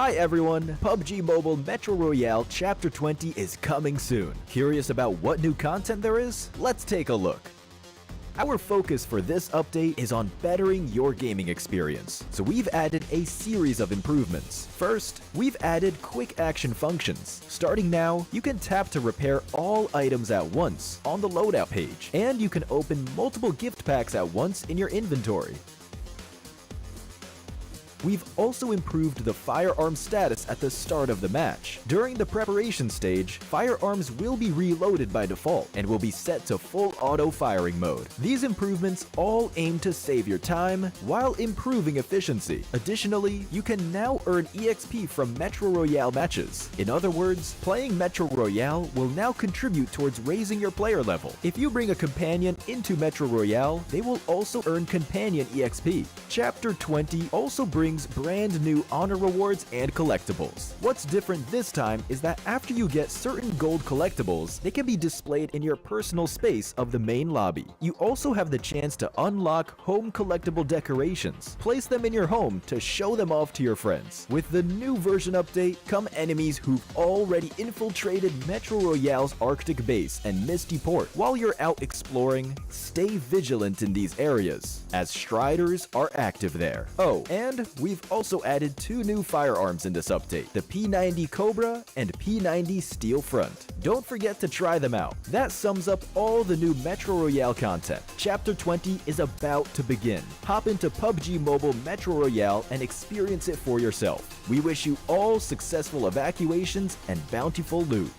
Hi everyone, PUBG Mobile Metro Royale Chapter 20 is coming soon. Curious about what new content there is? Let's take a look. Our focus for this update is on bettering your gaming experience, so we've added a series of improvements. First, we've added quick action functions. Starting now, you can tap to repair all items at once on the loadout page, and you can open multiple gift packs at once in your inventory. We've also improved the firearm status at the start of the match. During the preparation stage, firearms will be reloaded by default and will be set to full auto firing mode. These improvements all aim to save your time while improving efficiency. Additionally, you can now earn EXP from Metro Royale matches. In other words, playing Metro Royale will now contribute towards raising your player level. If you bring a companion into Metro Royale, they will also earn companion EXP. Chapter 20 also brings brand new honor rewards and collectibles. What's different this time is that after you get certain gold collectibles, they can be displayed in your personal space of the main lobby. You also have the chance to unlock home collectible decorations. Place them in your home to show them off to your friends. With the new version update come enemies who've already infiltrated Metro Royale's Arctic base and Misty Port. While you're out exploring, stay vigilant in these areas, as Striders are active there. Oh, and we've also added two new firearms in this update, the P90 Cobra and P90 Steel Front. Don't forget to try them out. That sums up all the new Metro Royale content. Chapter 20 is about to begin. Hop into PUBG Mobile Metro Royale and experience it for yourself. We wish you all successful evacuations and bountiful loot.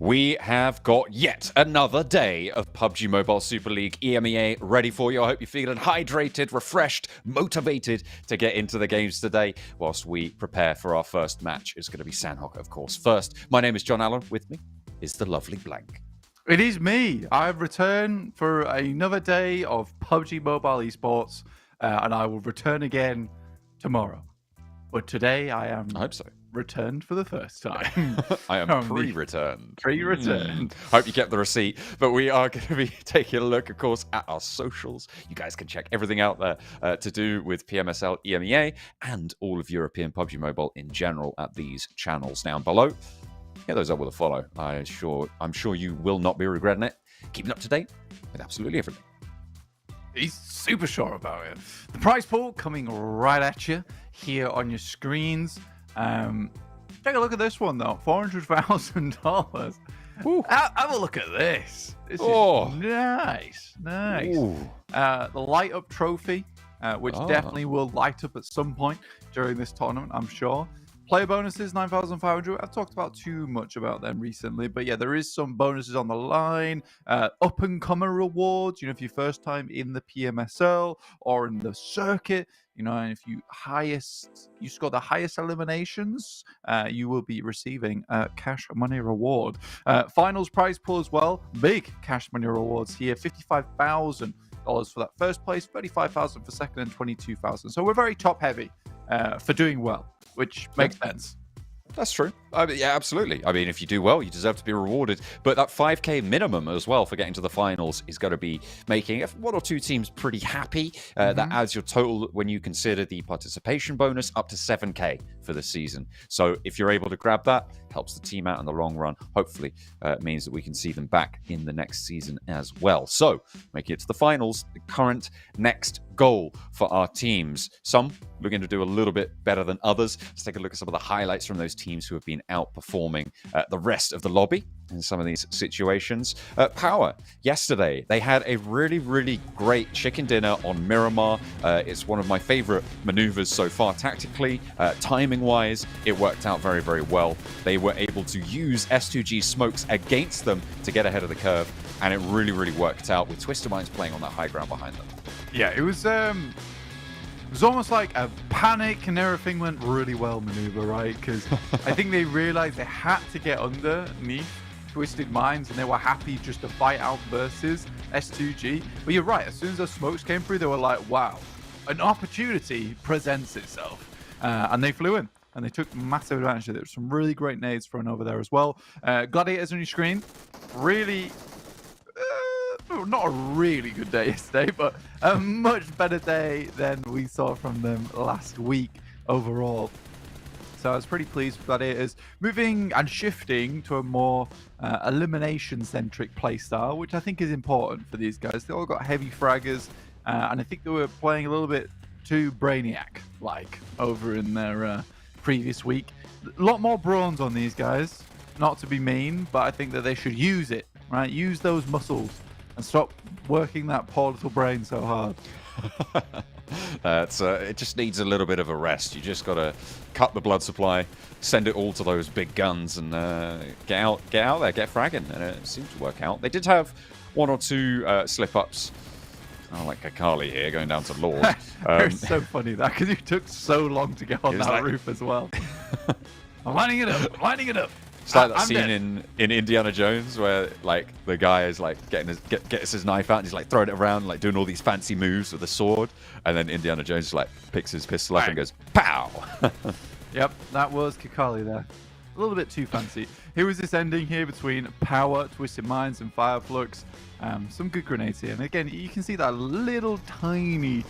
We have got yet another day of PUBG Mobile Super League EMEA ready for you. I hope you're feeling hydrated, refreshed, motivated to get into the games today whilst we prepare for our first match. It's going to be Sandhawk, of course. First, my name is John Allen. With me is the lovely Blank. It is me. I've returned for another day of PUBG Mobile Esports, and I will return again tomorrow. But today I hope so. Returned for the first time. I am pre-returned. Pre-returned. Hope you kept the receipt. But we are going to be taking a look, of course, at our socials. You guys can check everything out there to do with PMSL EMEA and all of European PUBG Mobile in general at these channels down below. Hit those up with a follow. I'm sure you will not be regretting it. Keeping up to date with absolutely everything. He's super sure about it. The prize pool coming right at you here on your screens. Take a look at this one though, $400,000. Have a look at this. This is nice. The light up trophy, which definitely will light up at some point during this tournament, I'm sure. Player bonuses, 9,500. I've talked about too much about them recently, but yeah, there is some bonuses on the line. Up and comer rewards, if your first time in the PMSL or in the circuit, and if you score the highest eliminations, you will be receiving a cash money reward. Finals prize pool as well, big cash money rewards here, $55,000 for that first place, $35,000 for second, and $22,000. So we're very top heavy for doing well, which makes sense. That's true. Yeah, absolutely. I mean, if you do well, you deserve to be rewarded. But that 5K minimum as well for getting to the finals is going to be making one or two teams pretty happy. That adds your total, when you consider the participation bonus, up to 7K for the season. So if you're able to grab that, helps the team out in the long run. Hopefully, it means that we can see them back in the next season as well. So making it to the finals, the current next goal for our teams. Some looking to do a little bit better than others. Let's take a look at some of the highlights from those teams who have been outperforming the rest of the lobby in some of these situations. Power, yesterday, they had a really, really great chicken dinner on Miramar. It's one of my favorite maneuvers so far tactically. Timing-wise, it worked out very, very well. They were able to use S2G smokes against them to get ahead of the curve, and it really, really worked out with Twisted Minds playing on that high ground behind them. Yeah, it was almost like a panic and everything went really well maneuver, right? Because I think they realized they had to get underneath Twisted Minds, and they were happy just to fight out versus S2G. But you're right, as soon as those smokes came through, they were like, wow, an opportunity presents itself. And they flew in, and they took massive advantage of it. There were some really great nades thrown over there as well. Gladiators on your screen, really... not a really good day yesterday, but a much better day than we saw from them last week overall. So I was pretty pleased with Gladiators moving and shifting to a more elimination-centric playstyle, which I think is important for these guys. They all got heavy fraggers, and I think they were playing a little bit too Brainiac-like over in their previous week. A lot more bronze on these guys, not to be mean, but I think that they should use it, right? Use those muscles and stop working that poor little brain so hard. It just needs a little bit of a rest. You just got to cut the blood supply, send it all to those big guns, and get out there, get fragging. And it seems to work out. They did have one or two slip-ups. I like Kakali here going down to Lord. It's so funny that, because it took so long to get on that roof as well. I'm lining it up. It's like that scene in Indiana Jones where like the guy is like gets his knife out and he's like throwing it around, like doing all these fancy moves with a sword, and then Indiana Jones like picks his pistol up and goes pow. Yep, that was Kakali there. A little bit too fancy. Here was this ending here between Power, Twisted Minds, and FLUX. Some good grenades here, and again you can see that little tiny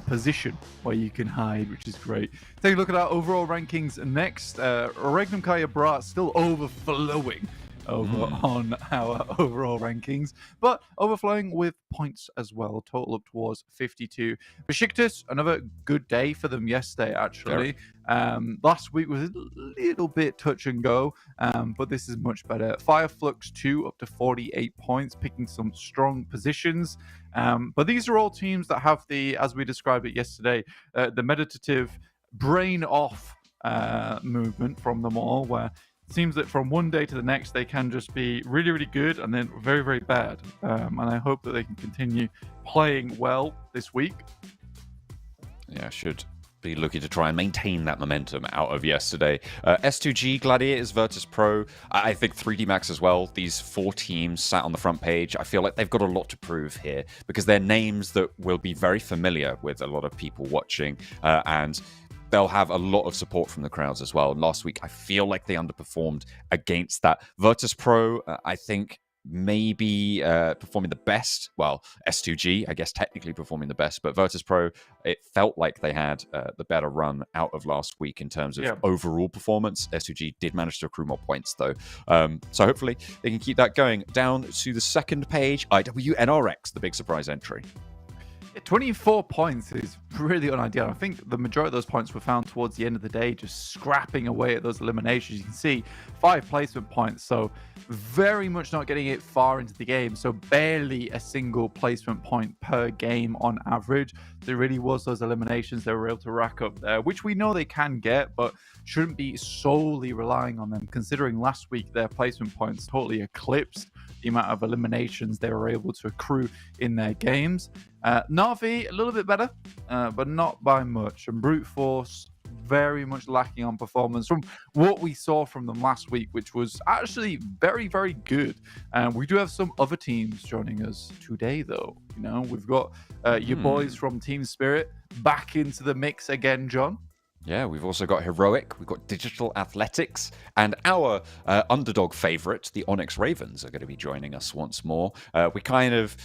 position where you can hide, which is great. Take a look at our overall rankings next. Regnum Kaya Brat still overflowing over on our overall rankings, but overflowing with points as well, total up towards 52. BEŞİKTAŞ, another good day for them yesterday, actually. Last week was a little bit touch and go, but this is much better. FLUX 2 up to 48 points, picking some strong positions. But these are all teams that have the, as we described it yesterday, the meditative brain off movement from them all, where seems that from one day to the next, they can just be really, really good and then very, very bad. And I hope that they can continue playing well this week. Yeah, should be looking to try and maintain that momentum out of yesterday. S2G, Gladiators, Virtus Pro, I think 3D Max as well. These 4 teams sat on the front page. I feel like they've got a lot to prove here because they're names that will be very familiar with a lot of people watching, and they'll have a lot of support from the crowds as well. And last week, I feel like they underperformed against that. Virtus Pro, I think, maybe performing the best. Well, S2G, I guess, technically performing the best, but Virtus Pro, it felt like they had the better run out of last week in terms of overall performance. S2G did manage to accrue more points, though. So hopefully they can keep that going. Down to the second page, IWNRX, the big surprise entry. 24 points is really unideal. I think the majority of those points were found towards the end of the day, just scrapping away at those eliminations. You can see 5 placement points, so very much not getting it far into the game. So barely a single placement point per game on average. So it really was those eliminations they were able to rack up there, which we know they can get, but shouldn't be solely relying on them, considering last week their placement points totally eclipsed the amount of eliminations they were able to accrue in their games. Na'Vi, a little bit better, but not by much. And Brute Force, very much lacking on performance from what we saw from them last week, which was actually very, very good. We do have some other teams joining us today, though. You know, we've got your boys from Team Spirit back into the mix again, John. Yeah, we've also got Heroic, we've got Digital Athletics, and our underdog favorite, the Onyx Ravens, are going to be joining us once more. We kind of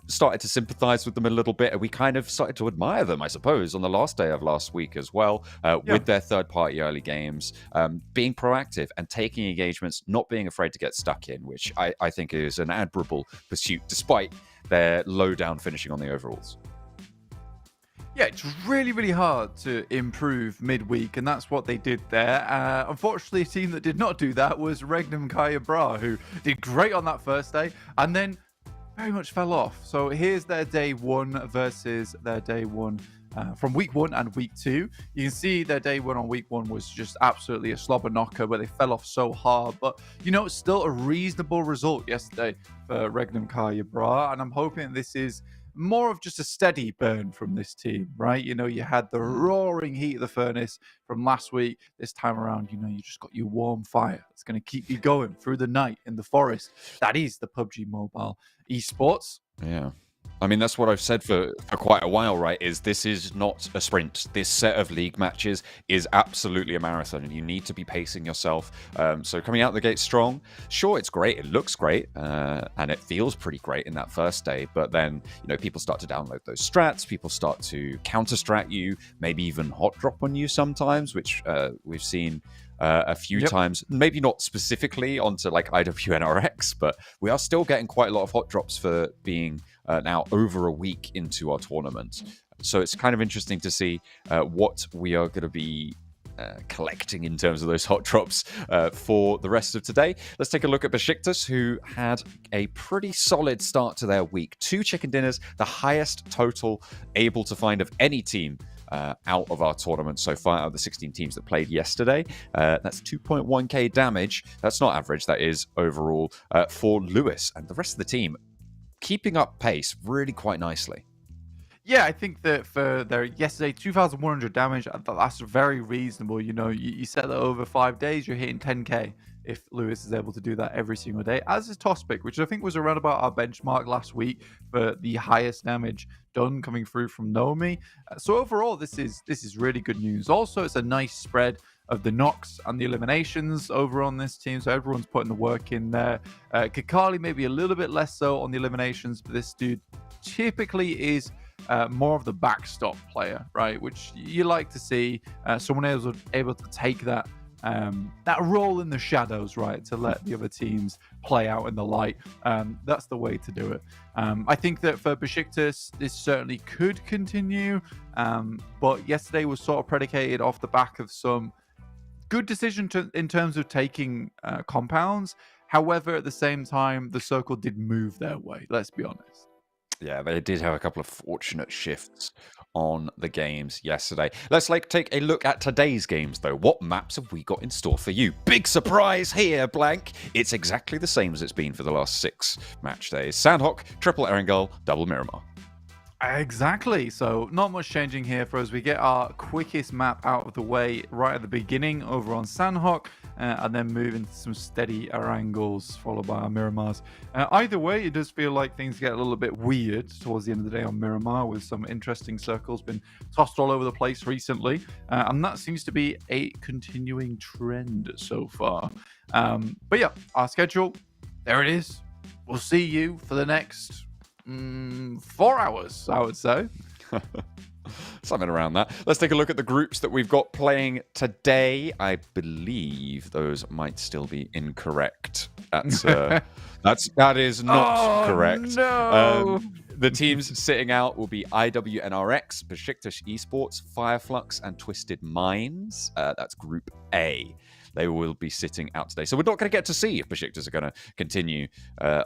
started to sympathize with them a little bit, and we kind of started to admire them, I suppose, on the last day of last week as well, with their third-party early games, being proactive and taking engagements, not being afraid to get stuck in, which I think is an admirable pursuit, despite their low-down finishing on the overalls. Yeah, it's really, really hard to improve midweek, and that's what they did there. Unfortunately, a team that did not do that was Regnum Kaya Bra, who did great on that first day, and then very much fell off. So here's their day 1 versus their day 1 from week 1 and week 2. You can see their day 1 on week 1 was just absolutely a slobber knocker, where they fell off so hard. But, you know, it's still a reasonable result yesterday for Regnum Kaya Bra, and I'm hoping this is more of just a steady burn from this team, right? You know, you had the roaring heat of the furnace from last week. This time around, you know, you just got your warm fire. It's going to keep you going through the night in the forest. That is the PUBG Mobile esports. Yeah. I mean, that's what I've said for quite a while, right? Is this is not a sprint. This set of league matches is absolutely a marathon, and you need to be pacing yourself. So coming out the gate strong, sure, it's great. It looks great, and it feels pretty great in that first day. But then, you know, people start to download those strats. People start to counter-strat you, maybe even hot drop on you sometimes, which we've seen a few times, maybe not specifically onto like IWNRX, but we are still getting quite a lot of hot drops for being now over a week into our tournament. So it's kind of interesting to see what we are going to be collecting in terms of those hot drops for the rest of today. Let's take a look at BEŞİKTAŞ, who had a pretty solid start to their week. 2 chicken dinners, the highest total able to find of any team out of our tournament so far, out of the 16 teams that played yesterday. That's 2.1k damage. That's not average, that is overall for Lewis. And the rest of the team keeping up pace really quite nicely. Yeah, I think that for their yesterday 2,100 damage, that's very reasonable. You know, you set that over 5 days, you're hitting 10k if Lewis is able to do that every single day, as is Tospic, which I think was around about our benchmark last week for the highest damage done coming through from Nomi. So overall, this is really good news. Also, it's a nice spread of the knocks and the eliminations over on this team, so everyone's putting the work in there. Kakali maybe a little bit less so on the eliminations, but this dude typically is more of the backstop player, right? Which you like to see someone able to take that role in the shadows, right, to let the other teams play out in the light. That's the way to do it. I think that for BEŞİKTAŞ, this certainly could continue, but yesterday was sort of predicated off the back of some good decision in terms of taking compounds. However, at the same time, the circle did move their way, let's be honest. Yeah, they did have a couple of fortunate shifts on the games yesterday. Let's take a look at today's games, though. What maps have we got in store for you? Big surprise here, Blank. It's exactly the same as it's been for the last 6 match days. Sandhawk, Triple Erangel, Double Miramar. Exactly. So not much changing here for us. We get our quickest map out of the way right at the beginning over on Sandhawk, and then move into some steady Erangels followed by our Miramars. Either way, it does feel like things get a little bit weird towards the end of the day on Miramar, with some interesting circles been tossed all over the place recently, and that seems to be a continuing trend so far. But yeah, our schedule, there it is. We'll see you for the next 4 hours, I would say. Something around that. Let's take a look at the groups that we've got playing today. I believe those might still be incorrect. That is not correct. No. The teams sitting out will be IWNRX, BEŞİKTAŞ Esports, FLUX, and Twisted Minds. That's Group A. They will be sitting out today. So we're not going to get to see if Besiktas are going to continue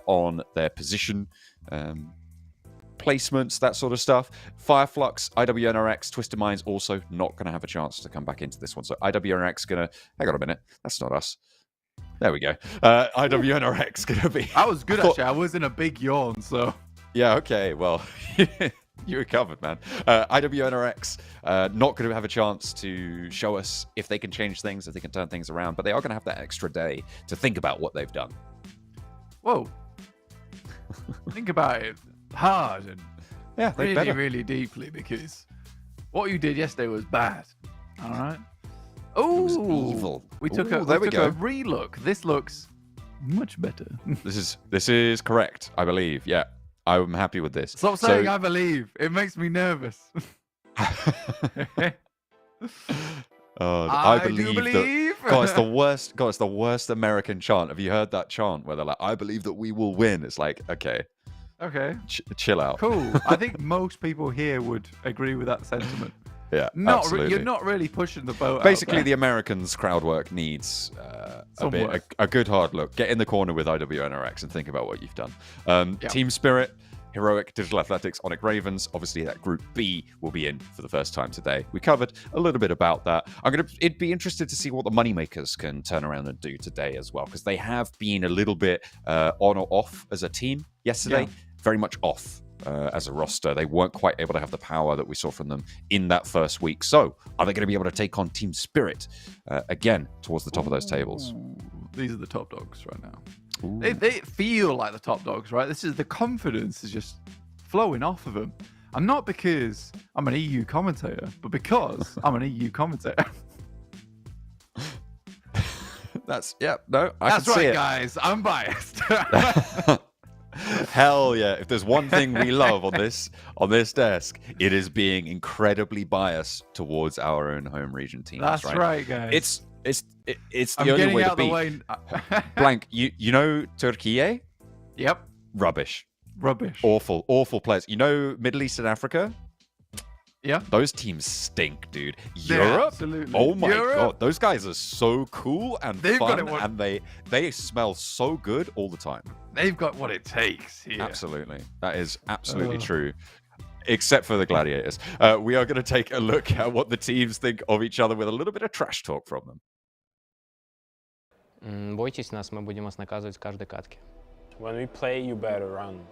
on their position placements, that sort of stuff. FLUX, IWNRX, Twisted Minds also not going to have a chance to come back into this one. So IWNRX going to... Hang on a minute. That's not us. There we go. IWNRX going to be... That was good, actually. I was in a big yawn, so... Yeah, okay. Well... You recovered, man. IWNRX not going to have a chance to show us if they can change things, if they can turn things around, but they are going to have that extra day to think about what they've done. Whoa. Think about it hard and really, really deeply, because what you did yesterday was bad. All right? Oh, it was evil. We took a relook. This looks much better. This is correct, I believe. Yeah. I'm happy with this. Stop saying I believe. It makes me nervous. I believe. God, it's the worst. God, it's the worst American chant. Have you heard that chant where they're like, "I believe that we will win"? It's like, okay, chill out. Cool. I think most people here would agree with that sentiment. Yeah, absolutely. You're not really pushing the boat. Basically, the Americans' crowd work needs a good hard look. Get in the corner with IWNRX and think about what you've done. Team Spirit, Heroic, Digital Athletics, Onyx Ravens. Obviously, that Group B will be in for the first time today. We covered a little bit about that. It'd be interested to see what the moneymakers can turn around and do today as well, because they have been a little bit on or off as a team yesterday. Yeah. Very much off. As a roster, they weren't quite able to have the power that we saw from them in that first week. So, are they going to be able to take on Team Spirit again towards the top of those tables? These are the top dogs right now. They feel like the top dogs, right? The confidence is just flowing off of them, and not because I'm an EU commentator, but because I'm an EU commentator. That's right, guys. I'm biased. Hell yeah. If there's one thing we love on this desk, it is being incredibly biased towards our own home region teams. That's right, guys. It's the only way to be. Blank, you know Türkiye? Yep. Rubbish. Awful players. You know Middle East and Africa? Yeah. Those teams stink, dude. Yeah, Europe? absolutely. Oh my god. Those guys are so cool and fun, and they smell so good all the time. They've got what it takes here. Absolutely. That is absolutely true. Except for the Gladiators. We are going to take a look at what the teams think of each other with a little bit of trash talk from them. Бойтесь нас, мы будем вас наказывать в каждой катке. When we play, you better run.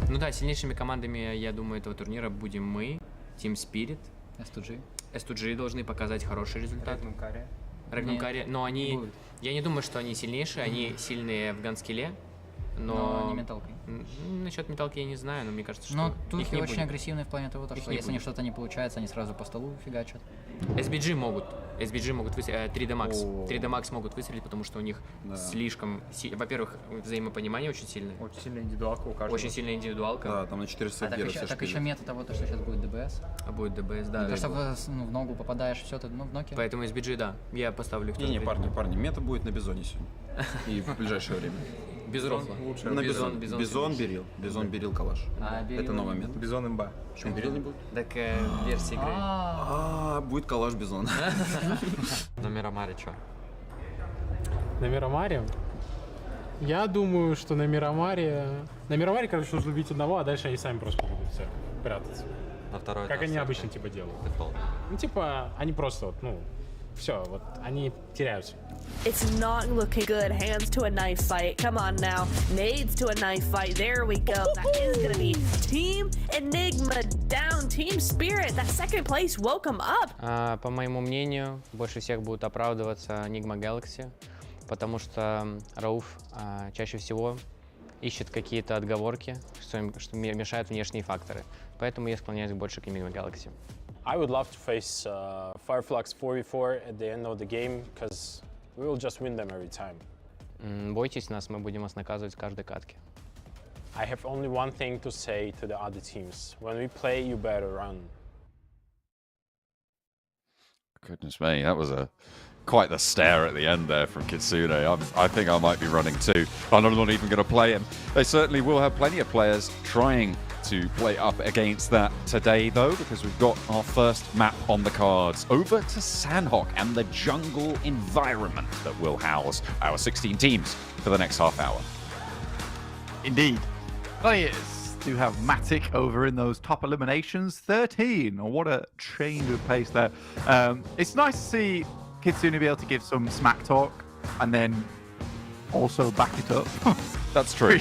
Ну да, сильнейшими командами, я думаю, этого турнира будем мы, Team Spirit, S2G должны показать хороший результат. Регнум-каре. Но они... Я не думаю, что они сильнейшие, они сильные в ганскилле. Но не металкой. Насчет металки я не знаю, но мне кажется, что но турки очень агрессивны в плане того, что если у них что-то не получается, они сразу по столу фигачат. SBG могут выстрелить, 3D Max. 3D Max могут выстрелить, потому что у них слишком... Во-первых, взаимопонимание очень сильное. Очень сильная индивидуалка у каждого. Очень сильная индивидуалка. Да, там на 400 герц. Так еще мета того, что сейчас будет DBS. Будет DBS, да. То, что в ногу попадаешь, все, ты в ноке. Поэтому SBG, да. Я поставлю их. Не, парни, мета будет на Бизоне сегодня. И в ближайшее время. Бизон. На Бизон Берил Калаш. Это новый мета. Бизон имба. Почему Берил не будет? Так версия игры. Будет Калаш Бизон. На Мирамаре что? На Мирамаре? Я думаю, что на Мирамаре... На Мирамаре, короче, нужно убить одного, а дальше они сами просто будут все прятаться. На второй Как этаж они всё обычно, опять. типа, делают. Дефолт. Ну, типа, они просто вот, ну, все, вот, они теряются. It's not looking good. Hands to a knife fight. Come on now. Nades to a knife fight. There we go. That is going to be Team Enigma down. Team Spirit. That second place woke them up. По моему мнению, больше всех будут оправдываться Enigma Galaxy, потому что Рауф чаще всего ищет какие-то отговорки, что мешают внешние факторы. Поэтому я склоняюсь больше к Enigma Galaxy. I would love to face FLUX 4v4 at the end of the game, because we will just win them every time. Бойтесь нас, мы будем вас наказывать в каждой катке. I have only one thing to say to the other teams. When we play, you better run. Goodness me, that was quite the stare at the end there from Kitsune. I think I might be running too. I'm not even going to play him. They certainly will have plenty of players trying to play up against that today, though, because we've got our first map on the cards. Over to Sandhawk and the jungle environment that will house our 16 teams for the next half hour. Indeed. Gladiators do have Matic over in those top eliminations. 13. Oh, what a change of pace there. It's nice to see Kitsune be able to give some smack talk and then also back it up. That's true.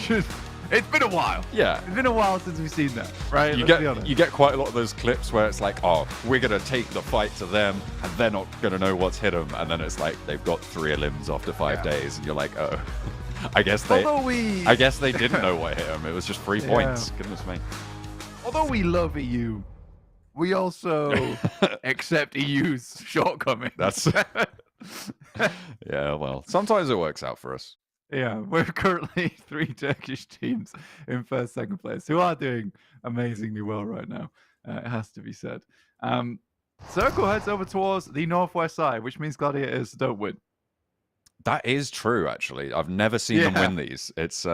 It's been a while. Yeah. It's been a while since we've seen that, right? You get quite a lot of those clips where it's like, oh, we're going to take the fight to them and they're not going to know what's hit them. And then it's like they've got 3 elims after 5 days. And you're like, oh, I guess they didn't know what hit them. It was just 3 points. Goodness me. Although we love EU, we also accept EU's shortcomings. That's yeah, well, sometimes it works out for us. Yeah, we're currently 3 Turkish teams in first, second place who are doing amazingly well right now. It has to be said. Circle heads over towards the northwest side, which means Gladiators don't win. That is true, actually. I've never seen them win these. It's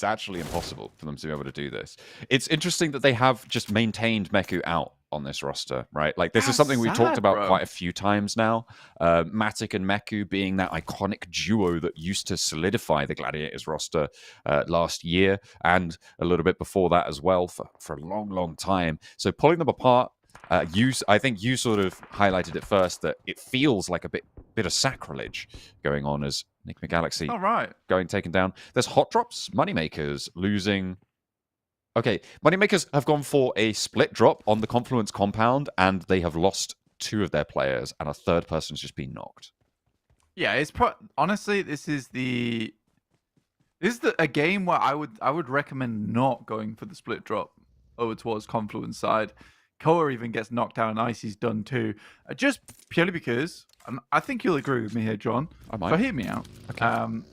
actually impossible for them to be able to do this. It's interesting that they have just maintained Meku out on this roster, right? Like, this is something we've talked about quite a few times now. Matic and Meku being that iconic duo that used to solidify the Gladiators roster last year and a little bit before that as well for a long, long time. So pulling them apart, I think you sort of highlighted it first that it feels like a bit of sacrilege going on as Enigma Galaxy taken down. There's hot drops, Moneymakers losing. Okay, Moneymakers have gone for a split drop on the Confluence compound, and they have lost 2 of their players, and a third person's just been knocked. Yeah, it's honestly, this is a game where I would recommend not going for the split drop over towards Confluence side. Koa even gets knocked down, and Icy's done too, just purely because, and I think you'll agree with me here, John. I might. So hear me out. Okay.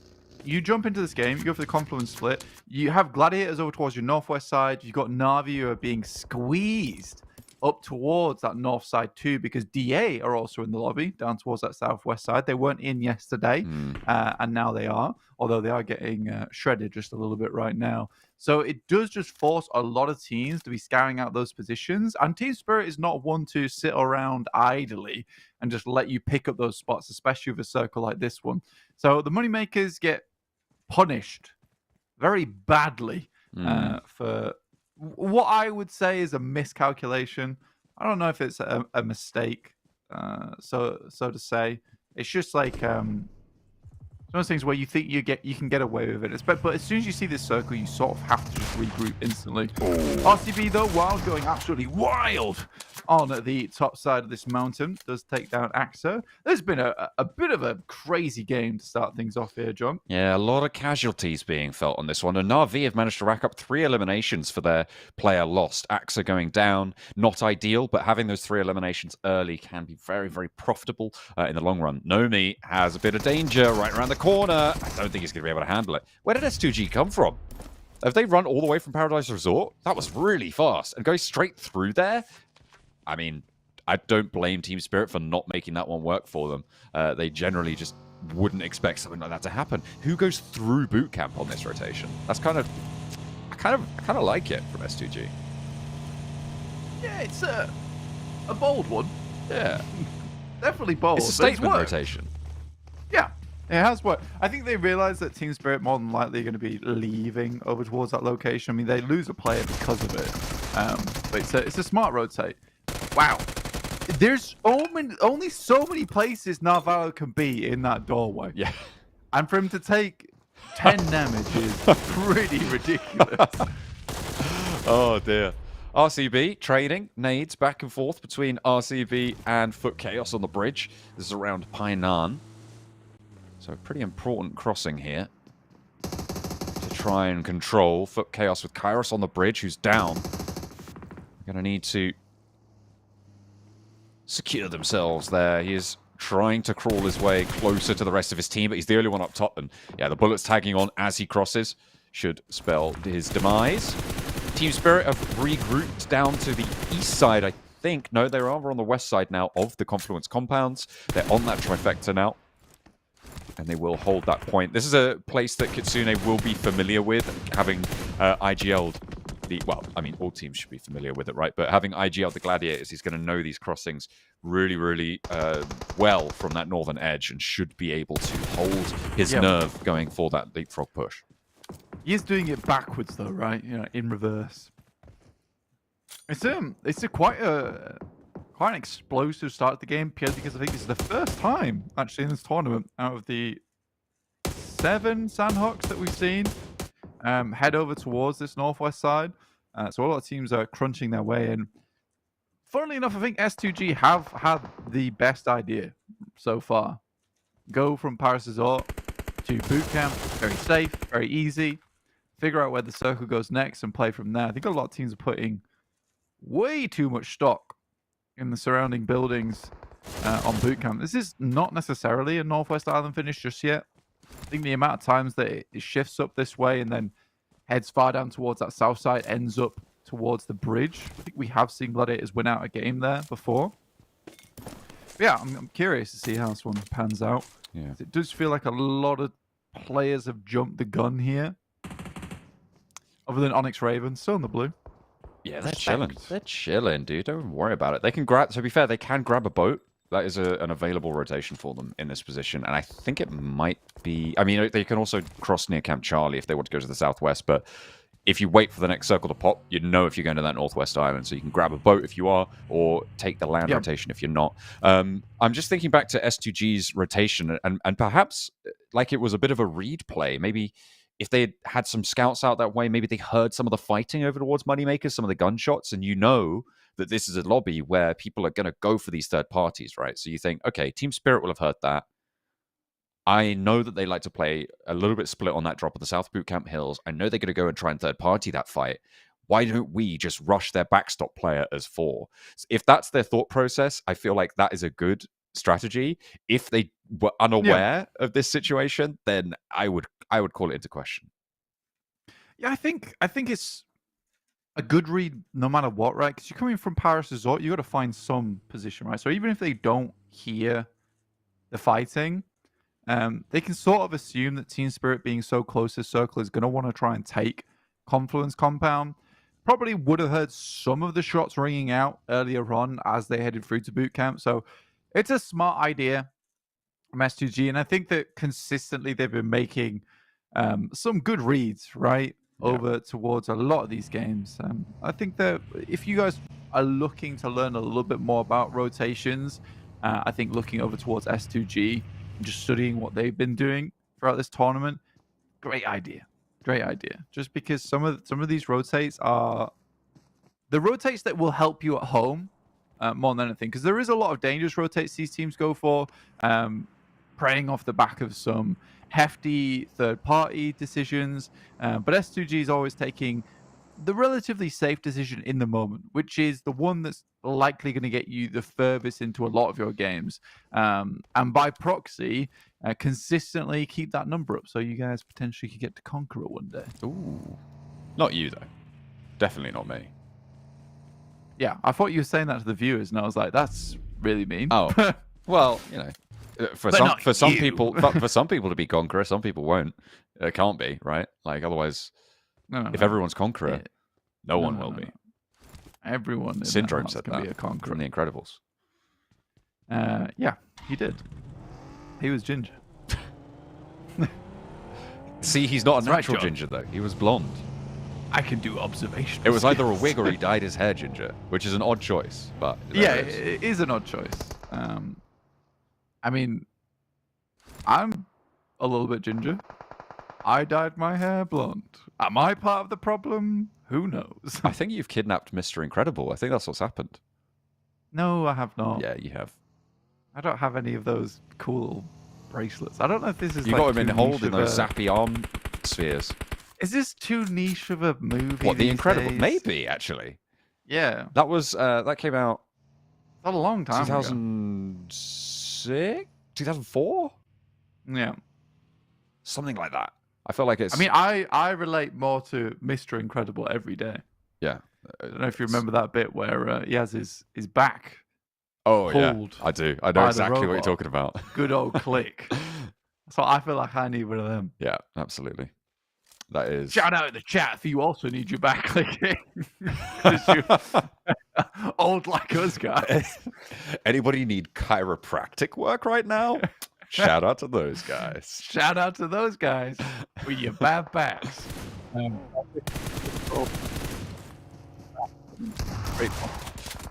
You jump into this game, you go for the Confluence split, you have Gladiators over towards your northwest side, you've got Na'Vi who are being squeezed up towards that north side too, because DA are also in the lobby down towards that southwest side. They weren't in yesterday, and now they are, although they are getting shredded just a little bit right now. So it does just force a lot of teams to be scouring out those positions, and Team Spirit is not one to sit around idly and just let you pick up those spots, especially with a circle like this one. So the Moneymakers get punished very badly for what I would say is a miscalculation. I don't know if it's a mistake, so to say. It's just like one of those things where you think you can get away with it. But as soon as you see this circle, you sort of have to just regroup instantly. RCB though, while going absolutely wild on the top side of this mountain, does take down AXA. There's been a bit of a crazy game to start things off here, John. Yeah, a lot of casualties being felt on this one. And Na'Vi have managed to rack up 3 eliminations for their player lost. AXA going down, not ideal, but having those 3 eliminations early can be very, very profitable in the long run. Nomi has a bit of danger right around the corner. I don't think he's going to be able to handle it. Where did S2G come from? Have they run all the way from Paradise Resort? That was really fast. And going straight through there? I mean, I don't blame Team Spirit for not making that one work for them. They generally just wouldn't expect something like that to happen. Who goes through boot camp on this rotation? That's I kind of like it from S2G. Yeah, it's a bold one. Yeah. Definitely bold. It's a statement rotation. Yeah. It has worked. I think they realize that Team Spirit more than likely are going to be leaving over towards that location. I mean, they lose a player because of it. But it's a smart rotate. Wow. There's only so many places Narvalo can be in that doorway. Yeah. And for him to take 10 damage is pretty ridiculous. Oh, dear. RCB trading nades back and forth between RCB and Foot Chaos on the bridge. This is around Painan. So pretty important crossing here to try and control Foot Chaos with Kairos on the bridge, who's down. Going to need to secure themselves there. He is trying to crawl his way closer to the rest of his team, but he's the only one up top. And yeah, the bullets tagging on as he crosses should spell his demise. Team Spirit have regrouped down to the east side, I think. No, they're over on the west side now of the Confluence compounds. They're on that trifecta now. And they will hold that point. This is a place that Kitsune will be familiar with, having IGL'd the... Well, I mean, all teams should be familiar with it, right? But having IGL'd the Gladiators, he's going to know these crossings really, really well from that northern edge and should be able to hold his nerve going for that leapfrog push. He is doing it backwards, though, right? You know, in reverse. It's quite an explosive start to the game, purely because I think this is the first time, actually, in this tournament, out of the 7 Sandhawks that we've seen head over towards this northwest side. So a lot of teams are crunching their way in. Funnily enough, I think S2G have had the best idea so far. Go from Paris Resort to boot camp, very safe, very easy. Figure out where the circle goes next and play from there. I think a lot of teams are putting way too much stock in the surrounding buildings on boot camp. This is not necessarily a Northwest Island finish just yet. I think the amount of times that it shifts up this way and then heads far down towards that south side, ends up towards the bridge. I think we have seen Gladiators win out a game there before. But yeah, I'm curious to see how this one pans out. Yeah. It does feel like a lot of players have jumped the gun here. Other than Onyx Raven, still in the blue. Yeah, they're chilling. They're chilling, dude. Don't worry about it. They can grab. To be fair, they can grab a boat. That is an available rotation for them in this position, and I think it might be. I mean, they can also cross near Camp Charlie if they want to go to the southwest. But if you wait for the next circle to pop, you know if you're going to that northwest island. So you can grab a boat if you are, or take the land rotation if you're not. I'm just thinking back to S2G's rotation, and perhaps like it was a bit of a read play. Maybe if they had some scouts out that way, maybe they heard some of the fighting over towards Moneymakers, some of the gunshots, and you know that this is a lobby where people are going to go for these third parties, right? So you think, okay, Team Spirit will have heard that. I know that they like to play a little bit split on that drop of the South Bootcamp Hills. I know they're going to go and try and third party that fight. Why don't we just rush their backstop player as 4? So if that's their thought process, I feel like that is a good strategy. If they were unaware of this situation, then I would call it into question. Yeah, I think it's a good read no matter what, right? Because you're coming from Paris Resort, you got to find some position, right? So even if they don't hear the fighting, they can sort of assume that Team Spirit being so close to circle is going to want to try and take Confluence compound. Probably would have heard some of the shots ringing out earlier on as they headed through to boot camp. So it's a smart idea from S2G, and I think that consistently they've been making some good reads, right, over towards a lot of these games. I think that if you guys are looking to learn a little bit more about rotations, I think looking over towards S2G and just studying what they've been doing throughout this tournament, great idea. Great idea. Just because some of these rotates are the rotates that will help you at home more than anything. Because there is a lot of dangerous rotates these teams go for, preying off the back of some hefty third-party decisions. But S2G is always taking the relatively safe decision in the moment, which is the one that's likely going to get you the furthest into a lot of your games. And by proxy, consistently keep that number up so you guys potentially could get to Conqueror one day. Ooh. Not you, though. Definitely not me. Yeah, I thought you were saying that to the viewers, and I was like, that's really mean. Oh, well, you know, for some people to be Conqueror, some people won't. It can't be, right? Like, otherwise, if everyone's Conqueror, no one will be. Everyone in Syndrome said can that be a Conqueror. from The Incredibles. Yeah, he did. He was Ginger. See, he's not a right, natural John. ginger, though. He was blonde. I can do observation. It was either a wig or he dyed his hair ginger, which is an odd choice. But Yeah, there it is. it is an odd choice. I mean, I'm a little bit ginger. I dyed my hair blonde. Am I part of the problem? Who knows? I think you've kidnapped Mr. Incredible. I think that's what's happened. No, I have not. Yeah, you have. I don't have any of those cool bracelets. I don't know if this is. You like got him in too hold niche in of those a- zappy arm spheres. Is this too niche of a movie? What, The these Incredible? days? Maybe, actually. Yeah, That was, that came out not a long time ago. 2006? 2004? Yeah. Something like that. I feel like it's... I mean, I relate more to Mr. Incredible every day. yeah. I don't know if you remember that bit where he has his back. Oh, yeah. pulled I do. I know by the exactly what you're robot. talking about. Good old click. So I feel like I need one of them. Yeah, absolutely. That is... Shout out in the chat if you also need your back clicking. 'Cause you're old like us guys. Anybody need chiropractic work right now? Shout out to those guys. Shout out to those guys with your bad backs.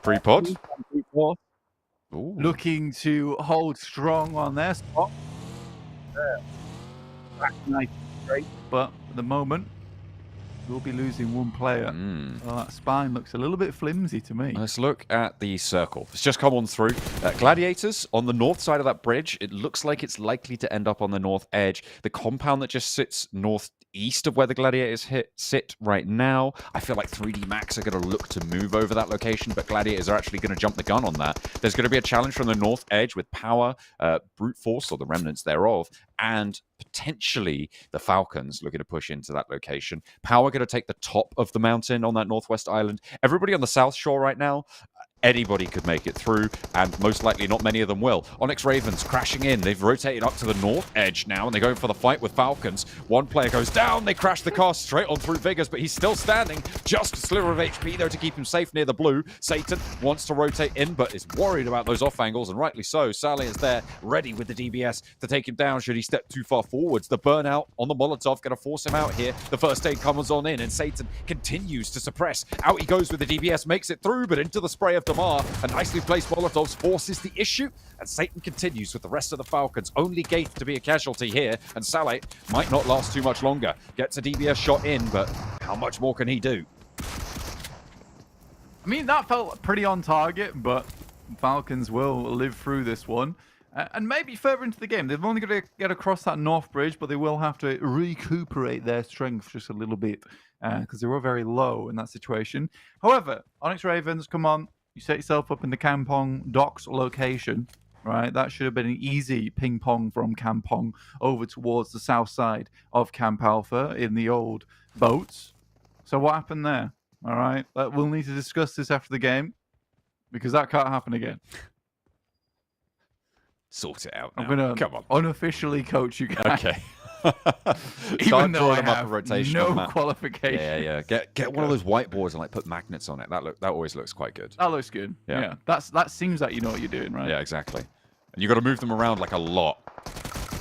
Free pod? Ooh. Looking to hold strong on their spot. Nice, great. But at the moment, we'll be losing one player. Well, that spine looks a little bit flimsy to me. Let's look at the circle. It's just come on through. Gladiators on the north side of that bridge. It looks like it's likely to end up on the north edge. The compound that just sits northeast of where the Gladiators sit right now. I feel like 3D Max are going to look to move over that location, but Gladiators are actually going to jump the gun on that. There's going to be a challenge from the north edge with Power, Brute Force, or the remnants thereof, and potentially the Falcons looking to push into that location. Power going to take the top of the mountain on that northwest island. Everybody on the south shore right now, anybody could make it through, and most likely not many of them will. Onyx Ravens crashing in. They've rotated up to the north edge now, and they're going for the fight with Falcons. One player goes down. They crash the car straight on through Vigors, but he's still standing. Just a sliver of HP, though, to keep him safe near the blue. Satan wants to rotate in, but is worried about those off angles, and rightly so. Sally is there, ready with the DBS to take him down should he step too far forwards. The burnout on the Molotov going to force him out here. The first aid comes on in, and Satan continues to suppress. Out he goes with the DBS, makes it through, but into the spray of Damar. A nicely placed Molotov forces the issue, and Satan continues with the rest of the Falcons. Only Gaith to be a casualty here, and Saleh might not last too much longer. Gets a DBS shot in, but how much more can he do? I mean, that felt pretty on target, but Falcons will live through this one. And maybe further into the game. They've only got to get across that north bridge, but they will have to recuperate their strength just a little bit because they were very low in that situation. However, Onyx Ravens, come on. You set yourself up in the Kampong docks location, right? That should have been an easy ping pong from Kampong over towards the south side of Camp Alpha in the old boats. So what happened there? All right, we'll need to discuss this after the game because that can't happen again. Sort it out now. I'm gonna Come on. unofficially coach you guys. Okay. Even Start though drawing I them up have a rotation no on map. qualification. Yeah. Get one of those whiteboards and like put magnets on it. That always looks quite good. That looks good. Yeah. That seems like you know what you're doing, right? Yeah, exactly. And you got to move them around like a lot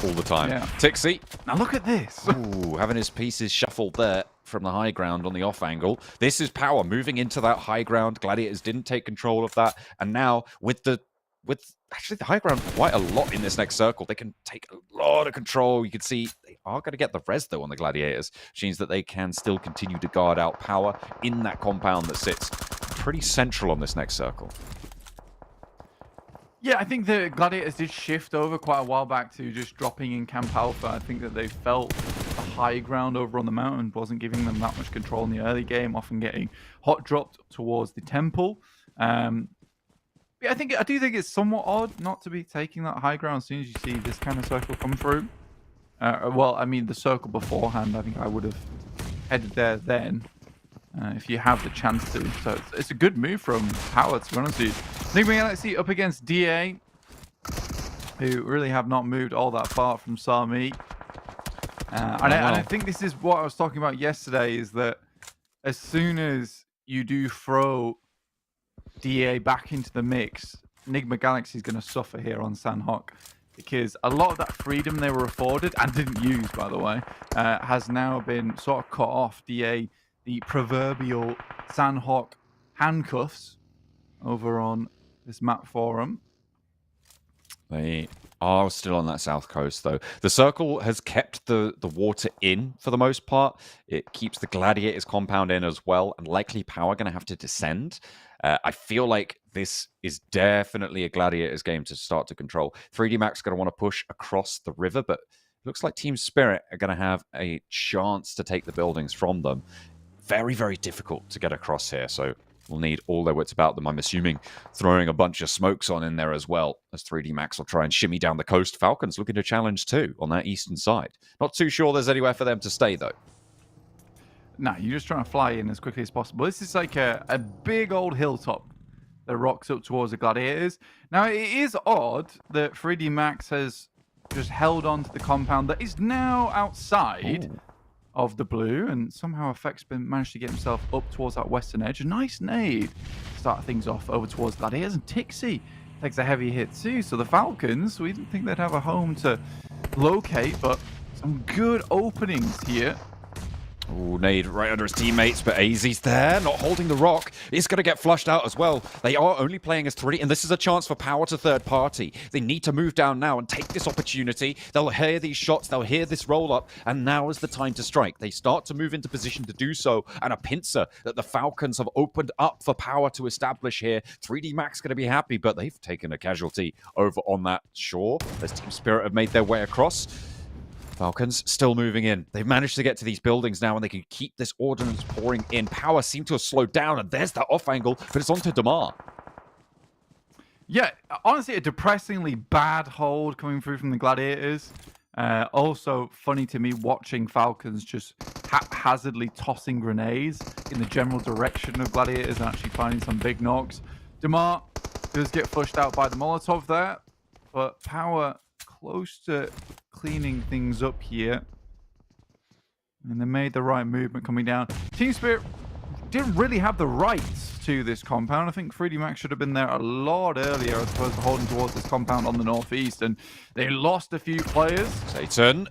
all the time. Yeah. Tixie. Now look at this. Ooh, having his pieces shuffled there from the high ground on the off angle. This is Power moving into that high ground. Gladiators didn't take control of that, and now with actually the high ground quite a lot in this next circle, they can take a lot of control. You can see they are going to get the res though on the Gladiators, which means that they can still continue to guard out Power in that compound that sits pretty central on this next circle. Yeah, I think the Gladiators did shift over quite a while back to just dropping in Camp Alpha. I think that they felt the high ground over on the mountain wasn't giving them that much control in the early game, often getting hot dropped towards the temple. Yeah, I do think it's somewhat odd not to be taking that high ground as soon as you see this kind of circle come through. Well, I mean, the circle beforehand, I think I would have headed there then. If you have the chance to. So it's a good move from Power, to be honest with you. NIGMA Galaxy up against DA, who really have not moved all that far from Sami. And I think this is what I was talking about yesterday, is that as soon as you do throw DA back into the mix, NIGMA Galaxy is going to suffer here on Sanhok. because a lot of that freedom they were afforded, and didn't use, by the way, has now been sort of cut off. The proverbial Sandhawk handcuffs over on this map forum. They are still on that south coast, though. The circle has kept the water in for the most part. It keeps the Gladiators compound in as well, and likely Power going to have to descend. I feel like this is definitely a Gladiators game to start to control. 3D Max going to want to push across the river, but it looks like Team Spirit are going to have a chance to take the buildings from them. Very, very difficult to get across here, so will need all their wits about them. I'm assuming throwing a bunch of smokes on in there as well, as 3D Max will try and shimmy down the coast. Falcons looking to challenge too on that eastern side. Not too sure there's anywhere for them to stay, though. No, you're just trying to fly in as quickly as possible. This is like a big old hilltop that rocks up towards the Gladiators. Now, it is odd that 3D Max has just held on to the compound that is now outside of the blue, and somehow Effect's managed to get himself up towards that western edge. A nice nade to start things off over towards Gladiators, and Tixie takes a heavy hit too. So the Falcons, we didn't think they'd have a home to locate, but some good openings here. Ooh, nade right under his teammates, but AZ's there, not holding the rock. He's going to get flushed out as well. They are only playing as 3, and this is a chance for Power to third party. They need to move down now and take this opportunity. They'll hear these shots, they'll hear this roll-up, and now is the time to strike. They start to move into position to do so, and a pincer that the Falcons have opened up for Power to establish here. 3D Max going to be happy, but they've taken a casualty over on that shore as Team Spirit have made their way across. Falcons still moving in. They've managed to get to these buildings now, and they can keep this ordnance pouring in. Power seem to have slowed down, and there's that off angle, but it's onto Damar. Yeah, honestly, a depressingly bad hold coming through from the Gladiators. Also, funny to me watching Falcons just haphazardly tossing grenades in the general direction of Gladiators and actually finding some big knocks. Damar does get flushed out by the Molotov there, but Power close to cleaning things up here, and they made the right movement coming down. Team Spirit didn't really have the rights to this compound. I think 3D Max should have been there a lot earlier as opposed to holding towards this compound on the northeast, and they lost a few players. Satan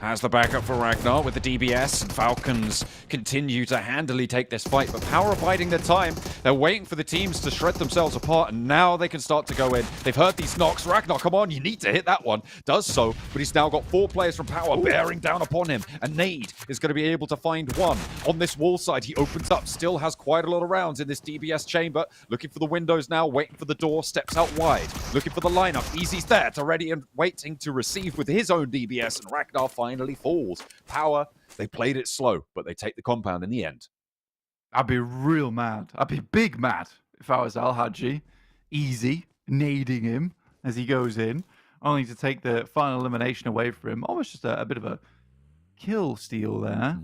has the backup for Ragnar with the DBS, and Falcons continue to handily take this fight, but Power are biding their time. They're waiting for the teams to shred themselves apart, and now they can start to go in. They've heard these knocks. Ragnar, come on, you need to hit that one. Does so, but he's now got 4 players from Power bearing down upon him, and Nade is going to be able to find one. On this wall side, he opens up, still has quite a lot of rounds in this DBS chamber, looking for the windows now, waiting for the door, steps out wide, looking for the lineup. Easy's there to ready and waiting to receive with his own DBS, and Ragnar finally falls. Power, they played it slow, but they take the compound in the end. I'd be real mad. I'd be big mad if I was Al-Hadji. Easy, nading him as he goes in, only to take the final elimination away from him. Almost just a bit of a kill steal there.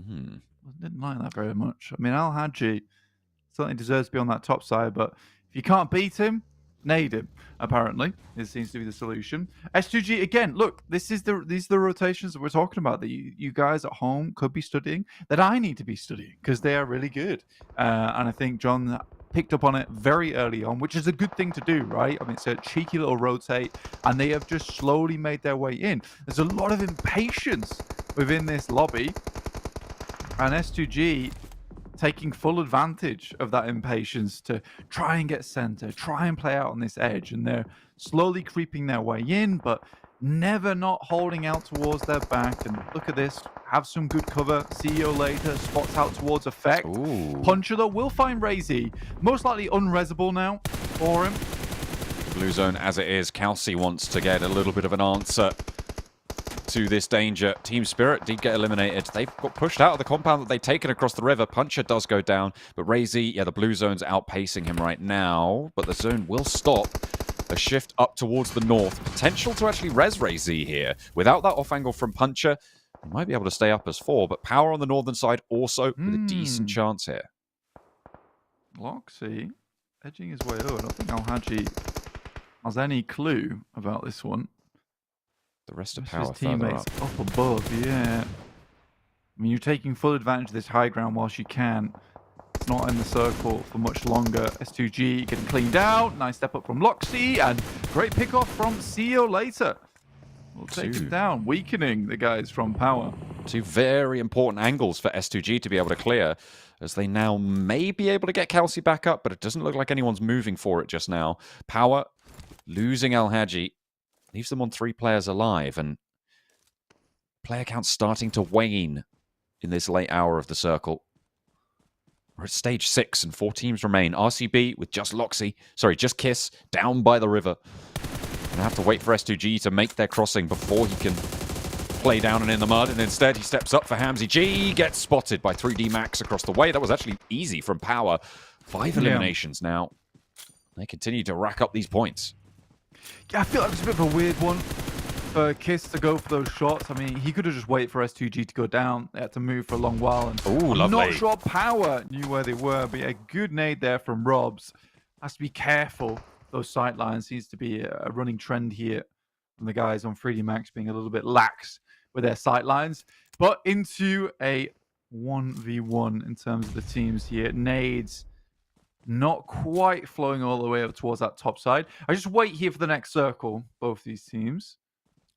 Didn't like that very much. I mean, Al-Hadji certainly deserves to be on that top side, but if you can't beat him, nade him, apparently. This seems to be the solution. S2G, again, look, these are the rotations that we're talking about that you guys at home could be studying, that I need to be studying, because they are really good. And I think John picked up on it very early on, which is a good thing to do, right? I mean, it's a cheeky little rotate, and they have just slowly made their way in. There's a lot of impatience within this lobby, and S2G taking full advantage of that impatience to try and get center, try and play out on this edge, and they're slowly creeping their way in, but never not holding out towards their back. And look at this, have some good cover. See you later, spots out towards Effect. Ooh. Puncher though will find Razy, most likely unresable now for him. Blue zone as it is. Kelsey wants to get a little bit of an answer to this danger. Team Spirit did get eliminated. They've got pushed out of the compound that they've taken across the river. Puncher does go down, but Razy, yeah, the blue zone's outpacing him right now, but the zone will stop. A shift up towards the north. Potential to actually res Razy here. Without that off angle from Puncher, he might be able to stay up as 4, but Power on the northern side also with a decent chance here. Loxy edging his way over. I don't think Al-Hadji has any clue about this one. The rest of His Power further teammates up. up above, yeah. I mean, you're taking full advantage of this high ground whilst you can. It's not in the circle for much longer. S2G getting cleaned out. Nice step up from Loxy, and great pick off from See You Later. will take him down, weakening the guys from Power. Two very important angles for S2G to be able to clear, as they now may be able to get Kelsey back up, but it doesn't look like anyone's moving for it just now. Power losing Al Haji leaves them on 3 players alive, and player count starting to wane in this late hour of the circle. We're at stage 6 and 4 teams remain. RCB with just just Kiss down by the river. Gonna have to wait for S2G to make their crossing before he can play down and in the mud, and instead he steps up for Hamzy G, gets spotted by 3D Max across the way. That was actually easy from Power. 5 eliminations now. They continue to rack up these points. Yeah, I feel like it's a bit of a weird one for Kiss to go for those shots. I mean, he could have just waited for S2G to go down. They had to move for a long while. And I'm not sure Power knew where they were, but a good nade there from Robs. Has to be careful. Those sight lines seems to be a running trend here from the guys on 3D Max being a little bit lax with their sight lines. But into a 1v1 in terms of the teams here. Nades not quite flowing all the way up towards that top side. I just wait here for the next circle, both these teams.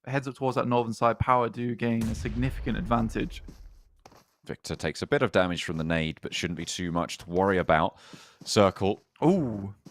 Heads up towards that northern side. Power do gain a significant advantage. Victor takes a bit of damage from the nade, but shouldn't be too much to worry about. Circle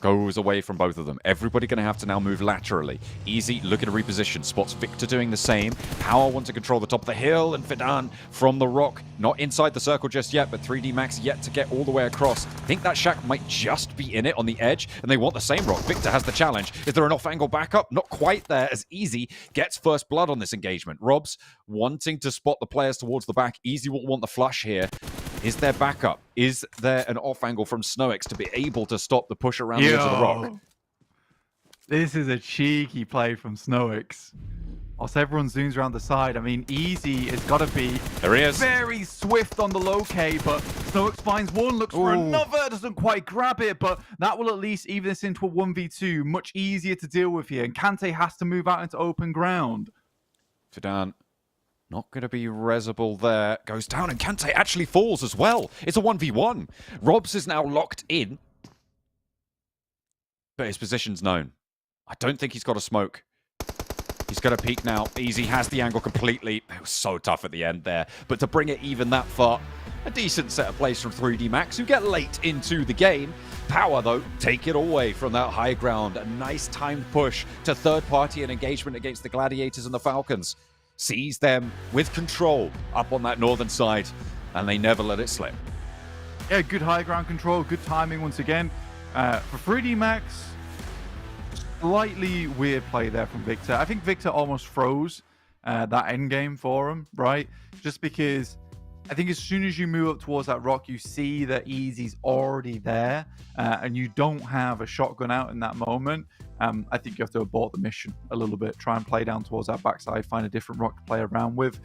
goes away from both of them. Everybody going to have to now move laterally. Easy, looking to reposition. Spots Victor doing the same. Power want to control the top of the hill, and Fidan from the rock. Not inside the circle just yet, but 3D Max yet to get all the way across. I think that shack might just be in it on the edge, and they want the same rock. Victor has the challenge. Is there an off-angle backup? Not quite there, as Easy gets first blood on this engagement. Robs wanting to spot the players towards the back. Easy will want the flush here. Is there backup? Is there an off angle from Snowix to be able to stop the push around the edge of the rock? This is a cheeky play from Snowix. Whilst everyone zooms around the side, I mean, Easy has got to be very swift on the low K, but Snowix finds one, looks for another, doesn't quite grab it, but that will at least even this into a 1v2. Much easier to deal with here, and Kante has to move out into open ground. Fidan. Not going to be resable there. Goes down, and Kante actually falls as well. It's a 1v1. Robs is now locked in. But his position's known. I don't think he's got a smoke. He's going to peek now. Easy has the angle completely. It was so tough at the end there. But to bring it even that far, a decent set of plays from 3D Max, who get late into the game. Power, though, take it away from that high ground. A nice timed push to third party and engagement against the Gladiators and the Falcons. Sees them with control up on that northern side, and they never let it slip. Yeah, good high ground control, good timing once again. For 3D Max, slightly weird play there from Victor. I think Victor almost froze that end game for him, right? Just because I think as soon as you move up towards that rock, you see that Easy's already there, and you don't have a shotgun out in that moment. I think you have to abort the mission a little bit, try and play down towards that backside, find a different rock to play around with.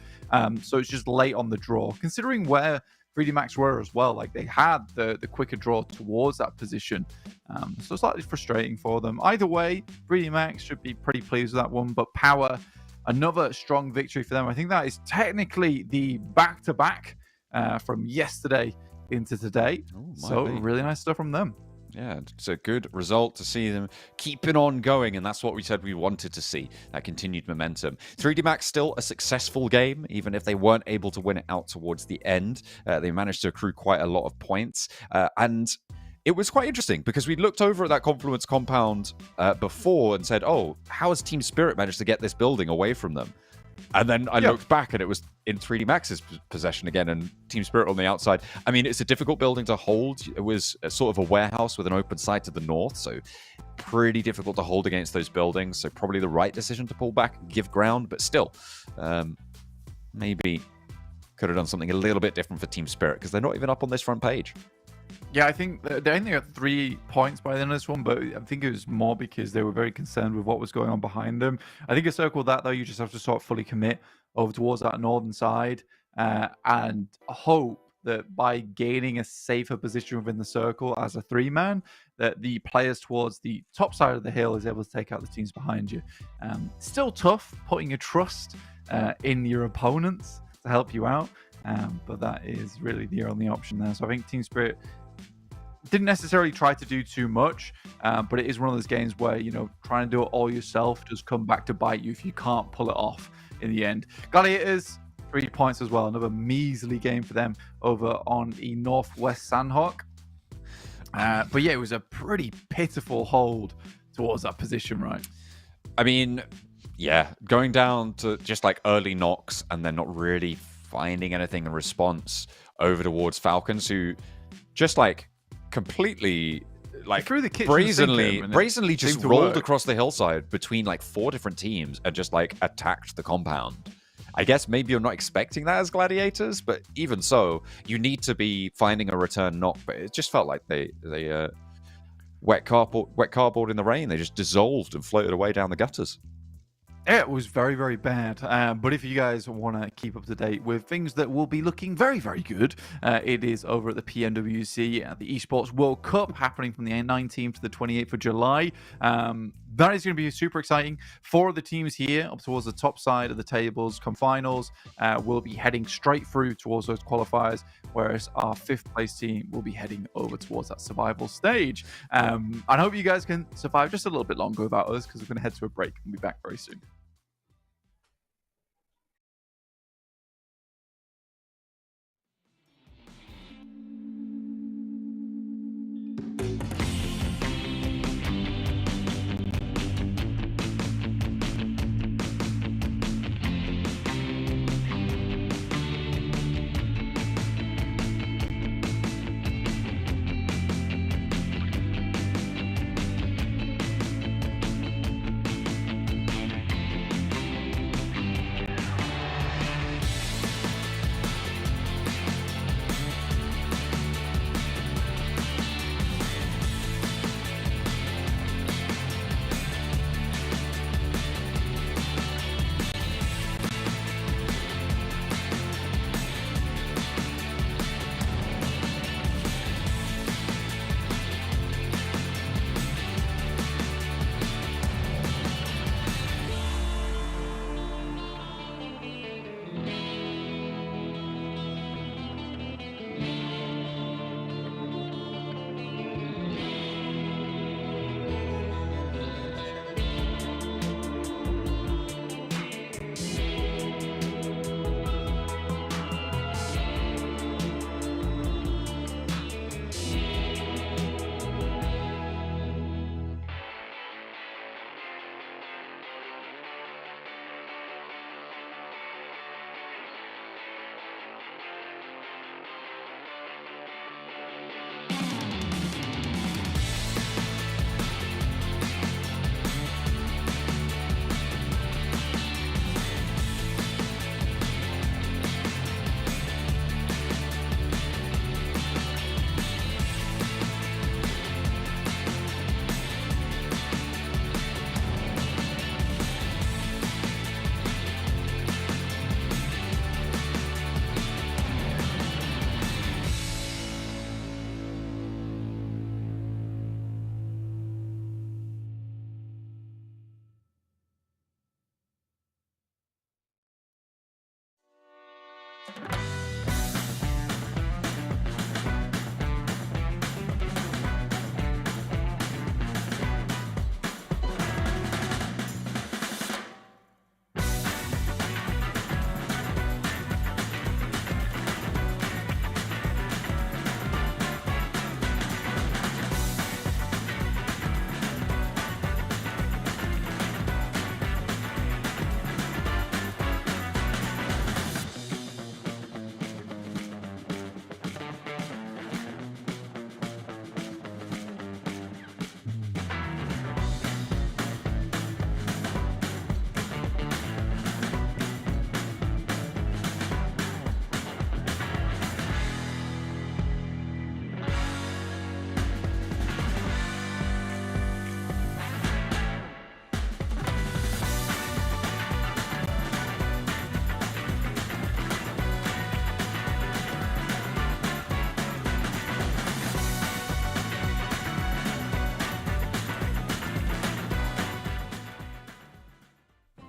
So it's just late on the draw, considering where 3D Max were as well. Like, they had the quicker draw towards that position. So slightly frustrating for them. Either way, 3D Max should be pretty pleased with that one, but Power, another strong victory for them. I think that is technically the back-to-back from yesterday into today. So really nice stuff from them. Yeah, it's a good result to see them keeping on going, and that's what we said we wanted to see, that continued momentum. 3D Max still a successful game, even if they weren't able to win it out towards the end. They managed to accrue quite a lot of points, and it was quite interesting because we looked over at that Confluence compound before and said, oh, how has Team Spirit managed to get this building away from them? And then I looked back and it was in 3D Max's possession again, and Team Spirit on the outside. I mean, it's a difficult building to hold. It was a sort of a warehouse with an open side to the north, so pretty difficult to hold against those buildings. So probably the right decision to pull back and give ground, but still, maybe could have done something a little bit different for Team Spirit because they're not even up on this front page. Yeah, I think they only got 3 points by the end of this one, but I think it was more because they were very concerned with what was going on behind them. I think a circle that, though, you just have to sort of fully commit over towards that northern side and hope that by gaining a safer position within the circle as a 3-man, that the players towards the top side of the hill is able to take out the teams behind you. Still tough putting your trust in your opponents to help you out, but that is really the only option there. So I think Team Spirit didn't necessarily try to do too much, but it is one of those games where, you know, trying to do it all yourself does come back to bite you if you can't pull it off. in the end. Gladiators, 3 points as well. Another measly game for them over on the Northwest Sandhawk. But yeah, it was a pretty pitiful hold towards that position, right? I mean, yeah, going down to just like early knocks and then not really finding anything in response over towards Falcons, who just like completely like threw the kitchen brazenly just rolled work across the hillside between like 4 different teams and just like attacked the compound. I guess maybe you're not expecting that as Gladiators, but even so, you need to be finding a return knock. But it just felt like they wet cardboard in the rain. They just dissolved and floated away down the gutters. It was very, very bad. But if you guys want to keep up to date with things that will be looking very, very good, it is over at the PMWC at the Esports World Cup happening from the 19th to the 28th of July. That is going to be super exciting. 4 of the teams here up towards the top side of the tables come finals will be heading straight through towards those qualifiers, whereas our 5th place team will be heading over towards that survival stage. I hope you guys can survive just a little bit longer without us, because we're going to head to a break and be back very soon.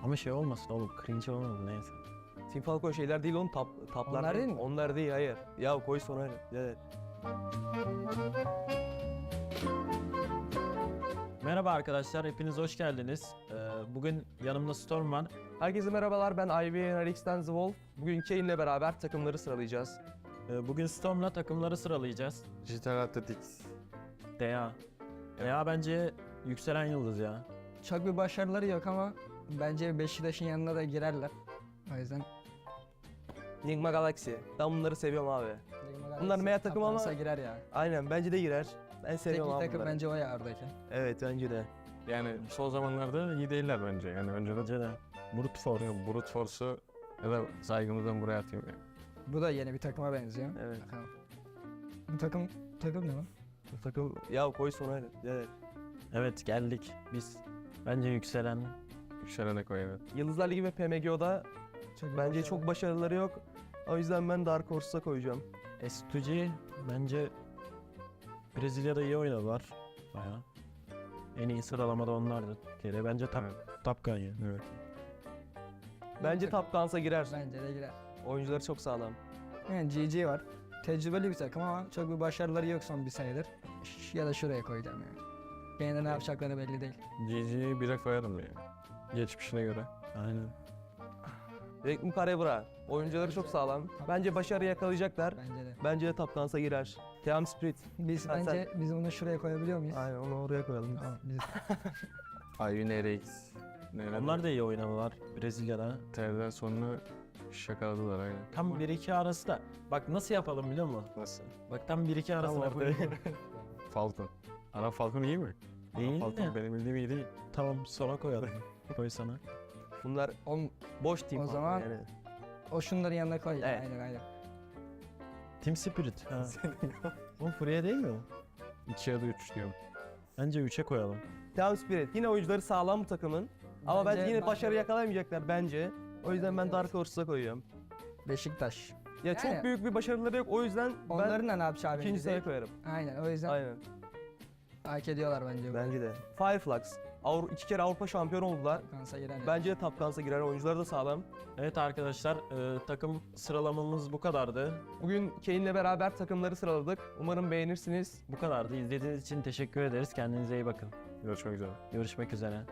Ama şey olmasın oğlum, cringe olmasın, neyse. Team Falcon şeyler değil oğlum, taplar. Onlar değil mi? Onlar değil, hayır. Ya koy sonra, evet. Merhaba arkadaşlar, hepiniz hoş geldiniz. Bugün yanımda Storm var. Herkese merhabalar, ben INFINIX'ten The Wolf. Bugün Kane'le beraber takımları sıralayacağız. Bugün Storm'la takımları sıralayacağız. Dijital Athletics. DA. DA bence yükselen yıldız ya. Çok bir başarıları yok ama bence Beşiktaş'ın yanına da girerler. O yüzden NIGMA Galaxy. Ben bunları seviyorum abi. Bunlar MEA takım ama... Taptansa girer ya. Aynen, bence de girer. Ben seviyorum Teknik abi takım bunları. bence o ya oradaki. Evet, bence de. Yani son zamanlarda iyi değiller bence. Yani önceden de. Brute Force, Brute Force'u ya da saygımızdan buraya atayım yani. Bu da yeni bir takıma benziyor. Evet. Bakalım. Bu takım ne lan? Bu takım... Ya koy sonra. Evet. Evet, geldik biz. Bence yükselen. Yükselene koy evet. Yıldızlar Ligi ve PMGO'da bence çok başarıları yok. O yüzden ben Dark Horse'a koyacağım. S2G bence Brezilya'da iyi oynadılar. Bayağı. En iyi sıralamada onlardı. Kere bence Top Gun ya. Evet. Bence Top Guns'a girer. Bence de girer. Oyuncuları çok sağlam. Yani GG var. Tecrübeli bir takım ama çok bir başarıları yok son bir senedir. Ya da şuraya koyacağım yani. Gene de ne yapacakları belli değil. GG'yi 1'e koyarım ya. Geçmişine göre. Aynen. Reklam Karebra. Oyuncuları çok sağlam. Bence başarı yakalayacaklar. Bence de. Bence de Top Guns'a girer. Team Spirit. Bence biz bunu şuraya koyabiliyor muyuz? Aynen, onu oraya koyalım. Tamam, biz INFINIX. Onlar da iyi oynadılar Brezilya'da. TR'den sonra şakaladılar aynen. Tam 1-2 arası da. Bak nasıl yapalım biliyor musun? Nasıl? Bak tam 1-2 arasına Tamam, koyalım. Falcon. Ana Falcon iyi mi? Değil Ana Falcon de. benim bildiğim iyi değil. Tamam sonra koyalım. Koy sana. Bunlar boş team. O abi zaman- yani. o şunların yanına koy. Evet. Aynen. Team Spirit. Ha. O Freya değil mi o? 2 ya da 3 diyorum. Bence 3'e koyalım. Team Spirit. Yine oyuncuları sağlam bu takımın. Ama bence yine başarı yakalayamayacaklar bence. O yüzden ben Dark Horse'a koyuyorum. Beşiktaş. Ya çok Yani- büyük bir başarıları yok. O yüzden Onların da ne yapacağı belli ikinci değil. sıraya koyarım. Aynen o yüzden Aynen. hak ediyorlar bence. Bence de. FLUX. 2 kere Avrupa şampiyonu oldular. Kansa girer ya. Bence de Top Guns'a girer. Oyuncuları da sağlam. Evet arkadaşlar takım sıralamamız bu kadardı. Bugün Kane'le beraber takımları sıraladık. Umarım beğenirsiniz. Bu kadardı. İzlediğiniz için teşekkür ederiz. Kendinize iyi bakın. Görüşmek üzere. Görüşmek üzere.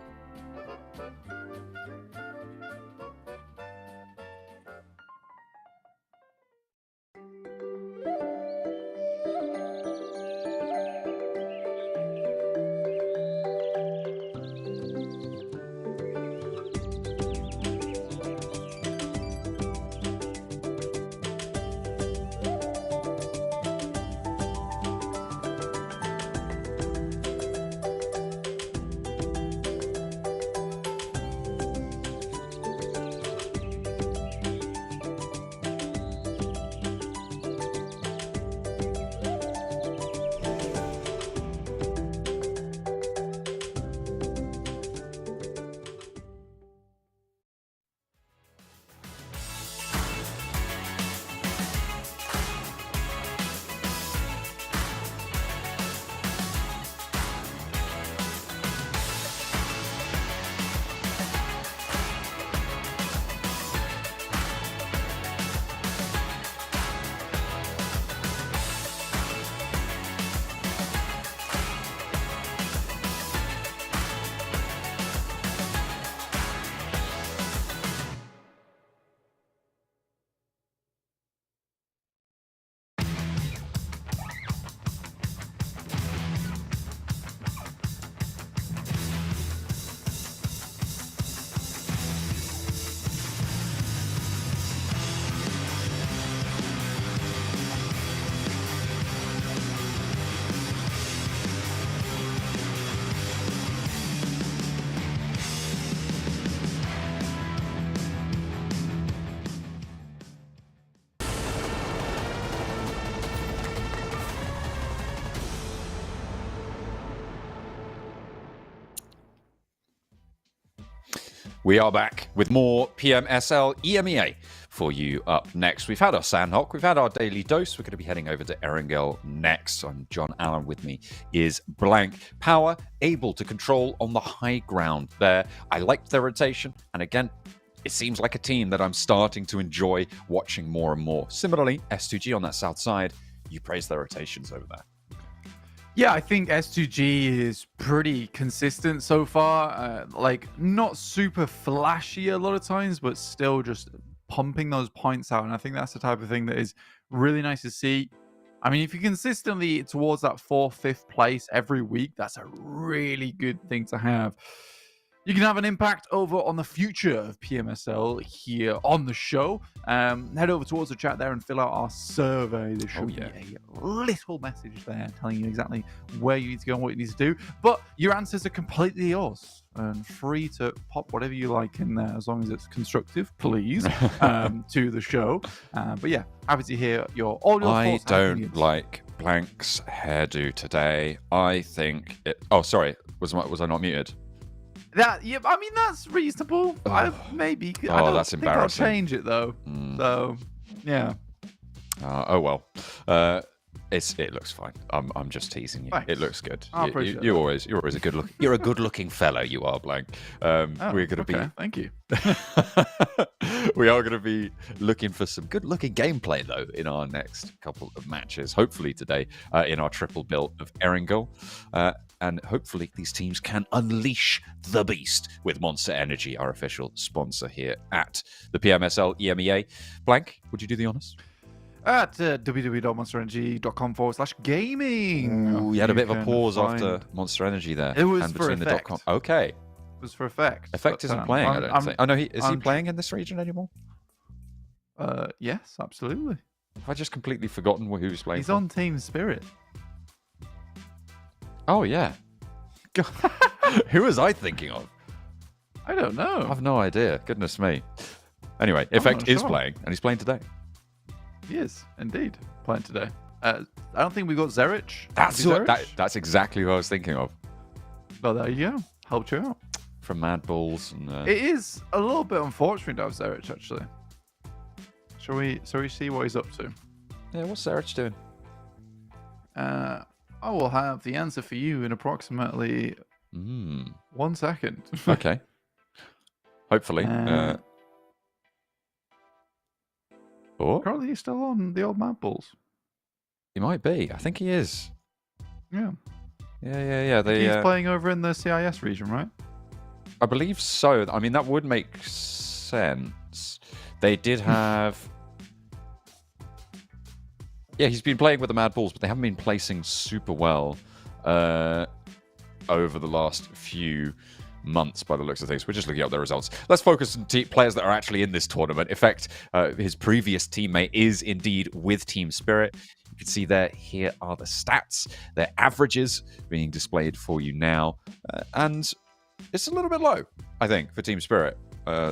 We are back with more PMSL EMEA for you up next. We've had our Sandhawk, we've had our daily dose. We're going to be heading over to Erangel next. I'm John Allen, with me is Blank. Power able to control on the high ground there. I liked their rotation, and again, it seems like a team that I'm starting to enjoy watching more and more. Similarly, S2G on that south side, you praise their rotations over there. Yeah, I think S2G is pretty consistent so far. Like, not super flashy a lot of times, but still just pumping those points out. And I think that's the type of thing that is really nice to see. I mean, if you're consistently towards that 4th, 5th place every week, that's a really good thing to have. You can have an impact over on the future of PMSL here on the show. Head over towards the chat there and fill out our survey. There should be a little message there telling you exactly where you need to go and what you need to do. But your answers are completely yours and free to pop whatever you like in there as long as it's constructive, please, to the show. But yeah, happy to hear all your I thoughts. don't like Blank's hairdo today. I think it... Oh, sorry. Was I not muted? Yeah, I mean, that's reasonable. Maybe. Oh, I don't that's think embarrassing. I'll change it, though. So, yeah. Oh, well. It looks fine. I'm just teasing you. Thanks. It looks good. I appreciate You're always a good look. You're a good looking fellow. You are, Blank. We're gonna be. Thank you. We are going to be looking for some good looking gameplay though in our next couple of matches. Hopefully today in our triple bill of Erangel. And hopefully these teams can unleash the beast with Monster Energy, our official sponsor here at the PMSL EMEA. Blank, would you do the honors? At www.monsterenergy.com/gaming. Ooh, you had a bit of a pause after Monster Energy there. It was and for between effect. the .com. Okay. It was for effect. Effect isn't playing, I don't think. Oh, no, is he playing in this region anymore? Yes, absolutely. Have I just completely forgotten who he's playing He's for? on Team Spirit. Oh, yeah. Who was I thinking of? I don't know. I have no idea. Goodness me. Anyway, Effect is playing, and he's playing today. He is, indeed, playing today. I don't think we got Zerich. That's exactly who I was thinking of. Oh, there you go. Helped you out. From Mad Bulls. And, It is a little bit unfortunate to have Zerich, actually. Shall we see what he's up to? Yeah, what's Zerich doing? I will have the answer for you in approximately 1 second. Okay. Hopefully. Currently, he's still on the old Mad Bulls. He might be. I think he is. Yeah. Yeah. He's playing over in the CIS region, right? I believe so. I mean, that would make sense. They did have... Yeah, he's been playing with the Mad Bulls, but they haven't been placing super well over the last few months by the looks of things. We're just looking up their results. Let's focus on players that are actually in this tournament. In fact, his previous teammate is indeed with Team Spirit. You can see there, here are the stats, their averages being displayed for you now. And it's a little bit low, I think, for Team Spirit.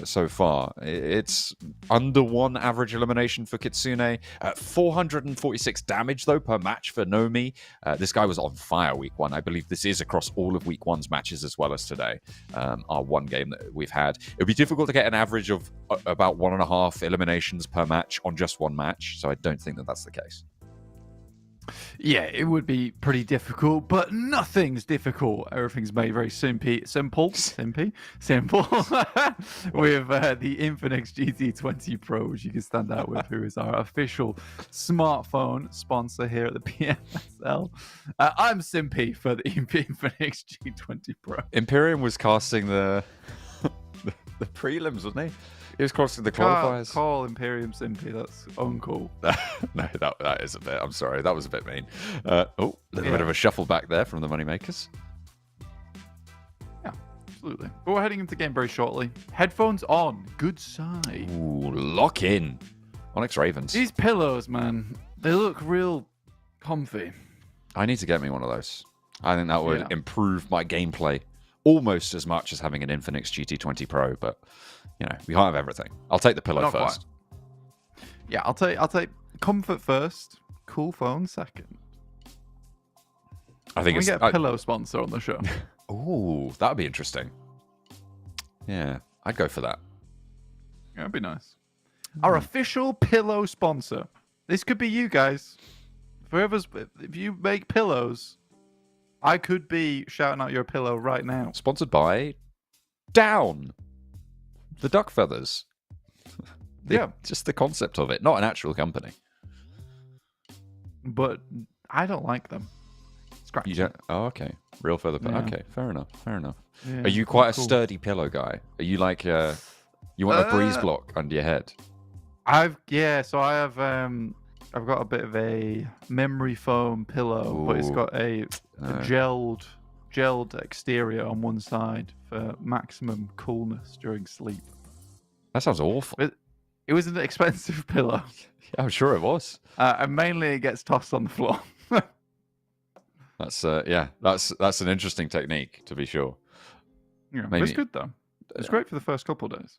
So far, it's under 1 average elimination for Kitsune. 446 damage though per match for Nomi. This guy was on fire week 1. I believe this is across all of week 1's matches as well as today. Our one game that we've had. It would be difficult to get an average of about 1.5 eliminations per match on just one match. So I don't think that that's the case. Yeah, it would be pretty difficult, but nothing's difficult. Everything's made very simple with the INFINIX GT20 Pro, which you can stand out with, who is our official smartphone sponsor here at the PMSL. I'm Simpy for the INFINIX G20 Pro. Imperium was casting the prelims, wasn't he? He was crossing the qualifiers. Call Imperium Simpy. That's uncool. No, that is a bit. I'm sorry. That was a bit mean. A little bit of a shuffle back there from the Moneymakers. Yeah, absolutely. But we're heading into the game very shortly. Headphones on. Good side. Ooh, lock in. Onyx Ravens. These pillows, man, they look real comfy. I need to get me one of those. I think that would improve my gameplay almost as much as having an INFINIX GT20 Pro, but you know, we can't have everything. I'll take the pillow Not first. Quite. Yeah, I'll take comfort first, cool phone second. I think we get a pillow sponsor on the show. Ooh, that'd be interesting. Yeah, I'd go for that. Yeah, that'd be nice. Our official pillow sponsor. This could be you guys. If you make pillows, I could be shouting out your pillow right now. Sponsored by Down. The duck feathers. Just the concept of it, not an actual company. But I don't like them. scratch. You don't. Oh, okay. Real feather. Yeah. Okay, fair enough. Fair enough. Yeah, Are you quite a cool. sturdy pillow guy? Are you like you want a breeze block under your head? So I have I've got a bit of a memory foam pillow, but it's Ooh. got a gelled exterior on one side for maximum coolness during sleep. That sounds awful. It was an expensive pillow. Yeah, I'm sure it was. And mainly it gets tossed on the floor. That's that's an interesting technique to be sure. Yeah, Maybe. it's good though. It's great for the first couple of days.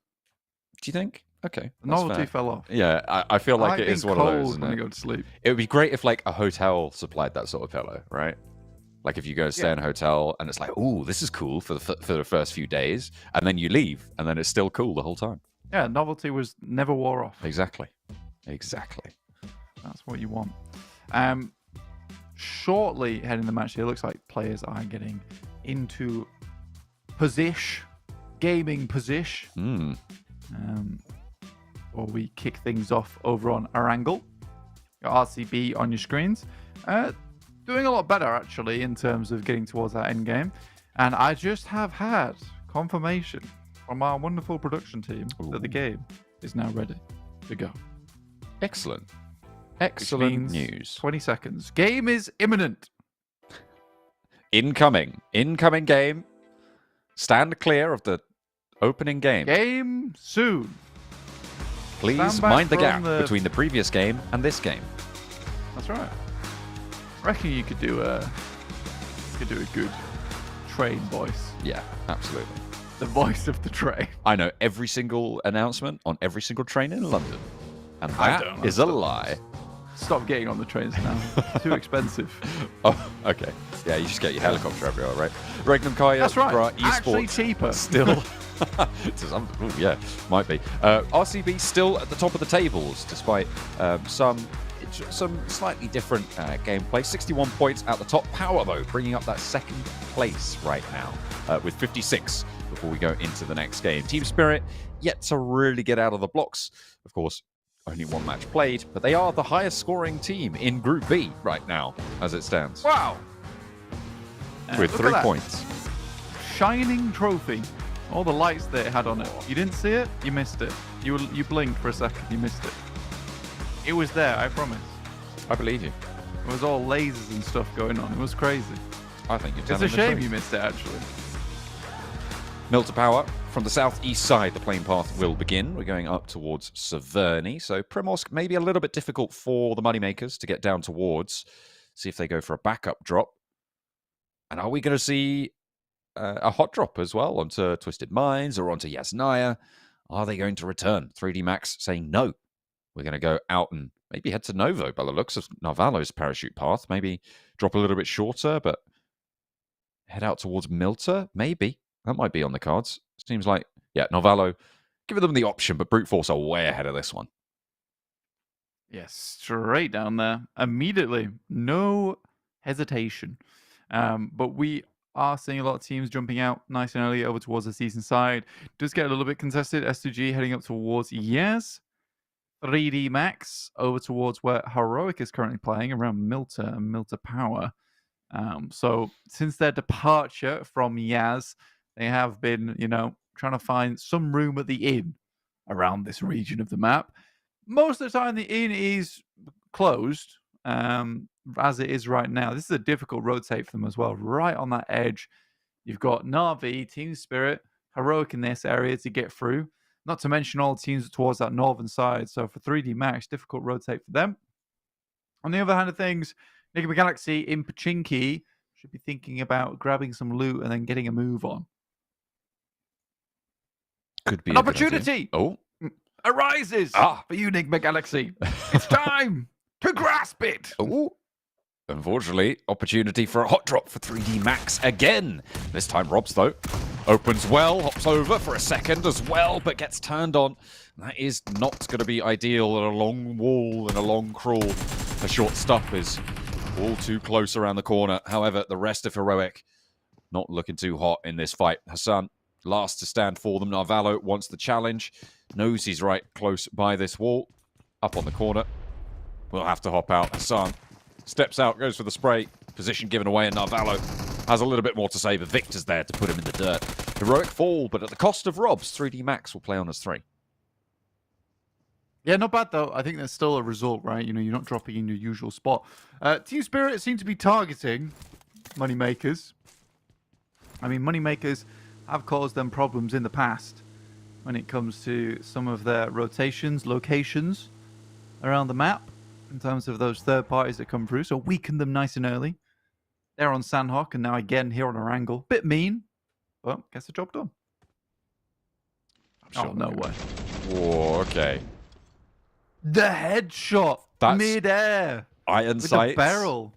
Do you think? Okay. The that's novelty fair. fell off. Yeah, I feel like it is one of those. When you go to sleep. It would be great if like a hotel supplied that sort of pillow, right? Like if you go stay in a hotel and it's like, oh, this is cool for the first few days, and then you leave and then it's still cool the whole time. Yeah, novelty was never wore off. Exactly. That's what you want. Shortly heading the match here, looks like players are getting into gaming position. Or we kick things off over on our angle. Your RCB on your screens. Doing a lot better actually in terms of getting towards that end game. And I just have had confirmation from our wonderful production team that the game is now ready to go. Excellent. Which Excellent means news. 20 seconds. Game is imminent. Incoming game. Stand clear of the opening game. Game soon. Please Stand back mind the from gap the- between the previous game and this game. That's right. I reckon you could do a good train voice. Yeah, absolutely. The voice of the train. I know every single announcement on every single train in London. And I that don't. is a lie. Stop getting on the trains now. Too expensive. Oh, okay. Yeah, you just get your helicopter everywhere, right? Regnum Kaya, That's right. Esports, Actually cheaper. Still. Yeah, might be. RCB still at the top of the tables, despite some slightly different gameplay. 61 points at the top. Power, though, bringing up that second place right now with 56 before we go into the next game. Team Spirit yet to really get out of the blocks. Of course, only one match played, but they are the highest scoring team in Group B right now, as it stands. Wow. With Look 3 at that. points. Shining trophy. All the lights that it had on it. You didn't see it, you missed it. You blinked for a second, you missed it. It was there, I promise. I believe you. It was all lasers and stuff going on. It was crazy. I think you're It's telling a the shame truth. you missed it, actually. Milton Power from the southeast side, the plane path will begin. We're going up towards Severny. So Primorsk may be a little bit difficult for the moneymakers to get down towards. See if they go for a backup drop. And are we going to see a hot drop as well onto Twisted Minds or onto Yasnaya? Are they going to return? 3D Max saying no. We're going to go out and maybe head to Novo by the looks of Narvalo's parachute path. Maybe drop a little bit shorter, but head out towards Milta, maybe. That might be on the cards. Seems like, yeah, Narvalo giving them the option, but Brute Force are way ahead of this one. Yes, straight down there. Immediately. No hesitation. But we are seeing a lot of teams jumping out nice and early over towards the season side. Does get a little bit contested. S2G heading up towards Yes. 3D Max over towards where Heroic is currently playing, around Milta and Milta Power. So since their departure from Yaz, they have been, trying to find some room at the inn around this region of the map. Most of the time, the inn is closed, as it is right now. This is a difficult rotate for them as well. Right on that edge, you've got Na'Vi, Team Spirit, Heroic in this area to get through. Not to mention all the teams towards that northern side. So for 3D Max, difficult rotate for them. On the other hand of things, Nigma Galaxy in Pachinki should be thinking about grabbing some loot and then getting a move on. Could be An a good idea. opportunity Oh, arises for you, Nigma Galaxy. It's time to grasp it. oh. Unfortunately, opportunity for a hot drop for 3D Max again. This time Robs, though, opens well, hops over for a second as well, but gets turned on. That is not going to be ideal at a long wall and a long crawl. A short stop is all too close around the corner. However, the rest of Heroic not looking too hot in this fight. Hassan, last to stand for them. Narvalo wants the challenge. Knows he's right close by this wall. Up on the corner. We'll have to hop out. Hassan steps out, goes for the spray. Position given away, and Narvalo has a little bit more to say, but Victor's there to put him in the dirt. Heroic fall, but at the cost of Robs. 3D Max will play on as 3. Yeah, not bad though. I think that's still a result, right? You know, you're not dropping in your usual spot. Team Spirit seem to be targeting Moneymakers. I mean, Moneymakers have caused them problems in the past when it comes to some of their rotations, locations around the map in terms of those third parties that come through. So weaken them nice and early. They're on Sandhawk and now again here on our angle. Bit mean, but gets the job done. Sure oh, no way. Whoa, okay. The headshot mid-air. Iron with sights. the barrel.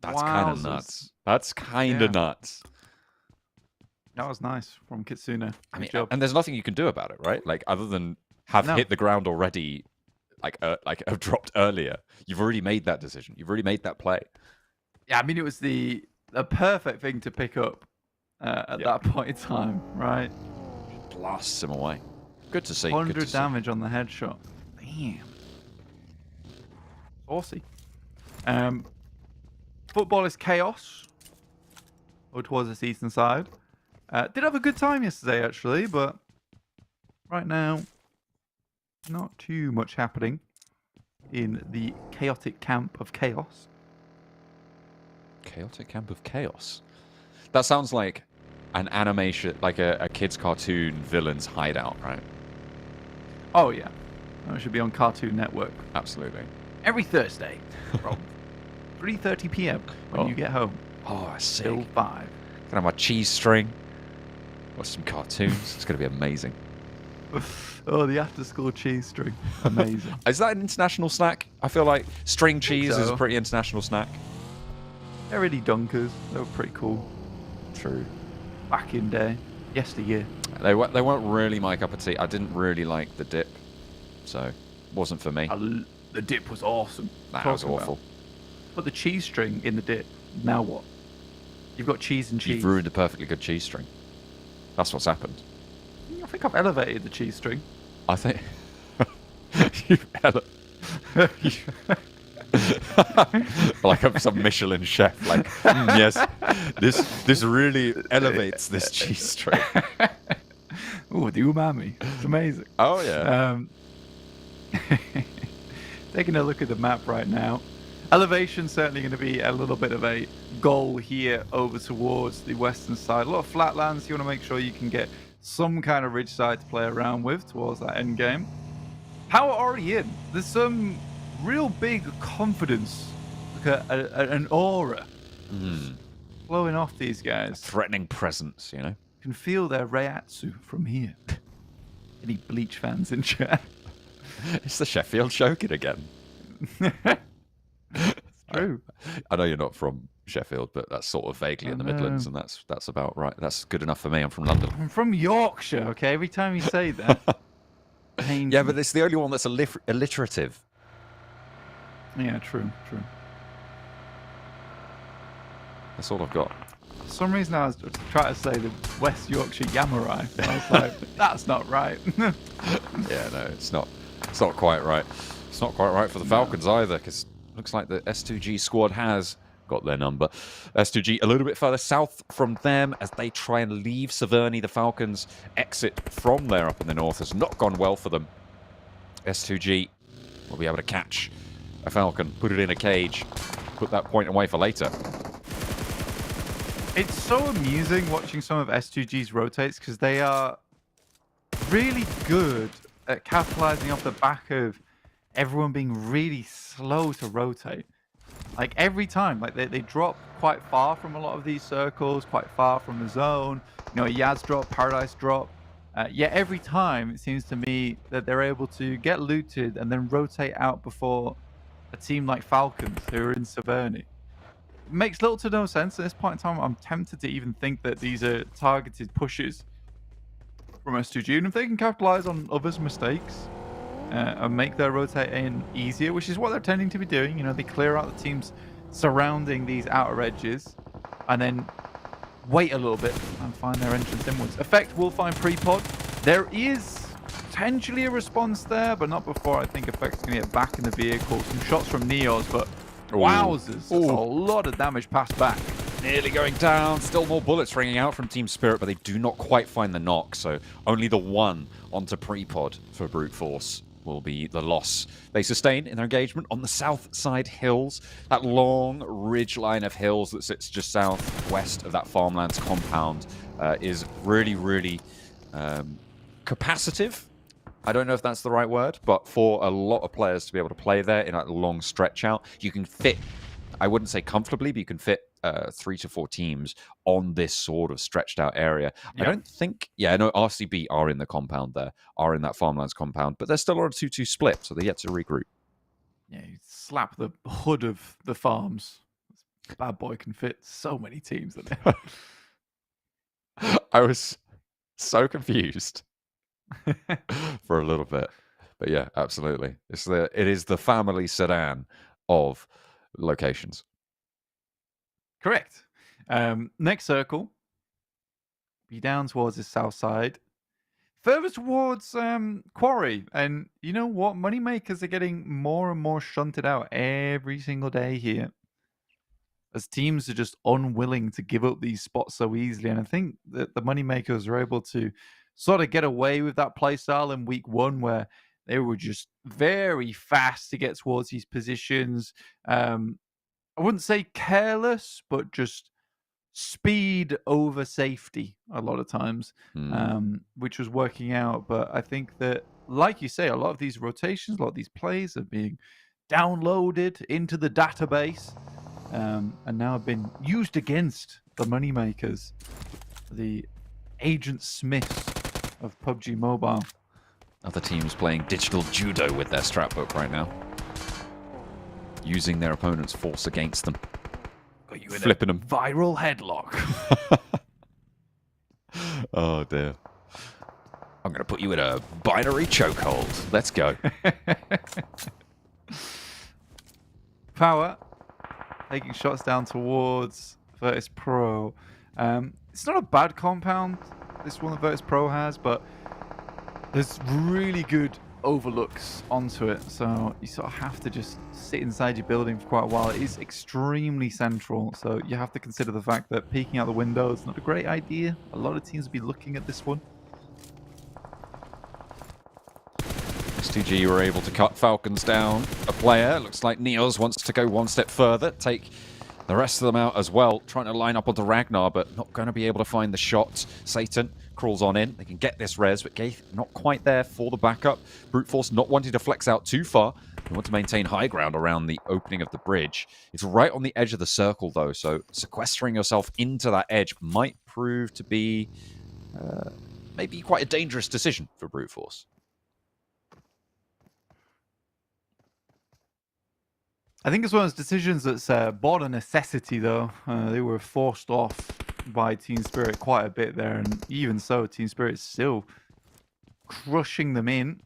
That's kind of nuts. That's kind of nuts. That was nice from Kitsune. I mean, and there's nothing you can do about it, right? Like, other than have hit the ground already, like have dropped earlier. You've already made that decision. You've already made that play. Yeah, I mean, it was the perfect thing to pick up at that point in time, right? Blasts him away. Good to see. 100 damage on the headshot. Damn. Saucy. Football is chaos. Or towards the eastern side. Did have a good time yesterday, actually, but right now, not too much happening in the chaotic camp of chaos. Chaotic camp of chaos? That sounds like an animation, like a kid's cartoon villain's hideout, right? Oh, yeah. That should be on Cartoon Network. Absolutely. Every Thursday from 3:30 p.m. when you get home. Oh, I see. Till 5. Gonna have my cheese string. Watch some cartoons. It's gonna be amazing. Oh, the after-school cheese string. Amazing. Is that an international snack? I feel like string cheese is a pretty international snack. They're really dunkers. They were pretty cool. True. Back in day. Yesteryear. They weren't really my cup of tea. I didn't really like the dip. So, wasn't for me. The dip was awesome. That was awful. Put the cheese string in the dip. Now what? You've got cheese and cheese. You've ruined a perfectly good cheese string. That's what's happened. I think I've elevated the cheese string. I think... You've like I'm some Michelin chef, like, yes, this really elevates this cheese string. Ooh, the umami. It's amazing. Oh, yeah. Taking a look at the map right now. Elevation certainly going to be a little bit of a goal here over towards the western side. A lot of flatlands. You want to make sure you can get some kind of ridge side to play around with towards that end game. Power already in. There's some real big confidence, like an aura flowing off these guys. A threatening presence, you know. Can feel their Reiatsu from here. Any Bleach fans in chat? It's the Sheffield Shokin again. It's true. I know you're not from Sheffield, but that's sort of vaguely in the Midlands, and that's about right. That's good enough for me. I'm from London. I'm from Yorkshire, okay? Every time you say that. Yeah, but it's the only one that's alliterative. Yeah, true. That's all I've got. For some reason I was trying to say the West Yorkshire Yamurai. I was like, that's not right. Yeah, no, it's not quite right. It's not quite right for the Falcons either, because it looks like the S2G squad has got their number. S2G a little bit further south from them as they try and leave Severny. The Falcons exit from there up in the north has not gone well for them. S2G will be able to catch a Falcon, put it in a cage, put that point away for later. It's so amusing watching some of S2G's rotates because they are really good at capitalizing off the back of everyone being really slow to rotate. Like every time, like they drop quite far from a lot of these circles, quite far from the zone. You know, Yaz drop, Paradise drop. Yet every time it seems to me that they're able to get looted and then rotate out before a team like Falcons who are in Severny. Makes little to no sense at this point in time. I'm tempted to even think that these are targeted pushes from S2G, and if they can capitalize on others' mistakes and make their rotating easier, which is what they're tending to be doing, you know, they clear out the teams surrounding these outer edges and then wait a little bit and find their entrance inwards. Effect will find pre-pod. There is potentially a response there, but not before I think Effect's going to get back in the vehicle. Some shots from Neos, but Wowzers. That's a lot of damage passed back. Nearly going down. Still more bullets ringing out from Team Spirit, but they do not quite find the knock. So only the one onto Prepod for Brute Force will be the loss they sustain in their engagement on the south side hills. That long ridge line of hills that sits just southwest of that farmlands compound is really, really capacitive. I don't know if that's the right word, but for a lot of players to be able to play there in that long stretch out, you can fit, I wouldn't say comfortably, but you can fit 3 to 4 teams on this sort of stretched out area. I don't think, I know RCB are in the compound there, are in that farmlands compound, but they're still on a 2-2 split, so they're yet to regroup. Yeah, you slap the hood of the farms. This bad boy can fit so many teams in there. I was so confused for a little bit. But yeah, absolutely. It is the family sedan of locations. Correct. Next circle. Be down towards the south side. Further towards Quarry. And you know what? Moneymakers are getting more and more shunted out every single day here, as teams are just unwilling to give up these spots so easily. And I think that the Moneymakers are able to sort of get away with that playstyle in week 1, where they were just very fast to get towards these positions. I wouldn't say careless, but just speed over safety a lot of times, which was working out. But I think that, like you say, a lot of these rotations, a lot of these plays are being downloaded into the database, and now have been used against the Moneymakers, the Agent Smiths of PUBG Mobile. Other teams playing digital judo with their strapbook right now, using their opponent's force against them. Got you in flipping them. Viral headlock. Oh dear. I'm going to put you in a binary chokehold. Let's go. Power taking shots down towards Virtus Pro. It's not a bad compound, this one that Virtus Pro has, but there's really good overlooks onto it, so you sort of have to just sit inside your building for quite a while. It is extremely central, so you have to consider the fact that peeking out the window is not a great idea. A lot of teams will be looking at this one. S2G were able to cut Falcons down a player. Looks like Neos wants to go one step further, take the rest of them out as well, trying to line up onto Ragnar, but not going to be able to find the shot. Satan crawls on in. They can get this res, but Gaith not quite there for the backup. Brute Force not wanting to flex out too far. They want to maintain high ground around the opening of the bridge. It's right on the edge of the circle, though, so sequestering yourself into that edge might prove to be maybe quite a dangerous decision for Brute Force. I think it's one of those decisions that's born a necessity, though. They were forced off by Team Spirit quite a bit there, and even so, Team Spirit's still crushing them in.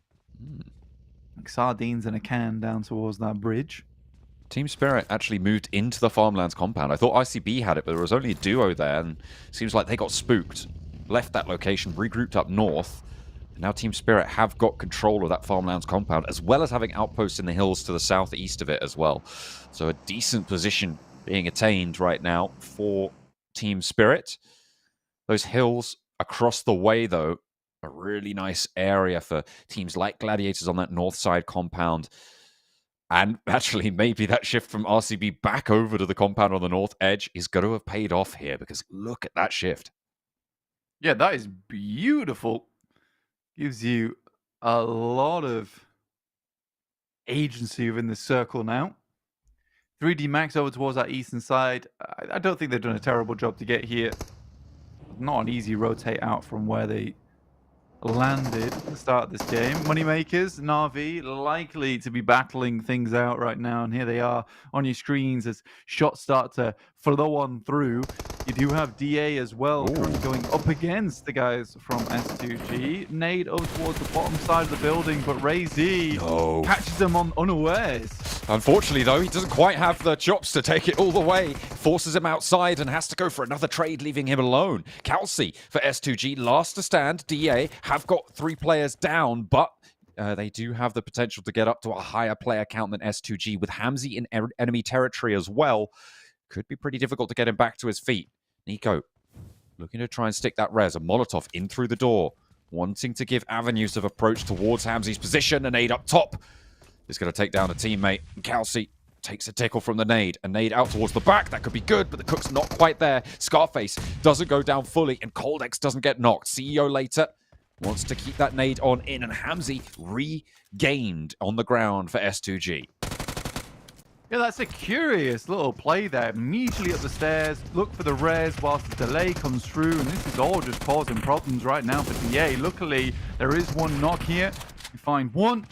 Like sardines in a can down towards that bridge. Team Spirit actually moved into the farmlands compound. I thought ICB had it, but there was only a duo there, and it seems like they got spooked. Left that location, regrouped up north. And now Team Spirit have got control of that farmlands compound, as well as having outposts in the hills to the southeast of it as well. So a decent position being attained right now for Team Spirit. Those hills across the way, though, a really nice area for teams like Gladiators on that north side compound. And actually, maybe that shift from RCB back over to the compound on the north edge is going to have paid off here, because look at that shift. Yeah, that is beautiful. Gives you a lot of agency within the circle now. 3D Max over towards that eastern side. I don't think they've done a terrible job to get here. Not an easy rotate out from where they landed at the start of this game. Moneymakers, Na'Vi, likely to be battling things out right now. And here they are on your screens as shots start to flow on through. You do have DA as well, going up against the guys from S2G. Nade over towards the bottom side of the building, but Ray Z catches them on unawares. Unfortunately, though, he doesn't quite have the chops to take it all the way. Forces him outside and has to go for another trade, leaving him alone. Kelsey for S2G, last to stand. DA have got 3 players down, but they do have the potential to get up to a higher player count than S2G. With Hamzy in enemy territory as well, could be pretty difficult to get him back to his feet. Nico looking to try and stick that res. A Molotov in through the door, wanting to give avenues of approach towards Hamzy's position. A nade up top is going to take down a teammate. And KAOS takes a tickle from the nade. A nade out towards the back. That could be good, but the cook's not quite there. Scarface doesn't go down fully, and Coldex doesn't get knocked. CEO later wants to keep that nade on in, and Hamzy regained on the ground for S2G. Yeah, that's a curious little play there. Immediately up the stairs, look for the res whilst the delay comes through, and this is all just causing problems right now for DA. Luckily, there is one knock here. We find one.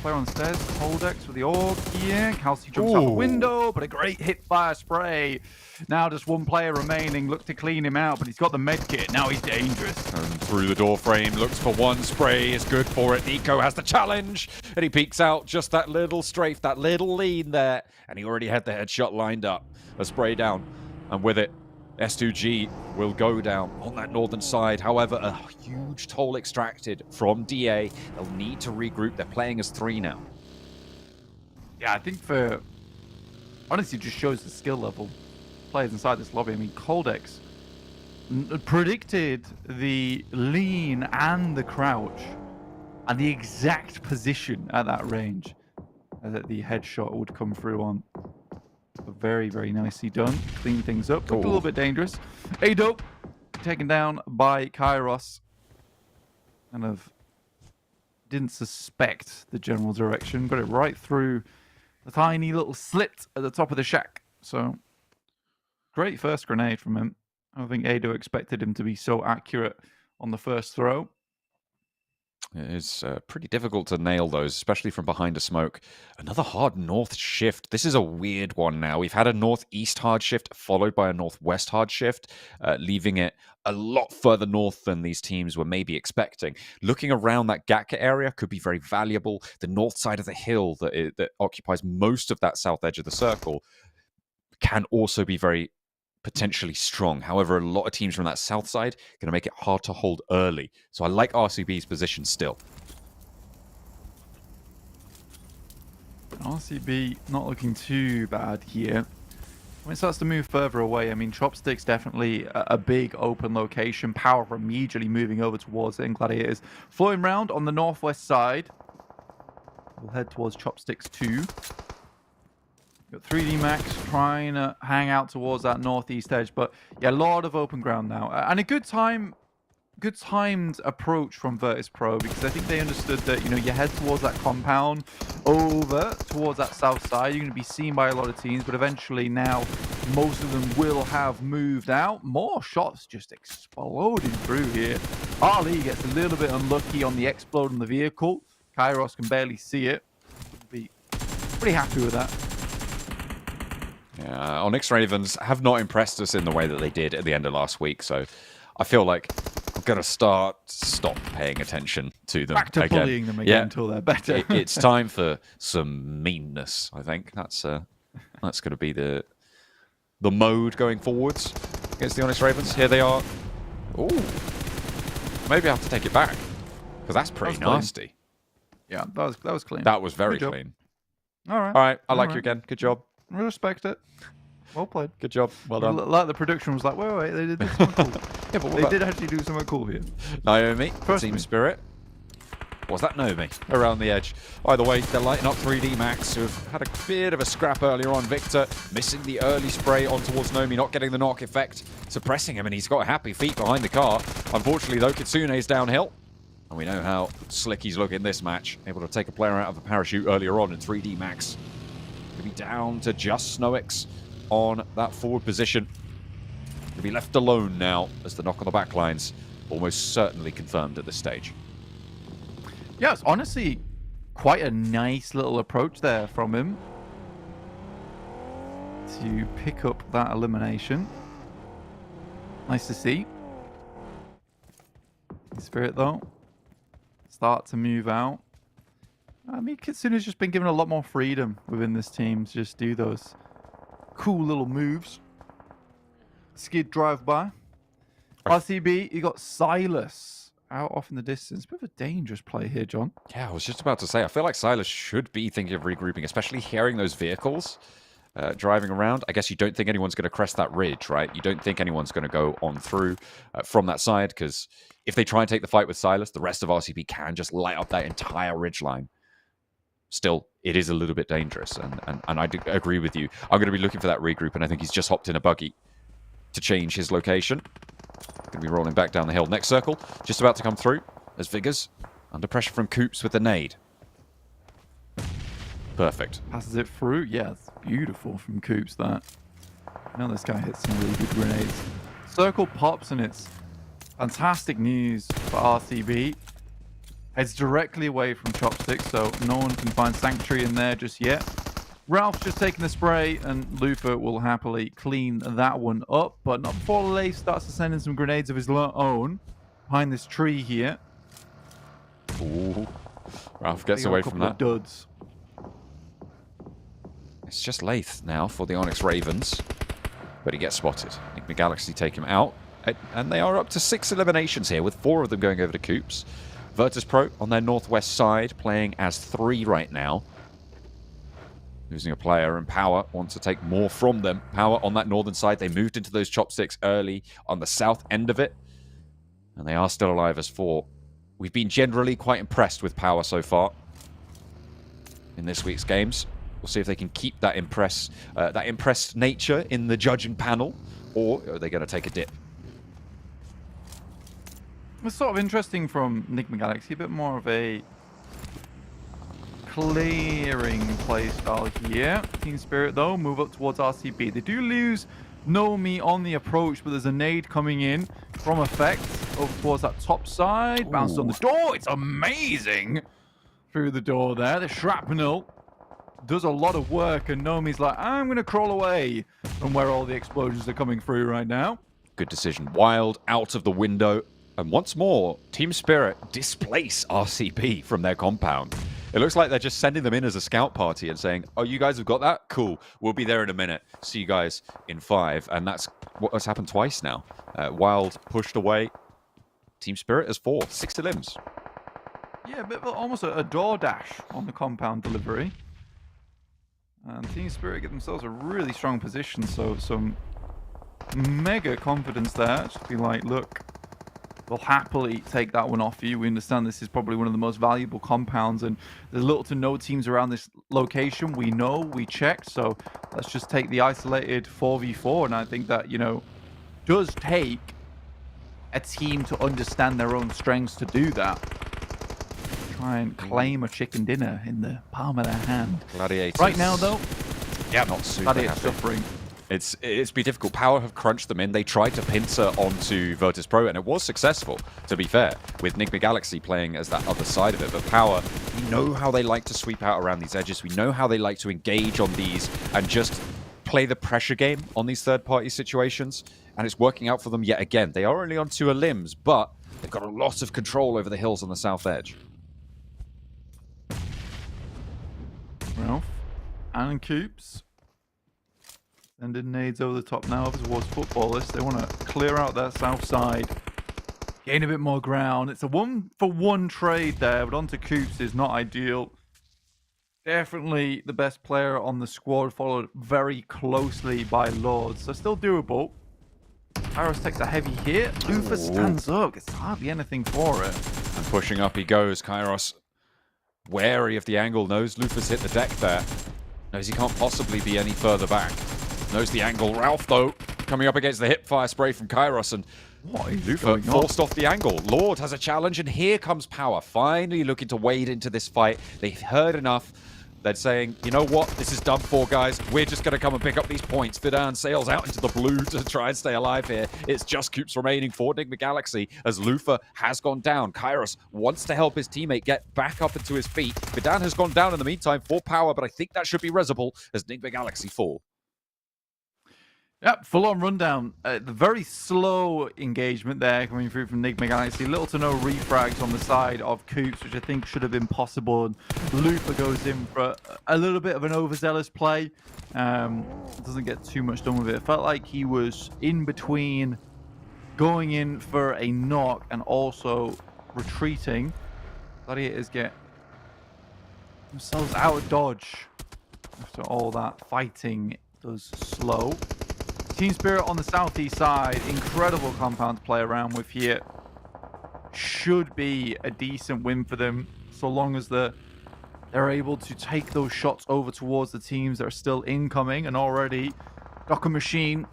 Player on stairs, Coldex with the orb here. KAOS jumps out the window, but a great hip fire spray. Now just one player remaining. Look to clean him out, but he's got the med kit. Now he's dangerous. And through the door frame, looks for one spray. Is good for it. Nico has the challenge, and he peeks out just that little strafe, that little lean there, and he already had the headshot lined up. A spray down, and with it, S2G will go down on that northern side. However, a huge toll extracted from DA. They'll need to regroup. They're playing as 3 now. Yeah, I think honestly, just shows the skill level players inside this lobby. I mean, Coldex predicted the lean and the crouch and the exact position at that range that the headshot would come through on. Very, very nicely done. Clean things up. Looked a little bit dangerous. A-Dope taken down by KAOS. Kind of didn't suspect the general direction. Got it right through the tiny little slit at the top of the shack. So, great first grenade from him. I don't think A-Dope expected him to be so accurate on the first throw. It's pretty difficult to nail those, especially from behind a smoke. Another hard north shift. This is a weird one now. We've had a northeast hard shift followed by a northwest hard shift, leaving it a lot further north than these teams were maybe expecting. Looking around that Gatka area could be very valuable. The north side of the hill that occupies most of that south edge of the circle can also be very potentially strong. However, a lot of teams from that south side are going to make it hard to hold early. So I like RCB's position still. RCB not looking too bad here. When it starts to move further away, I mean, Chopsticks definitely a big open location. Power immediately moving over towards it, and Gladiators flowing round on the northwest side. We'll head towards Chopsticks 2. Got 3D Max trying to hang out towards that northeast edge, but yeah, a lot of open ground now, and a good timed approach from Virtus Pro, because I think they understood that, you know, you head towards that compound, over towards that south side, you're going to be seen by a lot of teams, but eventually now most of them will have moved out. More shots just exploding through here. Ali gets a little bit unlucky on the explode on the vehicle. KAOS can barely see it. Be pretty happy with that. Yeah, Onyx Ravens have not impressed us in the way that they did at the end of last week, so I feel like I'm going to stop paying attention to them. Back to again. bullying them again until they're better. It's time for some meanness, I think. That's going to be the mode going forwards against the Onyx Ravens. Here they are. Ooh. Maybe I have to take it back, because that's pretty nasty. Yeah, that was clean. That was very clean. All right. All right, I like you again. Good job. I respect it. Well played. Good job. Well done. Like the production was like, wait, they did something cool. Yeah, but they did actually do something cool here. Naomi, Team Spirit. Was that Naomi around the edge? Either way, they're lighting up 3D Max, who have had a bit of a scrap earlier on. Victor missing the early spray on towards Naomi, not getting the knock effect, suppressing him, and he's got happy feet behind the car. Unfortunately, though, Kitsune's downhill. And we know how slick he's looking this match. Able to take a player out of a parachute earlier on in 3D Max. Be down to just Snowix on that forward position. To be left alone now as the knock on the back lines almost certainly confirmed at this stage. Yeah, it's honestly quite a nice little approach there from him to pick up that elimination. Nice to see. Spirit, though, start to move out. I mean, Kitsune's just been given a lot more freedom within this team to just do those cool little moves. Skid drive-by. RCB, you got Silas out off in the distance. Bit of a dangerous play here, John. Yeah, I was just about to say, I feel like Silas should be thinking of regrouping, especially hearing those vehicles driving around. I guess you don't think anyone's going to crest that ridge, right? You don't think anyone's going to go on through from that side, because if they try and take the fight with Silas, the rest of RCB can just light up that entire ridge line. Still, it is a little bit dangerous, and I do agree with you. I'm going to be looking for that regroup, and I think he's just hopped in a buggy to change his location. Going to be rolling back down the hill. Next circle, just about to come through as Vigors under pressure from Coops with the nade. Perfect. Passes it through. Yeah, it's beautiful from Coops, that. I know this guy hits some really good grenades. Circle pops, and it's fantastic news for RCB. Heads directly away from Chopsticks, so no one can find Sanctuary in there just yet. Ralph's just taking the spray, and Lufa will happily clean that one up, but not before Leif starts to send in some grenades of his own behind this tree here. Ooh. Ralph gets away from that. Duds. It's just Lath now for the Onyx Ravens, but he gets spotted. NIGMA Galaxy take him out, and they are up to 6 eliminations here, with 4 of them going over to Coops. Virtus Pro on their northwest side, playing as 3 right now. Losing a player, and Power wants to take more from them. Power on that northern side, they moved into those Chopsticks early on the south end of it, and they are still alive as 4. We've been generally quite impressed with Power so far in this week's games. We'll see if they can keep that impressed nature in the judging panel, or are they going to take a dip? It's sort of interesting from NIGMA Galaxy, a bit more of a clearing play style here. Team Spirit, though, move up towards RCB. They do lose Nomi on the approach, but there's a nade coming in from Effect over towards that top side. Bounced on the door. It's amazing through the door there. The shrapnel does a lot of work, and Nomi's like, I'm going to crawl away from where all the explosions are coming through right now. Good decision. Wild out of the window. And once more, Team Spirit displace RCB from their compound. It looks like they're just sending them in as a scout party and saying, oh, you guys have got that? Cool. We'll be there in a minute. See you guys in 5. And that's what's happened twice now. Wild pushed away. Team Spirit has 4. 6 to limbs. Yeah, a bit of almost a DoorDash on the compound delivery. And Team Spirit get themselves a really strong position. So some mega confidence there. Just be like, look, we'll happily take that one off you. We understand this is probably one of the most valuable compounds, and there's little to no teams around this location. We know, we checked, so let's just take the isolated 4v4. And I think that, you know, does take a team to understand their own strengths to do that. Try and claim a chicken dinner in the palm of their hand. Gladiators. Right now, though, yeah, not super Gladiators happy. suffering. It's been difficult. Power have crunched them in. They tried to pincer onto Virtus Pro, and it was successful, to be fair, with NIGMA Galaxy playing as that other side of it. But Power, we know how they like to sweep out around these edges. We know how they like to engage on these and just play the pressure game on these third-party situations. And it's working out for them yet again. They are only on 2 limbs, but they've got a lot of control over the hills on the south edge. Ralph and Coops. Sending nades over the top now towards Footballers. They want to clear out that south side. Gain a bit more ground. It's a 1-for-1 trade there, but onto Coops is not ideal. Definitely the best player on the squad, followed very closely by Lords. So still doable. Kairos takes a heavy hit. Lufa stands up. It's hardly anything for it. And pushing up he goes. Kairos, wary of the angle, knows Lufa's hit the deck there. Knows he can't possibly be any further back. Knows the angle. Ralph, though, coming up against the hip fire spray from Kairos, and Lufa forced off the angle. Lord has a challenge, and here comes Power, finally looking to wade into this fight. They've heard enough. They're saying, you know what, this is done for, guys. We're just going to come and pick up these points. Vidan sails out into the blue to try and stay alive here. It's just Coops remaining for NIGMA Galaxy as Lufa has gone down. Kairos wants to help his teammate get back up into his feet. Vidan has gone down in the meantime for Power, but I think that should be risible as NIGMA Galaxy fall. Yep, full-on rundown. The very slow engagement there coming through from NIGMA Galaxy. Little to no refrags on the side of Coops, which I think should have been possible. And Lufa goes in for a little bit of an overzealous play. Doesn't get too much done with it. It felt like he was in between going in for a knock and also retreating. Gladiators get themselves out of dodge after all that fighting does slow. Team Spirit on the southeast side, incredible compound to play around with here. Should be a decent win for them, so long as they're able to take those shots over towards the teams that are still incoming. And already, Docker Machine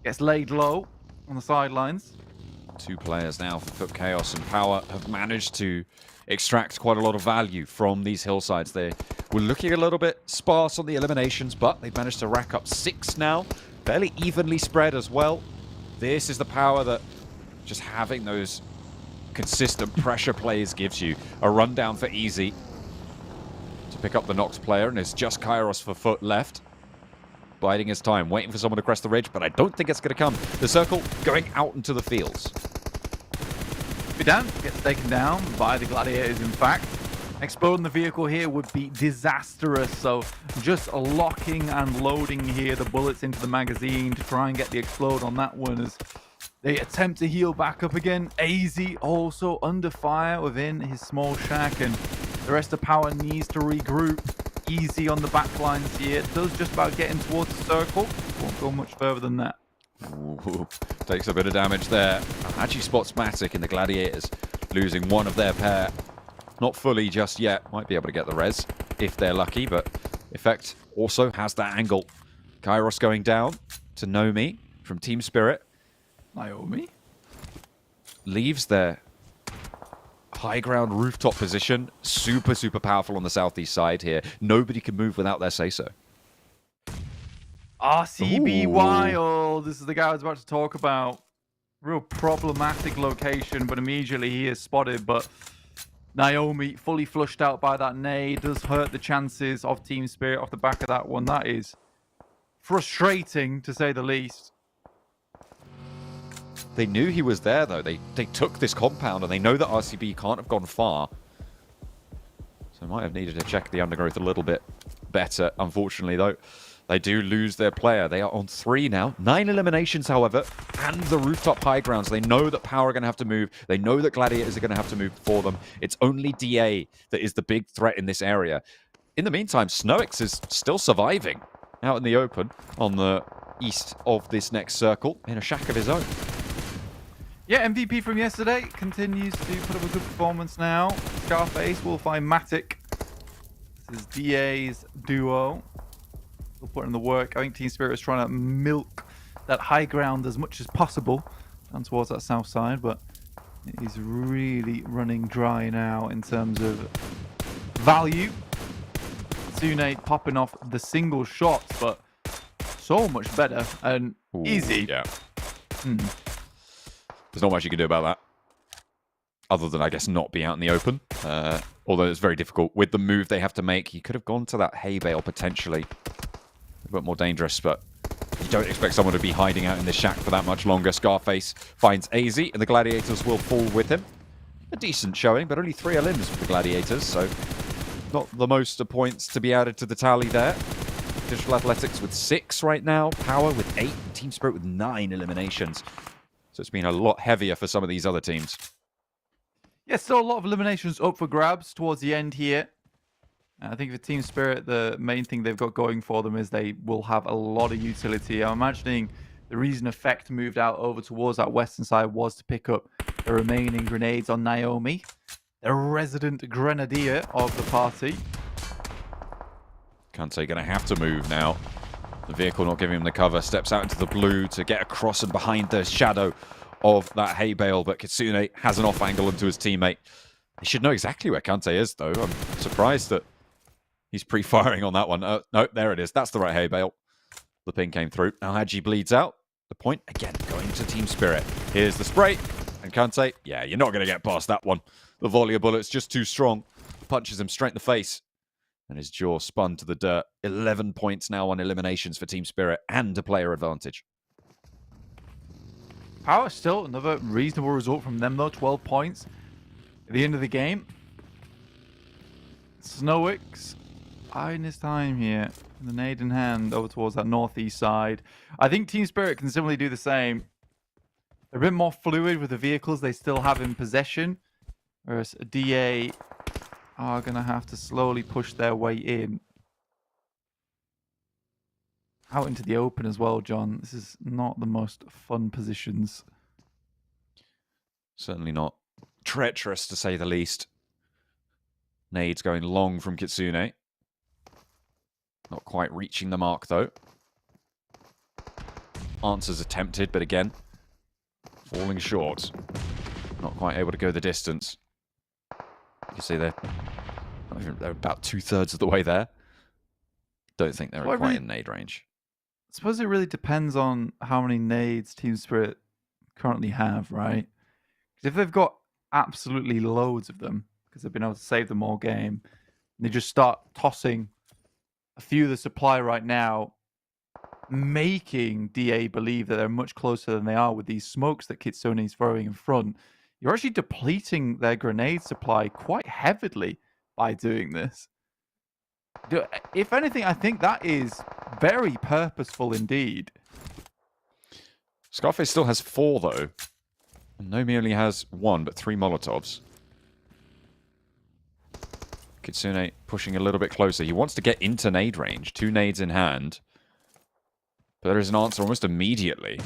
gets laid low on the sidelines. 2 players now for KAOS and Power have managed to extract quite a lot of value from these hillsides. They were looking a little bit sparse on the eliminations, but they've managed to rack up 6 now. Fairly evenly spread as well. This is the power that just having those consistent pressure plays gives you. A rundown for Easy to pick up the knocked player, and it's just Kairos for foot left. Biding his time, waiting for someone to crest the ridge, but I don't think it's going to come. The circle going out into the fields. Fidan gets taken down by the Gladiators, in fact. Exploding the vehicle here would be disastrous, so just locking and loading here the bullets into the magazine to try and get the explode on that one as they attempt to heal back up again. AZ also under fire within his small shack, and the rest of Power needs to regroup. Easy on the back lines here. Does just about get in towards the circle. Won't go much further than that. Ooh, takes a bit of damage there. Actually spots Matic in the Gladiators, losing one of their pair. Not fully just yet. Might be able to get the res if they're lucky, but Effect also has that angle. Kairos going down to Nomi from Team Spirit. Naomi leaves their high ground rooftop position. Super, super powerful on the southeast side here. Nobody can move without their say-so. RCB Wild. This is the guy I was about to talk about. Real problematic location, but immediately he is spotted. But Naomi fully flushed out by that nade. Does hurt the chances of Team Spirit off the back of that one. That is frustrating, to say the least. They knew he was there, though. They took this compound, and they know that RCB can't have gone far. So might have needed to check the undergrowth a little bit better. Unfortunately, though, they do lose their player. They are on 3 now. 9 eliminations, however, and the rooftop high grounds. They know that Power are going to have to move. They know that Gladiators are going to have to move for them. It's only DA that is the big threat in this area. In the meantime, Snowix is still surviving out in the open on the east of this next circle in a shack of his own. Yeah, MVP from yesterday continues to put up a good performance now. Scarface will find Matic. This is DA's duo. We'll put in the work. I think Team Spirit is trying to milk that high ground as much as possible down towards that south side, but it is really running dry now in terms of value. Tsune popping off the single shots, but so much better and easy. Yeah. There's not much you can do about that, other than, I guess, not be out in the open. Although it's very difficult with the move they have to make. You could have gone to that hay bale potentially. A bit more dangerous, but you don't expect someone to be hiding out in this shack for that much longer. Scarface finds AZ, and the Gladiators will fall with him. A decent showing, but only 3 elims for the Gladiators, so not the most points to be added to the tally there. Digital Athletics with 6 right now. Power with 8. Team Spirit with 9 eliminations. So it's been a lot heavier for some of these other teams. Yeah, still a lot of eliminations up for grabs towards the end here. I think for Team Spirit, the main thing they've got going for them is they will have a lot of utility. I'm imagining the reason Effect moved out over towards that western side was to pick up the remaining grenades on Naomi, the resident grenadier of the party. Kante going to have to move now. The vehicle not giving him the cover. Steps out into the blue to get across and behind the shadow of that hay bale. But Kitsune has an off angle into his teammate. He should know exactly where Kante is, though. I'm surprised that he's pre-firing on that one. No, there it is. That's the right hay bale. The ping came through. Now Hadji bleeds out. The point, again, going to Team Spirit. Here's the spray. And Kante, yeah, you're not going to get past that one. The volley of bullets just too strong. Punches him straight in the face. And his jaw spun to the dirt. 11 points now on eliminations for Team Spirit and a player advantage. Power still another reasonable result from them, though. 12 points at the end of the game. Snowix biding his time here. The nade in hand over towards that northeast side. I think Team Spirit can similarly do the same. They're a bit more fluid with the vehicles they still have in possession, whereas DA are going to have to slowly push their way in. Out into the open as well, John. This is not the most fun positions. Certainly not treacherous, to say the least. Nades going long from Kitsune. Not quite reaching the mark, though. Answers attempted, but again, falling short. Not quite able to go the distance. You see they're about 2/3 of the way there. Don't think they're quite in nade range. I suppose it really depends on how many nades Team Spirit currently have, right? Because if they've got absolutely loads of them, because they've been able to save them all game, and they just start tossing a few of the supply right now, making DA believe that they're much closer than they are with these smokes that Kitsune is throwing in front, you're actually depleting their grenade supply quite heavily by doing this. If anything, I think that is very purposeful indeed. Scarface still has 4, though. And Nomi only has 1, but 3 Molotovs. Kitsune pushing a little bit closer. He wants to get into nade range. 2 nades in hand. But there is an answer almost immediately.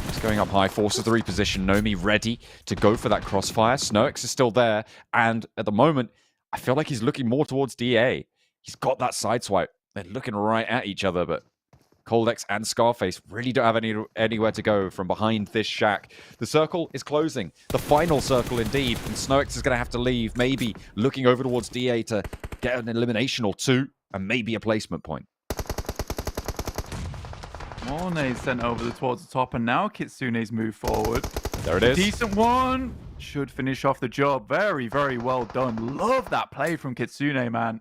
He's going up high, forces the reposition. Nomi ready to go for that crossfire. Snoix is still there. And at the moment, I feel like he's looking more towards DA. He's got that side swipe. They're looking right at each other, but Coldex and Scarface really don't have anywhere to go from behind this shack. The circle is closing. The final circle, indeed. And Snoix is going to have to leave, maybe looking over towards DA to get an elimination or 2, and maybe a placement point. More nades sent over towards the top, and now Kitsune's move forward. There it is. Decent one. Should finish off the job. Very, very well done. Love that play from Kitsune, man.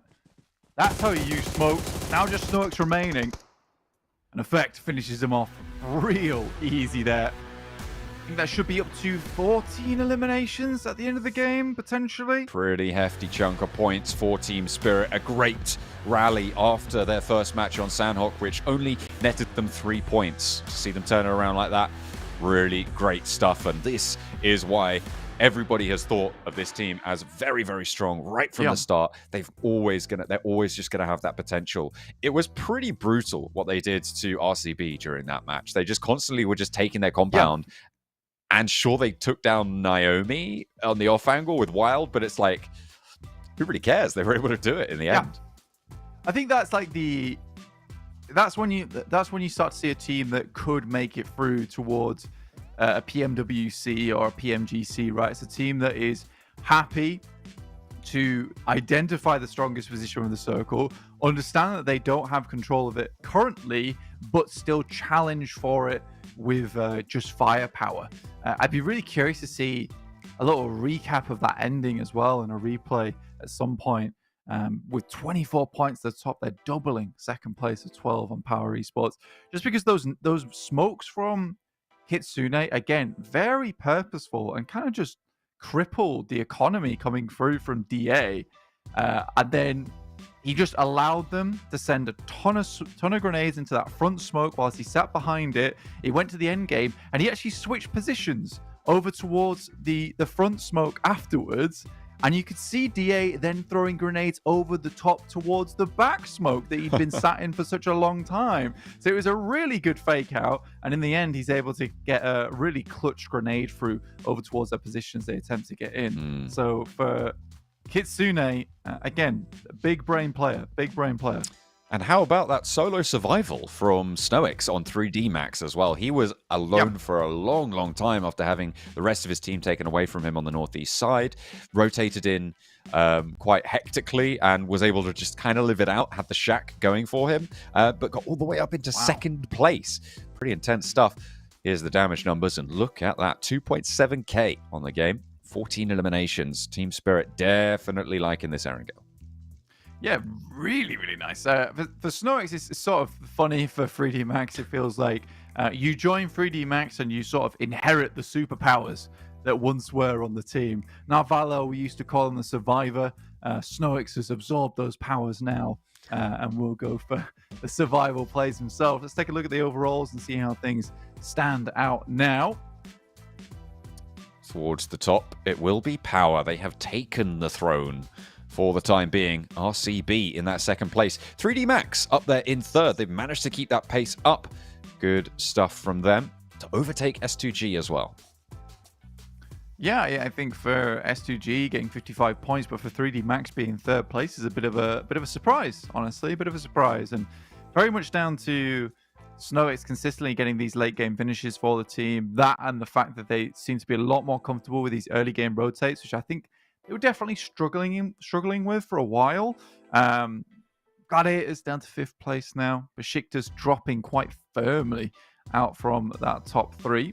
That's how you use smokes. Now just Snoix remaining. And Effect finishes him off real easy there. I think that should be up to 14 eliminations at the end of the game, potentially. Pretty hefty chunk of points for Team Spirit. A great rally after their first match on Sandhawk, which only netted them 3 points. To see them turn it around like that, really great stuff. And this is why everybody has thought of this team as very, very strong right from the start. They're always just gonna have that potential. It was pretty brutal what they did to RCB during that match. They just constantly were just taking their compound. And sure, they took down Naomi on the off angle with Wild, but it's like, who really cares? They were able to do it in the end. I think that's like that's when you start to see a team that could make it through towards a PMWC or a PMGC, right? It's a team that is happy to identify the strongest position of the circle, understand that they don't have control of it currently, but still challenge for it with just firepower. I'd be really curious to see a little recap of that ending as well in a replay at some point. With 24 points at the top, they're doubling second place of 12 on Power Esports. Just because those smokes from Kitsune, again, very purposeful and kind of just crippled the economy coming through from DA. And then he just allowed them to send a ton of grenades into that front smoke whilst he sat behind it. He went to the end game and he actually switched positions over towards the front smoke afterwards. And you could see DA then throwing grenades over the top towards the back smoke that he'd been sat in for such a long time. So it was a really good fake out. And in the end, he's able to get a really clutch grenade through over towards their positions they attempt to get in. So for Kitsune, again, big brain player. And how about that solo survival from Snoix on 3D Max as well? He was alone for a long, long time after having the rest of his team taken away from him on the northeast side. Rotated in quite hectically and was able to just kind of live it out, had the shack going for him, but got all the way up into second place. Pretty intense stuff. Here's the damage numbers, and look at that, 2.7k on the game. 14 eliminations. Team Spirit definitely liking this Erangel. Yeah, really, really nice. For Snoix, it's sort of funny for 3D Max. It feels like you join 3D Max and you sort of inherit the superpowers that once were on the team. Now, Valo, we used to call him the survivor. Snoix has absorbed those powers now and will go for the survival plays himself. Let's take a look at the overalls and see how things stand out now. towards the top, it will be Power. They have taken the throne for the time being. RCB in that second place. 3D Max up there in third. They've managed to keep that pace up. Good stuff from them to overtake S2G as well. Yeah, I think for S2G getting 55 points, but for 3D Max being third place is a bit of a surprise, honestly, a bit of a surprise, and very much down to Snowex consistently getting these late game finishes for the team. That and the fact that they seem to be a lot more comfortable with these early game rotates, which I think they were definitely struggling with for a while. Gladiators down to 5th place now. BEŞİKTAŞ dropping quite firmly out from that top 3.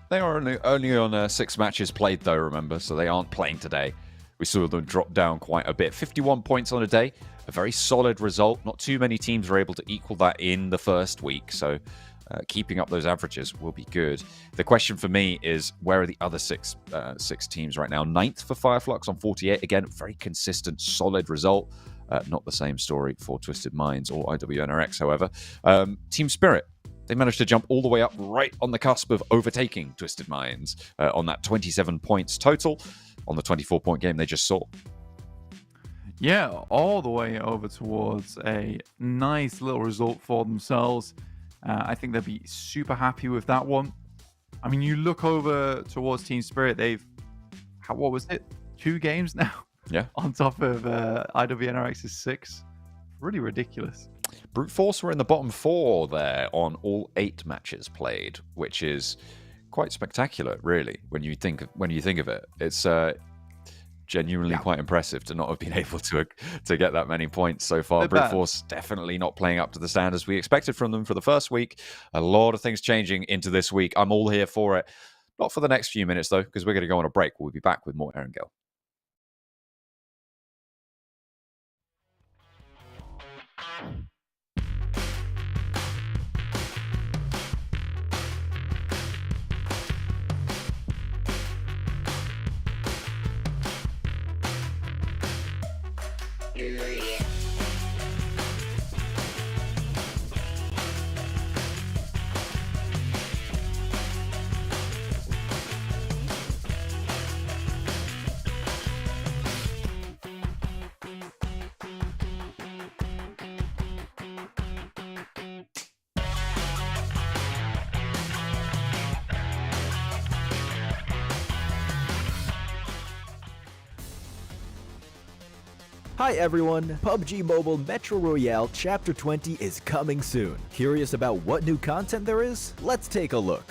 They are only on 6 matches played, though, remember, so they aren't playing today. We saw them drop down quite a bit. 51 points on a day, a very solid result. Not too many teams were able to equal that in the first week, so keeping up those averages will be good. The question for me is, where are the other six teams right now? 9th for FLUX on 48. Again, very consistent, solid result. Not the same story for Twisted Minds or IWNRX, however. Team Spirit. They managed to jump all the way up right on the cusp of overtaking Twisted Minds on that 27 points total on the 24-point game they just saw. Yeah, all the way over towards a nice little result for themselves. I think they'll be super happy with that one. I mean, you look over towards Team Spirit, they've, what was it, 2 games now? Yeah. On top of IWNRX's 6. Really ridiculous. Brute Force were in the bottom 4 there on all 8 matches played, which is quite spectacular, really. When you think of it, it's genuinely quite impressive to not have been able to get that many points so far. Brute Force definitely not playing up to the standards we expected from them for the first week. A lot of things changing into this week. I'm all here for it. Not for the next few minutes though, because we're going to go on a break. We'll be back with more Erangel. Hi everyone, PUBG Mobile Metro Royale Chapter 20 is coming soon. Curious about what new content there is? Let's take a look.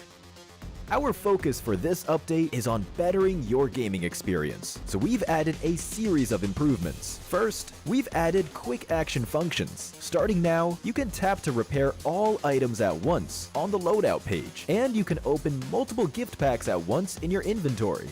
Our focus for this update is on bettering your gaming experience, so we've added a series of improvements. First, we've added quick action functions. Starting now, you can tap to repair all items at once on the loadout page, and you can open multiple gift packs at once in your inventory.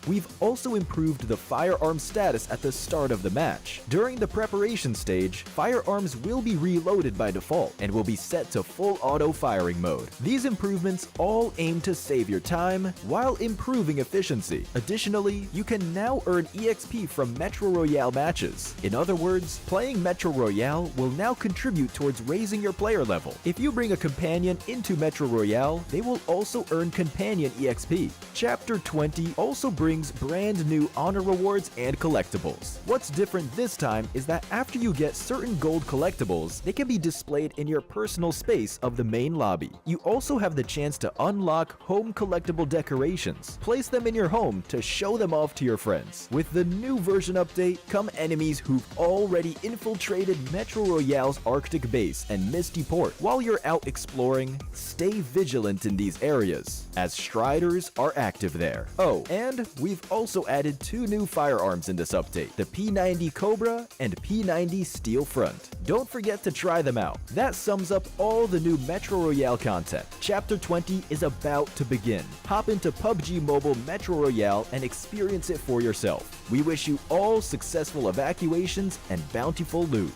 We've also improved the firearm status at the start of the match. During the preparation stage, firearms will be reloaded by default and will be set to full auto firing mode. These improvements all aim to save your time while improving efficiency. Additionally, you can now earn EXP from Metro Royale matches. In other words, playing Metro Royale will now contribute towards raising your player level. If you bring a companion into Metro Royale, they will also earn companion EXP. Chapter 20 also brings brand new honor rewards and collectibles. What's different this time is that after you get certain gold collectibles, they can be displayed in your personal space of the main lobby. You also have the chance to unlock home collectible decorations. Place them in your home to show them off to your friends. With the new version update come enemies who've already infiltrated Metro Royale's Arctic base and Misty Port. While you're out exploring, stay vigilant in these areas, as Striders are active there. Oh, and we've also added 2 new firearms in this update, the P90 Cobra and P90 Steel Front. Don't forget to try them out. That sums up all the new Metro Royale content. Chapter 20 is about to begin. Hop into PUBG Mobile Metro Royale and experience it for yourself. We wish you all successful evacuations and bountiful loot.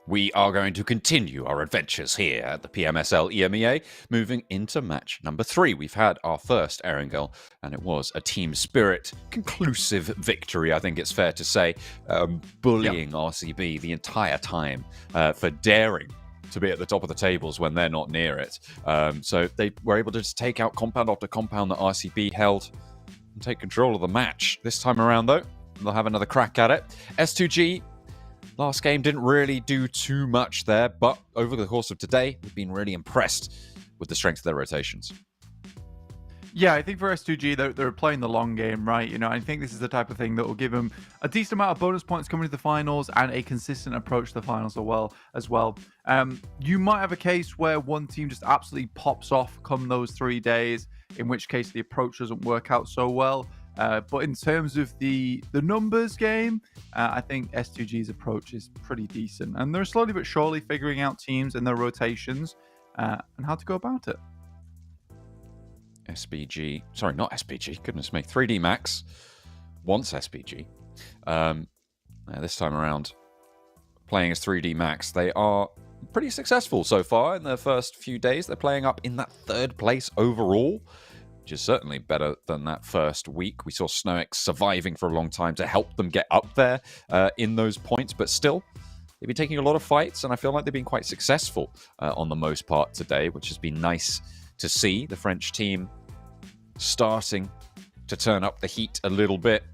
we are going to continue our adventures here at the PMSL EMEA, moving into match number 3. We've had our first Erangel, and it was a team spirit conclusive victory, I think it's fair to say, bullying RCB the entire time for daring to be at the top of the tables when they're not near it. So they were able to just take out compound after compound that RCB held and take control of the match. This time around, though, they'll have another crack at it. S2G, last game didn't really do too much there, but over the course of today, we've been really impressed with the strength of their rotations. Yeah, I think for S2G, they're playing the long game, right? You know, I think this is the type of thing that will give them a decent amount of bonus points coming to the finals and a consistent approach to the finals as well. You might have a case where one team just absolutely pops off come those 3 days, in which case the approach doesn't work out so well. But in terms of the numbers game, I think S2G's approach is pretty decent. And they're slowly but surely figuring out teams and their rotations and how to go about it. SBG, sorry, not SBG, goodness me, 3D Max wants SBG. This time around, playing as 3D Max, they are pretty successful so far in their first few days. They're playing up in that 3rd place overall, which is certainly better than that first week. We saw Snowick surviving for a long time to help them get up there in those points, but still, they've been taking a lot of fights, and I feel like they've been quite successful on the most part today, which has been nice to see. The French team starting to turn up the heat a little bit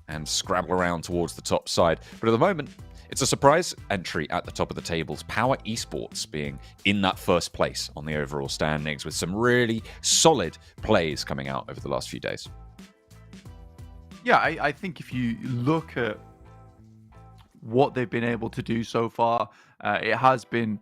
and scrabble around towards the top side. But at the moment, it's a surprise entry at the top of the tables. Power Esports being in that first place on the overall standings with some really solid plays coming out over the last few days. Yeah, I think if you look at what they've been able to do so far, it has been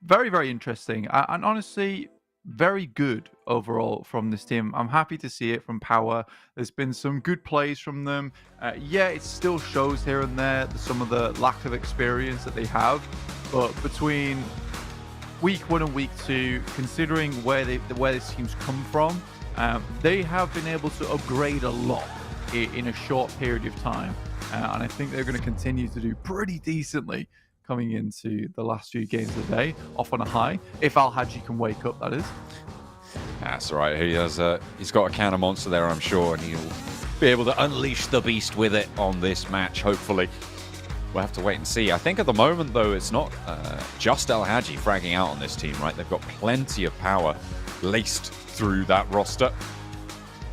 very, very interesting and honestly very good overall from this team. I'm happy to see it from Power. There's been some good plays from them. Yeah, it still shows here and there some of the lack of experience that they have, but between week 1 and week 2, considering where this team's come from, they have been able to upgrade a lot in a short period of time, and I think they're going to continue to do pretty decently coming into the last few games of the day, off on a high. If Al-Haji can wake up, that is. That's right. He's got a counter monster there, I'm sure, and he'll be able to unleash the beast with it on this match, hopefully. We'll have to wait and see. I think at the moment, though, it's not just Al-Haji fragging out on this team, right? They've got plenty of power laced through that roster.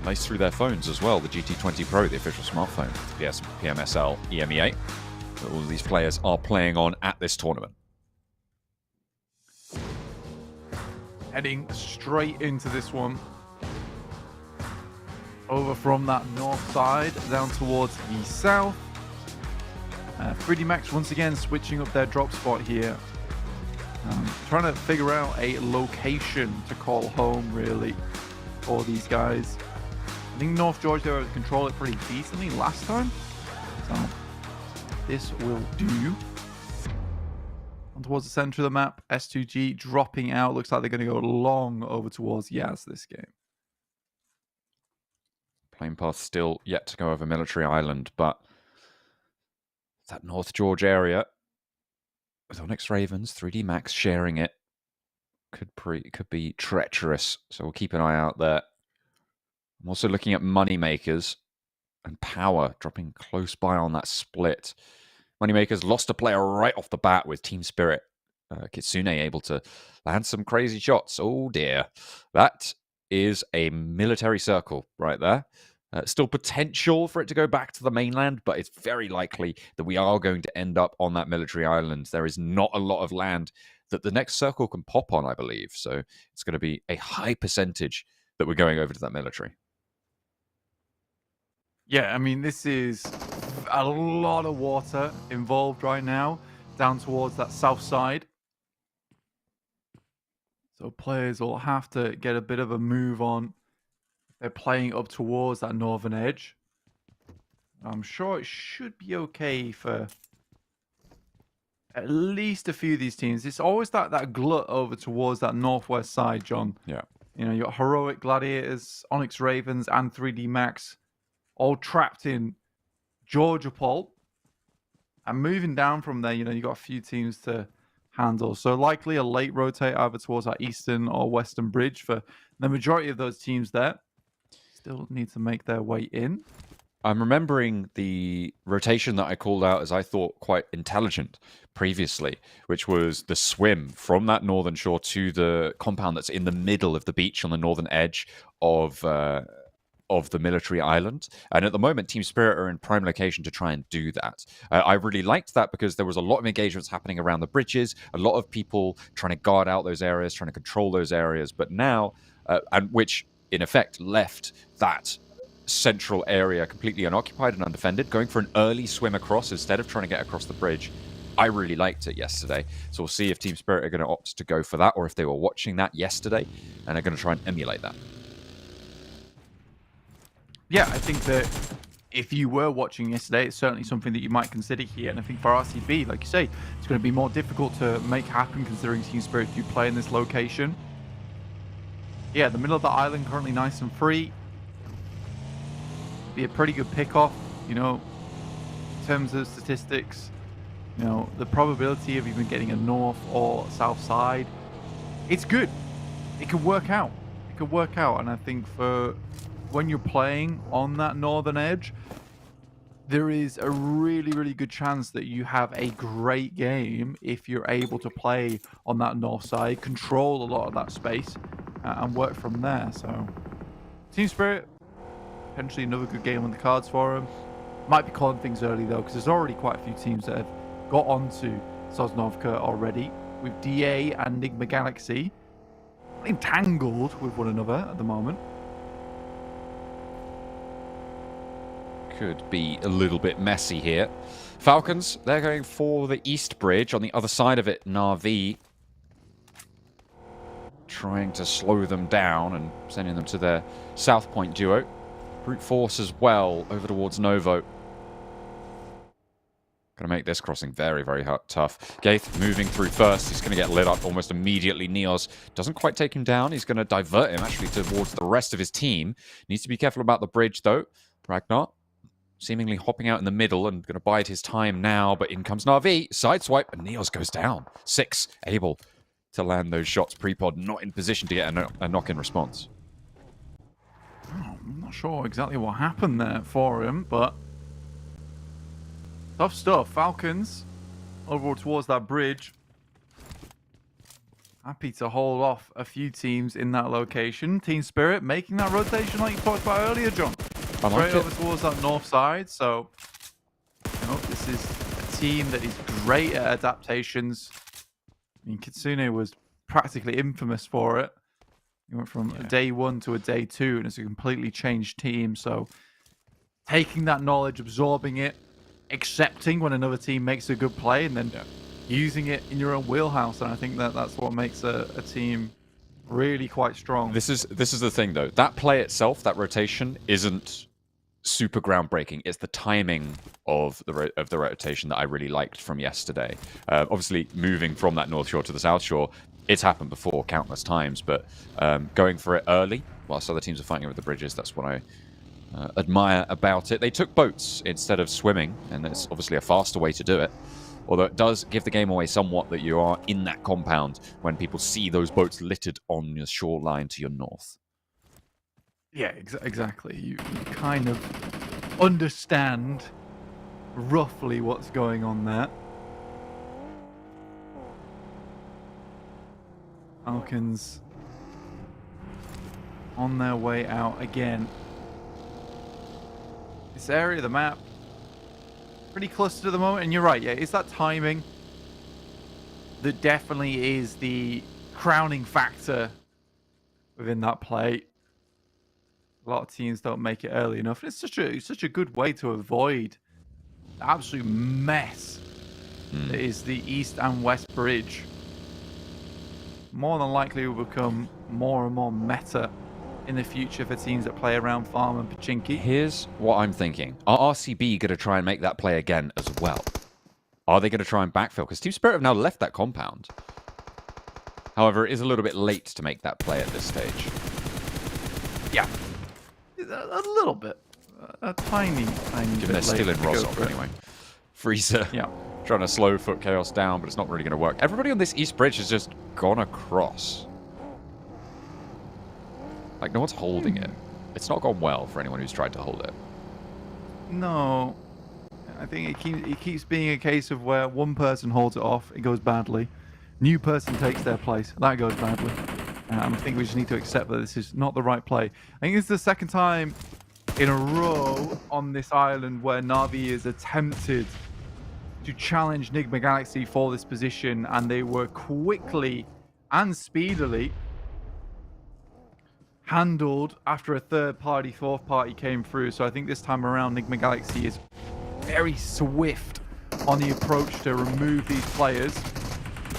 Laced through their phones as well. The GT20 Pro, the official smartphone, PMSL EMEA. That all of these players are playing on at this tournament. Heading straight into this one. Over from that north side, down towards the south. 3D Max once again switching up their drop spot here. Trying to figure out a location to call home, really, for these guys. I think North Georgia, they were able to control it pretty decently last time. So this will do. On towards the center of the map, S2G dropping out. Looks like they're going to go long over towards Yaz this game. Plane path still yet to go over Military Island, but that North George area with Onyx Ravens, 3D Max sharing it could be treacherous. So we'll keep an eye out there. I'm also looking at Moneymakers and Power dropping close by on that split. Moneymakers lost a player right off the bat with Team Spirit. Kitsune able to land some crazy shots. Oh dear. That is a military circle right there. Still potential for it to go back to the mainland, but it's very likely that we are going to end up on that military island. There is not a lot of land that the next circle can pop on, I believe. So it's going to be a high percentage that we're going over to that military. Yeah, I mean, this is a lot of water involved right now, down towards that south side. So players will have to get a bit of a move on. They're playing up towards that northern edge. I'm sure it should be okay for at least a few of these teams. It's always that glut over towards that northwest side, John. Yeah. You know, you got Heroic Gladiators, Onyx Ravens, and 3D Max all trapped in Georgia Pole. And moving down from there, you know, you got a few teams to handle. So likely a late rotate either towards our eastern or western bridge for the majority of those teams there. Still need to make their way in. I'm remembering the rotation that I called out as I thought quite intelligent previously, which was the swim from that northern shore to the compound that's in the middle of the beach on the northern edge of the military island. And at the moment, Team Spirit are in prime location to try and do that. I really liked that because there was a lot of engagements happening around the bridges, a lot of people trying to guard out those areas, trying to control those areas. But now, and which in effect left that central area completely unoccupied and undefended, going for an early swim across instead of trying to get across the bridge. I really liked it yesterday. So we'll see if Team Spirit are going to opt to go for that or if they were watching that yesterday and are going to try and emulate that. Yeah, I think that if you were watching yesterday, it's certainly something that you might consider here. And I think for RCB, like you say, it's going to be more difficult to make happen considering Team Spirit do play in this location. Yeah, the middle of the island currently nice and free. Be a pretty good pick-off, you know, in terms of statistics. You know, the probability of even getting a north or south side, it's good. It could work out. It could work out. And I think for when you're playing on that northern edge, there is a really, really good chance that you have a great game if you're able to play on that north side, control a lot of that space, and work from there. So, Team Spirit, potentially another good game on the cards for them. Might be calling things early though, because there's already quite a few teams that have got onto Sosnovka already, with DA and NIGMA Galaxy entangled with one another at the moment. Could be a little bit messy here. Falcons, they're going for the east bridge. On the other side of it, Na'Vi trying to slow them down and sending them to their south point duo. Brute Force as well over towards Novo. Going to make this crossing very, very tough. Gaith moving through first. He's going to get lit up almost immediately. Neos doesn't quite take him down. He's going to divert him actually towards the rest of his team. Needs to be careful about the bridge though. Ragnar seemingly hopping out in the middle and going to bide his time now, but in comes Na'Vi. Sideswipe, and Neos goes down. 6, able to land those shots. Prepod not in position to get a knock-in response. Oh, I'm not sure exactly what happened there for him, but tough stuff. Falcons over towards that bridge. Happy to hold off a few teams in that location. Team Spirit making that rotation like you talked about earlier, John. Straight over towards that north side. So, you know, this is a team that is great at adaptations. I mean, Kitsune was practically infamous for it. He went from a day 1 to a day 2, and it's a completely changed team. So, taking that knowledge, absorbing it, accepting when another team makes a good play, and then using it in your own wheelhouse. And I think that that's what makes a team really quite strong. This is the thing, though. That play itself, that rotation, isn't super groundbreaking. It's the timing of the rotation that I really liked from yesterday. Obviously, moving from that north shore to the south shore, it's happened before countless times, but going for it early whilst other teams are fighting over the bridges, that's what I admire about it. They took boats instead of swimming, and it's obviously a faster way to do it. Although it does give the game away somewhat that you are in that compound when people see those boats littered on your shoreline to your north. Yeah, exactly. You kind of understand roughly what's going on there. Falcons on their way out again. This area of the map, pretty clustered at the moment, and you're right, yeah, it's that timing that definitely is the crowning factor within that play. A lot of teams don't make it early enough, and it's such a good way to avoid the absolute mess that is the east and west bridge. More than likely will become more and more meta in the future for teams that play around Farm and Pachinki. Here's what I'm thinking. Are RCB going to try and make that play again as well? Are they going to try and backfill? Because Team Spirit have now left that compound. However, it is a little bit late to make that play at this stage. Yeah. A little bit. A tiny bit. Given they're still in Rosov anyway. Freezer. Yeah. Trying to slow foot KAOS down, but it's not really going to work. Everybody on this east bridge has just gone across. Like, no one's holding it. It's not gone well for anyone who's tried to hold it. No. I think it keeps being a case of where one person holds it off, it goes badly. New person takes their place, that goes badly. I think we just need to accept that this is not the right play. I think it's the second time in a row on this island where Na'Vi is attempted to challenge NIGMA Galaxy for this position, and they were quickly and speedily handled after a third party, fourth party came through. So I think this time around NIGMA Galaxy is very swift on the approach to remove these players.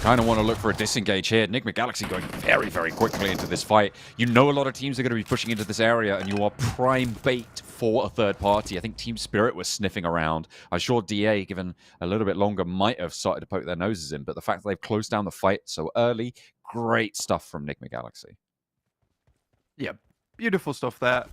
Kind of want to look for a disengage here. NIGMA Galaxy going very, very quickly into this fight. You know a lot of teams are going to be pushing into this area, and you are prime bait for a third party. I think Team Spirit was sniffing around. I'm sure DA, given a little bit longer, might have started to poke their noses in, but the fact that they've closed down the fight so early, great stuff from NIGMA Galaxy. Yeah, beautiful stuff there.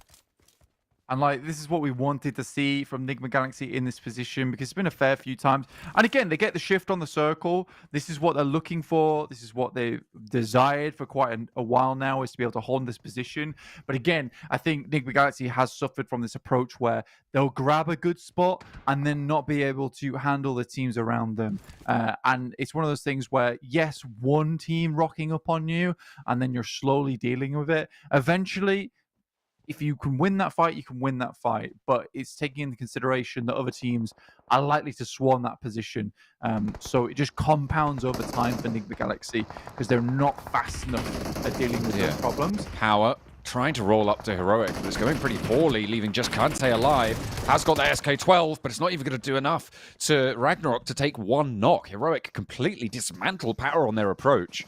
And like, this is what we wanted to see from NIGMA Galaxy in this position, because it's been a fair few times. And again, they get the shift on the circle. This is what they're looking for. This is what they've desired for quite a while now, is to be able to hold this position. But again, I think NIGMA Galaxy has suffered from this approach where they'll grab a good spot and then not be able to handle the teams around them. And it's one of those things where, yes, one team rocking up on you, and then you're slowly dealing with it. Eventually, if you can win that fight, you can win that fight. But it's taking into consideration that other teams are likely to swarm that position. So it just compounds over time for NIGMA Galaxy, because they're not fast enough at dealing with those problems. Power trying to roll up to Heroic, but it's going pretty poorly, leaving just Kante alive. Has got the SK-12, but it's not even going to do enough to Ragnarok to take one knock. Heroic completely dismantled Power on their approach.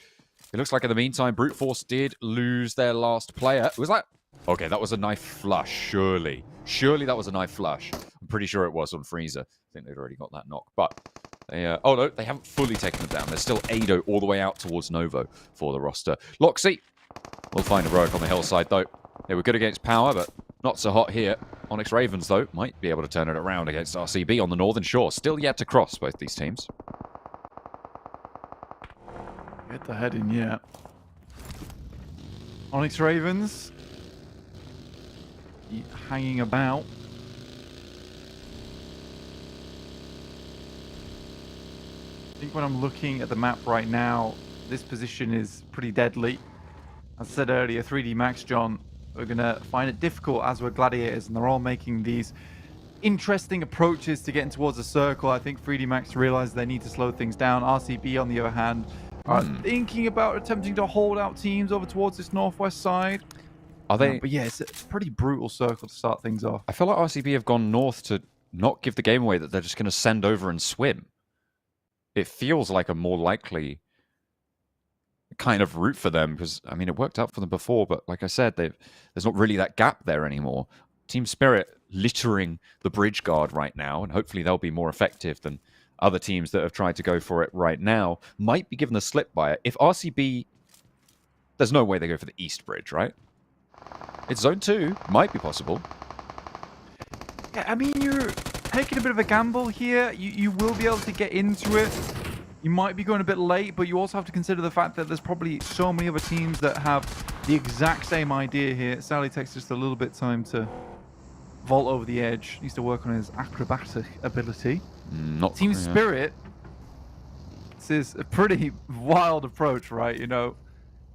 It looks like in the meantime, Brute Force did lose their last player. Was that... Okay, that was a knife flush, surely. Surely that was a knife flush. I'm pretty sure it was on Freezer. I think they'd already got that knock. But, they, oh no, they haven't fully taken them down. There's still Ado all the way out towards Novo for the roster. Loxy will find Heroic on the hillside, though. They were good against Power, but not so hot here. Onyx Ravens, though, might be able to turn it around against RCB on the Northern Shore. Still yet to cross both these teams. Get the head in, yeah. Onyx Ravens hanging about. I think when I'm looking at the map right now, this position is pretty deadly. As I said earlier, 3D Max, John, are going to find it difficult, as were Gladiators, and they're all making these interesting approaches to getting towards the circle. I think 3D Max realize they need to slow things down. RCB, on the other hand, are thinking about attempting to hold out teams over towards this northwest side. Are they? But yeah, it's a pretty brutal circle to start things off. I feel like RCB have gone north to not give the game away, that they're just going to send over and swim. It feels like a more likely kind of route for them, because, I mean, it worked out for them before, but like I said, there's not really that gap there anymore. Team Spirit littering the bridge guard right now, and hopefully they'll be more effective than other teams that have tried to go for it right now. Might be given the slip by it. If RCB... There's no way they go for the east bridge, right? It's zone 2. Might be possible. Yeah, I mean, you're taking a bit of a gamble here. You will be able to get into it. You might be going a bit late, but you also have to consider the fact that there's probably so many other teams that have the exact same idea here. Sally takes just a little bit of time to vault over the edge. Needs to work on his acrobatic ability. Team Spirit, this is a pretty wild approach, right? You know,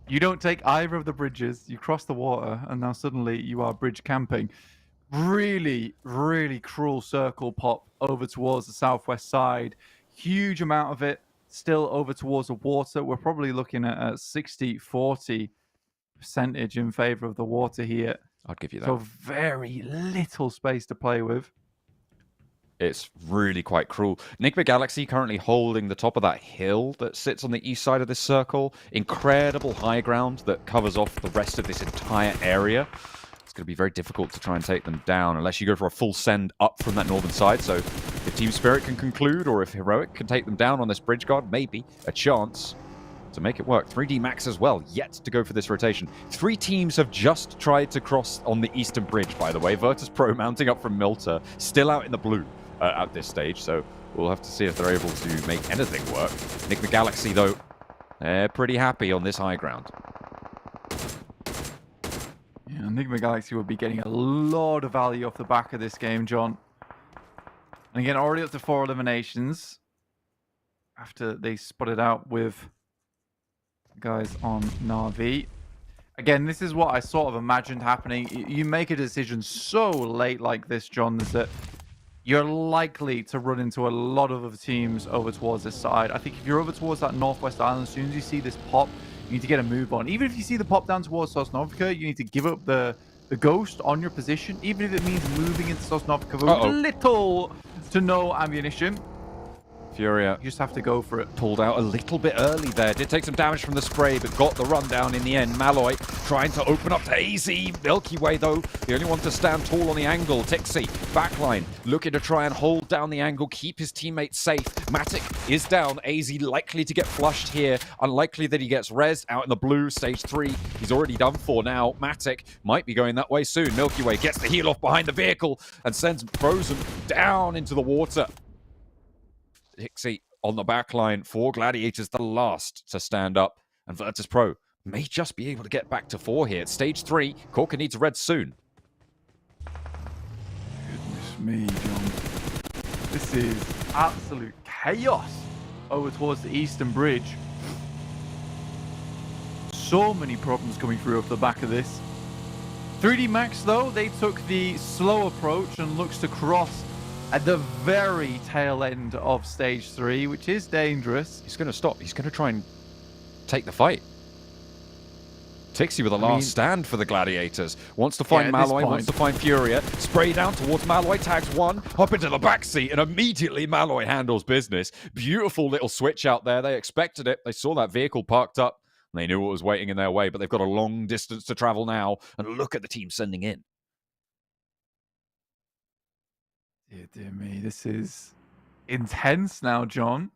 you don't take either of the bridges, you cross the water, and now suddenly you are bridge camping. Really, really cruel circle pop over towards the southwest side. Huge amount of it still over towards the water. We're probably looking at a 60-40 percentage in favor of the water here. I'd give you that. So very little space to play with. It's really quite cruel. NIGMA Galaxy currently holding the top of that hill that sits on the east side of this circle. Incredible high ground that covers off the rest of this entire area. It's going to be very difficult to try and take them down unless you go for a full send up from that northern side. So if Team Spirit can conclude, or if Heroic can take them down on this bridge guard, maybe a chance to make it work. 3D Max as well, yet to go for this rotation. 3 teams have just tried to cross on the eastern bridge, by the way. Virtus Pro mounting up from Milta, still out in the blue at this stage. So We'll have to see if they're able to make anything work. NIGMA Galaxy, though, they're pretty happy on this high ground. Yeah, NIGMA Galaxy will be getting a lot of value off the back of this game, John. And again, already up to 4 eliminations after they spotted out with guys on Na'Vi. Again, this is what I sort of imagined happening. You make a decision so late like this, John, is that you're likely to run into a lot of other teams over towards this side. I think if you're over towards that northwest island, as soon as you see this pop, you need to get a move on. Even if you see the pop down towards Sosnovka, you need to give up the ghost on your position, even if it means moving into Sosnovka with little to no ammunition. Furia You just have to go for it. pulled out a little bit early there. Did take some damage from the spray, but got the rundown in the end. Malloy trying to open up to AZ. Milky Way, though, the only one to stand tall on the angle. Tixi, backline, looking to try and hold down the angle, keep his teammates safe. Matic is down. AZ likely to get flushed here. Unlikely that he gets res out in the blue. Stage 3, he's already done for now. Matic might be going that way soon. Milky Way gets the heal off behind the vehicle and sends Frozen down into the water. Tixi on the back line for Gladiators, the last to stand up. And Virtus Pro may just be able to get back to 4 here. It's stage 3. Corker needs a red soon. Goodness me, John. This is absolute chaos over towards the Eastern Bridge. So many problems coming through off the back of this. 3D Max, though, they took the slow approach and looks to cross at the very tail end of stage 3, which is dangerous. He's going to stop. He's going to try and take the fight. Tixi with a last stand for the Gladiators. Wants to find Malloy, wants to find Furia. Spray down towards Malloy, tags 1, hop into the backseat, and immediately Malloy handles business. Beautiful little switch out there. They expected it. They saw that vehicle parked up, and they knew what was waiting in their way, but they've got a long distance to travel now, and look at the team sending in. Dear me, this is intense now, John.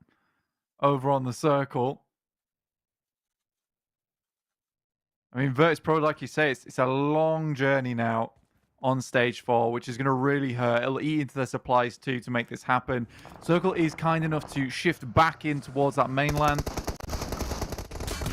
Over on the circle. I mean, Virtus Pro, like you say, it's a long journey now on stage 4, which is going to really hurt. It'll eat into their supplies too to make this happen. Circle is kind enough to shift back in towards that mainland.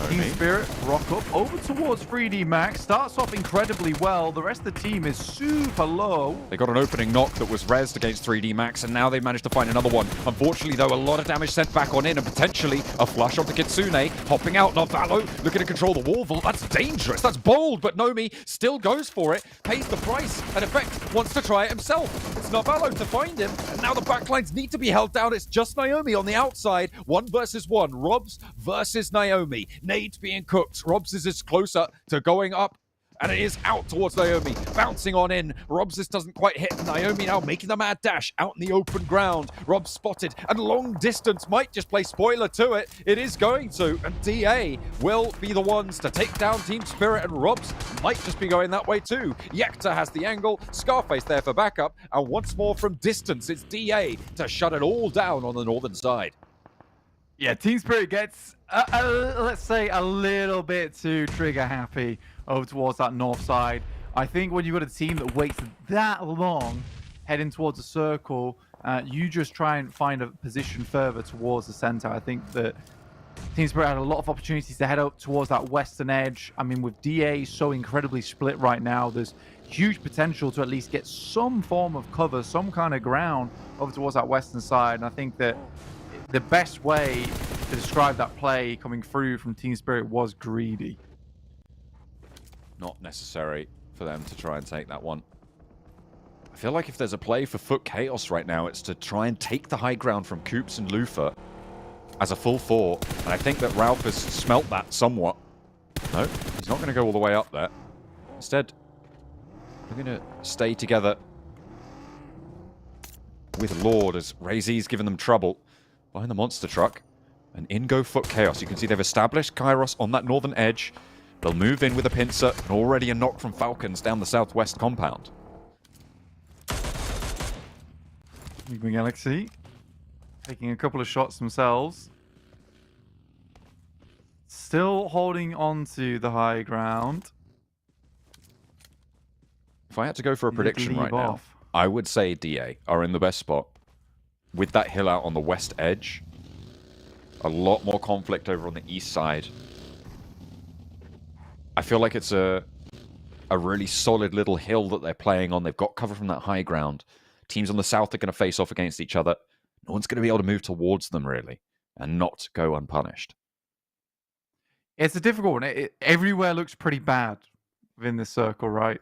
Team Spirit rock up over towards 3D Max. Starts off incredibly well. The rest of the team is super low. They got an opening knock that was rezzed against 3D Max, and now they've managed to find another one. Unfortunately, though, a lot of damage sent back on in, and potentially a flush onto Kitsune. Hopping out, not Valo, looking to control the wall vault. That's dangerous. That's bold, but Nomi still goes for it. Pays the price. And Effect wants to try it himself. It's not Valo to find him, and now the backlines need to be held down. It's just Naomi on the outside. 1 versus 1. Robs versus Naomi. Nades being cooked. Robs is closer to going up, and it is out towards Naomi. Bouncing on in. Robs doesn't quite hit. Naomi now making the mad dash out in the open ground. Robs spotted, and long distance might just play spoiler to it. It is going to, and DA will be the ones to take down Team Spirit, and Robs might just be going that way too. Yekta has the angle. Scarface there for backup, and once more from distance, it's DA to shut it all down on the northern side. Yeah, Team Spirit gets, let's say, a little bit too trigger happy over towards that north side. I think when you've got a team that waits that long heading towards a circle, you just try and find a position further towards the center. I think that Team Spirit had a lot of opportunities to head up towards that western edge. I mean, with DA so incredibly split right now, there's huge potential to at least get some form of cover, some kind of ground over towards that western side. And I think that the best way to describe that play coming through from Team Spirit was greedy. Not necessary for them to try and take that one. I feel like if there's a play for Foot Chaos right now, it's to try and take the high ground from Coops and Lufa as a full 4. And I think that Ralph has smelt that somewhat. No, he's not going to go all the way up there. Instead, we're going to stay together with Lord as Razi's given them trouble behind the monster truck. And in go Foot Chaos. You can see they've established Kairos on that northern edge. They'll move in with a pincer, and already a knock from Falcons down the southwest compound. NIGMA Galaxy taking a couple of shots themselves. Still holding on to the high ground. If I had to go for a prediction right now, I would say DA are in the best spot. with that hill out on the west edge. A lot more conflict over on the east side. I feel like it's a really solid little hill that they're playing on. They've got cover from that high ground. Teams on the south are going to face off against each other. No one's going to be able to move towards them, really, and not go unpunished. It's a difficult one. Everywhere looks pretty bad within this circle, right?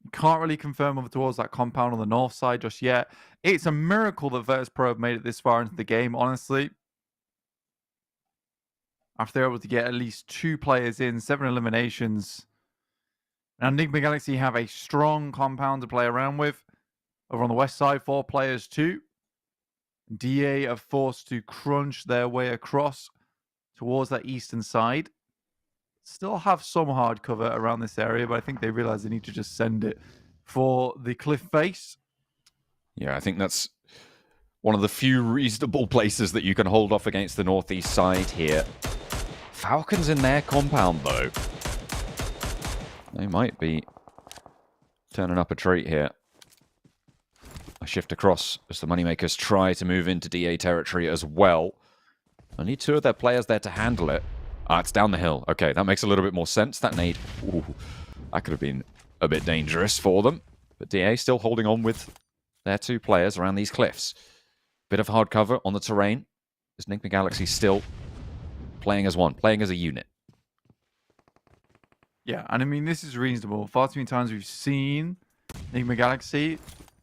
You can't really confirm over towards that compound on the north side just yet. It's a miracle that Virtus.pro have made it this far into the game, honestly. After they're able to get at least 2 players in, 7 eliminations. Now, NIGMA Galaxy have a strong compound to play around with. Over on the west side, 4 players too. DA are forced to crunch their way across towards that eastern side. Still have some hard cover around this area, but I think they realize they need to just send it for the cliff face. Yeah, I think that's one of the few reasonable places that you can hold off against the northeast side here. Falcons in their compound, though. They might be turning up a treat here. A shift across as the Moneymakers try to move into DA territory as well. I need 2 of their players there to handle it. Ah, it's down the hill. Okay, that makes a little bit more sense. That nade, ooh, that could have been a bit dangerous for them. But DA still holding on with their 2 players around these cliffs. Bit of hard cover on the terrain. As NIGMA Galaxy still playing as one, playing as a unit. Yeah, and I mean, this is reasonable. Far too many times we've seen NIGMA Galaxy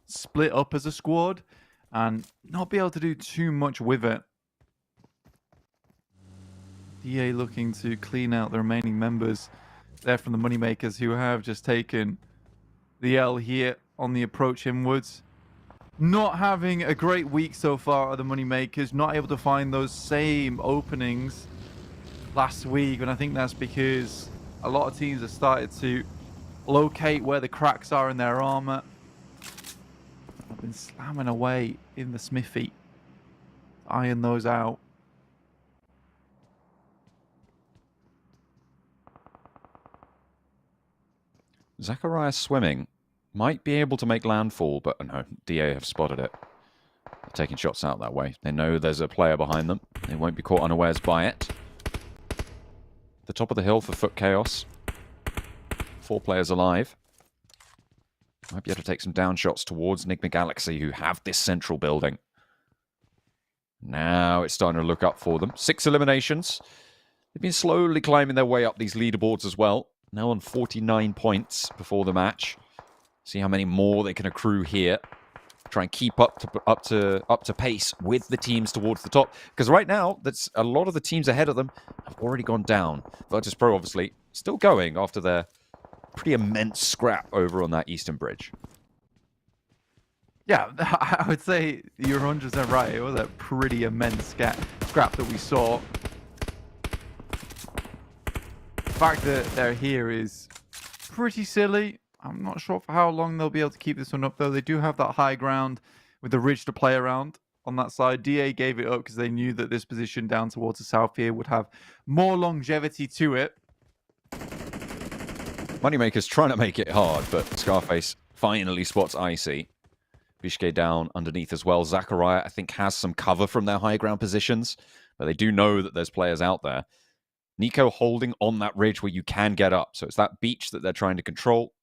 split up as a squad and not be able to do too much with it. DA looking to clean out the remaining members there from the Moneymakers, who have just taken the L here on the approach inwards. Not having a great week so far are the Moneymakers, not able to find those same openings last week, and I think that's because a lot of teams have started to locate where the cracks are in their armor. I've been slamming away in the smithy, iron those out. Zachariah swimming might be able to make landfall, but no, DA have spotted it. They're taking shots out that way. They know there's a player behind them. They won't be caught unawares by it. The top of the hill for FLUX KAOS. 4 players alive. Might be able to take some down shots towards NIGMA Galaxy, who have this central building. Now it's starting to look up for them. 6 eliminations. They've been slowly climbing their way up these leaderboards as well. Now on 49 points before the match. See how many more they can accrue here. Try and keep up to pace with the teams towards the top. Because right now, that's a lot of the teams ahead of them have already gone down. Virtus.pro obviously still going after their pretty immense scrap over on that eastern bridge. Yeah, I would say you're 100% right. It was a pretty immense scrap that we saw. The fact that they're here is pretty silly. I'm not sure for how long they'll be able to keep this one up, though. They do have that high ground with the ridge to play around on that side. DA gave it up because they knew that this position down towards the south here would have more longevity to it. Moneymaker's trying to make it hard, but Scarface finally spots Icy. BEŞİKTAŞ down underneath as well. Zachariah, I think, has some cover from their high ground positions, but they do know that there's players out there. Nico holding on that ridge where you can get up. So it's that beach that they're trying to control.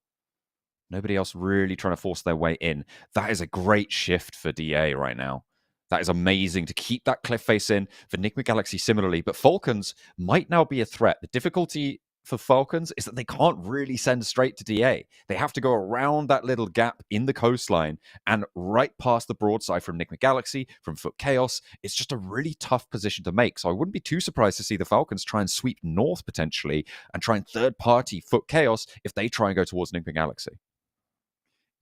Nobody else really trying to force their way in. That is a great shift for DA right now. That is amazing to keep that cliff face in. For NIGMA Galaxy similarly, but Falcons might now be a threat. The difficulty for Falcons is that they can't really send straight to DA. They have to go around that little gap in the coastline and right past the broadside from NIGMA Galaxy, from FLUX KAOS. It's just a really tough position to make. So I wouldn't be too surprised to see the Falcons try and sweep north potentially and try and third-party FLUX KAOS if they try and go towards NIGMA Galaxy.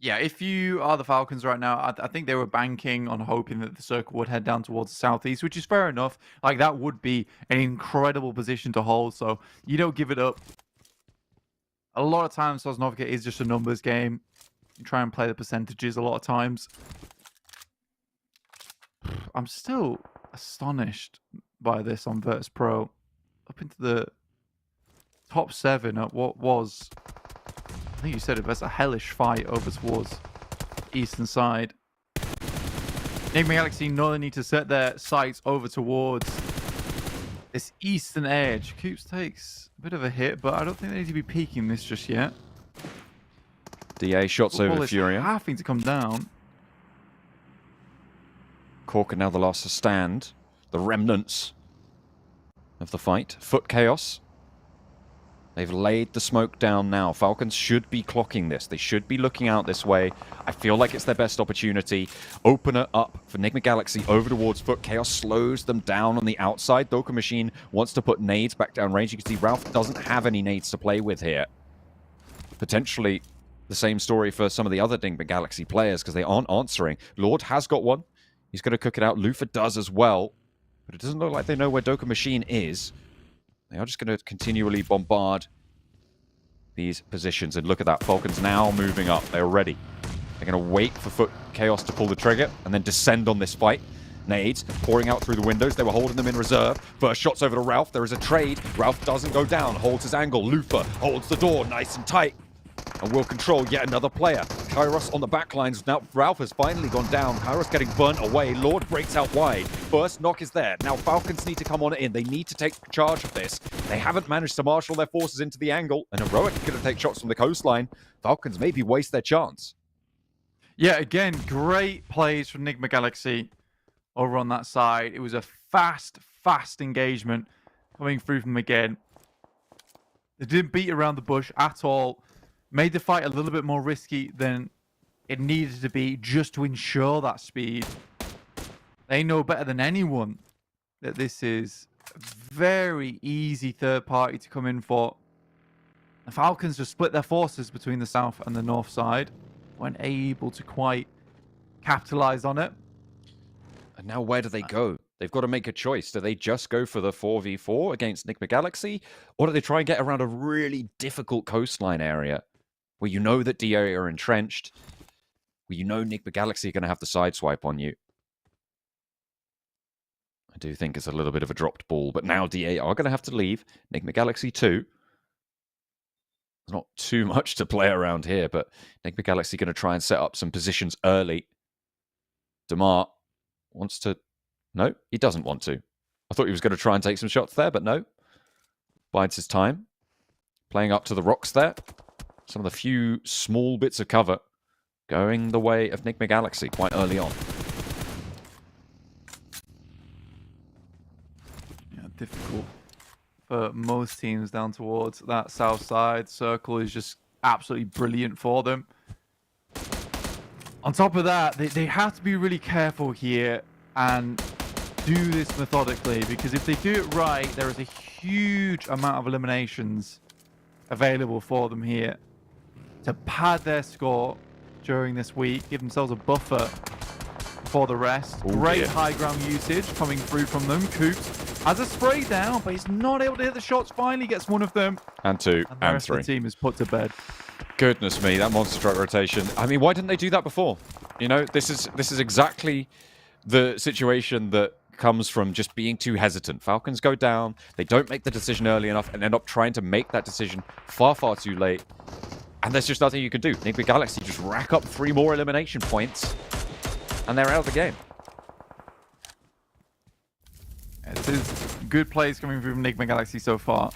Yeah, if you are the Falcons right now, I think they were banking on hoping that the circle would head down towards the southeast, which is fair enough. Like, that would be an incredible position to hold, so you don't give it up. A lot of times, Sosnovka is just a numbers game. You try and play the percentages a lot of times. I'm still astonished by this on Virtus.pro. Up into the top 7 at what was... I think you said it, that's a hellish fight over towards eastern side. NIGMA Galaxy know they need to set their sights over towards this eastern edge. Coops takes a bit of a hit, but I don't think they need to be peeking this just yet. DA shots over Ball is Furia. having to come down. Cork are now the last to stand. The remnants of the fight. Foot Chaos. They've laid the smoke down now. Falcons should be clocking this. They should be looking out this way. I feel like it's their best opportunity. Opener up for NIGMA Galaxy over towards Foot. Chaos slows them down on the outside. Doka Machine wants to put nades back down range. You can see Ralph doesn't have any nades to play with here. Potentially the same story for some of the other NIGMA Galaxy players because they aren't answering. Lord has got one. He's going to cook it out. Lufa does as well. But it doesn't look like they know where Doka Machine is. They are just going to continually bombard these positions. And look at that. Falcons now moving up. They're ready. They're going to wait for Foot Chaos to pull the trigger and then descend on this fight. Nades pouring out through the windows. They were holding them in reserve. First shots over to Ralph. There is a trade. Ralph doesn't go down. Holds his angle. Lufa holds the door nice and tight. And will control yet another player. Kairos on the back lines. Now Ralph has finally gone down. Kairos getting burnt away. Lord breaks out wide. First knock is there. Now Falcons need to come on in. They need to take charge of this. They haven't managed to marshal their forces into the angle. And Heroic is going to take shots from the coastline. Falcons maybe waste their chance. Yeah, again, great plays from NIGMA Galaxy over on that side. It was a fast engagement coming through from them again. They didn't beat around the bush at all. Made the fight a little bit more risky than it needed to be just to ensure that speed. They know better than anyone that this is a very easy third party to come in for. The Falcons just split their forces between the south and the north side. Weren't able to quite capitalize on it. And now where do they go? They've got to make a choice. Do they just go for the 4v4 against NIGMA Galaxy? Or do they try and get around a really difficult coastline area where you know that DA are entrenched, where you know NIGMA Galaxy are going to have the sideswipe on you? I do think it's a little bit of a dropped ball, but now DA are going to have to leave. NIGMA Galaxy 2. There's not too much to play around here, but NIGMA Galaxy going to try and set up some positions early. Demar wants to... No, he doesn't want to. I thought he was going to try and take some shots there, but no. Bides his time. Playing up to the rocks there. Some of the few small bits of cover going the way of NIGMA Galaxy quite early on. Yeah, difficult for most teams down towards that south side. Circle is just absolutely brilliant for them. On top of that, they have to be really careful here and do this methodically, because if they do it right, there is a huge amount of eliminations available for them here to pad their score during this week, give themselves a buffer for the rest. Ooh, great dear. high ground usage coming through from them. Coops has a spray down, but he's not able to hit the shots. Finally gets one of them. And two, And the and rest of three. the team is put to bed. Goodness me, that monster truck rotation. I mean, why didn't they do that before? You know, this is exactly the situation that comes from just being too hesitant. Falcons go down, they don't make the decision early enough, and end up trying to make that decision far, far too late. And there's just nothing you can do. NIGMA Galaxy just rack up 3 more elimination points, and they're out of the game. This is good plays coming from NIGMA Galaxy so far.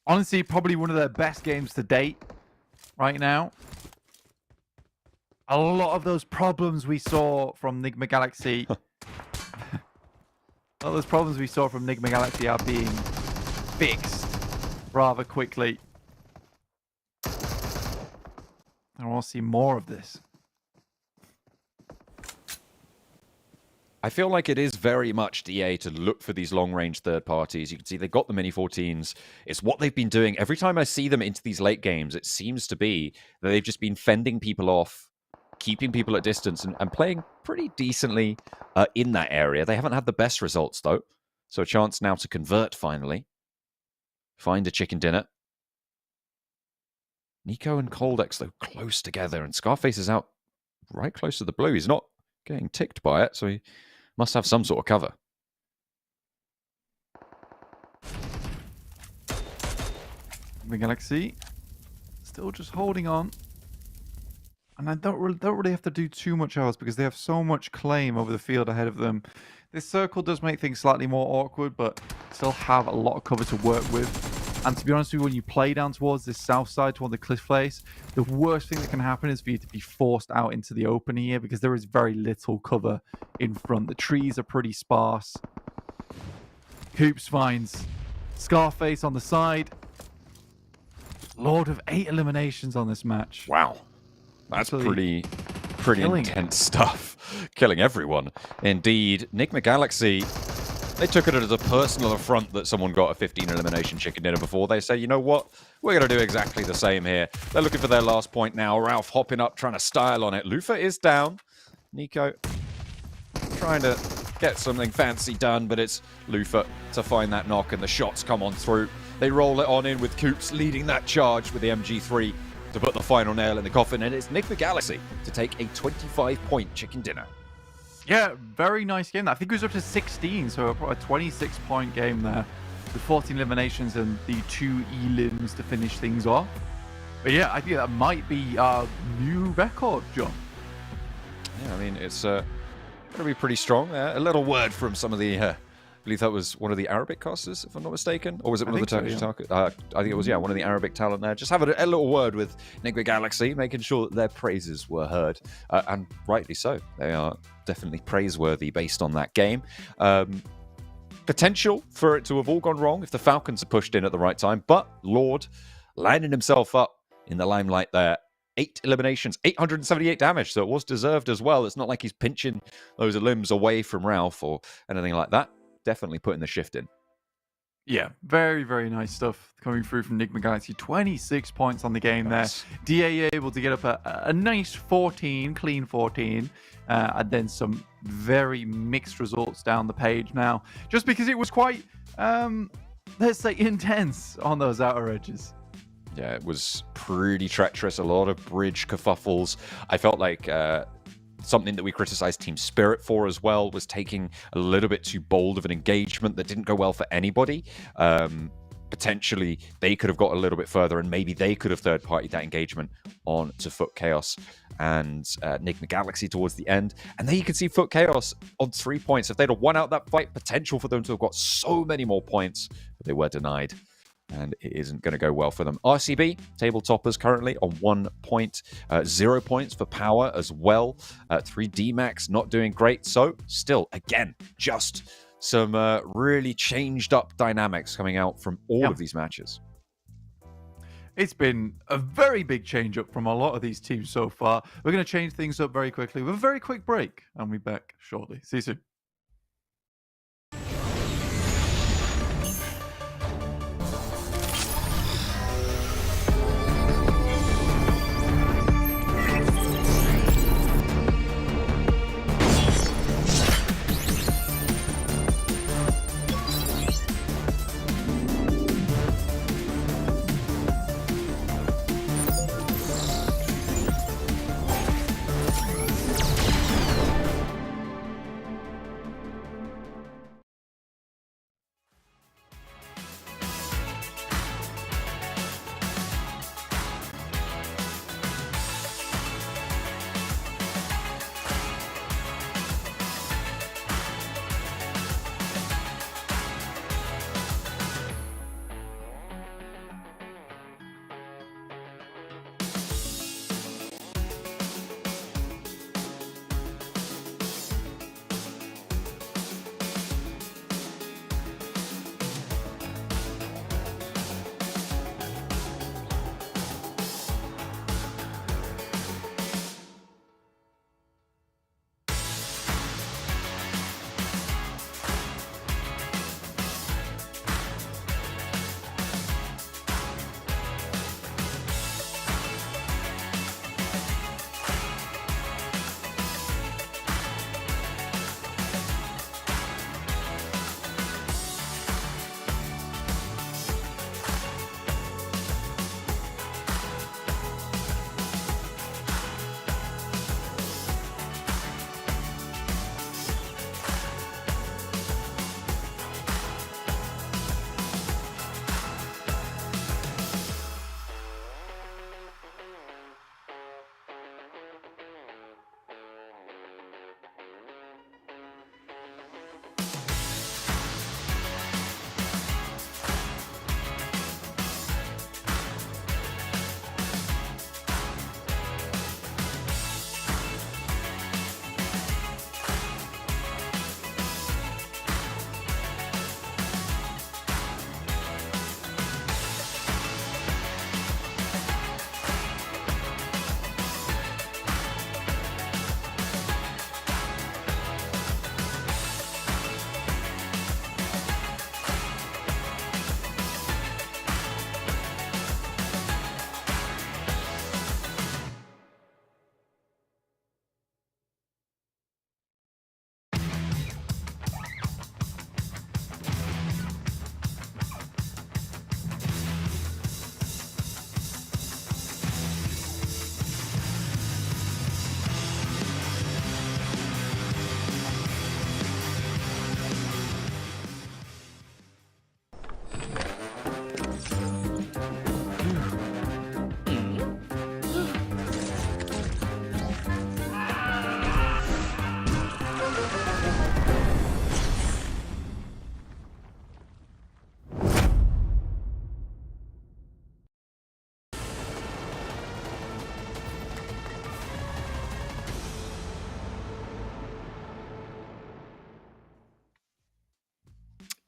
Honestly, probably one of their best games to date right now. A lot of those problems we saw from NIGMA Galaxy... All those problems we saw from NIGMA Galaxy are being fixed rather quickly. I want to see more of this. I feel like it is very much DA to look for these long-range third parties. You can see they've got the Mini-14s. It's what they've been doing. Every time I see them into these late games, it seems to be that they've just been fending people off, keeping people at distance, and playing pretty decently in that area. They haven't had the best results, though. So a chance now to convert, finally. Find a chicken dinner. Nico and Coldex, though, close together. And Scarface is out right close to the blue. He's not getting ticked by it, so he must have some sort of cover. The Galaxy still just holding on. And I don't really have to do too much else because they have so much claim over the field ahead of them. This circle does make things slightly more awkward, but still have a lot of cover to work with. And to be honest with you, when you play down towards this south side, toward the cliff face, the worst thing that can happen is for you to be forced out into the open here because there is very little cover in front. The trees are pretty sparse. Hoops finds Scarface on the side. Lord of 8 eliminations on this match. Wow. That's pretty intense stuff. Killing everyone. Indeed, NIGMA Galaxy, they took it as a personal affront that someone got a 15 elimination chicken dinner before. They say, you know what? We're going to do exactly the same here. They're looking for their last point now. Ralph hopping up, trying to style on it. Lufa is down. Nico trying to get something fancy done, but it's Lufa to find that knock, and the shots come on through. They roll it on in with Coops leading that charge with the MG3 to put the final nail in the coffin, and it's NIGMA Galaxy to take a 25-point chicken dinner. Yeah, very nice game. I think it was up to 16, so a 26-point game there with 14 eliminations and the 2 elims to finish things off. But yeah, I think that might be our new record, John. Yeah, I mean, it's going to be pretty strong. A little word from some of the... I believe that was one of the Arabic casters, if I'm not mistaken. Or was it one of the Turkish talkers? I think it was, yeah, one of the Arabic talent there. Just having a little word with NIGMA Galaxy, making sure that their praises were heard. And rightly so. They are definitely praiseworthy based on that game. Potential for it to have all gone wrong if the Falcons had pushed in at the right time. But Lord landing himself up in the limelight there. 8 eliminations, 878 damage, so it was deserved as well. It's not like he's pinching those limbs away from Ralph or anything like that. Definitely putting the shift in. Yeah, very, very nice stuff coming through from NIGMA Galaxy. 26 points on the game there. DAE able to get up a nice 14, clean 14, and then some very mixed results down the page now, just because it was quite, let's say, intense on those outer edges. Yeah, it was pretty treacherous. A lot of bridge kerfuffles. I felt like something that we criticized Team Spirit for as well was taking a little bit too bold of an engagement that didn't go well for anybody. Potentially, they could have got a little bit further, and maybe they could have third-partied that engagement on to Foot Chaos and NIGMA Galaxy towards the end. And then you can see Foot Chaos on 3 points. If they'd have won out that fight, potential for them to have got so many more points, but they were denied. And it isn't going to go well for them. RCB, table toppers currently on 1 point. 0 points for Power as well. 3D Max not doing great. So still, again, just some really changed up dynamics coming out from all of these matches. It's been a very big change up from a lot of these teams so far. We're going to change things up very quickly with a very quick break. And we'll be back shortly. See you soon.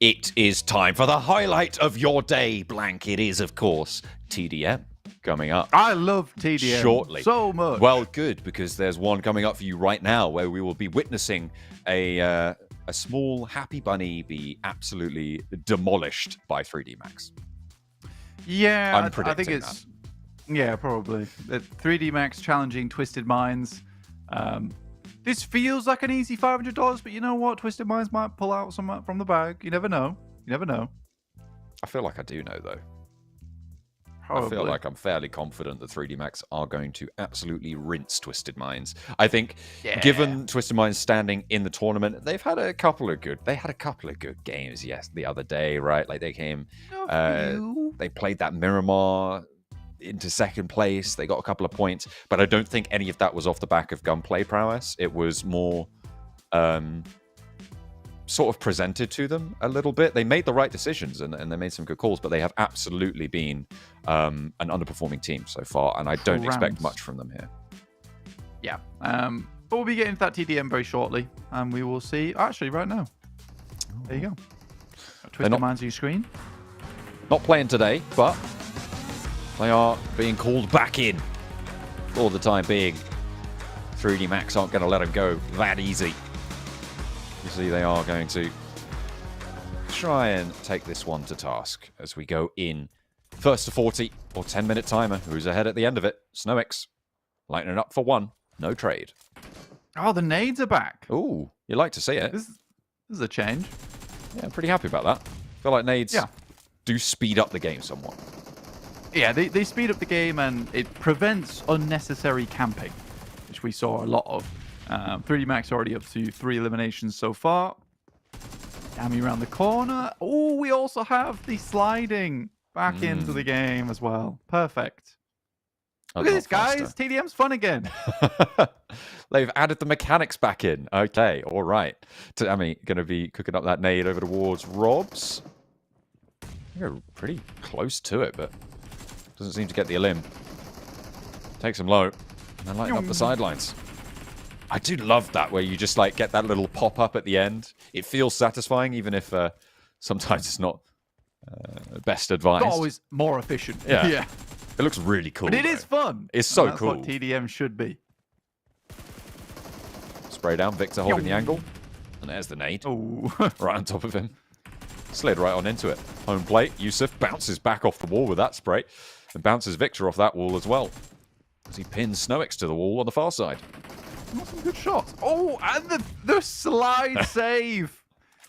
It is time for the highlight of your day, blank. It is, of course, TDM coming up. I love TDM shortly. so much. Well, good, because there's one coming up for you right now where we will be witnessing a small happy bunny be absolutely demolished by 3D Max. Yeah, I'm I predicting think it's... Yeah, probably. 3D Max challenging Twisted Minds. This feels like an easy $500, but you know what? Twisted Minds might pull out some from the bag. You never know. You never know. I feel like I do know, though. Probably. I feel like I'm fairly confident that 3D Max are going to absolutely rinse Twisted Minds. I think, given Twisted Minds standing in the tournament, they've had a couple of good. They had a couple of good games, yes, the other day, right? Like they came, they played that Miramar into second place. They got a couple of points, but I don't think any of that was off the back of gunplay prowess. It was more sort of presented to them a little bit. They made the right decisions and they made some good calls, but they have absolutely been an underperforming team so far, and I don't expect much from them here. Yeah, but we'll be getting to that TDM very shortly, and we will see. Actually, right now, there you go. Twisted Minds on your screen. Not playing today, but they are being called back in for the time being. 3D Max aren't going to let them go that easy. You see, they are going to try and take this one to task as we go in. First to 40 or 10-minute timer. Who's ahead at the end of it? SnowX lighting it up for one. No trade. Oh, the nades are back. Ooh, you like to see it. This is a change. Yeah, I'm pretty happy about that. I feel like nades do speed up the game somewhat. Yeah, they speed up the game and it prevents unnecessary camping, which we saw a lot of. 3D Max already up to 3 eliminations so far. Dammy around the corner. Oh, we also have the sliding back into the game as well. Perfect. Look at this, guys. TDM's fun again. They've added the mechanics back in. Okay, all right. Dammy going to be cooking up that nade over towards Robs. You're pretty close to it, but doesn't seem to get the elim. Takes him low. And then lighting up the sidelines. I do love that, where you just like get that little pop-up at the end. It feels satisfying, even if sometimes it's not best advised. It's always more efficient. Yeah. It looks really cool. But it is fun. It's so that's cool. That's what TDM should be. Spray down, Victor holding the angle. And there's the nade. Oh, right on top of him. Slid right on into it. Home plate. Yusuf bounces back off the wall with that spray. And bounces Victor off that wall as well. As he pins SnowX to the wall on the far side. Some good shots. Oh, and the slide save.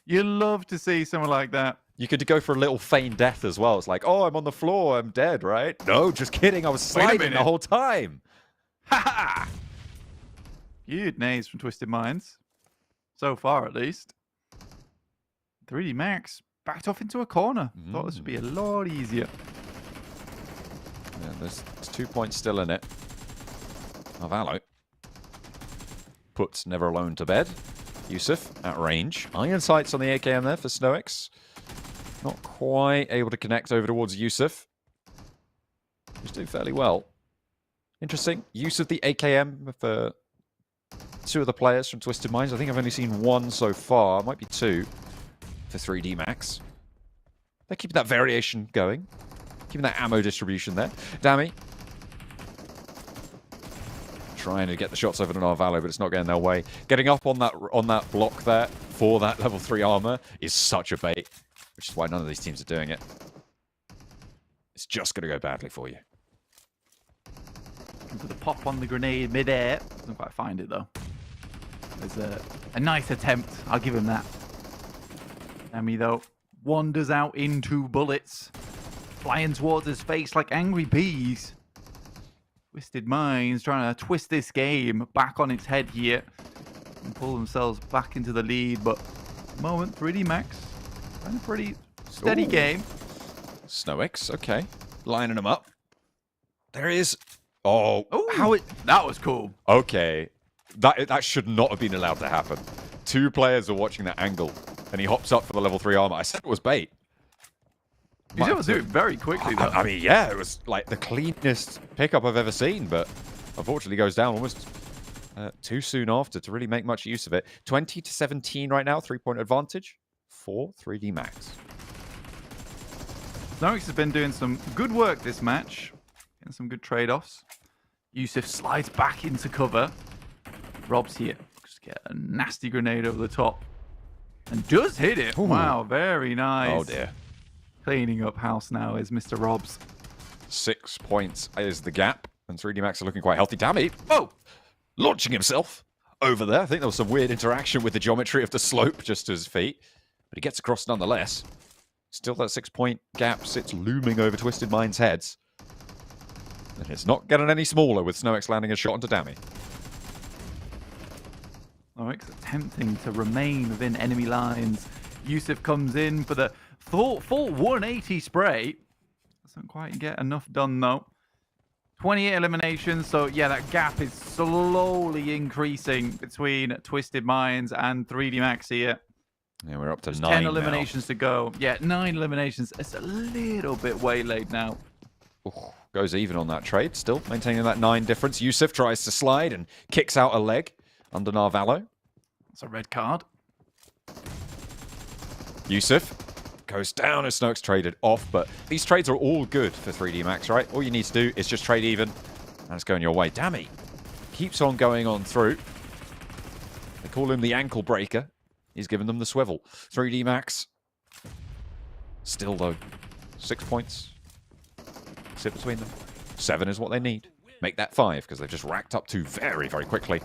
You love to see someone like that. You could go for a little feigned death as well. It's like, oh, I'm on the floor. I'm dead, right? No, just kidding. I was sliding the whole time. Ha ha! Good nades from Twisted Minds. So far, at least. 3D Max backed off into a corner. Thought this would be a lot easier. Yeah, there's 2 points still in it. Avalo puts Never Alone to bed. Yusuf at range. Iron sights on the AKM there for SnowX. Not quite able to connect over towards Yusuf. He's doing fairly well. Interesting. Use of the AKM for 2 of the players from Twisted Minds. I think I've only seen 1 so far. Might be 2 for 3D Max. They're keeping that variation going. Keeping that ammo distribution there. Dammy trying to get the shots over to Narvalo, but it's not getting their way. Getting up on that block there for that level 3 armor is such a bait, which is why none of these teams are doing it. It's just going to go badly for you. Looking for the pop on the grenade mid-air. Doesn't quite find it, though. There's a nice attempt. I'll give him that. Dammy, though, wanders out into bullets. Flying towards his face like angry bees. Twisted Minds trying to twist this game back on its head here and pull themselves back into the lead. But at the moment, 3D Max playing a pretty steady game. SnowX, okay. Lining them up. There is. Oh, that was cool. Okay. That should not have been allowed to happen. 2 players are watching that angle, and he hops up for the level 3 armor. I said it was bait. He's able to do it very quickly, though. I mean, yeah, it was like the cleanest pickup I've ever seen, but unfortunately goes down almost too soon after to really make much use of it. 20-17 right now, 3-point advantage for 3D Max. Snowix has been doing some good work this match, getting some good trade-offs. Yusuf slides back into cover. Rob's here. Just get a nasty grenade over the top. And does hit it. Ooh. Wow, very nice. Oh dear. Cleaning up house now is Mr. Robs. 6 points is the gap. And 3D Max are looking quite healthy. Damn it. Oh! Launching himself over there. I think there was some weird interaction with the geometry of the slope just to his feet. But he gets across nonetheless. Still that 6-point gap sits looming over Twisted Mind's heads. And it's not getting any smaller with Snowix landing a shot onto Dammy. Snowix attempting to remain within enemy lines. Yusuf comes in for the full 180 spray. Doesn't quite get enough done though. 28 eliminations, so yeah, that gap is slowly increasing between Twisted Minds and 3D Max here. Yeah, we're up to 9 10 eliminations to go. Yeah, 9 eliminations. It's a little bit waylaid now. Ooh, goes even on that trade, still maintaining that 9 difference. Yusuf tries to slide and kicks out a leg under Narvalo. That's a red card. Yusuf goes down as Snowix traded off, but these trades are all good for 3D Max, right? All you need to do is just trade even, and it's going your way. Dammy keeps on going on through. They call him the ankle breaker. He's giving them the swivel. 3D Max. Still, though, 6 points. Sit between them. 7 is what they need. Make that 5, because they've just racked up 2 very, very quickly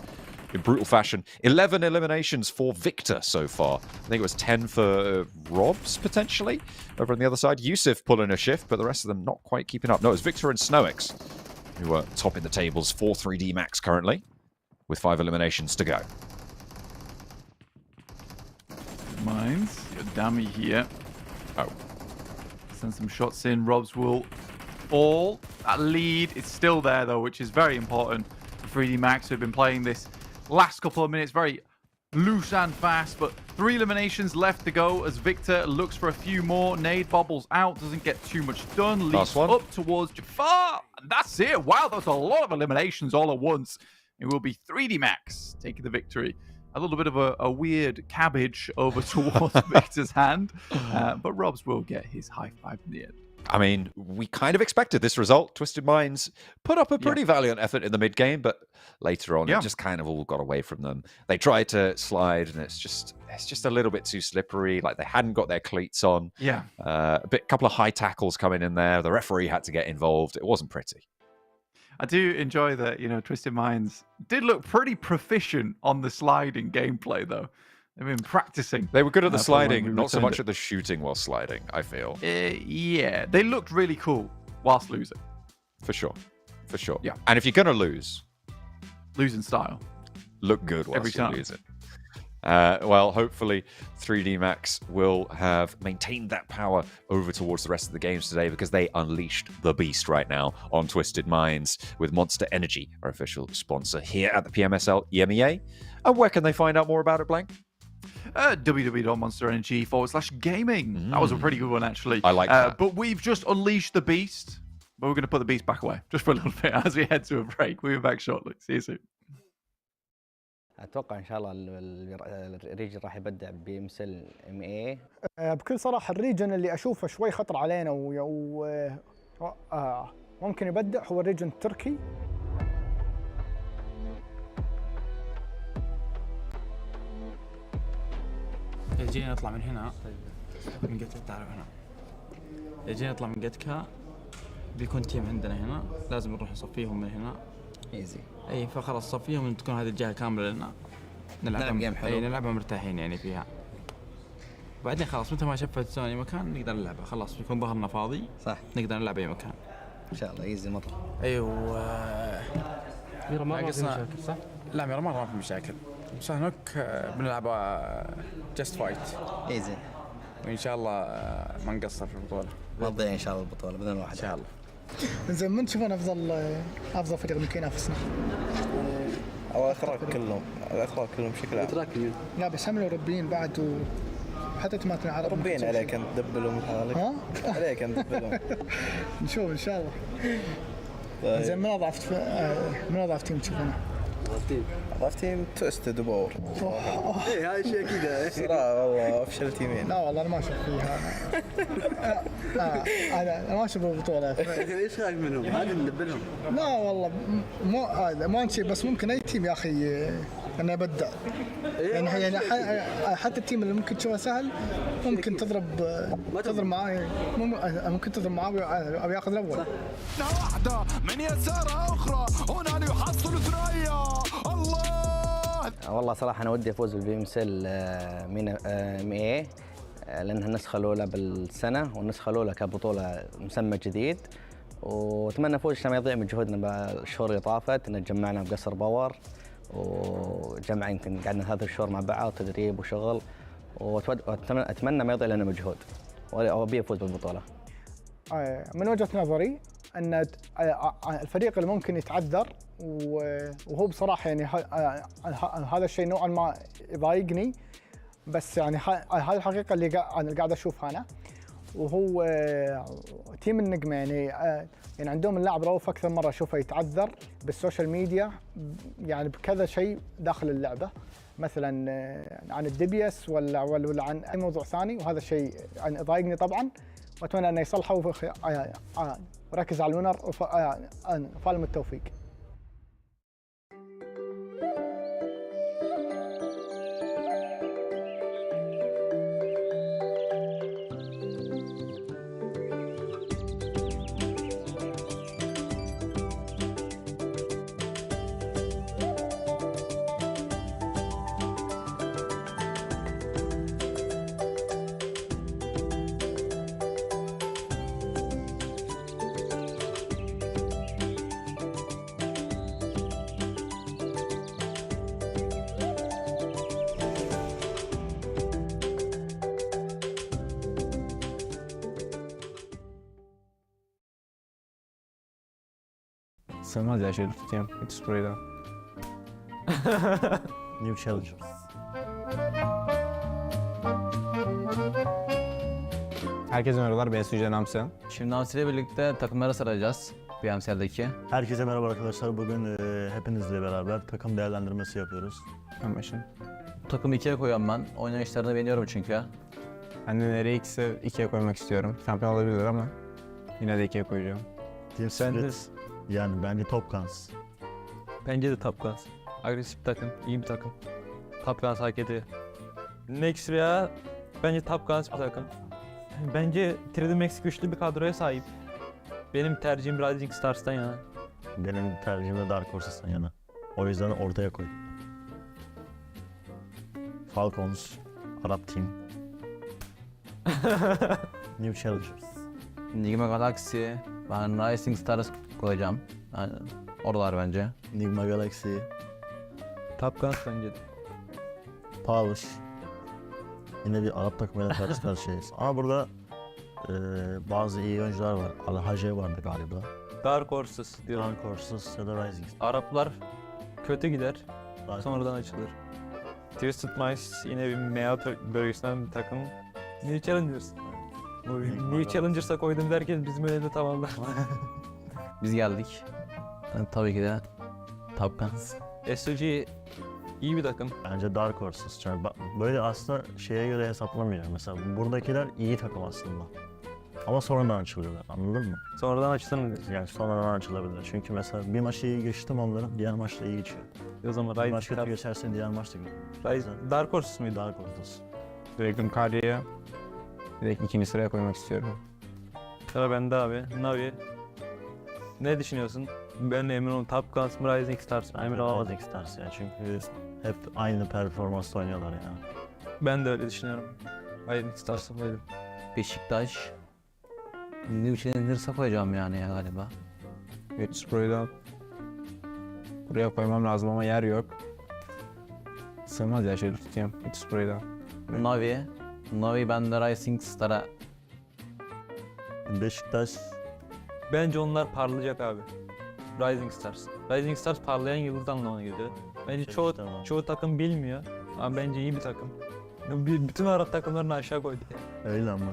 in brutal fashion. 11 eliminations for Victor so far. I think it was 10 for Robs, potentially, over on the other side. Yusuf pulling a shift, but the rest of them not quite keeping up. No, it's Victor and Snowix who are topping the tables for 3D Max currently, with 5 eliminations to go. Mines, your dummy here. Oh. Send some shots in. Robs will fall. That lead is still there, though, which is very important for 3D Max, who have been playing this last couple of minutes very loose and fast. But 3 eliminations left to go as Victor looks for a few more. Nade bobbles out, doesn't get too much done. Leaps up towards Jafar. And that's it. Wow, that's a lot of eliminations all at once. It will be 3D Max taking the victory. A little bit of a weird cabbage over towards Victor's hand. But Robs will get his high 5 in the end. I mean, we kind of expected this result. Twisted Minds put up a pretty valiant effort in the mid-game, but later on it just kind of all got away from them. They tried to slide, and it's just a little bit too slippery. Like they hadn't got their cleats on. Yeah. Couple of high tackles coming in there. The referee had to get involved. It wasn't pretty. I do enjoy that, Twisted Minds did look pretty proficient on the sliding gameplay, though. They've been practicing. They were good at the sliding, not so much at the shooting while sliding, I feel. Yeah, they looked really cool whilst losing. For sure. For sure. Yeah. And if you're going to lose in style. Look good whilst every time. You lose it. Well, hopefully 3D Max will have maintained that power over towards the rest of the games today, because they unleashed the beast right now on Twisted Minds with Monster Energy, our official sponsor here at the PMSL EMEA. And where can they find out more about it, Blank? www.monsterenergy.com/gaming. That was a pretty good one, actually. I like that. But we've just unleashed the beast, but we're going to put the beast back away just for a little bit as we head to a break. We'll be back shortly. See you soon. اتوقع ان شاء الله الريجن راح يبدع بمثل EMEA. بكل صراحه الريجن اللي اشوفه شوي خطر علينا ممكن يبدع هو الريجن التركي. جينا نطلع من هنا من جتكا. تعالوا هنا. جينا نطلع من جتكا، بيكون تيم عندنا هنا، لازم نروح نصفيهم من هنا. ايزي. اي فخلاص صفيهم تكون هذه الجهه كامله لنا. نلعب جيم حلو. نلعبها مرتاحين يعني فيها. بعدين خلاص متى ما شفت سوني مكان نقدر نلعبها، خلاص بيكون ظهرنا فاضي. صح. نقدر نلعب اي مكان. ان شاء الله ايزي مره. ايوه. ميرامار ما في مشاكل صح؟ لا ميرامار ما في مشاكل. بس هناك بنلعب جست فايت. ايزي. وان شاء الله ما نقصر في البطوله. ما تضيع ان شاء الله البطوله باذن الله. ان شاء الله. زين من تشوفون افضل فريق ممكن ينافسنا؟ الاتراك كلهم بشكل عام. لا بس هم الاوروبيين بعد وحتى تمات العرب. اوروبيين عليك ان تدبلهم حالك. ها؟ عليك ان تدبلهم. نشوف ان شاء الله. زين من اضعف تيم تشوفونه؟ والله تيم توستد وباور ايه هاي شيء كذا صراحه والله افشل تيمين لا والله انا ما اشوف فيها انا ما اشوف البطوله. ايش خايف منهم؟ هذه نلبلهم. لا والله مو هذا ما نشي، بس ممكن اي تيم يا اخي انه يبدع. يعني حتى التيم اللي ممكن تشوفه سهل ممكن تضرب معاه، ممكن تضرب معاه وياخذ الاول. واحده من يسارها اخرى هنا ليحصل ثنائيه. الله والله صراحه انا ودي افوز بالفيمسل EMEA لانها النسخه الاولى بالسنه والنسخه الاولى كبطوله مسمى جديد، واتمنى افوز عشان ما يضيع من جهودنا بالشهور اللي طافت ان جمعنا بقصر باور وجمع يمكن قعدنا 3 شهور مع بعض تدريب وشغل، واتمنى ما يضيع لنا مجهود وابي افوز بالبطوله. من وجهه نظري ان الفريق اللي ممكن يتعذر وهو بصراحه يعني هذا الشيء نوعا ما يضايقني، بس يعني هذه الحقيقه اللي انا قاعد اشوفها انا، وهو تيم النجمه. يعني عندهم اللاعب رؤوف اكثر مره اشوفه يتعذر بالسوشيال ميديا، يعني بكذا شيء داخل اللعبه، مثلا عن الدبيس ولا عن اي موضوع ثاني، وهذا الشيء يعني يضايقني طبعا، واتمنى انه يصلحه وركز على الوينر وفالهم التوفيق. Sığmaz ya şöyle tutayım. Hiç sprayı da. New challenge. Herkese merhabalar, ben Sucan Namsen. Şimdi Namsi ile birlikte takımlara saracağız PMSL'deki. Herkese merhaba arkadaşlar. Bugün hepinizle beraber takım değerlendirmesi yapıyoruz. Anlaşın. Takımı 2'ye koyuyorum ben. Oynayışlarını beğeniyorum çünkü. Ben de nereye ikisi 2'ye koymak istiyorum. Şampiyon olabilirler ama yine de 2'ye koyacağım. Team Spirit yani bence Top Guns. Bence de Top Guns. Agresif bir takım, iyi bir takım. Top Guns hak ediyor. Next ya bence Top Guns bir takım. Bence 3D Max güçlü bir kadroya sahip. Benim tercihim Rising Stars'tan yana. Benim tercihim de Dark Horses'tan yana. O yüzden ortaya koy. Falcons, Arap Team. New Challengers. NIGMA Galaxy, ben Rising Stars koyacağım. Yani oralar bence. NIGMA Galaxy. Top Guns bence de. Power. Yine bir Arap takımıyla karşı karşıyayız. Ama burada bazı iyi oyuncular var. Al-Hace vardı galiba. Dark Horses diyorum. Dark Horses ya da Rising. Araplar kötü gider, Dark sonradan açılır. Twisted Minds yine bir MEA bölgesinden bir takım. New Challengers. New Challengers'a koydum derken bizim öyle de tamamlar. Biz geldik. Yani tabii ki de Top Guns. SOG iyi bir takım. Bence Dark Horses. Yani böyle aslında şeye göre hesaplamıyor. Mesela buradakiler iyi takım aslında. Ama sonradan açılıyorlar, anladın mı? Sonradan açılır mı? Yani sonradan açılabilir. Çünkü mesela bir maçta iyi geçtim onların, diğer maçta iyi geçiyor. O zaman Bir maç kötü geçersen diğer maçta geçiyor. Dark Horses mıydı? Dark Horses. Direktüm Karya'ya direkt 2. sıraya koymak istiyorum. Sıra bende abi. Navi. Ne düşünüyorsun? Ben de emin olun. Top Guns mı Rising Stars mı? Emin olamadım Rising Stars ya çünkü hep aynı performansla oynuyorlar ya. Ben de öyle düşünüyorum. Rising Stars'a koydum. Beşiktaş. New Challengers'a koyacağım yani ya galiba. Sprayı da buraya koymam lazım ama yer yok. Sığmaz ya şöyle tutayım. Sprayı da. Navi. Navi ben de Rising Star'a. Beşiktaş. Bence onlar parlayacak abi. Rising Stars. Rising Stars parlayan yıldız anlamına geliyor. Bence çoğu takım bilmiyor. Ama bence iyi bir takım. Bütün Arap takımlarını aşağı koydu. Öyle ama.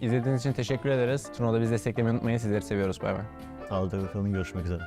İzlediğiniz için teşekkür ederiz. Turnuvada bizi desteklemeyi unutmayın. Sizleri seviyoruz. Bay bay. Sağlıkla kalın. Görüşmek üzere.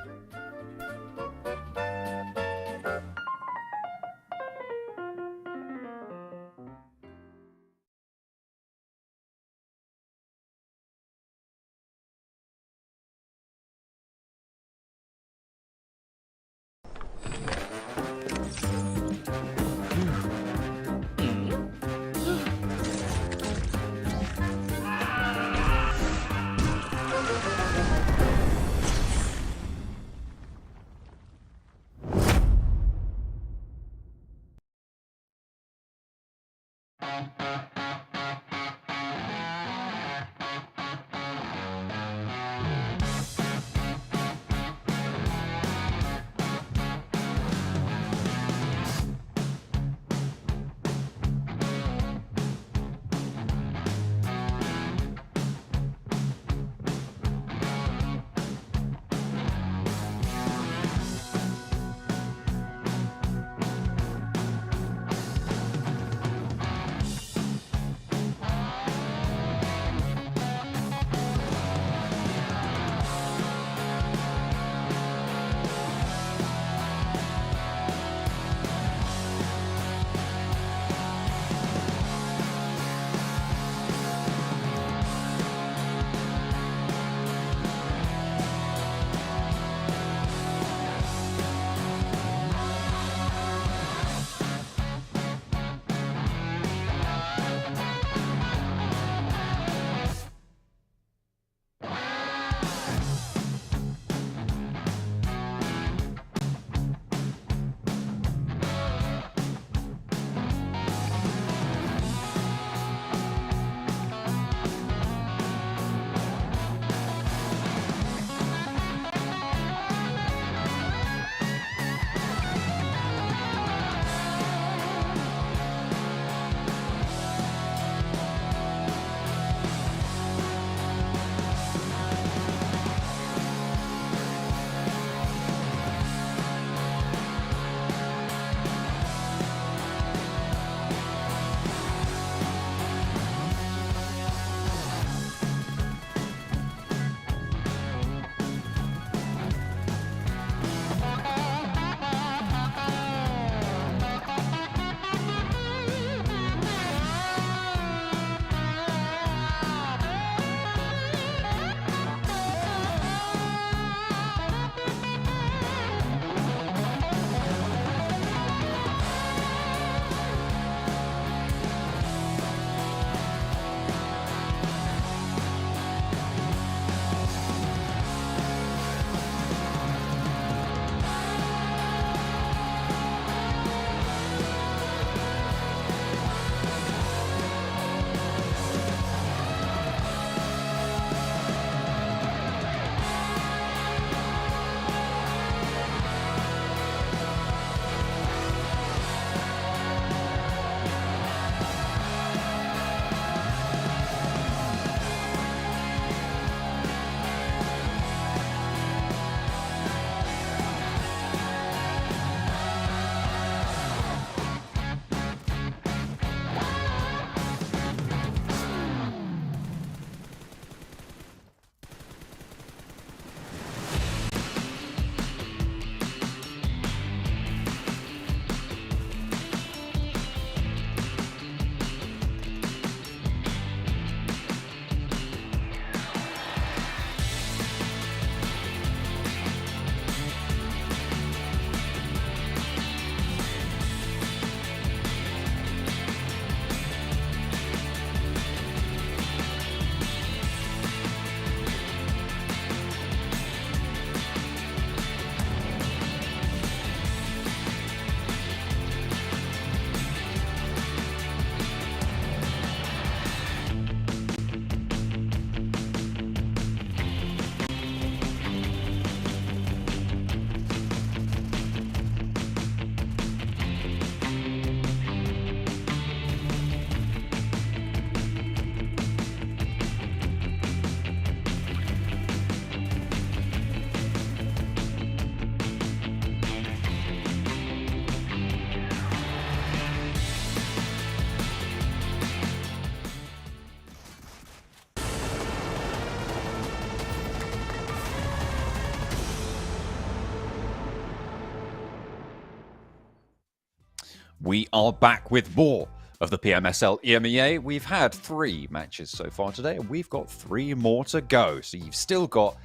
We are back with more of the PMSL EMEA. We've had 3 matches so far today, and we've got 3 more to go. So you've still got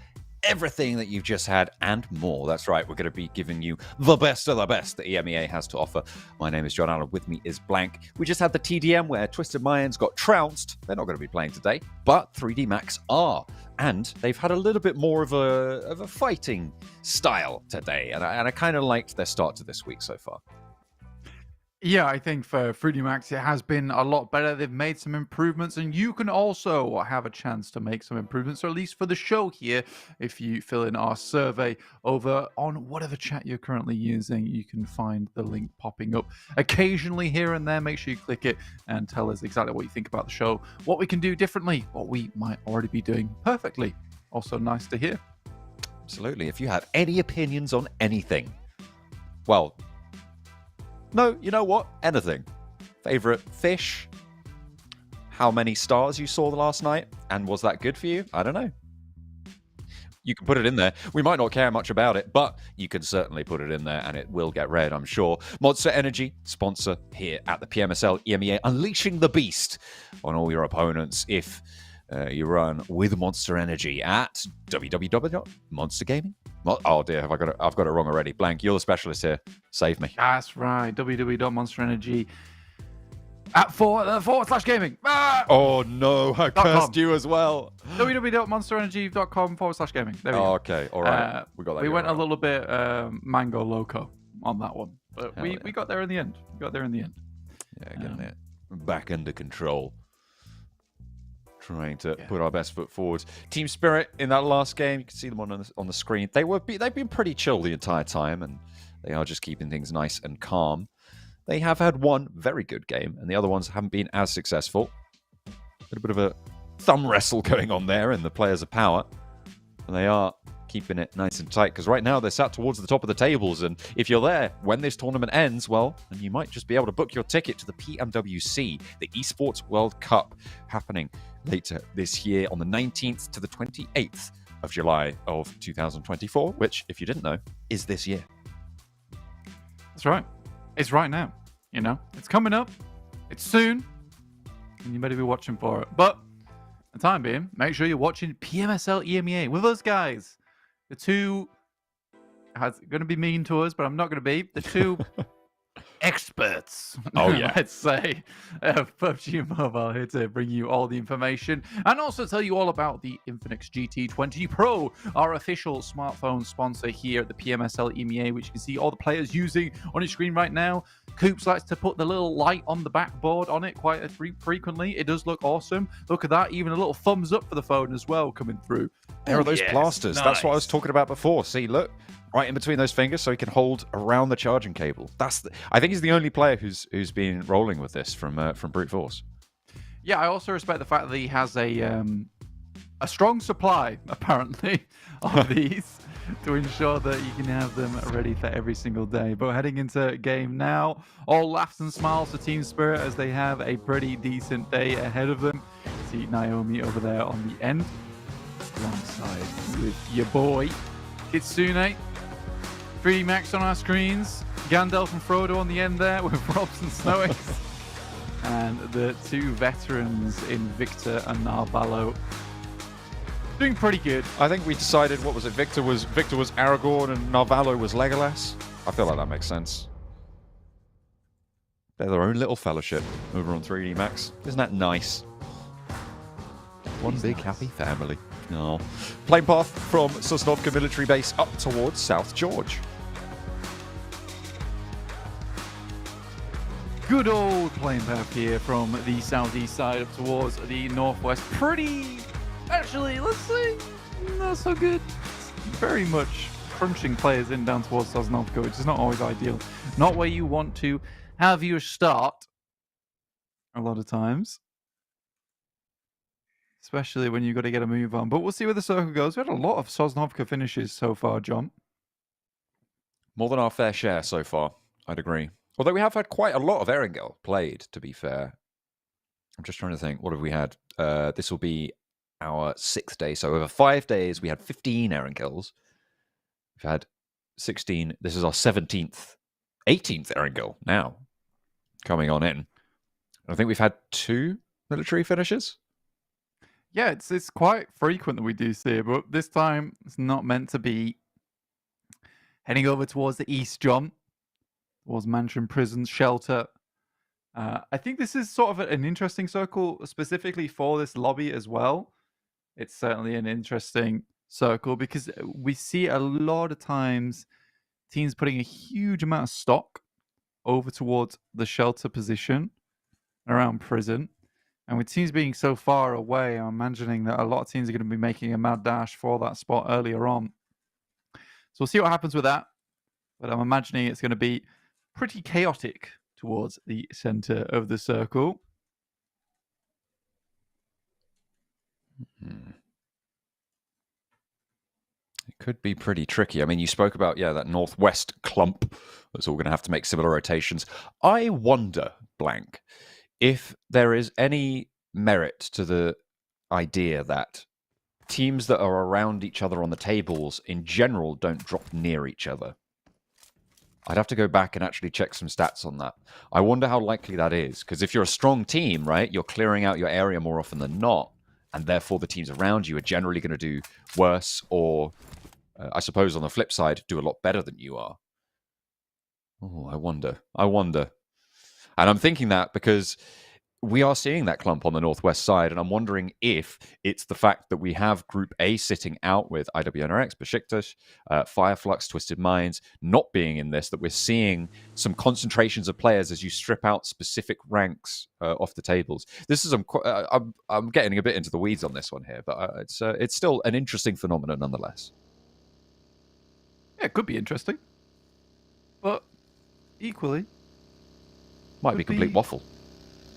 everything that you've just had and more. That's right, we're going to be giving you the best of the best that EMEA has to offer. My name is John Allen, with me is Blank. We just had the TDM where Twisted Mayans got trounced. They're not going to be playing today, but 3D Max are. And they've had a little bit more of a fighting style today, and I kind of liked their start to this week so far. Yeah, I think for 3D Max, it has been a lot better. They've made some improvements, and you can also have a chance to make some improvements, or at least for the show here, if you fill in our survey over on whatever chat you're currently using. You can find the link popping up occasionally here and there. Make sure you click it and tell us exactly what you think about the show, what we can do differently, what we might already be doing perfectly. Also nice to hear. Absolutely. If you have any opinions on anything, well, no, you know what? Anything. Favorite fish? How many stars you saw last night? And was that good for you? I don't know. You can put it in there. We might not care much about it, but you can certainly put it in there and it will get read, I'm sure. Monster Energy, sponsor here at the PMSL EMEA, unleashing the beast on all your opponents if you run with Monster Energy at www.monstergaming. Oh dear, I've got it wrong already. Blank, you're the specialist here. Save me. That's right. www.monsterenergy /gaming. Ah! Oh no, I cursed you as well. www.monsterenergy.com/gaming. There we go. Okay, all right. We got that. We went a little bit mango loco on that one, but we got there in the end. Yeah, getting it back under control. Trying to put our best foot forward. Team Spirit in that last game, you can see them on the screen. They've been pretty chill the entire time, and they are just keeping things nice and calm. They have had one very good game, and the other ones haven't been as successful. A bit of a thumb wrestle going on there in the Players of Power, and they are keeping it nice and tight, because right now they're sat towards the top of the tables, and if you're there when this tournament ends, well, then you might just be able to book your ticket to the PMWC, the ESPORTS World Cup, happening later this year on the 19th to the 28th of July of 2024, which, if you didn't know, is this year. That's right. It's right now. You know, it's coming up. It's soon. And you better be watching for it. But for the time being, make sure you're watching PMSL EMEA with us, guys. The two are going to be mean to us, but I'm not going to be. The two experts, let's say, PUBG Mobile, here to bring you all the information and also tell you all about the INFINIX GT20 Pro, our official smartphone sponsor here at the PMSL EMEA, which you can see all the players using on your screen right now. Coops likes to put the little light on the backboard on it quite frequently. It does look awesome. Look at that, even a little thumbs up for the phone as well coming through. There are those plasters. Nice. That's what I was talking about before. See, look. Right in between those fingers, so he can hold around the charging cable. I think he's the only player who's been rolling with this from brute force. Yeah, I also respect the fact that he has a strong supply, apparently, of these to ensure that you can have them ready for every single day. But heading into game now, all laughs and smiles for Team Spirit as they have a pretty decent day ahead of them. See Naomi over there on the end, alongside with your boy Kitsune. 3D Max on our screens, Gandalf and Frodo on the end there with Robson Snowing, and the two veterans in Victor and Narvalo doing pretty good. I think we decided, what was it? Victor was Aragorn and Narvalo was Legolas. I feel like that makes sense. They're their own little fellowship over on 3D Max. Isn't that nice? One big happy family. No. Plane path from Sosnovka military base up towards South George. Good old plane path here from the southeast side up towards the northwest. Actually, let's say, not so good. Very much crunching players in down towards Sosnovka, which is not always ideal. Not where you want to have your start a lot of times. Especially when you've got to get a move on. But we'll see where the circle goes. We had a lot of Sosnovka finishes so far, John. More than our fair share so far, I'd agree. Although we have had quite a lot of Erangel played, to be fair. I'm just trying to think. What have we had? This will be our 6th day. So over 5 days, we had 15 Erangels. We've had 16. This is our 17th, 18th Erangel now. coming on in. I think we've had 2 military finishes. Yeah, it's quite frequent that we do see it, but this time it's not meant to be. Heading over towards the east, John, towards Mansion Prison Shelter. I think this is sort of an interesting circle specifically for this lobby as well. It's certainly an interesting circle because we see a lot of times teams putting a huge amount of stock over towards the shelter position around prison. And with teams being so far away, I'm imagining that a lot of teams are going to be making a mad dash for that spot earlier on. So we'll see what happens with that. But I'm imagining it's going to be pretty chaotic towards the center of the circle. It could be pretty tricky. I mean, you spoke about, that northwest clump that's all going to have to make similar rotations. I wonder, Blank, if there is any merit to the idea that teams that are around each other on the tables in general don't drop near each other. I'd have to go back and actually check some stats on that. I wonder how likely that is, because if you're a strong team, right, you're clearing out your area more often than not, and therefore the teams around you are generally going to do worse or, I suppose on the flip side, do a lot better than you are. Oh, I wonder. And I'm thinking that because we are seeing that clump on the northwest side, and I'm wondering if it's the fact that we have Group A sitting out with IWNRX, BEŞİKTAŞ, FLUX, Twisted Minds, not being in this, that we're seeing some concentrations of players as you strip out specific ranks off the tables. This is I'm getting a bit into the weeds on this one here, but it's still an interesting phenomenon nonetheless. Yeah, it could be interesting, but equally might be complete waffle.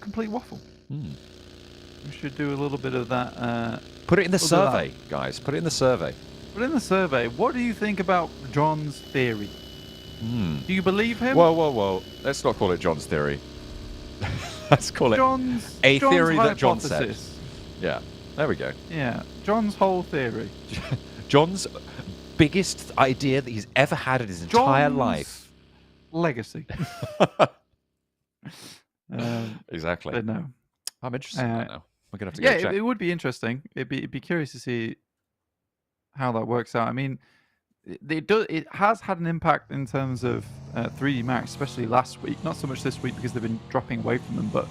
Complete waffle. We should do a little bit of that. Put it in the survey, guys. Put it in the survey. Put it in the survey. What do you think about John's theory? Do you believe him? Whoa. Let's not call it John's theory. Let's call it John's theory that John hypothesis. said. Yeah, there we go. Yeah, John's whole theory. John's biggest idea that he's ever had in his entire life. Legacy. Exactly. But no. I'm interested in that now. We're gonna have to go check. It would be interesting. It'd be curious to see how that works out. I mean, it has had an impact in terms of 3D Max, especially last week. Not so much this week because they've been dropping away from them, but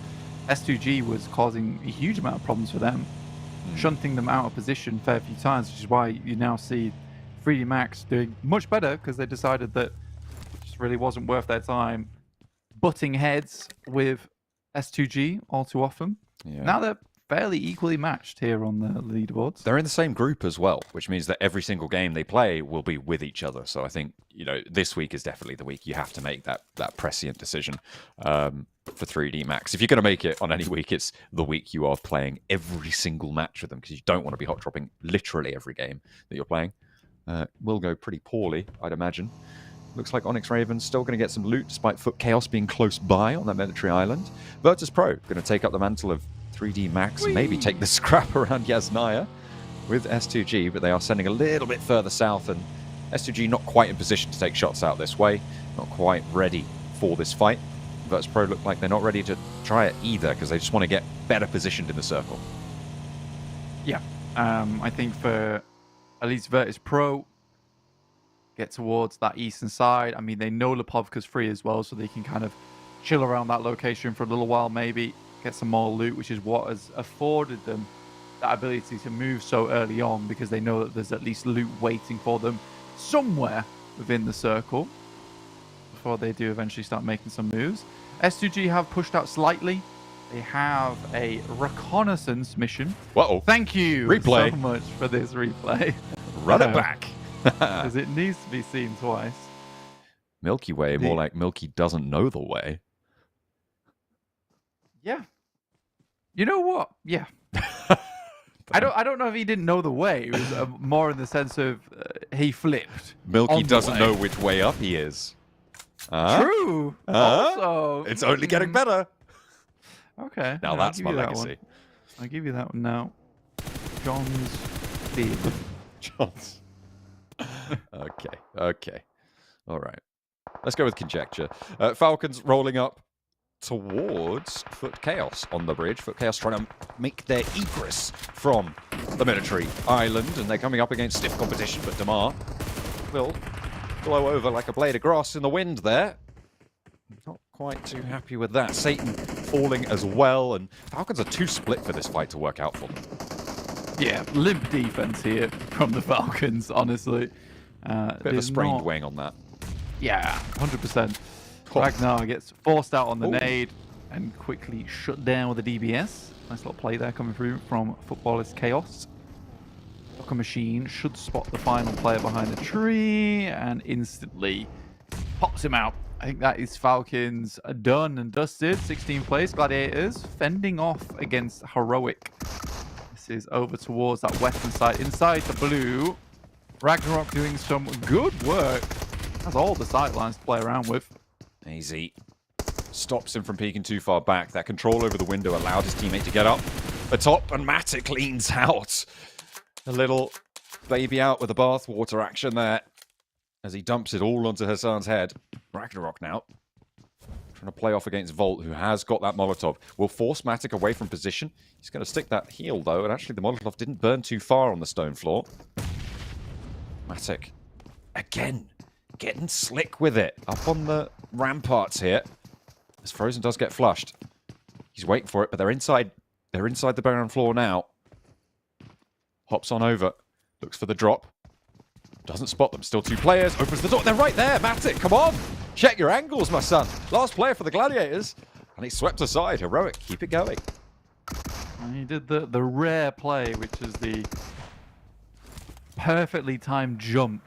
S2G was causing a huge amount of problems for them, shunting them out of position a fair few times, which is why you now see 3D Max doing much better because they decided that it just really wasn't worth their time butting heads with S2G all too often. Yeah. Now they're fairly equally matched here on the leaderboards. They're in the same group as well, which means that every single game they play will be with each other. So I think, this week is definitely the week you have to make that prescient decision for 3D Max. If you're going to make it on any week, it's the week you are playing every single match with them, because you don't want to be hot dropping literally every game that you're playing. Will go pretty poorly, I'd imagine. Looks like Onyx Raven's still going to get some loot despite Foot Chaos being close by on that military island. Virtus Pro going to take up the mantle of 3D Max, maybe take the scrap around Yasnaya with S2G, but they are sending a little bit further south, and S2G not quite in position to take shots out this way, not quite ready for this fight. Virtus Pro look like they're not ready to try it either, because they just want to get better positioned in the circle. Yeah, I think for at least Virtus Pro, get towards that eastern side. I mean, they know Lipovka's free as well, so they can kind of chill around that location for a little while, maybe get some more loot, which is what has afforded them that ability to move so early on, because they know that there's at least loot waiting for them somewhere within the circle before they do eventually start making some moves. S2G have pushed out slightly. They have a reconnaissance mission. Uh-oh. Thank you Replay. so much for this replay. Run it back. Because it needs to be seen twice. Milky Way, more like Milky doesn't know the way. Yeah. You know what? Yeah. I don't know if he didn't know the way. It was more in the sense of he flipped. Milky doesn't know which way up he is. True. Also, it's only getting better. Okay. Now that's my legacy. I'll give you that one now. John's theory. John's. Okay. All right. Let's go with conjecture. Falcons rolling up towards FUT KAOS on the bridge. FUT KAOS trying to make their egress from the military island, and they're coming up against stiff competition, but Damar will blow over like a blade of grass in the wind there. Not quite too happy with that. Satan falling as well, and Falcons are too split for this fight to work out for them. Yeah, limp defense here from the Falcons, honestly. Bit of a sprained wing on that. Yeah, 100%. Ragnar gets forced out on the nade and quickly shut down with the DBS. Nice little play there coming through from Footballist KAOS. Soccer Machine should spot the final player behind the tree and instantly pops him out. I think that is Falcons done and dusted. 16th place, Gladiators fending off against Heroic. This is over towards that western side, inside the blue. Ragnarok doing some good work. Has all the sidelines to play around with. Easy. Stops him from peeking too far back. That control over the window allowed his teammate to get up atop, and Matic leans out. A little baby out with the bathwater action there as he dumps it all onto Hassan's head. Ragnarok now trying to play off against Volt, who has got that Molotov. Will force Matic away from position. He's going to stick that heel, though, and actually the Molotov didn't burn too far on the stone floor. Matic, again, getting slick with it. Up on the ramparts here, as Frozen does get flushed. He's waiting for it, but they're inside the ground floor now. Hops on over, looks for the drop. Doesn't spot them. Still two players. Opens the door. They're right there. Matic, come on. Check your angles, my son. Last player for the Gladiators. And he's swept aside. Heroic. Keep it going. And he did the rare play, which is the perfectly timed jump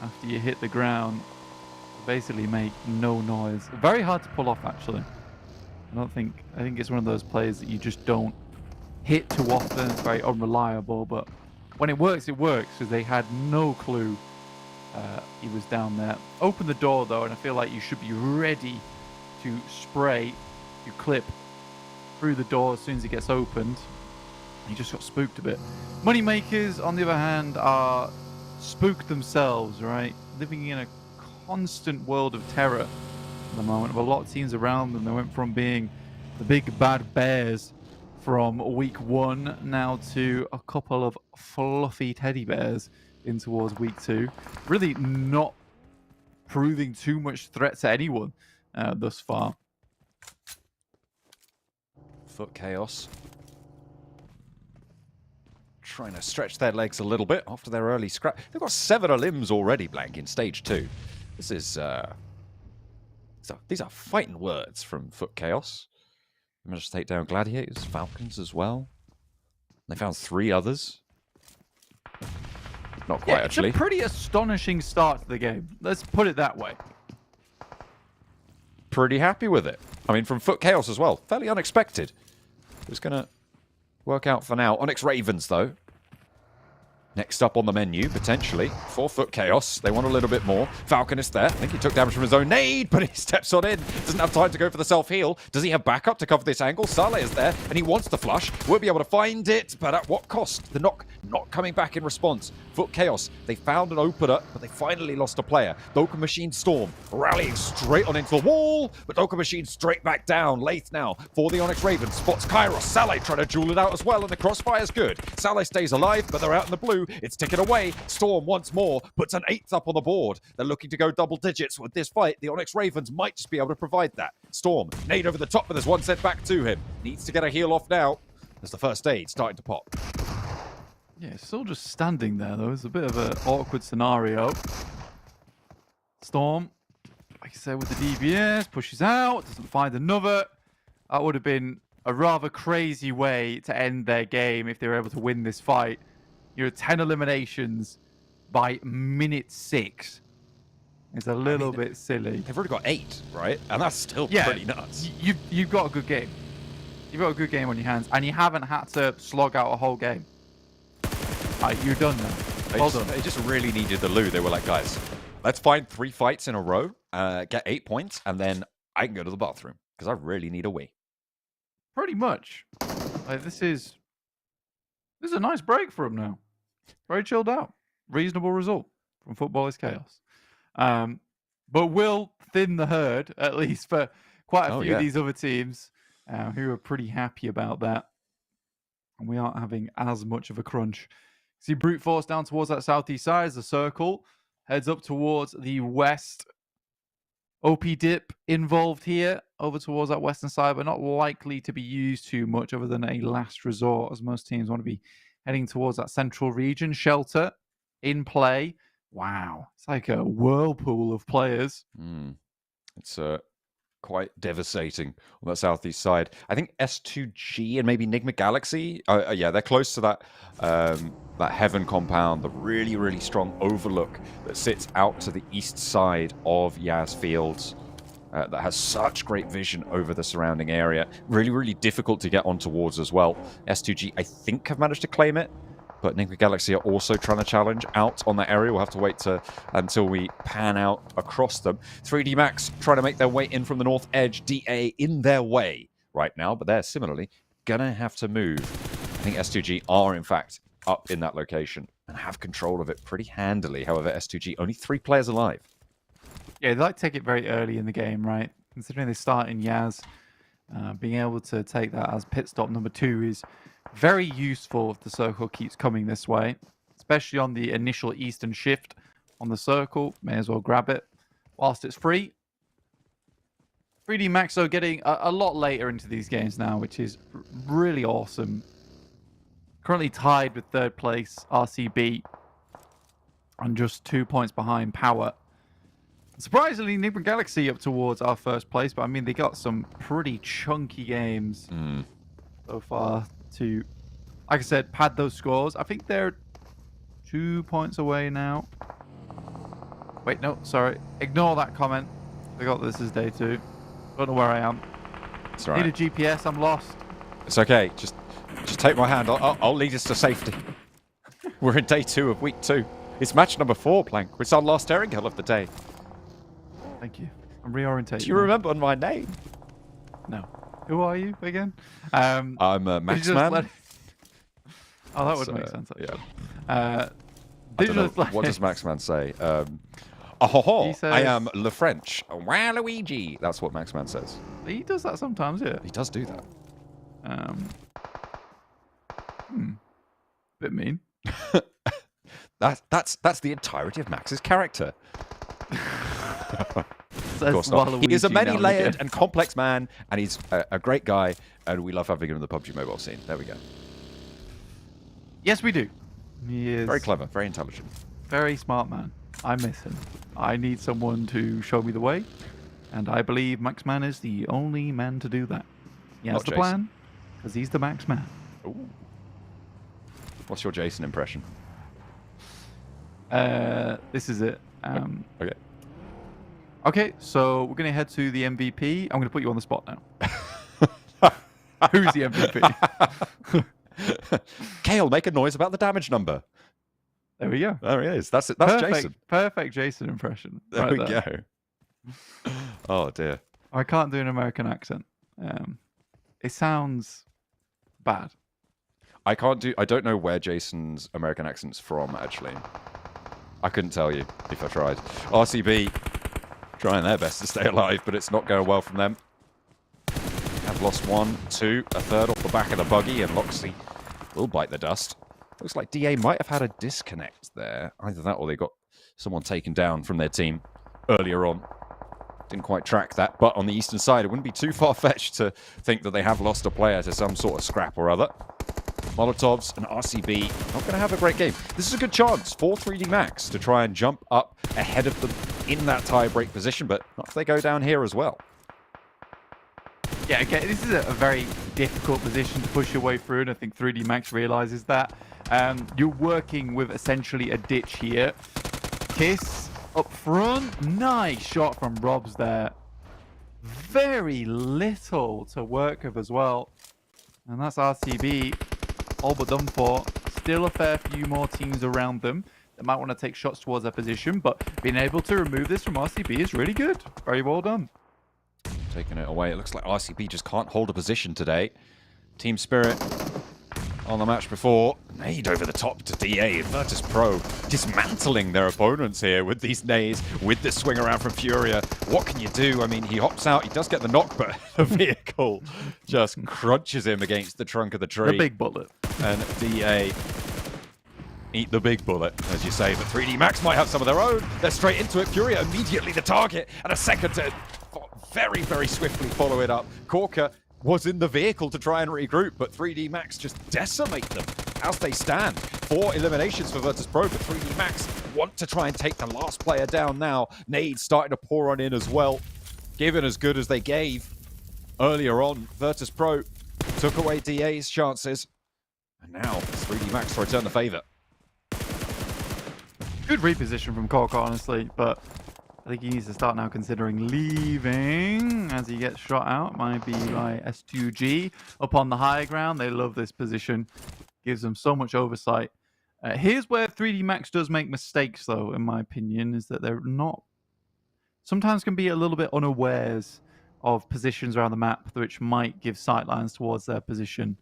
after you hit the ground. Basically make no noise. Very hard to pull off, actually. I think it's one of those plays that you just don't hit too often. It's very unreliable, but when it works, because they had no clue he was down there. Open the door, though, and I feel like you should be ready to spray your clip through the door as soon as it gets opened. He just got spooked a bit. Moneymakers, on the other hand, are spooked themselves, right? Living in a constant world of terror at the moment. With a lot of teams around them, they went from being the big bad bears from week 1 now to a couple of fluffy teddy bears in towards week 2. Really not proving too much threat to anyone thus far. FUT KAOS trying to stretch their legs a little bit after their early scrap. They've got 7 limbs already, Blank, in stage 2. This is these are fighting words from FUT KAOS. They managed to take down Gladiators, Falcons as well. They found 3 others. Not quite, actually. It's a pretty astonishing start to the game. Let's put it that way. Pretty happy with it. I mean, from FUT KAOS as well. Fairly unexpected. It was going to work out for now. Onyx Ravens, though. Next up on the menu, potentially, for FUT KAOS. They want a little bit more. Falcon is there. I think he took damage from his own nade, but he steps on in. Doesn't have time to go for the self-heal. Does he have backup to cover this angle? Saleh is there, and he wants the flush. Won't be able to find it, but at what cost? The knock not coming back in response. FUT KAOS, they found an opener, but they finally lost a player. Doka Machine Storm rallying straight on into the wall, but Doka Machine straight back down. Lath now for the Onyx Ravens. Spots Kairos. Saleh trying to duel it out as well, and the crossfire's good. Saleh stays alive, but they're out in the blue. It's ticking away. Storm once more puts an 8th up on the board. They're looking to go double digits with this fight. The Onyx Ravens might just be able to provide that. Storm, nade over the top, but there's one set back to him. Needs to get a heal off now. There's the first aid starting to pop. Yeah, still just standing there, though. It's a bit of an awkward scenario. Storm, like I said, with the DBS, pushes out, doesn't find another. That would have been a rather crazy way to end their game if they were able to win this fight. You're 10 eliminations by minute 6. It's a little bit silly. They've already got 8, right? And that's still pretty nuts. You've got a good game. You've got a good game on your hands, and you haven't had to slog out a whole game. You're done now. Well done. They just really needed the loot. They were like, guys, let's find 3 fights in a row, get 8 points, and then I can go to the bathroom because I really need a wee. Pretty much. This is a nice break for them now. Very chilled out. Reasonable result from Footballist KAOS. But will thin the herd, at least for quite a few of these other teams who are pretty happy about that. And we aren't having as much of a crunch. See brute force down towards that southeast side as the circle heads up towards the west. OP dip involved here over towards that western side, but not likely to be used too much other than a last resort, as most teams want to be heading towards that central region. Shelter in play. Wow, it's like a whirlpool of players. It's quite devastating on that southeast side. I think S2G and maybe NIGMA Galaxy. Yeah, they're close to that that Heaven compound, the really, really strong overlook that sits out to the east side of Yaz Fields. That has such great vision over the surrounding area. Really, really difficult to get on towards as well. S2G, I think, have managed to claim it, but NIGMA Galaxy are also trying to challenge out on that area. We'll have to wait until we pan out across them. 3D Max trying to make their way in from the north edge. DA in their way right now, but they're similarly going to have to move. I think S2G are, in fact, up in that location and have control of it pretty handily. However, S2G, only 3 players alive. Yeah, they like to take it very early in the game, right? Considering they start in Yaz, being able to take that as pit stop number 2 is very useful if the circle keeps coming this way, especially on the initial eastern shift on the circle. May as well grab it whilst it's free. 3D Max are getting a lot later into these games now, which is really awesome. Currently tied with 3rd place RCB and just 2 points behind Power. Surprisingly, NIGMA Galaxy up towards our 1st place, but I mean, they got some pretty chunky games so far to, like I said, pad those scores. I think they're 2 points away now. Wait, no, sorry. Ignore that comment. I got this is day 2. Don't know where I am. It's all right. Need a GPS, I'm lost. It's okay. Just take my hand. I'll lead us to safety. We're in day 2 of week 2. It's match number 4, Plank. It's our last airing hill of the day. Thank you. I'm reorientating. Do you remember my name? No. Who are you again? I'm Maxman. Oh, that would make sense. Yeah. I don't know, what does Maxman say? I am Le French. Waluigi. That's what Maxman says. He does that sometimes, yeah. He does do that. Bit mean. That's the entirety of Max's character. Of course not. He is a many-layered and complex man, and he's a great guy, and we love having him in the PUBG Mobile scene. There we go. Yes, we do. He is very clever, very intelligent. Very smart man. I miss him. I need someone to show me the way, and I believe Maxman is the only man to do that. He has the plan, because he's the Maxman. Ooh. What's your Jason impression? This is it. Okay. Okay, so we're going to head to the MVP. I'm going to put you on the spot now. Who's the MVP? Kale, make a noise about the damage number. There we go. There he is. That's it. Perfect, Jason. Perfect Jason impression. There right we go. Oh, dear. I can't do an American accent. It sounds bad. I don't know where Jason's American accent's from, actually. I couldn't tell you if I tried. RCB trying their best to stay alive, but it's not going well from them. Have lost 1, 2, a third off the back of the buggy, and Loxley will bite the dust. Looks like DA might have had a disconnect there. Either that or they got someone taken down from their team earlier on. Didn't quite track that, but on the eastern side, it wouldn't be too far-fetched to think that they have lost a player to some sort of scrap or other. Molotovs and RCB not going to have a great game. This is a good chance for 3D Max to try and jump up ahead of them in that tie-break position, but not if they go down here as well. Yeah, again, this is a very difficult position to push your way through, and I think 3D Max realizes that. You're working with essentially a ditch here. Kiss up front. Nice shot from Robs there. Very little to work with as well. And that's RCB all but done for. Still a fair few more teams around them that might want to take shots towards their position, but being able to remove this from RCB is really good. Very well done. Taking it away. It looks like RCB just can't hold a position today. Team Spirit on the match before. Nade over the top to DA. Virtus Pro dismantling their opponents here with these nades, with the swing around from Furia. What can you do? I mean, he hops out, he does get the knock, but the vehicle just crunches him against the trunk of the tree. The big bullet. And DA eat the big bullet, as you say, but 3D Max might have some of their own. They're straight into it. Furia immediately the target, and a second to very, very swiftly follow it up. Corker was in the vehicle to try and regroup, but 3D Max just decimate them as they stand. 4 eliminations for Virtus Pro, but 3D Max want to try and take the last player down now. Nade starting to pour on in as well. Given as good as they gave earlier on, Virtus Pro took away DA's chances. And now it's 3D Max to return the favor. Good reposition from Corker, honestly, but I think he needs to start now considering leaving as he gets shot out. Might be by S2G up on the high ground. They love this position. Gives them so much oversight. Here's where 3D Max does make mistakes, though, in my opinion, is that they're not... Sometimes can be a little bit unawares of positions around the map, which might give sightlines towards their position.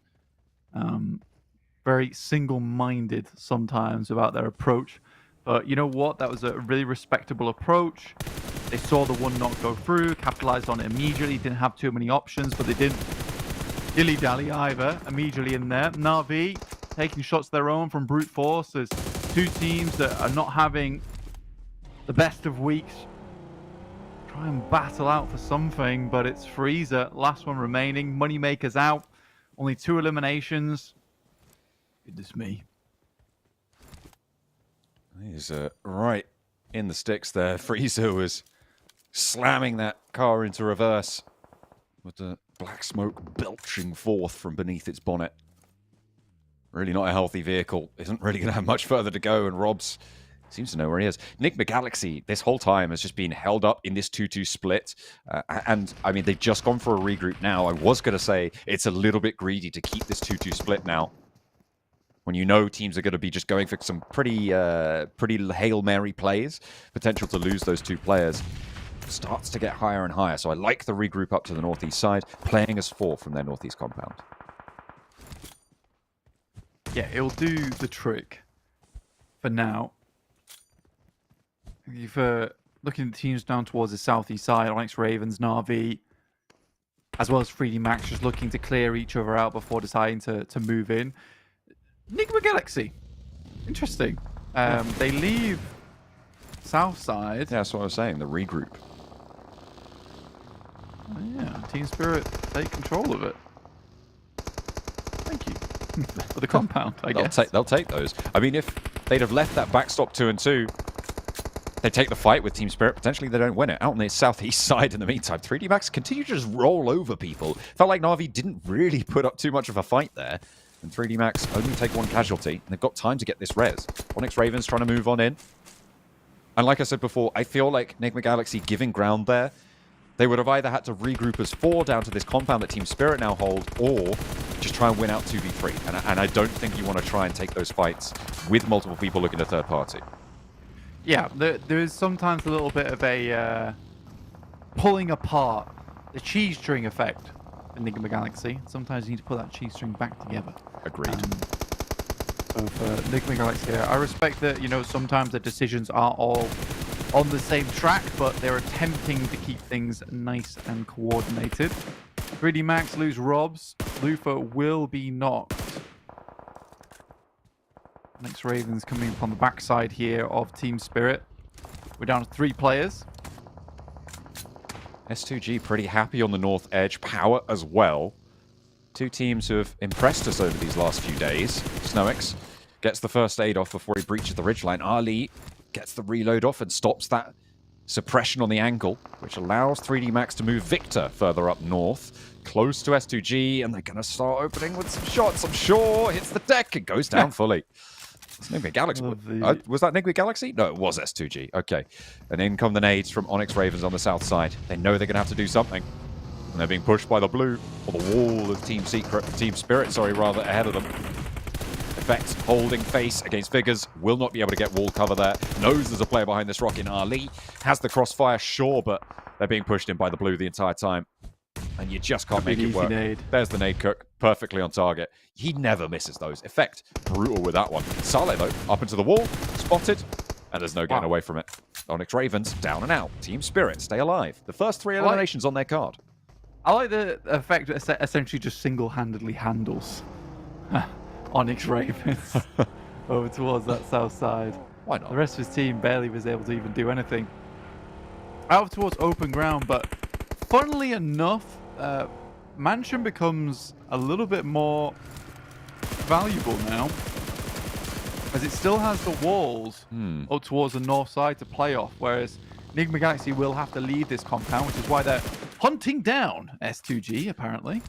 Very single-minded sometimes about their approach. But you know what? That was a really respectable approach. They saw the one knock go through, capitalized on it immediately, didn't have too many options, but they didn't dilly-dally either. Immediately in there. Na'Vi taking shots of their own from brute force. There's two teams that are not having the best of weeks. Try and battle out for something, but it's Freezer. Last one remaining. Moneymaker's out. Only 2 eliminations. Goodness me. He's right in the sticks there. Freezer was slamming that car into reverse with the black smoke belching forth from beneath its bonnet. Really not a healthy vehicle. Isn't really going to have much further to go, and Robs seems to know where he is. NIGMA Galaxy, this whole time, has just been held up in this 2-2 split. And, I mean, they've just gone for a regroup now. I was going to say it's a little bit greedy to keep this 2-2 split now, when you know teams are going to be just going for some pretty Hail Mary plays. Potential to lose those 2 players starts to get higher and higher. So I like the regroup up to the northeast side, playing as 4 from their northeast compound. Yeah, it'll do the trick for now. If looking at the teams down towards the southeast side, Onyx Ravens, Na'Vi, as well as 3D Max just looking to clear each other out before deciding to move in. NIGMA Galaxy. Interesting. They leave south side. Yeah, that's what I was saying, the regroup. Oh, yeah, Team Spirit take control of it. Thank you. For the compound, I guess. They'll take those. I mean, if they'd have left that backstop 2-2, they take the fight with Team Spirit. Potentially they don't win it. Out on the southeast side in the meantime, 3D Max continue to just roll over people. Felt like Na'Vi didn't really put up too much of a fight there. And 3D Max only take 1 casualty. And they've got time to get this res. Onyx Ravens trying to move on in. And like I said before, I feel like NIGMA Galaxy giving ground there, they would have either had to regroup as 4 down to this compound that Team Spirit now hold, or just try and win out 2v3. And I don't think you want to try and take those fights with multiple people looking at third party. Yeah, there is sometimes a little bit of a pulling apart, the cheese string effect in NIGMA Galaxy. Sometimes you need to put that cheese string back together. Agreed. So for NIGMA Galaxy, I respect that, you know, sometimes the decisions are all on the same track, but they're attempting to keep things nice and coordinated. 3D Max lose Robs. Lufa will be knocked. Next Ravens coming up on the backside here of Team Spirit. We're down to 3 players. S2G pretty happy on the north edge. Power as well. 2 teams who have impressed us over these last few days. Snowix gets the first aid off before he breaches the ridgeline. Ali gets the reload off and stops that suppression on the angle, which allows 3D Max to move Victor further up north, close to S2G, and they're going to start opening with some shots. I'm sure hits the deck and goes down fully. It's NIGMA Galaxy. Was that NIGMA Galaxy? No, it was S2G. Okay. And in come the nades from Onyx Ravens on the south side. They know they're going to have to do something. And they're being pushed by the blue, or the wall of Team Spirit, ahead of them. Effect holding face against Figures. Will not be able to get wall cover there. Knows there's a player behind this rock in Ali. Has the crossfire, sure, but they're being pushed in by the blue the entire time. and you just can't make Big it easy work. nade. There's the nade cook, perfectly on target. He never misses those. Effect, brutal with that one. Saleh, though, up into the wall, spotted, and there's no getting away from it. Onyx Ravens, down and out. Team Spirit, stay alive. The first 3 eliminations on their card. I like the effect that essentially just single-handedly handles Onyx Ravens over towards that south side. Why not? The rest of his team barely was able to even do anything. Out towards open ground, but funnily enough, Mansion becomes a little bit more valuable now, as it still has the walls up towards the north side to play off, whereas NIGMA Galaxy will have to leave this compound, which is why they're hunting down S2G, apparently.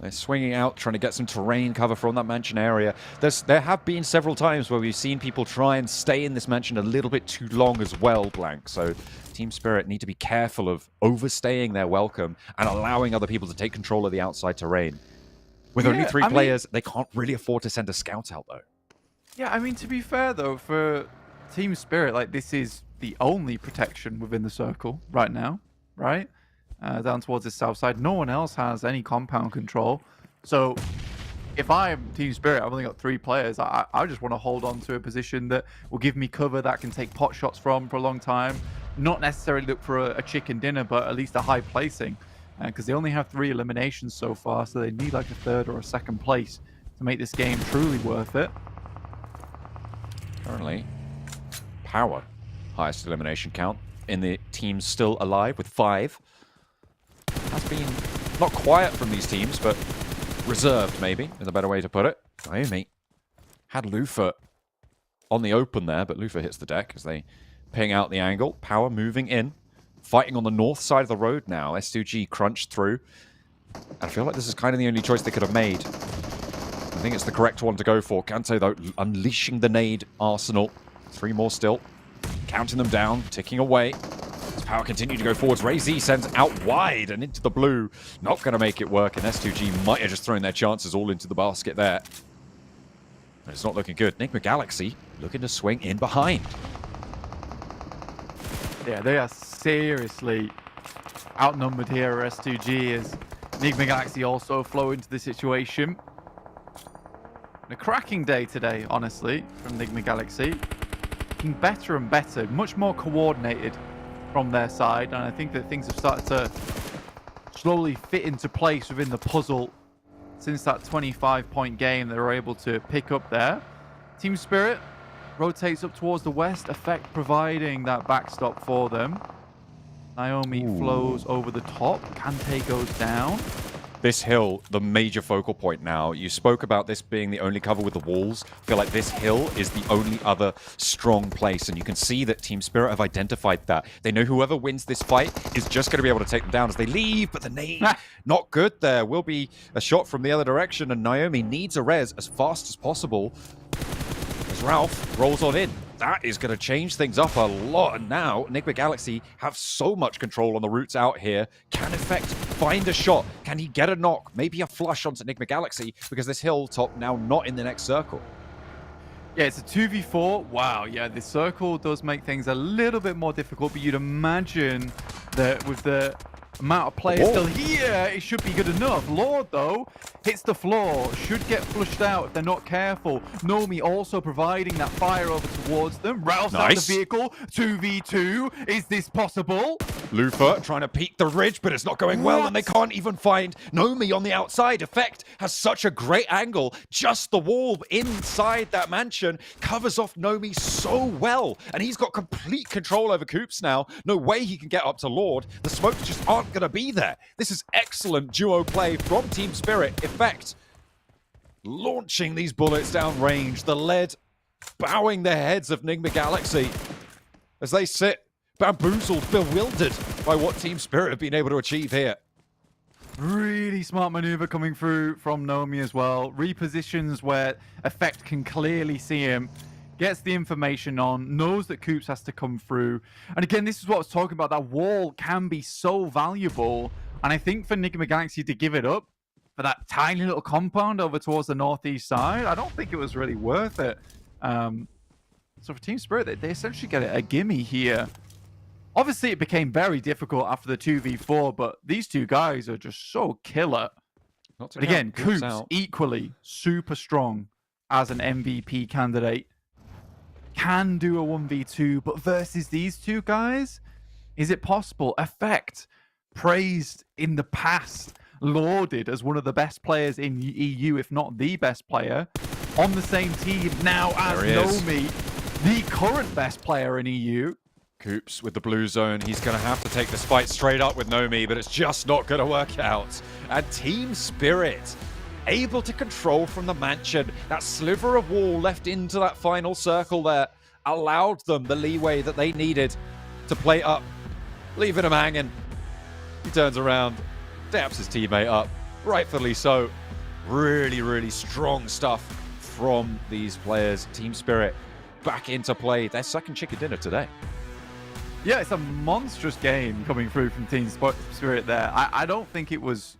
They're swinging out, trying to get some terrain cover from that mansion area. There have been several times where we've seen people try and stay in this mansion a little bit too long as well, Blank. So Team Spirit need to be careful of overstaying their welcome and allowing other people to take control of the outside terrain. With only 3 players, they can't really afford to send a scout out, though. Yeah, I mean, to be fair, though, for Team Spirit, like, this is the only protection within the circle right now, right? Down towards the south side. No one else has any compound control. So if I'm Team Spirit, I've only got 3 players. I just want to hold on to a position that will give me cover that I can take pot shots from for a long time. Not necessarily look for a chicken dinner, but at least a high placing. Because they only have 3 eliminations so far, so they need like a 3rd or a 2nd place to make this game truly worth it. Currently, Power, highest elimination count in the teams still alive with 5. Has been not quiet from these teams, but reserved, maybe, is a better way to put it. Naomi had Lufa on the open there, but Lufa hits the deck as they ping out the angle. Power moving in, fighting on the north side of the road now. S2G crunched through. I feel like this is kind of the only choice they could have made. I think it's the correct one to go for. Kanto, though, unleashing the nade arsenal. 3 more still. Counting them down, ticking away. As Power continue to go forwards, Ray Z sends out wide and into the blue. Not going to make it work, and S2G might have just thrown their chances all into the basket there. But it's not looking good. NIGMA Galaxy looking to swing in behind. Yeah, they are seriously outnumbered here, S2G, as NIGMA Galaxy also flow into the situation. And a cracking day today, honestly, from NIGMA Galaxy. Looking better and better, much more coordinated from their side, and I think that things have started to slowly fit into place within the puzzle since that 25-point game they were able to pick up there. Team Spirit rotates up towards the west, Effect providing that backstop for them. Naomi flows over the top, Kante goes down. This hill, the major focal point now. You spoke about this being the only cover with the walls. I feel like this hill is the only other strong place, and you can see that Team Spirit have identified that. They know whoever wins this fight is just going to be able to take them down as they leave, but the nade, not good there. Will be a shot from the other direction, and Naomi needs a res as fast as possible as Ralph rolls on in. That is going to change things up a lot, and now NIGMA Galaxy have so much control on the routes out here. Can Effect find a shot? Can he get a knock? Maybe a flush onto NIGMA Galaxy, because this hilltop now not in the next circle. Yeah, it's a 2v4. Wow, yeah, the circle does make things a little bit more difficult, but you'd imagine that with the amount of players still here, it should be good enough. Lord, though, hits the floor, should get flushed out if they're not careful. Nomi also providing that fire over towards them. Ralph's out the vehicle, 2v2. Is this possible? Lufa trying to peek the ridge, but it's not going well, and they can't even find Nomi on the outside. Effect has such a great angle. Just the wall inside that mansion covers off Nomi so well, and he's got complete control over Coops now. No way he can get up to Lord. The smokes just aren't going to be there. This is excellent duo play from Team Spirit. Effect launching these bullets down range. The lead bowing the heads of NIGMA Galaxy as they sit bamboozled, bewildered by what Team Spirit have been able to achieve here. Really smart maneuver coming through from Nomi as well. Repositions where Effect can clearly see him. Gets the information on, knows that Coops has to come through. And again, this is what I was talking about. That wall can be so valuable. And I think for NIGMA Galaxy to give it up for that tiny little compound over towards the northeast side, I don't think it was really worth it. So for Team Spirit, they essentially get a gimme here Obviously, it became very difficult after the 2v4, but these two guys are just so killer. Not to But again, count Coops Coops out. equally super strong as an MVP candidate. Can do a 1v2, but versus these two guys, is it possible? Effect, praised in the past, lauded as one of the best players in EU, if not the best player, on the same team now as Nomi, the current best player in EU. Coops with the blue zone. He's going to have to take this fight straight up with Nomi, but it's just not going to work out. And Team Spirit, able to control from the mansion. That sliver of wall left into that final circle there allowed them the leeway that they needed to play up, leaving him hanging. He turns around, daps his teammate up, rightfully so. Really, really strong stuff from these players. Team Spirit back into play. Their second chicken dinner today. Yeah, it's a monstrous game coming through from Team Spirit there. I didn't think it was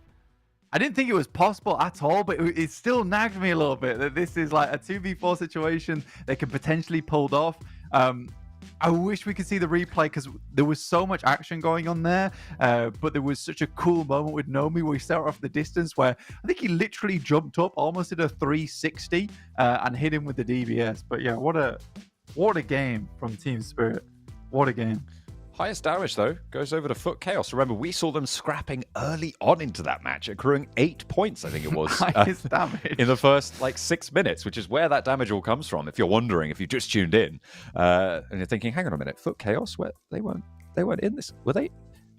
possible at all, but it still nagged me a little bit that this is like a 2v4 situation they could potentially pull off. I wish we could see the replay because there was so much action going on there, but there was such a cool moment with Nomi where he started off the distance where I think he literally jumped up, almost did a 360 and hit him with the DBS. But yeah, what a game from Team Spirit. What a game. Highest damage, though, goes over to FLUX KAOS. Remember, we saw them scrapping early on into that match, accruing 8 points, I think it was. Highest damage. In the first, 6 minutes, which is where that damage all comes from, if you're wondering, if you just tuned in. And you're thinking, hang on a minute, FLUX KAOS, they weren't in this. Were they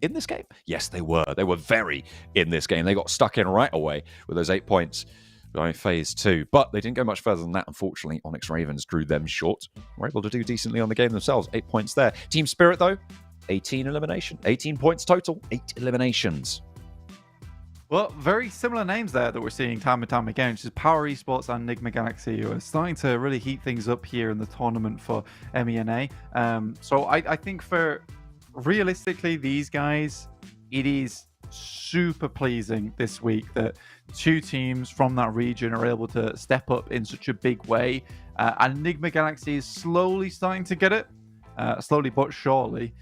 in this game? Yes, they were. They were very in this game. They got stuck in right away with those 8 points by phase 2, but they didn't go much further than that. Unfortunately, Onyx Ravens drew them short. Were able to do decently on the game themselves. 8 points there. Team Spirit, though, 18 elimination. 18 points total, 8 eliminations. Well, very similar names there that we're seeing time and time again, which is Power Esports and NIGMA Galaxy, who are starting to really heat things up here in the tournament for MENA. So I think for realistically, these guys, it is super pleasing this week that two teams from that region are able to step up in such a big way. And NIGMA Galaxy is slowly starting to get it, slowly but surely,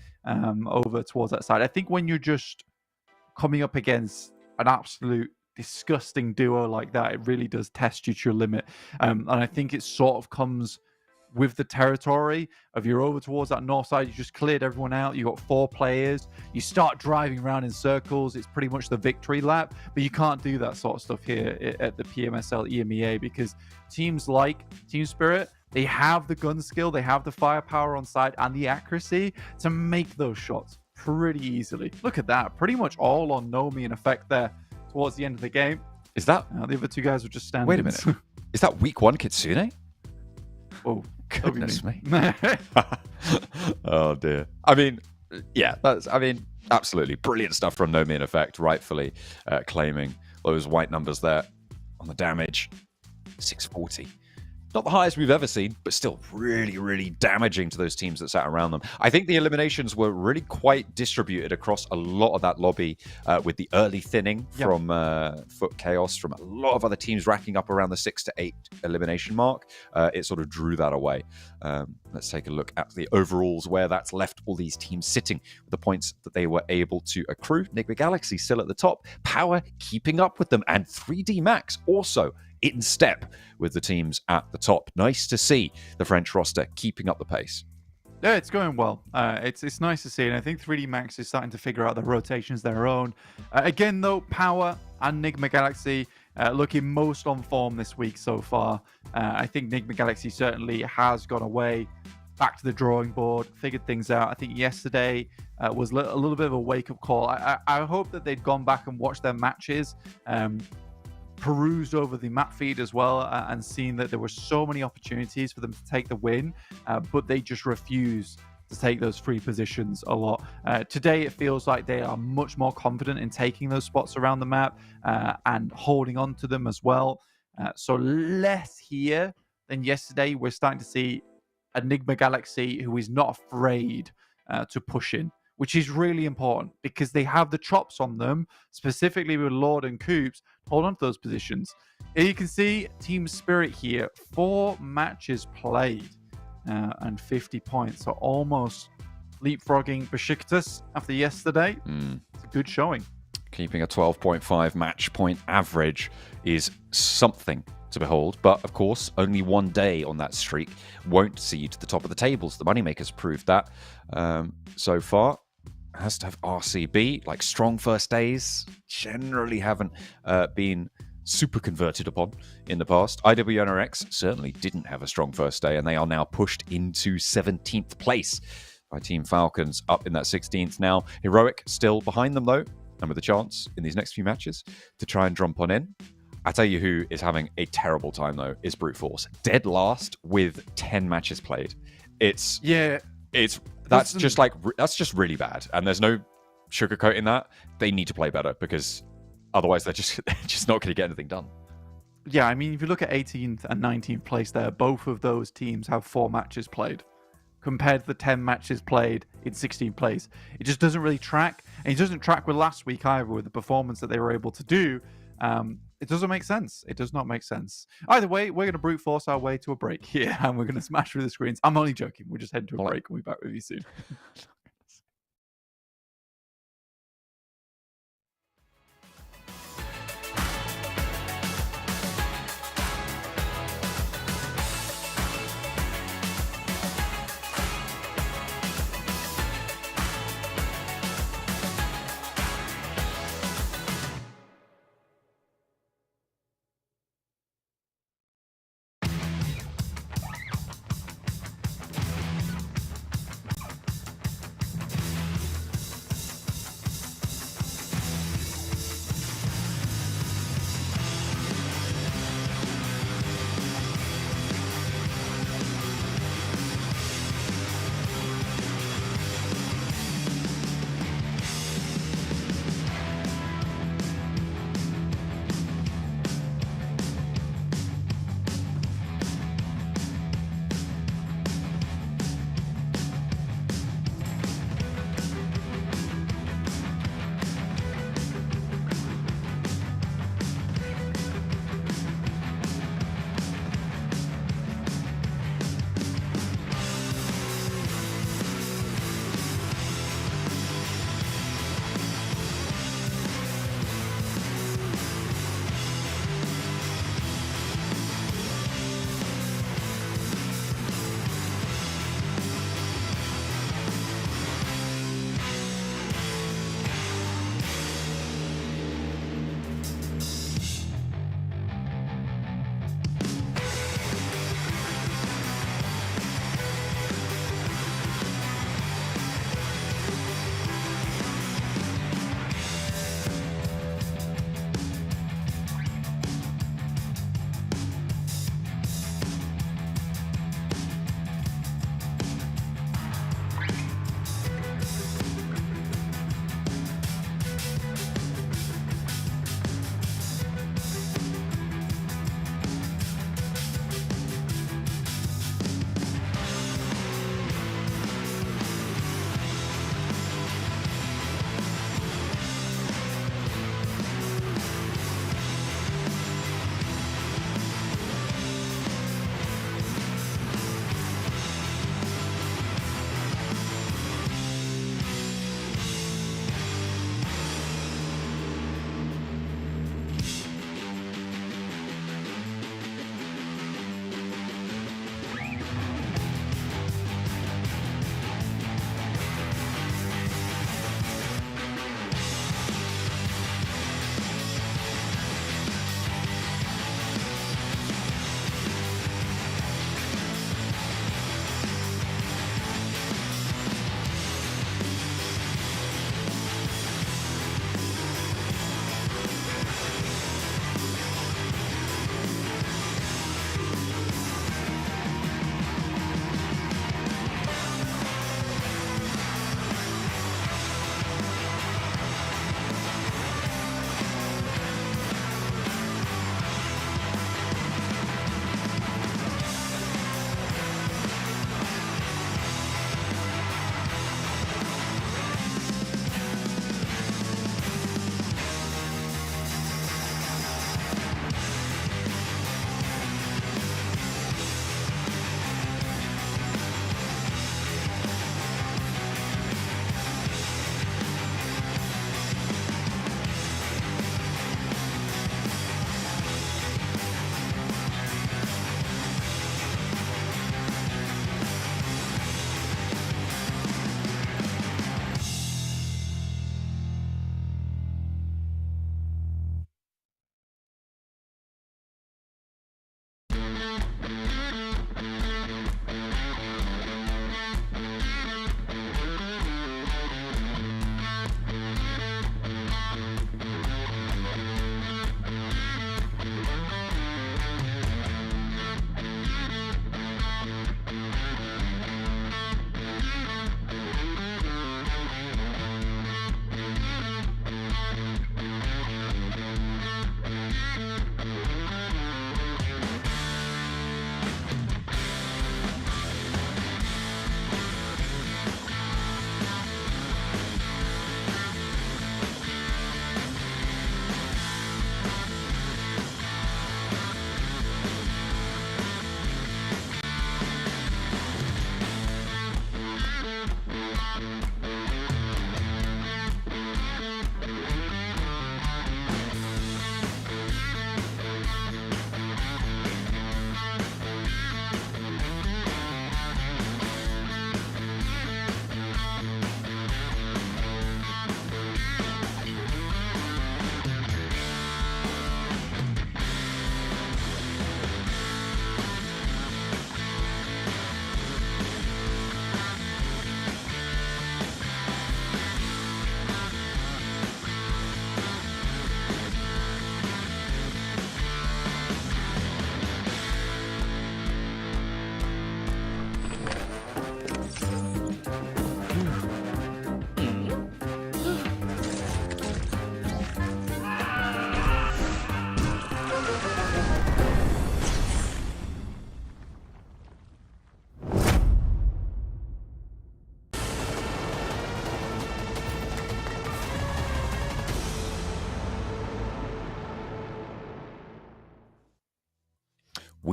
over towards that side. I think when you're just coming up against an absolute disgusting duo like that, it really does test you to your limit. And I think it sort of comes with the territory of you're over towards that north side, you just cleared everyone out, you got 4 players, you start driving around in circles, it's pretty much the victory lap, but you can't do that sort of stuff here at the PMSL EMEA because teams like Team Spirit, they have the gun skill, they have the firepower on side and the accuracy to make those shots pretty easily. Look at that, pretty much all on Nomi in effect there towards the end of the game. Is that... the other two guys were just standing. Wait a minute. Is that week 1 Kitsune? Oh, goodness me. Oh, dear. I mean, yeah, absolutely brilliant stuff from Nomi in effect, rightfully claiming those white numbers there on the damage. 640. Not the highest we've ever seen, but still really, really damaging to those teams that sat around them. I think the eliminations were really quite distributed across a lot of that lobby with the early thinning from FLUX KAOS, from a lot of other teams racking up around the 6 to 8 elimination mark. It sort of drew that away. Let's take a look at the overalls, where that's left all these teams sitting with the points that they were able to accrue. NIGMA Galaxy still at the top, Power keeping up with them, and 3D Max also in step with the teams at the top. Nice to see the French roster keeping up the pace. Yeah, it's going well. It's nice to see, and I think 3D Max is starting to figure out the rotations their own. Again, though, Power and NIGMA Galaxy looking most on form this week so far. I think NIGMA Galaxy certainly has gone away, back to the drawing board, figured things out. I think yesterday was a little bit of a wake-up call. I hope that they'd gone back and watched their matches, perused over the map feed as well, and seen that there were so many opportunities for them to take the win, but they just refused to take those free positions a lot. Today, it feels like they are much more confident in taking those spots around the map and holding on to them as well. So less here than yesterday. We're starting to see a NIGMA Galaxy who is not afraid to push in, which is really important because they have the chops on them, specifically with Lord and Coops, hold on to those positions. Here you can see Team Spirit here, 4 matches played and 50 points, so almost leapfrogging Beşiktaş after yesterday. It's a good showing. Keeping a 12.5 match point average is something to behold, but of course, only one day on that streak won't see you to the top of the tables. The moneymakers proved that so far. Has to have RCB, like strong first days, generally haven't been super converted upon in the past. IWNRX certainly didn't have a strong first day, and they are now pushed into 17th place by Team Falcons, up in that 16th now. Heroic still behind them though, and with a chance in these next few matches to try and jump on in. I tell you who is having a terrible time though is Brute Force, dead last with 10 matches played. That's just really bad, and there's no sugarcoating that. They need to play better, because otherwise they're just not going to get anything done. Yeah, I mean, if you look at 18th and 19th place there, both of those teams have 4 matches played compared to the 10 matches played in 16th place. It just doesn't really track, and it doesn't track with last week either, with the performance that they were able to do. It doesn't make sense. It does not make sense. Either way, we're going to brute force our way to a break here, and we're going to smash through the screens. I'm only joking. We're just heading to a break, and we'll be back with you soon.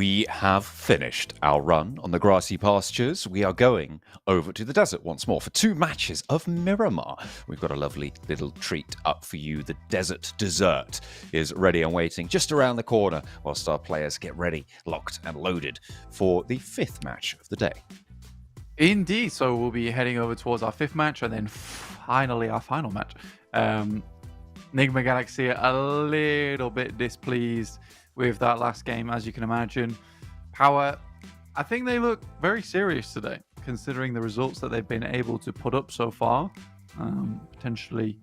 we have finished our run on the grassy pastures. We are going over to the desert once more for 2 matches of Miramar. We've got a lovely little treat up for you. The desert dessert is ready and waiting just around the corner whilst our players get ready, locked and loaded for the 5th match of the day. Indeed. So we'll be heading over towards our 5th match and then finally our final match. NIGMA Galaxy a little bit displeased with that last game, as you can imagine. Power, I think they look very serious today, considering the results that they've been able to put up so far. Potentially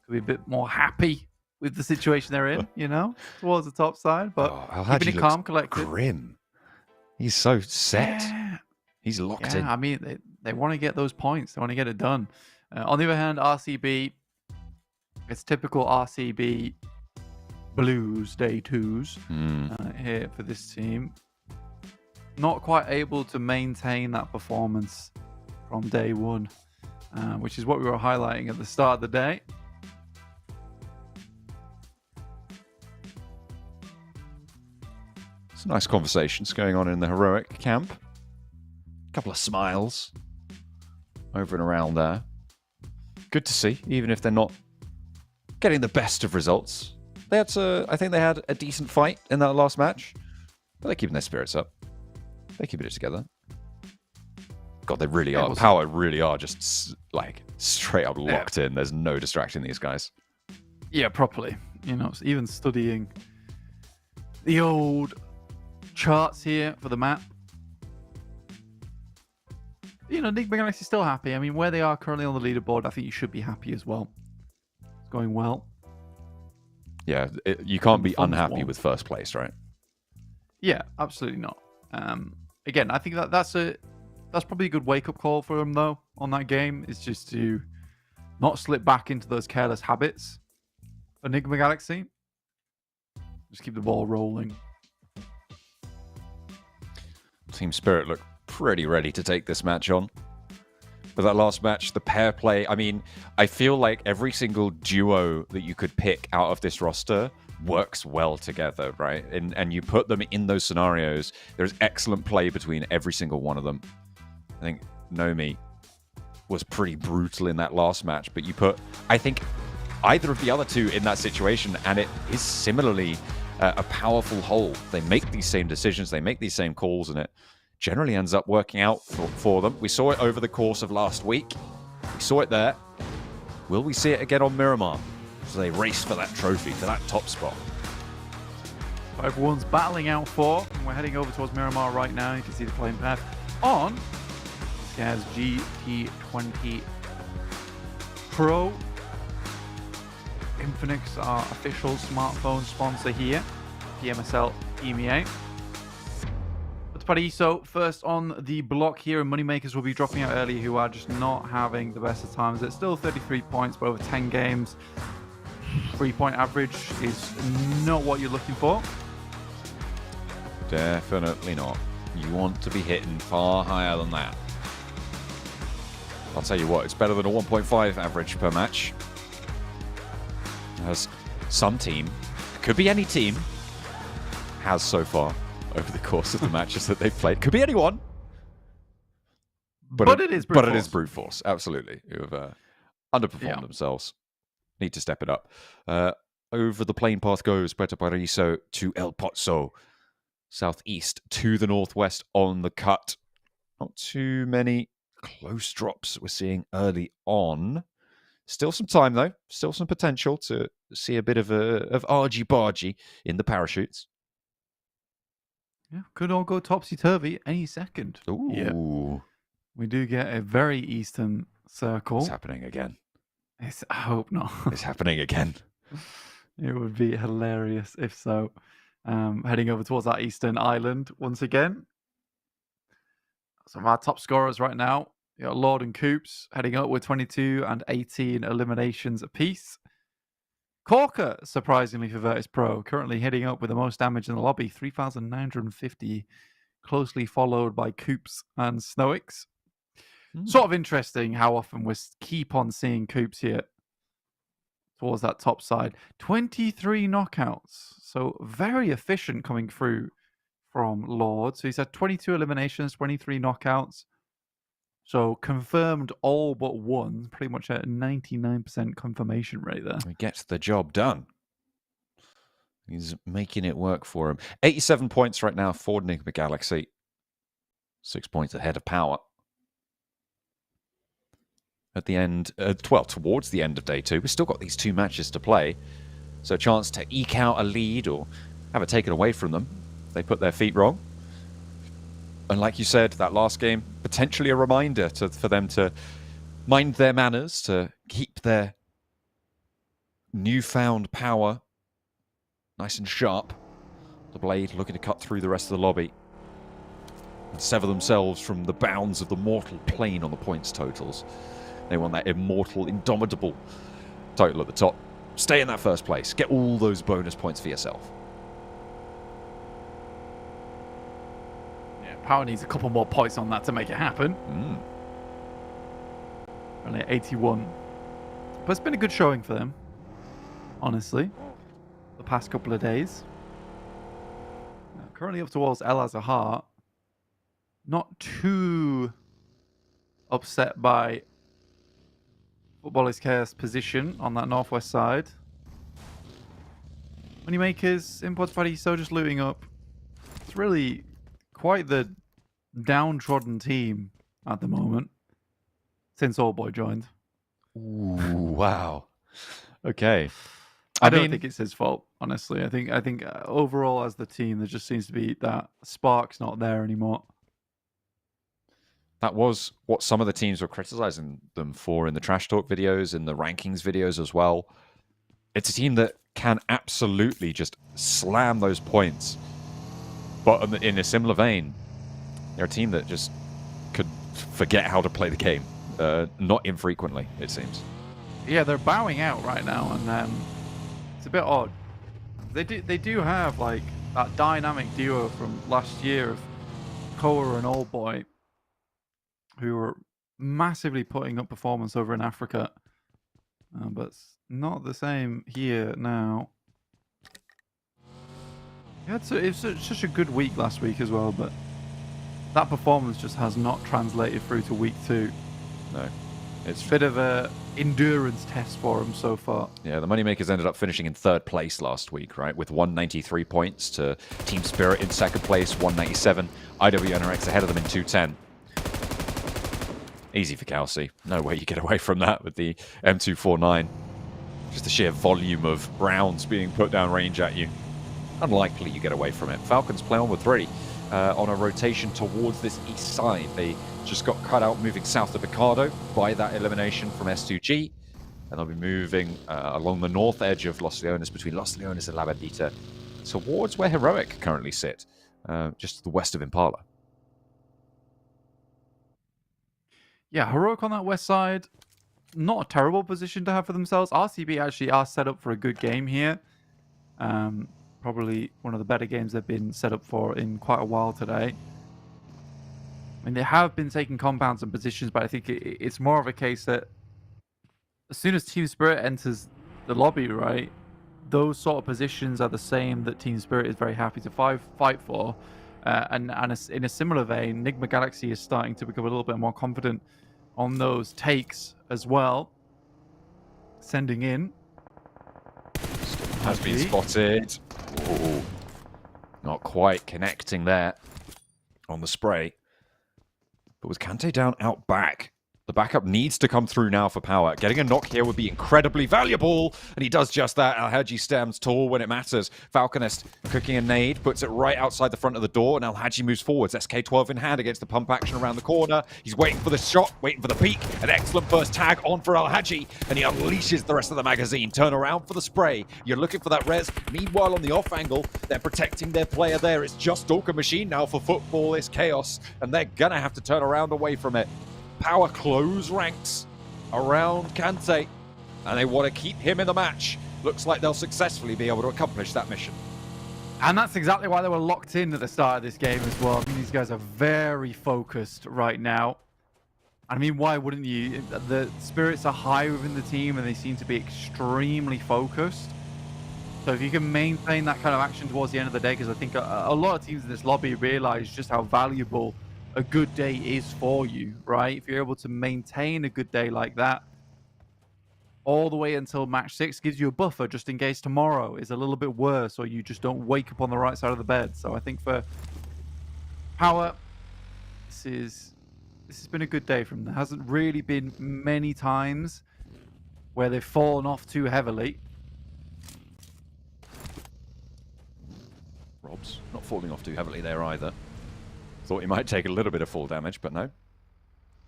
could be a bit more happy with the situation they're in, you know, towards the top side. But keeping it calm, collected. Grim. He's so set. Yeah. He's locked in. I mean, they want to get those points. They want to get it done. On the other hand, RCB, it's typical RCB Blues Day 2s here for this team. Not quite able to maintain that performance from day 1, which is what we were highlighting at the start of the day. Some nice conversations going on in the heroic camp. Couple of smiles over and around there. Good to see, even if they're not getting the best of results. I think they had a decent fight in that last match, but they're keeping their spirits up. They're keeping it together. God, they really are. Power really are just like straight up locked in. There's no distracting these guys. Yeah, properly. You know, even studying the old charts here for the map. You know, NIGMA Galaxy is still happy. I mean, where they are currently on the leaderboard, I think you should be happy as well. It's going well. Yeah, you can't be unhappy with first place, right? Yeah, absolutely not. Again, I think that's probably a good wake-up call for them, though, on that game, is just to not slip back into those careless habits for NIGMA Galaxy. Just keep the ball rolling. Team Spirit look pretty ready to take this match on. But that last match, the pair play, I mean, I feel like every single duo that you could pick out of this roster works well together, right? And you put them in those scenarios, there's excellent play between every single one of them. I think Nomi was pretty brutal in that last match, but you put, I think, either of the other two in that situation, and it is similarly a powerful whole. They make these same decisions, they make these same calls, and it generally ends up working out for them. We saw it over the course of last week. We saw it there. Will we see it again on Miramar? So they race for that trophy, for that top spot. Everyone's battling out for, and we're heading over towards Miramar right now. You can see the playing path on this guy's GT20 Pro. INFINIX, our official smartphone sponsor here. PMSL EMEA. Paraiso first on the block here, and Moneymakers will be dropping out early, who are just not having the best of times. It's still 33 points, but over 10 games. 3-point average is not what you're looking for. Definitely not. You want to be hitting far higher than that. I'll tell you what, it's better than a 1.5 average per match. As some team, could be any team, has so far over the course of the matches that they've played. Could be anyone. But it is brute force. But it is brute force, absolutely. Who have underperformed themselves. Need to step it up. Over the plane path goes Puerto Paraiso to El Pozo. Southeast to the northwest on the cut. Not too many close drops we're seeing early on. Still some time, though. Still some potential to see a bit of argy-bargy in the parachutes. Yeah, could all go topsy-turvy any second. Ooh. Yeah. We do get a very eastern circle. It's happening again. I hope not. It's happening again. It would be hilarious if so. Heading over towards that eastern island once again. Some of our top scorers right now. You got Lord and Coops heading up with 22 and 18 eliminations apiece. Corker, surprisingly for Virtus Pro, currently hitting up with the most damage in the lobby, 3,950, closely followed by Coops and Snowix. Sort of interesting how often we keep on seeing Coops here towards that top side. 23 knockouts, so very efficient coming through from Lord. So he's had 22 eliminations, 23 knockouts. So confirmed all but one, pretty much at 99% confirmation rate there. He gets the job done. He's making it work for him. 87 points right now for NIGMA Galaxy. 6 points ahead of Power. At the end, well, towards the end of day 2, we've still got these 2 matches to play. So a chance to eke out a lead or have it taken away from them. They put their feet wrong. And like you said, that last game, potentially a reminder for them to mind their manners, to keep their newfound power nice and sharp. The Blade looking to cut through the rest of the lobby and sever themselves from the bounds of the mortal plane on the points totals. They want that immortal, indomitable total at the top. Stay in that first place. Get all those bonus points for yourself. Yeah, Power needs a couple more points on that to make it happen. Only at 81. But it's been a good showing for them, honestly, the past couple of days. Now, currently up towards El Azahar. Not too upset by Footballers Chaos position on that northwest side. Moneymakers, Imports Party, so just looting up. It's really quite the downtrodden team at the moment since Old Boy joined. Ooh, wow. Okay. I don't think it's his fault, honestly. I think overall as the team, there just seems to be that spark's not there anymore. That was what some of the teams were criticizing them for in the Trash Talk videos, in the rankings videos as well. It's a team that can absolutely just slam those points. But in a similar vein, they're a team that just could forget how to play the game. Not infrequently, it seems. Yeah, they're bowing out right now, and it's a bit odd. They do have like that dynamic duo from last year of Koa and Old Boy, who were massively putting up performance over in Africa. But it's not the same here now. Yeah, it's such a good week last week as well, but that performance just has not translated through to week 2. No. It's a bit of a endurance test for him so far. Yeah, the Moneymakers ended up finishing in 3rd place last week, right? With 193 points to Team Spirit in 2nd place, 197. IWNRX ahead of them in 210. Easy for KAOS. No way you get away from that with the M249. Just the sheer volume of rounds being put down range at you. Unlikely you get away from it. Falcons play on with 3 on a rotation towards this east side. They just got cut out moving south of Picardo by that elimination from S2G. And they'll be moving along the north edge of Los Leones, between Los Leones and La Bandita, towards where Heroic currently sit, just to the west of Impala. Yeah, Heroic on that west side, not a terrible position to have for themselves. RCB actually are set up for a good game here. Probably one of the better games they've been set up for in quite a while today. I mean, they have been taking compounds and positions, but I think it's more of a case that as soon as Team Spirit enters the lobby, right, those sort of positions are the same that Team Spirit is very happy to fight for. And in a similar vein, NIGMA Galaxy is starting to become a little bit more confident on those takes as well. Sending in. Has been spotted. Ooh. Not quite connecting there on the spray. But with Kante down out back, the backup needs to come through now for Power. Getting a knock here would be incredibly valuable, and he does just that. Al-Haji stands tall when it matters. Falconist cooking a nade, puts it right outside the front of the door, and Al-Haji moves forwards. SK-12 in hand against the pump action around the corner. He's waiting for the shot, waiting for the peek. An excellent first tag on for Al-Haji, and he unleashes the rest of the magazine. Turn around for the spray. You're looking for that res. Meanwhile, on the off angle, they're protecting their player there. It's just Stalker Machine now for Football. It's KAOS, and they're gonna have to turn around away from it. Power close ranks around Kante, and they want to keep him in the match. Looks like they'll successfully be able to accomplish that mission. And that's exactly why they were locked in at the start of this game as well. I mean, these guys are very focused right now. I mean, why wouldn't you? The spirits are high within the team, and they seem to be extremely focused. So if you can maintain that kind of action towards the end of the day, because I think a lot of teams in this lobby realize just how valuable a good day is for you, right? If you're able to maintain a good day like that all the way until match 6, gives you a buffer just in case tomorrow is a little bit worse or you just don't wake up on the right side of the bed. So I think for Power, this has been a good day from them. There hasn't really been many times where they've fallen off too heavily. Rob's not falling off too heavily there either. Thought he might take a little bit of fall damage, but no.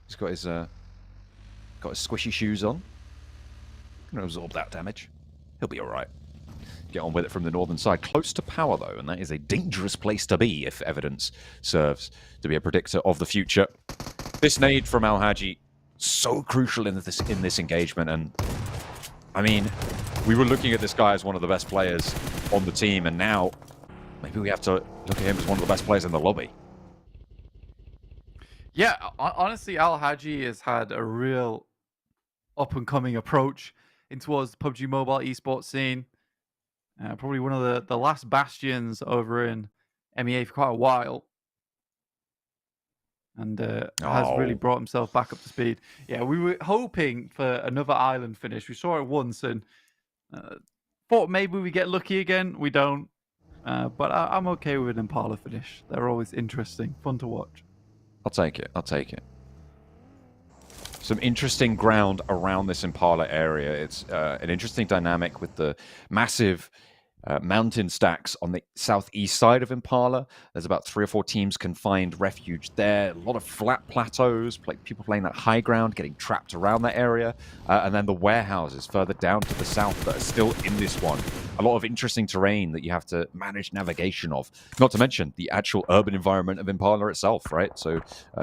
He's got his squishy shoes on. Gonna absorb that damage. He'll be all right. Get on with it from the northern side. Close to Power, though, and that is a dangerous place to be if evidence serves to be a predictor of the future. This nade from Al-Haji, so crucial in this engagement, and I mean, we were looking at this guy as one of the best players on the team, and now maybe we have to look at him as one of the best players in the lobby. Yeah, honestly, Al-Haji has had a real up-and-coming approach in towards the PUBG Mobile esports scene. Probably one of the last bastions over in MEA for quite a while. And has really brought himself back up to speed. Yeah, we were hoping for another island finish. We saw it once and thought maybe we get lucky again. We don't. But I'm okay with an Impala finish. They're always interesting, fun to watch. I'll take it. I'll take it. Some interesting ground around this Impala area. It's an interesting dynamic with the massive mountain stacks on the southeast side of Impala. There's about 3 or 4 teams can find refuge there. A lot of flat plateaus, people playing that high ground, getting trapped around that area. And then the warehouses further down to the south that are still in this one. A lot of interesting terrain that you have to manage navigation of. Not to mention the actual urban environment of Impala itself, right? So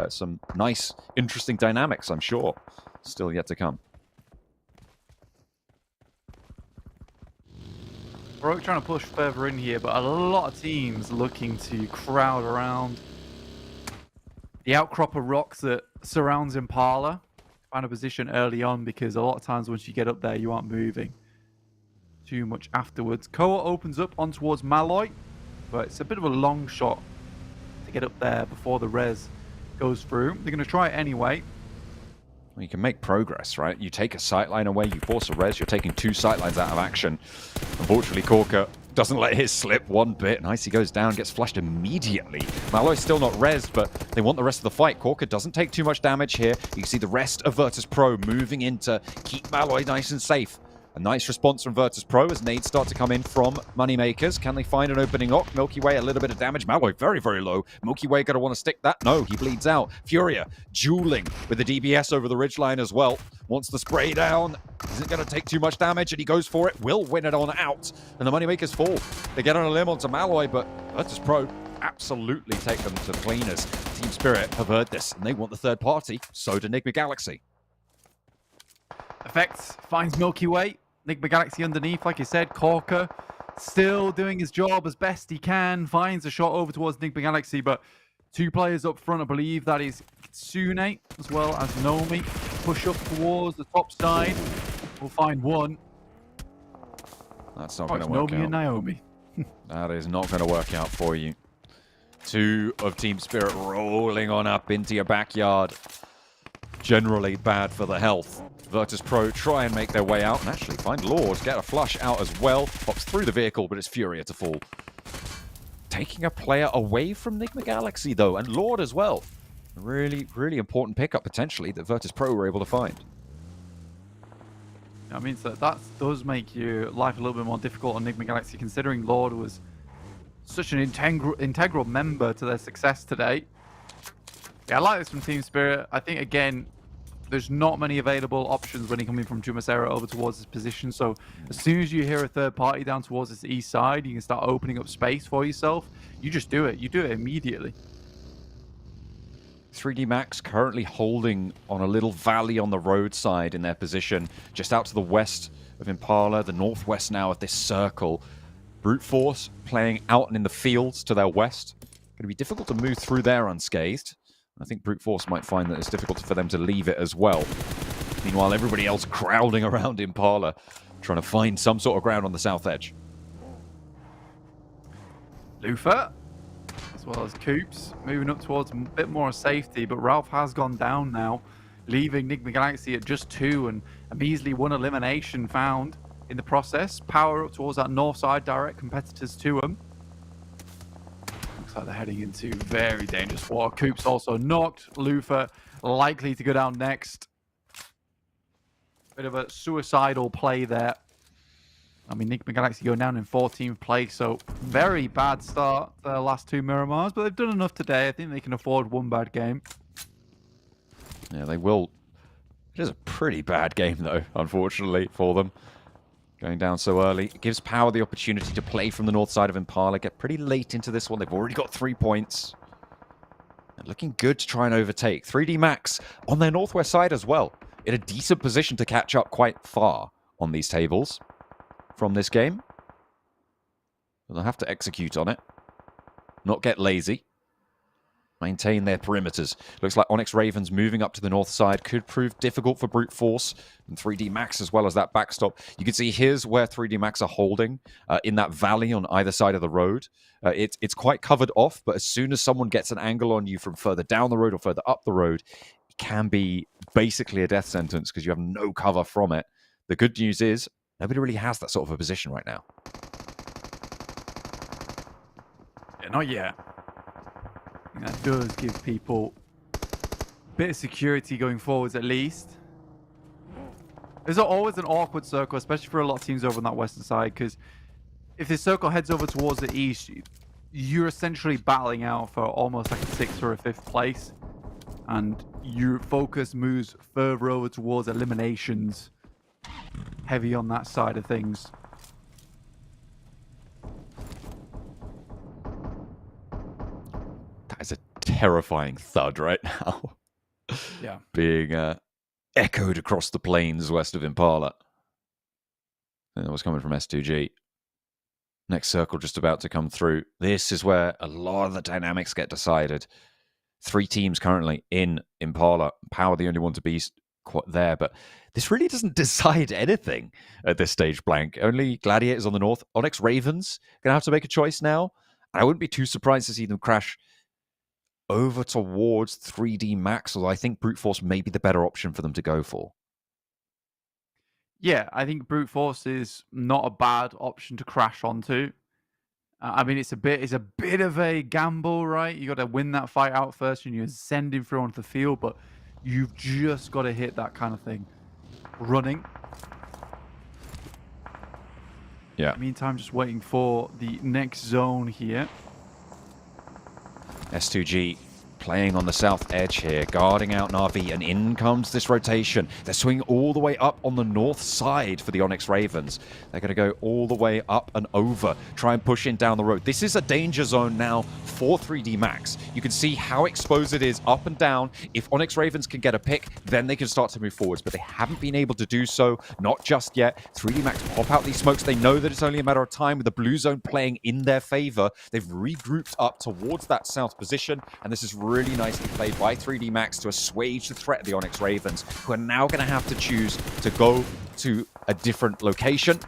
some nice, interesting dynamics, I'm sure, still yet to come. We're trying to push further in here, but a lot of teams looking to crowd around the outcrop of rocks that surrounds Impala. Find a position early on, because a lot of times once you get up there, you aren't moving too much afterwards. Koa opens up on towards Malloy, but it's a bit of a long shot to get up there before the res goes through. They're going to try it anyway. Well, you can make progress, right? You take a sightline away, you force a res, you're taking 2 sightlines out of action. Unfortunately, Corker doesn't let his slip one bit. Nice, he goes down, gets flushed immediately. Malloy's still not rezzed, but they want the rest of the fight. Corker doesn't take too much damage here. You can see the rest of Virtus Pro moving in to keep Malloy nice and safe. A nice response from Virtus Pro as nades start to come in from Moneymakers. Can they find an opening up? Milky Way, a little bit of damage. Malloy, very, very low. Milky Way going to want to stick that. No, he bleeds out. Furia, dueling with the DBS over the ridgeline as well. Wants the spray down. Isn't going to take too much damage, and he goes for it. Will win it on out. And the Moneymakers fall. They get on a limb onto Malloy, but Virtus Pro absolutely take them to the cleaners. Team Spirit have heard this, and they want the third party. So do NIGMA Galaxy. Effects finds Milky Way. NIGMA Galaxy underneath, like I said. Corker still doing his job as best he can. Finds a shot over towards NIGMA Galaxy, but 2 players up front. I believe that is Kitsune as well as Nomi. Push up towards the top side. We'll find one. That's not going to work Nomi out. and Naomi. That is not going to work out for you. 2 of Team Spirit rolling on up into your backyard. Generally bad for the health. Virtus Pro try and make their way out and actually find Lord, get a flush out as well. Pops through the vehicle, but it's Furia to fall. Taking a player away from NIGMA Galaxy, though, and Lord as well. A really, really important pickup, potentially, that Virtus Pro were able to find. I mean, so that does make your life a little bit more difficult on NIGMA Galaxy, considering Lord was such an integral member to their success today. Yeah, I like this from Team Spirit. I think, again, there's not many available options when you're coming from Jumasera over towards this position. So as soon as you hear a third party down towards this east side, you can start opening up space for yourself. You just do it. You do it immediately. 3D Max currently holding on a little valley on the roadside in their position, just out to the west of Impala, the northwest now of this circle. Brute Force playing out and in the fields to their west. Going to be difficult to move through there unscathed. I think Brute Force might find that it's difficult for them to leave it as well. Meanwhile, everybody else crowding around Impala, trying to find some sort of ground on the south edge. Lufa, as well as Coops, moving up towards a bit more safety, but Ralph has gone down now, leaving Enigma Galaxy at just 2 and a measly 1 elimination found in the process. Power up towards that north side, direct competitors to them. Looks like they're heading into very dangerous water. Coops also knocked. Lufa likely to go down next. Bit of a suicidal play there. I mean, Enigma Galaxy going down in 14th place, so very bad start the last 2 Miramars, but they've done enough today. I think they can afford 1 bad game. Yeah, they will. It is a pretty bad game, though, unfortunately, for them. Going down so early. It gives Power the opportunity to play from the north side of Impala, get pretty late into this one. They've already got 3 points. They're looking good to try and overtake. 3D Max on their northwest side as well, in a decent position to catch up quite far on these tables from this game. But they'll have to execute on it. Not get lazy. Maintain their perimeters. Looks like Onyx Ravens moving up to the north side could prove difficult for Brute Force and 3D Max as well as that backstop. You can see here's where 3D Max are holding in that valley on either side of the road. It's quite covered off, but as soon as someone gets an angle on you from further down the road or further up the road, it can be basically a death sentence because you have no cover from it. The good news is nobody really has that sort of a position right now. Yeah, not yet. That does give people a bit of security going forwards at least. There's always an awkward circle, especially for a lot of teams over on that western side, because if the circle heads over towards the east, you're essentially battling out for almost like a 6th or a 5th place, and your focus moves further over towards eliminations, heavy on that side of things. That is a terrifying thud right now. Yeah. Being echoed across the plains west of Impala. And that was coming from S2G. Next circle just about to come through. This is where a lot of the dynamics get decided. 3 teams currently in Impala. Power the only one to be there, but this really doesn't decide anything at this stage, Blank. Only Gladiators on the north. Onyx Ravens gonna have to make a choice now. I wouldn't be too surprised to see them crash over towards 3D Max, although I think Brute Force may be the better option for them to go for. Yeah, I think Brute Force is not a bad option to crash onto. I mean, it's a bit of a gamble, right? You got to win that fight out first, and you're sending through onto the field, but you've just got to hit that kind of thing. Running. Yeah. Meantime, just waiting for the next zone here. S2G playing on the south edge here, guarding out Na'Vi, and in comes this rotation. They're swinging all the way up on the north side for the Onyx Ravens. They're going to go all the way up and over, try and push in down the road. This is a danger zone now for 3D Max. You can see how exposed it is up and down. If Onyx Ravens can get a pick, then they can start to move forwards, but they haven't been able to do so, not just yet. 3D Max pop out these smokes. They know that it's only a matter of time with the blue zone playing in their favor. They've regrouped up towards that south position, and this is really nicely played by 3D Max to assuage the threat of the Onyx Ravens, who are now going to have to choose to go to a different location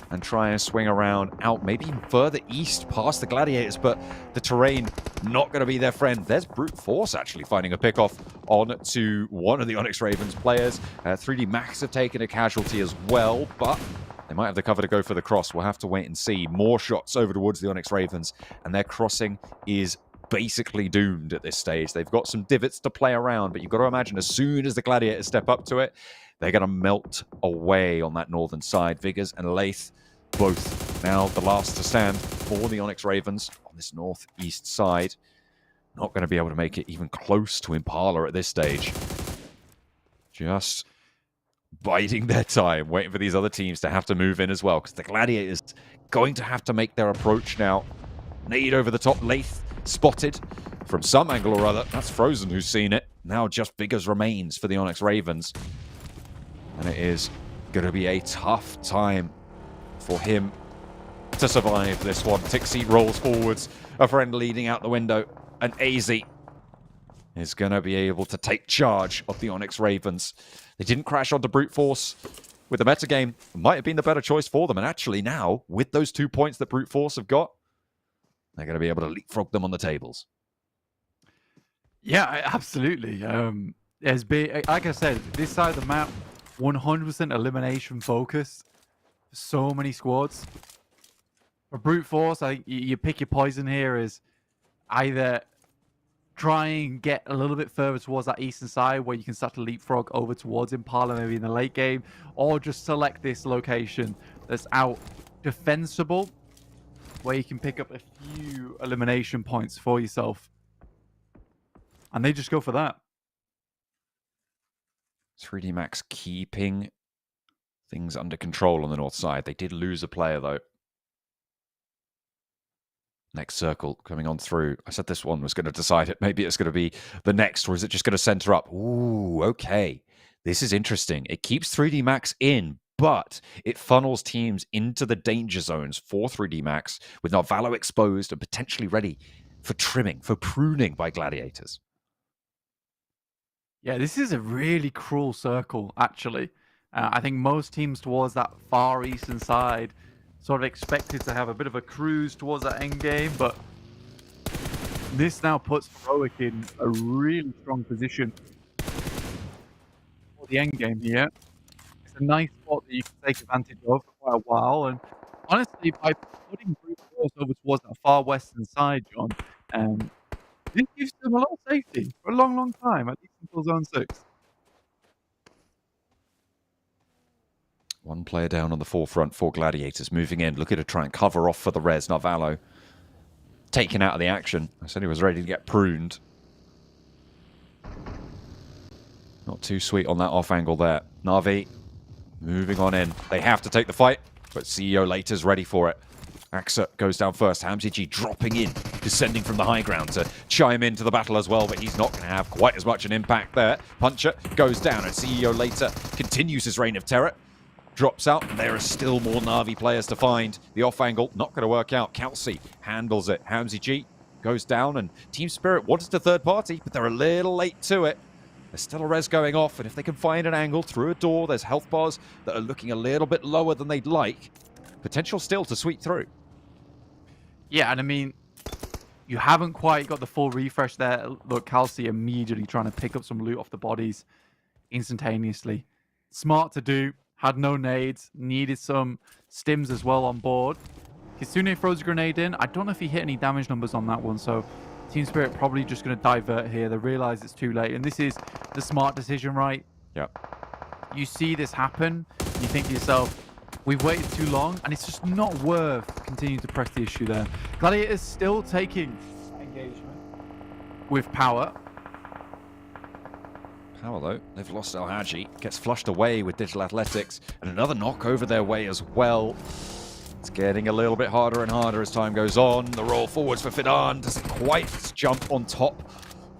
and try and swing around out maybe even further east past the Gladiators, but the terrain not going to be their friend. There's Brute Force actually finding a pickoff on to one of the Onyx Ravens players. 3D Max have taken a casualty as well, but they might have the cover to go for the cross. We'll have to wait and see. More shots over towards the Onyx Ravens, and their crossing is basically doomed at this stage. They've got some divots to play around, but you've got to imagine as soon as the Gladiators step up to it, they're going to melt away on that northern side. Vigors and Lath, both now the last to stand for the Onyx Ravens on this northeast side. Not going to be able to make it even close to Impala at this stage. Just biding their time, waiting for these other teams to have to move in as well, because the Gladiators going to have to make their approach now. Nade over the top, Lath spotted from some angle or other. That's Frozen who's seen it. Now just Vigors remains for the Onyx Ravens. And it is going to be a tough time for him to survive this one. Tixie rolls forwards, a friend leading out the window, and AZ is going to be able to take charge of the Onyx Ravens. They didn't crash onto Brute Force with the metagame. It might have been the better choice for them. And actually now, with those 2 points that Brute Force have got, they're going to be able to leapfrog them on the tables. Yeah, absolutely. There's been, like I said, this side of the map, 100% elimination focus. So many squads. For brute force, I think you pick your poison here is either try and get a little bit further towards that eastern side where you can start to leapfrog over towards Impala maybe in the late game, or just select this location that's out defensible where you can pick up a few elimination points for yourself. And they just go for that. 3D Max keeping things under control on the north side. They did lose a player, though. Next circle coming on through. I said this one was going to decide it. Maybe it's going to be the next, or is it just going to center up? Ooh, okay. This is interesting. It keeps 3D Max in, but it funnels teams into the danger zones for 3D Max with Narvalo exposed and potentially ready for trimming, for pruning by Gladiators. Yeah, this is a really cruel circle, actually. I think most teams towards that far eastern side sort of expected to have a bit of a cruise towards that end game, but this now puts Heroic in a really strong position for the end game here. It's a nice spot that you can take advantage of for quite a while, and honestly, by putting brute force over towards that far western side, John, this gives them a lot of safety for a long, long time, at least until Zone 6. One player down on the forefront for Gladiators, moving in, looking to try and cover off for the res. Narvalo taken out of the action. I said he was ready to get pruned. Not too sweet on that off angle there. Na'Vi moving on in. They have to take the fight, but CEO Later's ready for it. Axa goes down first. HamZG dropping in, descending from the high ground to chime into the battle as well, but he's not going to have quite as much an impact there. Puncher goes down, and CEO Later continues his reign of terror. Drops out, and there are still more Na'Vi players to find. The off angle, not going to work out. Kelsey handles it. HamZG goes down, and Team Spirit wanted to third party, but they're a little late to it. There's still a res going off, and if they can find an angle through a door, there's health bars that are looking a little bit lower than they'd like. Potential still to sweep through. Yeah, and I mean, you haven't quite got the full refresh there. Look, Kelsey immediately trying to pick up some loot off the bodies instantaneously. Smart to do. Had no nades. Needed some stims as well on board. Kisune throws a grenade in. I don't know if he hit any damage numbers on that one, so Team Spirit probably just going to divert here. They realize it's too late, and this is the smart decision, right? Yep. You see this happen, you think to yourself, we've waited too long, and it's just not worth continuing to press the issue there. Gladiator's still taking engagement with power. Power, though, they've lost El Hadji. Gets flushed away with Digital Athletics, and another knock over their way as well. It's getting a little bit harder and harder as time goes on. The roll forwards for Fidan doesn't quite jump on top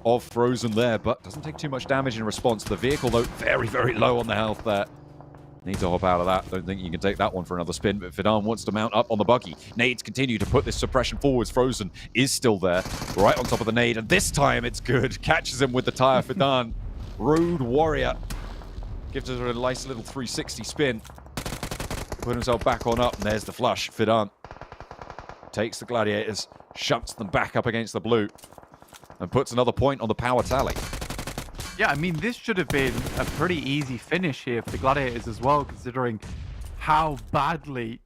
of Frozen there, but doesn't take too much damage in response. The vehicle, though, very, very low on the health there. Need to hop out of that. Don't think you can take that one for another spin, but Fidan wants to mount up on the buggy. Nades continue to put this suppression forwards. Frozen is still there, right on top of the nade, and this time it's good. Catches him with the tire. Fidan, Road Warrior, gives it a nice little 360 spin. Put himself back on up, and there's the flush. Fidan takes the Gladiators, shunts them back up against the blue, and puts another point on the power tally. Yeah, I mean, this should have been a pretty easy finish here for the Gladiators as well, considering how badly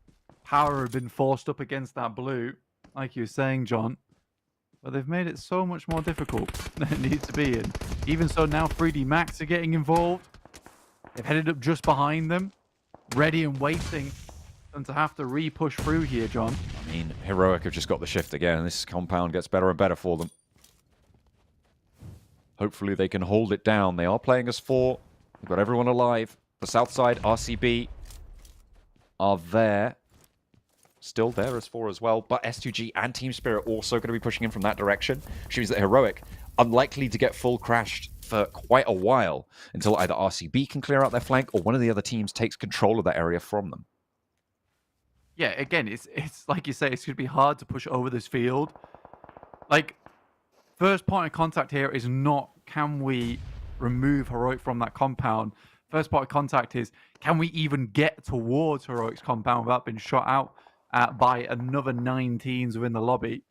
power had been forced up against that blue, like you were saying, John. But they've made it so much more difficult than it needs to be. And even so, now 3D Max are getting involved. They've headed up just behind them, ready and waiting and to have to re-push through here, John. I mean, Heroic have just got the shift again, and this compound gets better and better for them. Hopefully they can hold it down. They are playing as 4. They've got everyone alive. The south side, RCB, are there. Still there as 4 as well. But S2G and Team Spirit also going to be pushing in from that direction. Which means that Heroic, unlikely to get full crashed for quite a while until either RCB can clear out their flank or one of the other teams takes control of that area from them. Yeah, again, it's like you say, it's going to be hard to push over this field. Like, first point of contact here is not, can we remove Heroic from that compound? First point of contact is, can we even get towards Heroic's compound without being shot out by another 9 teams within the lobby?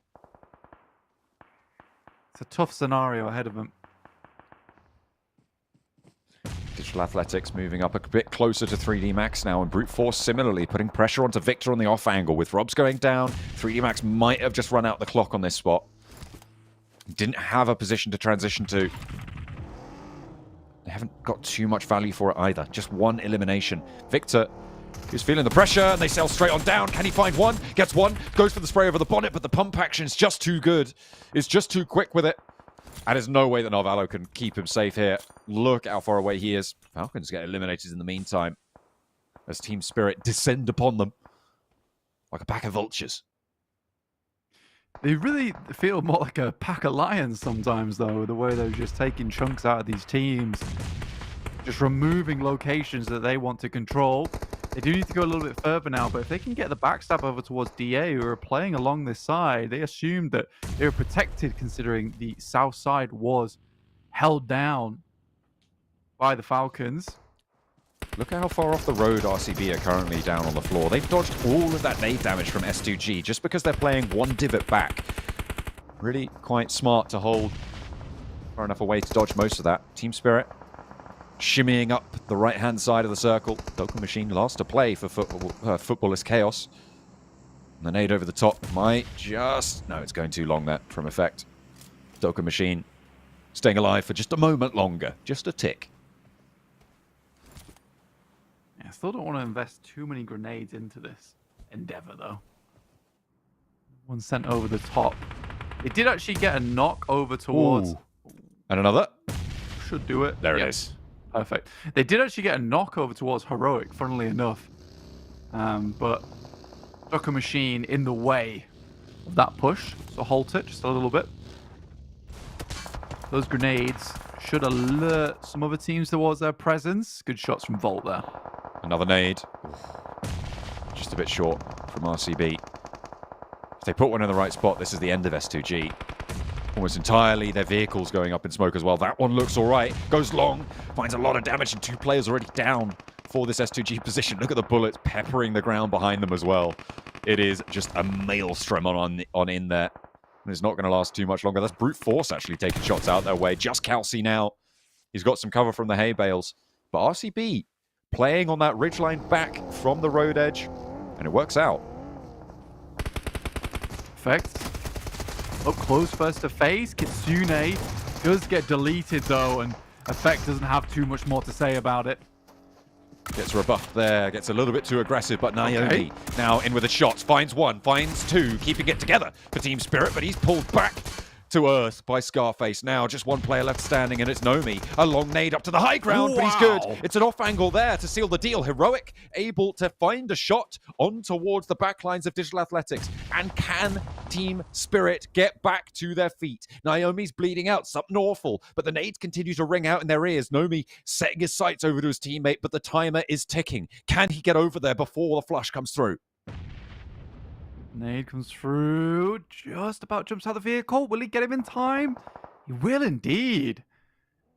It's a tough scenario ahead of them. Digital Athletics moving up a bit closer to 3D Max now, and Brute Force similarly putting pressure onto Victor on the off angle. With Robs going down, 3D Max might have just run out the clock on this spot. Didn't have a position to transition to. They haven't got too much value for it either. Just one elimination. Victor, who's feeling the pressure, and they sail straight on down. Can he find one? Gets one, goes for the spray over the bonnet, but the pump action is just too good. It's just too quick with it. And there's no way that Narvalo can keep him safe here. Look how far away he is. Falcons get eliminated in the meantime as Team Spirit descend upon them like a pack of vultures. They really feel more like a pack of lions sometimes, though, the way they're just taking chunks out of these teams. Just removing locations that they want to control. They do need to go a little bit further now, but if they can get the backstab over towards DA, who are playing along this side, they assumed that they were protected considering the south side was held down by the Falcons. Look at how far off the road RCB are currently down on the floor. They've dodged all of that nade damage from S2G just because they're playing one divot back. Really quite smart to hold far enough away to dodge most of that. Team Spirit shimmying up the right-hand side of the circle. Doka Machine last to play for Footballist KAOS. And the nade over the top might just... No, it's going too long there from effect. Doka Machine staying alive for just a moment longer. Just a tick. I still don't want to invest too many grenades into this endeavor, though. One sent over the top. It did actually get a knock over towards... Ooh. And another. Should do it. There it is. Perfect. They did actually get a knock over towards Heroic, funnily enough. But Doka Machine in the way of that push. So halt it just a little bit. Those grenades should alert some other teams towards their presence. Good shots from Volt there. Another nade. Just a bit short from RCB. If they put one in the right spot, this is the end of S2G. Almost entirely their vehicles going up in smoke as well. That one looks all right. Goes long. Finds a lot of damage, and 2 players already down for this S2G position. Look at the bullets peppering the ground behind them as well. It is just a maelstrom on in there. And it's not going to last too much longer. That's Brute Force actually taking shots out their way. Just Kelsey now. He's got some cover from the hay bales. But RCB playing on that ridgeline back from the road edge. And it works out. Perfect. Up close first to face. Kitsune does get deleted though, and Effect doesn't have too much more to say about it. Gets rebuffed there, gets a little bit too aggressive, but Naomi now in with the shots. Finds one, finds two, keeping it together for Team Spirit, but he's pulled back to earth by Scarface. Now just one player left standing, and it's Nomi. A long nade up to the high ground, but he's good. It's an off angle there to seal the deal. Heroic able to find a shot on towards the backlines of Digital Athletics. And can Team Spirit get back to their feet? Naomi's bleeding out, something awful, but the nades continue to ring out in their ears. Nomi setting his sights over to his teammate, but the timer is ticking. Can he get over there before the flush comes through? Nade comes through, just about jumps out of the vehicle. Will he get him in time? He will indeed.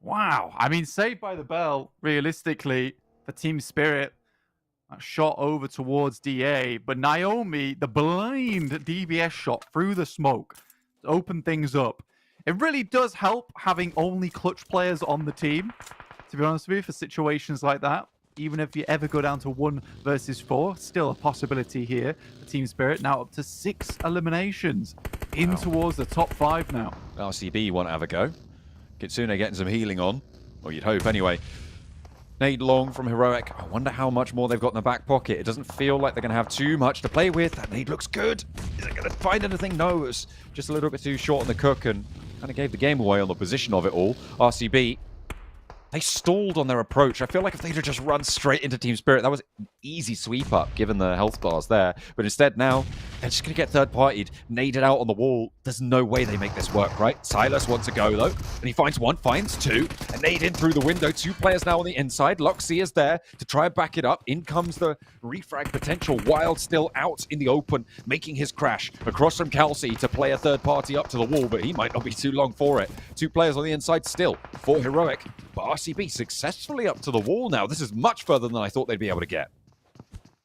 Wow. I mean, saved by the bell, realistically, for Team Spirit. That shot over towards DA, but Naomi, the blind DBS shot through the smoke to open things up. It really does help having only clutch players on the team, to be honest with you, for situations like that. Even if you ever go down to 1 versus 4, still a possibility here for Team Spirit. Now up to 6 eliminations in towards the top 5 now. RCB want to have a go. Kitsune getting some healing on. Or you'd hope anyway. Nade long from Heroic. I wonder how much more they've got in the back pocket. It doesn't feel like they're going to have too much to play with. That nade looks good. Is it going to find anything? No, it's just a little bit too short on the cook and kind of gave the game away on the position of it all. RCB, they stalled on their approach. I feel like if they'd have just run straight into Team Spirit, that was an easy sweep up, given the health bars there. But instead now, they're just going to get third-partied, naded out on the wall. There's no way they make this work, right? Silas wants to go, though. And he finds one, finds two. A nade in through the window. 2 players now on the inside. Loxy is there to try and back it up. In comes the refrag potential. Wild still out in the open, making his crash. Across from Kelsey to play a third party up to the wall, but he might not be too long for it. 2 players on the inside still for Heroic. But RCB successfully up to the wall now. This is much further than I thought they'd be able to get.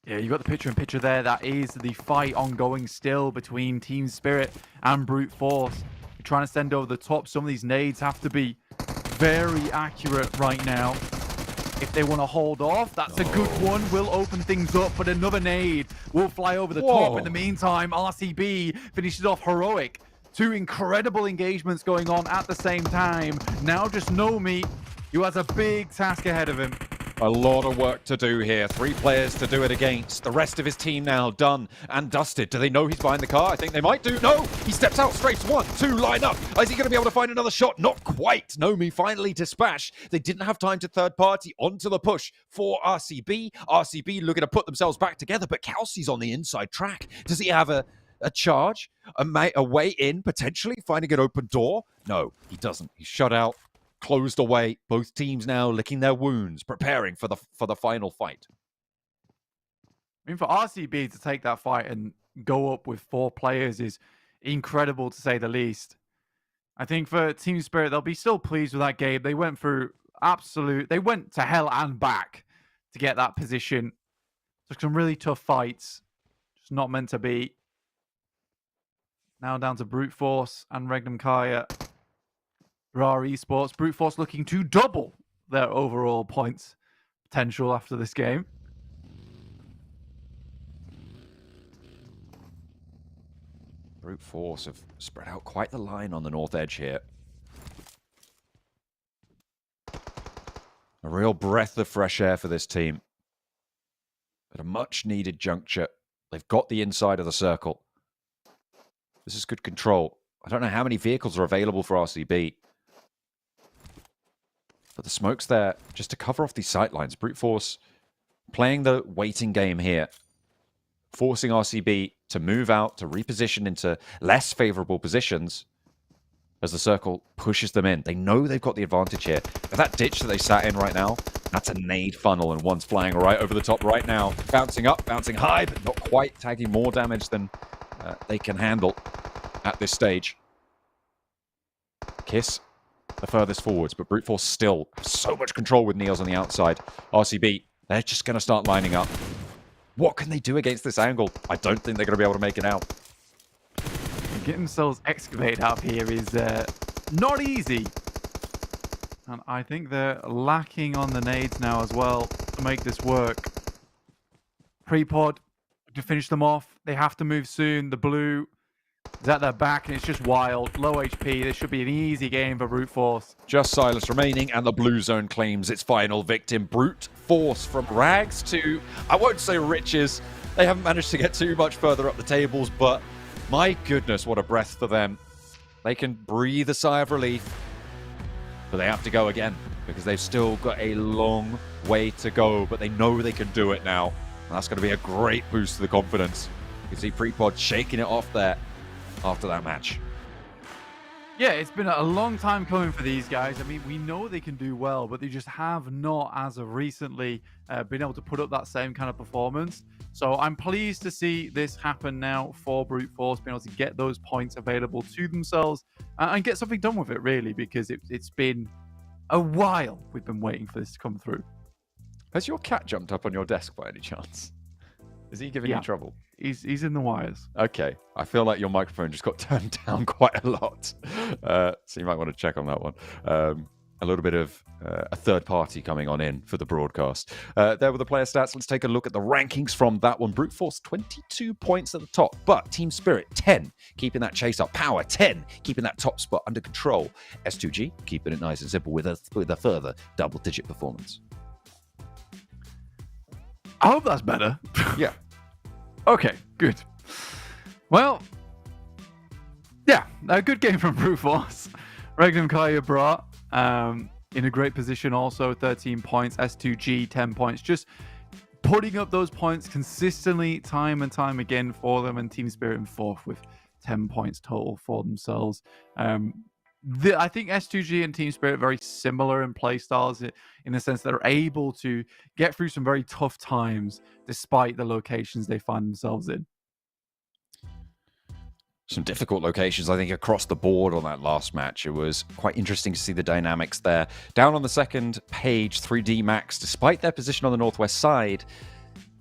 Yeah, you got the picture-in-picture there. That is the fight ongoing still between Team Spirit and Brute Force. trying to send over the top. Some of these nades have to be very accurate right now. If they want to hold off, that's a good one. Will open things up, but another nade will fly over the top. In the meantime, RCB finishes off heroic. Two incredible engagements going on at the same time. Now just Nomi, who has a big task ahead of him. A lot of work to do here. 3 players to do it against. The rest of his team now done and dusted. Do they know he's behind the car? I think they might do. No! He steps out straight. 1, 2, line up. Is he going to be able to find another shot? Not quite. Nomi finally dispatched. They didn't have time to third party. Onto the push for RCB. RCB looking to put themselves back together, but Kelsey's on the inside track. Does he have a charge? A way in, potentially? Finding an open door? No, he doesn't. He's shut out. Closed away. Both teams now licking their wounds, preparing for the final fight. I mean, for RCB to take that fight and go up with 4 players is incredible, to say the least. I think for Team Spirit, they'll be still pleased with that game. They went through they went to hell and back to get that position. Took some really tough fights. Just not meant to be. Now down to Brute Force and Regnum Kaya. Rare Esports, Brute Force looking to double their overall points potential after this game. Brute Force have spread out quite the line on the north edge here. A real breath of fresh air for this team. At a much needed juncture. They've got the inside of the circle. This is good control. I don't know how many vehicles are available for RCB. But the smoke's there just to cover off these sightlines. Brute Force playing the waiting game here. Forcing RCB to move out, to reposition into less favorable positions as the circle pushes them in. They know they've got the advantage here. But that ditch that they sat in right now, that's a nade funnel, and one's flying right over the top right now. Bouncing up, bouncing high, but not quite, tagging more damage than they can handle at this stage. Kiss the furthest forwards, but Brute Force still have so much control with Neos on the outside. RCB, they're just going to start lining up. What can they do against this angle? I don't think they're going to be able to make it out. Getting themselves excavated up here is not easy. And I think they're lacking on the nades now as well to make this work. Pre-pod to finish them off. They have to move soon. The blue is at their back, and it's just wild. Low HP. This should be an easy game for Brute Force. Just Silas remaining, and the blue zone claims its final victim. Brute Force from rags to, I won't say riches. They haven't managed to get too much further up the tables, but my goodness, what a breath for them. They can breathe a sigh of relief, but they have to go again because they've still got a long way to go, but they know they can do it now. And that's going to be a great boost to the confidence. You can see Prepod shaking it off there after that match. Yeah, it's been a long time coming for these guys. I mean, we know they can do well, but they just have not, as of recently, been able to put up that same kind of performance. So I'm pleased to see this happen now for Brute Force, being able to get those points available to themselves and get something done with it, really, because it's been a while we've been waiting for this to come through. Has your cat jumped up on your desk by any chance? Is he giving you trouble? He's in the wires. Okay. I feel like your microphone just got turned down quite a lot. So you might want to check on that one. A little bit of a third party coming on in for the broadcast. There were the player stats. Let's take a look at the rankings from that one. Brute Force, 22 points at the top, but Team Spirit, 10, keeping that chase up. Power, 10, keeping that top spot under control. S2G, keeping it nice and simple with a further double-digit performance. I hope that's better. Yeah. Okay, good. Well, yeah, a good game from Brute Force. Regnum Kaya brought in a great position also, 13 points. S2G, 10 points. Just putting up those points consistently time and time again for them, and Team Spirit in fourth with 10 points total for themselves. I think S2G and Team Spirit are very similar in play styles in the sense that they're able to get through some very tough times despite the locations they find themselves in. Some difficult locations, I think, across the board on that last match. It was quite interesting to see the dynamics there. Down on the second page, 3D Max, despite their position on the northwest side,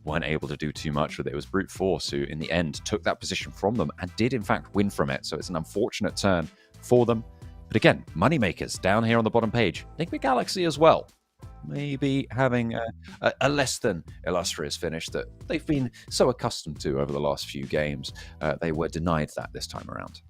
weren't able to do too much with it. It was Brute Force who, in the end, took that position from them and did, in fact, win from it. So it's an unfortunate turn for them. But again, moneymakers down here on the bottom page. NIGMA Galaxy as well. Maybe having a less than illustrious finish that they've been so accustomed to over the last few games. They were denied that this time around.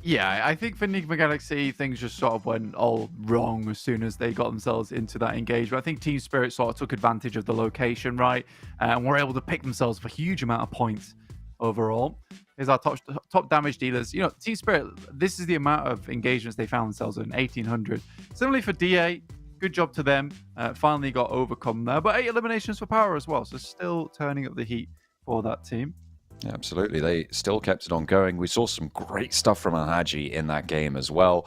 Yeah, I think for NIGMA Galaxy, things just sort of went all wrong as soon as they got themselves into that engagement. I think Team Spirit sort of took advantage of the location, right? And were able to pick themselves for a huge amount of points overall. Here's our top damage dealers. You know, Team Spirit, this is the amount of engagements they found themselves in, 1,800. Similarly for DA, good job to them. Finally got overcome there. But 8 eliminations for Power as well. So still turning up the heat for that team. Yeah, absolutely. They still kept it on going. We saw some great stuff from Alhaji in that game as well,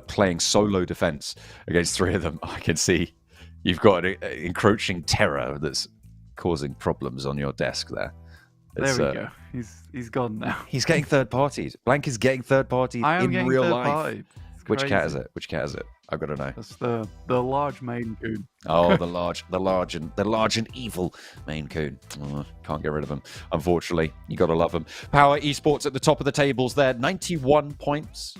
playing solo defense against 3 of them. I can see you've got an encroaching terror that's causing problems on your desk there. There we go. He's gone now. He's getting third parties. Blank is getting third parties in real life. Which cat is it? Which cat is it? I've got to know. That's the large Maine Coon. Oh, the large and evil Maine Coon. Oh, can't get rid of him. Unfortunately, you got to love him. Power Esports at the top of the tables there, 91 points.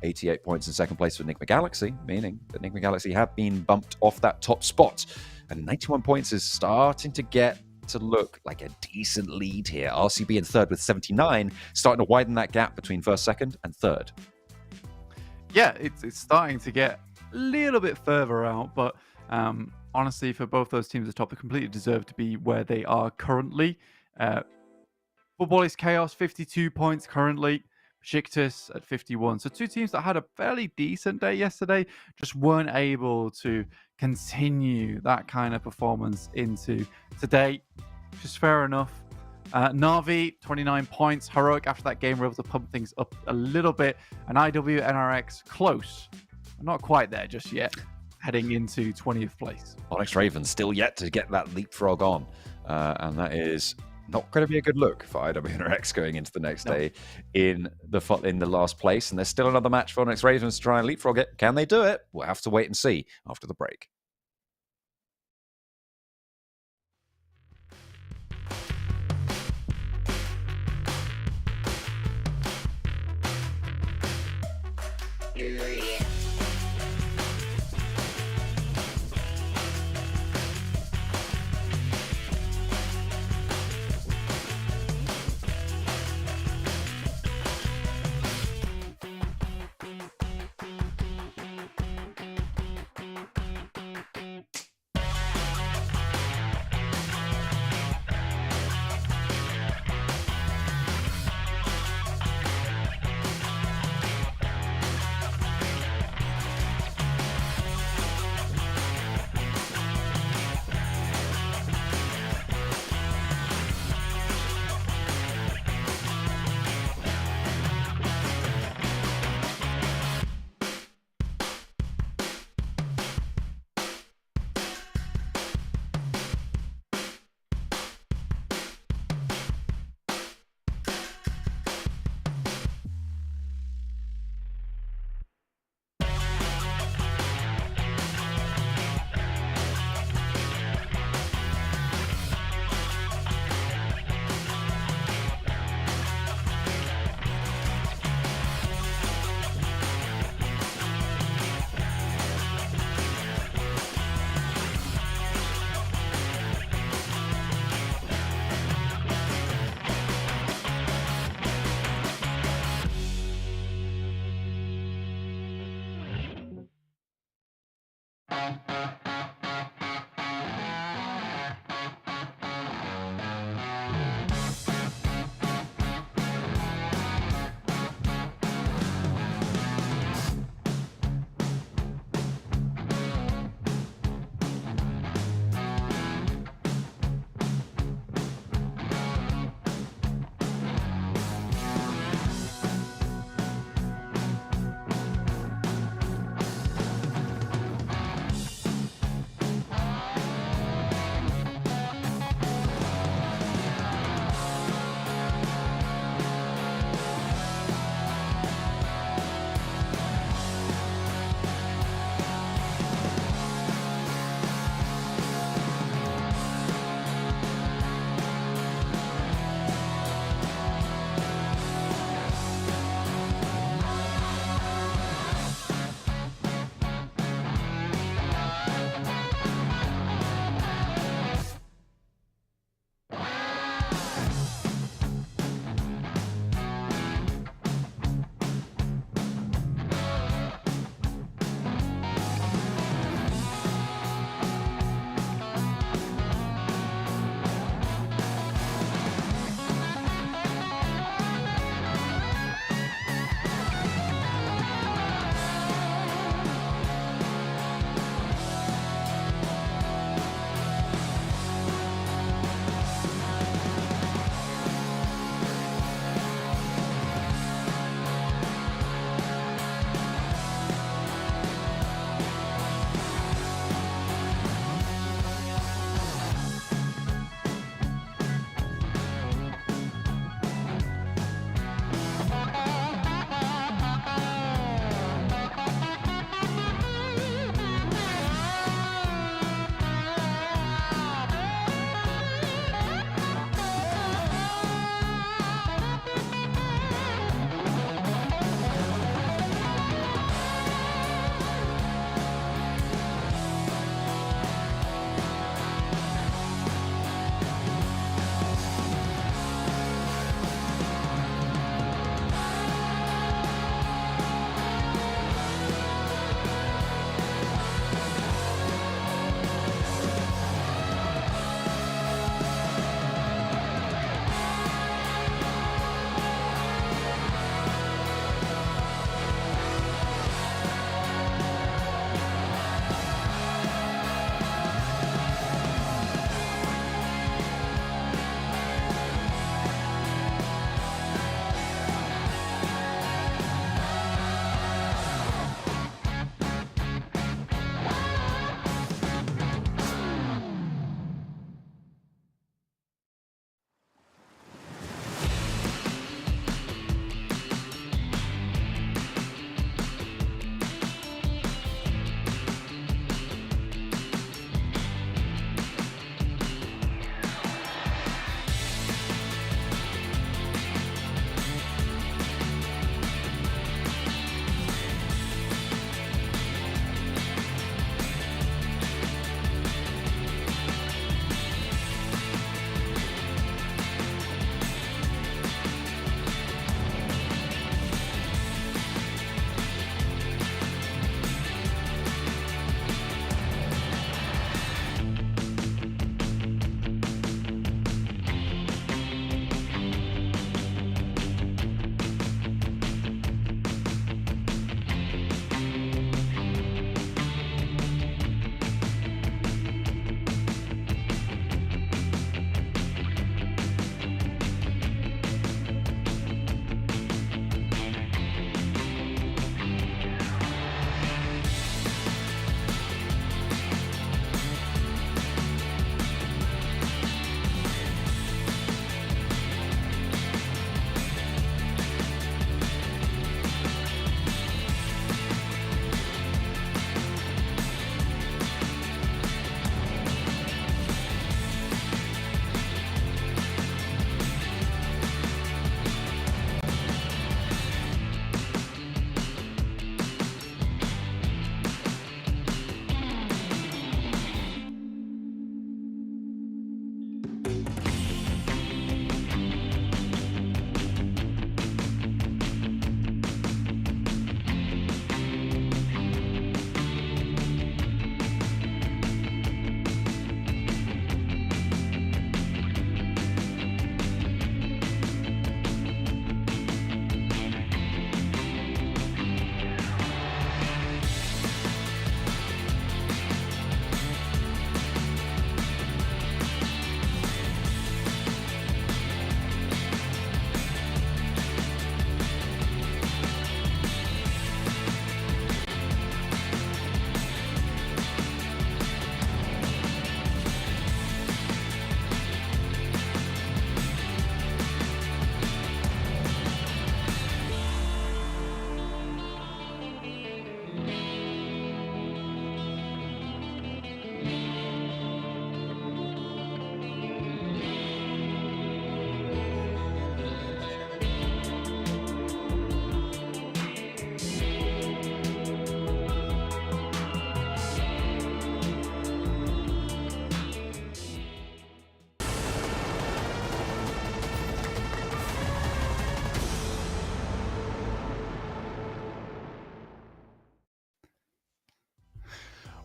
88 points in second place for NIGMA Galaxy, meaning that NIGMA Galaxy have been bumped off that top spot. And 91 points is starting to get to look like a decent lead here. RCB in third with 79, starting to widen that gap between first, second, and third. Yeah, it's starting to get a little bit further out, but honestly, for both those teams at the top, they completely deserve to be where they are currently. Footballist KAOS, 52 points currently. BEŞİKTAŞ at 51. So 2 teams that had a fairly decent day yesterday just weren't able to continue that kind of performance into today, which is fair enough. Na'Vi, 29 points. Heroic, after that game, were able to pump things up a little bit. And IW, NRX, close. Not quite there just yet, heading into 20th place. Onyx Ravens still yet to get that leapfrog on. And that is not going to be a good look for IW NRX going into the next day in the last place. And there's still another match for Onyx Ravens to try and leapfrog it. Can they do it? We'll have to wait and see after the break.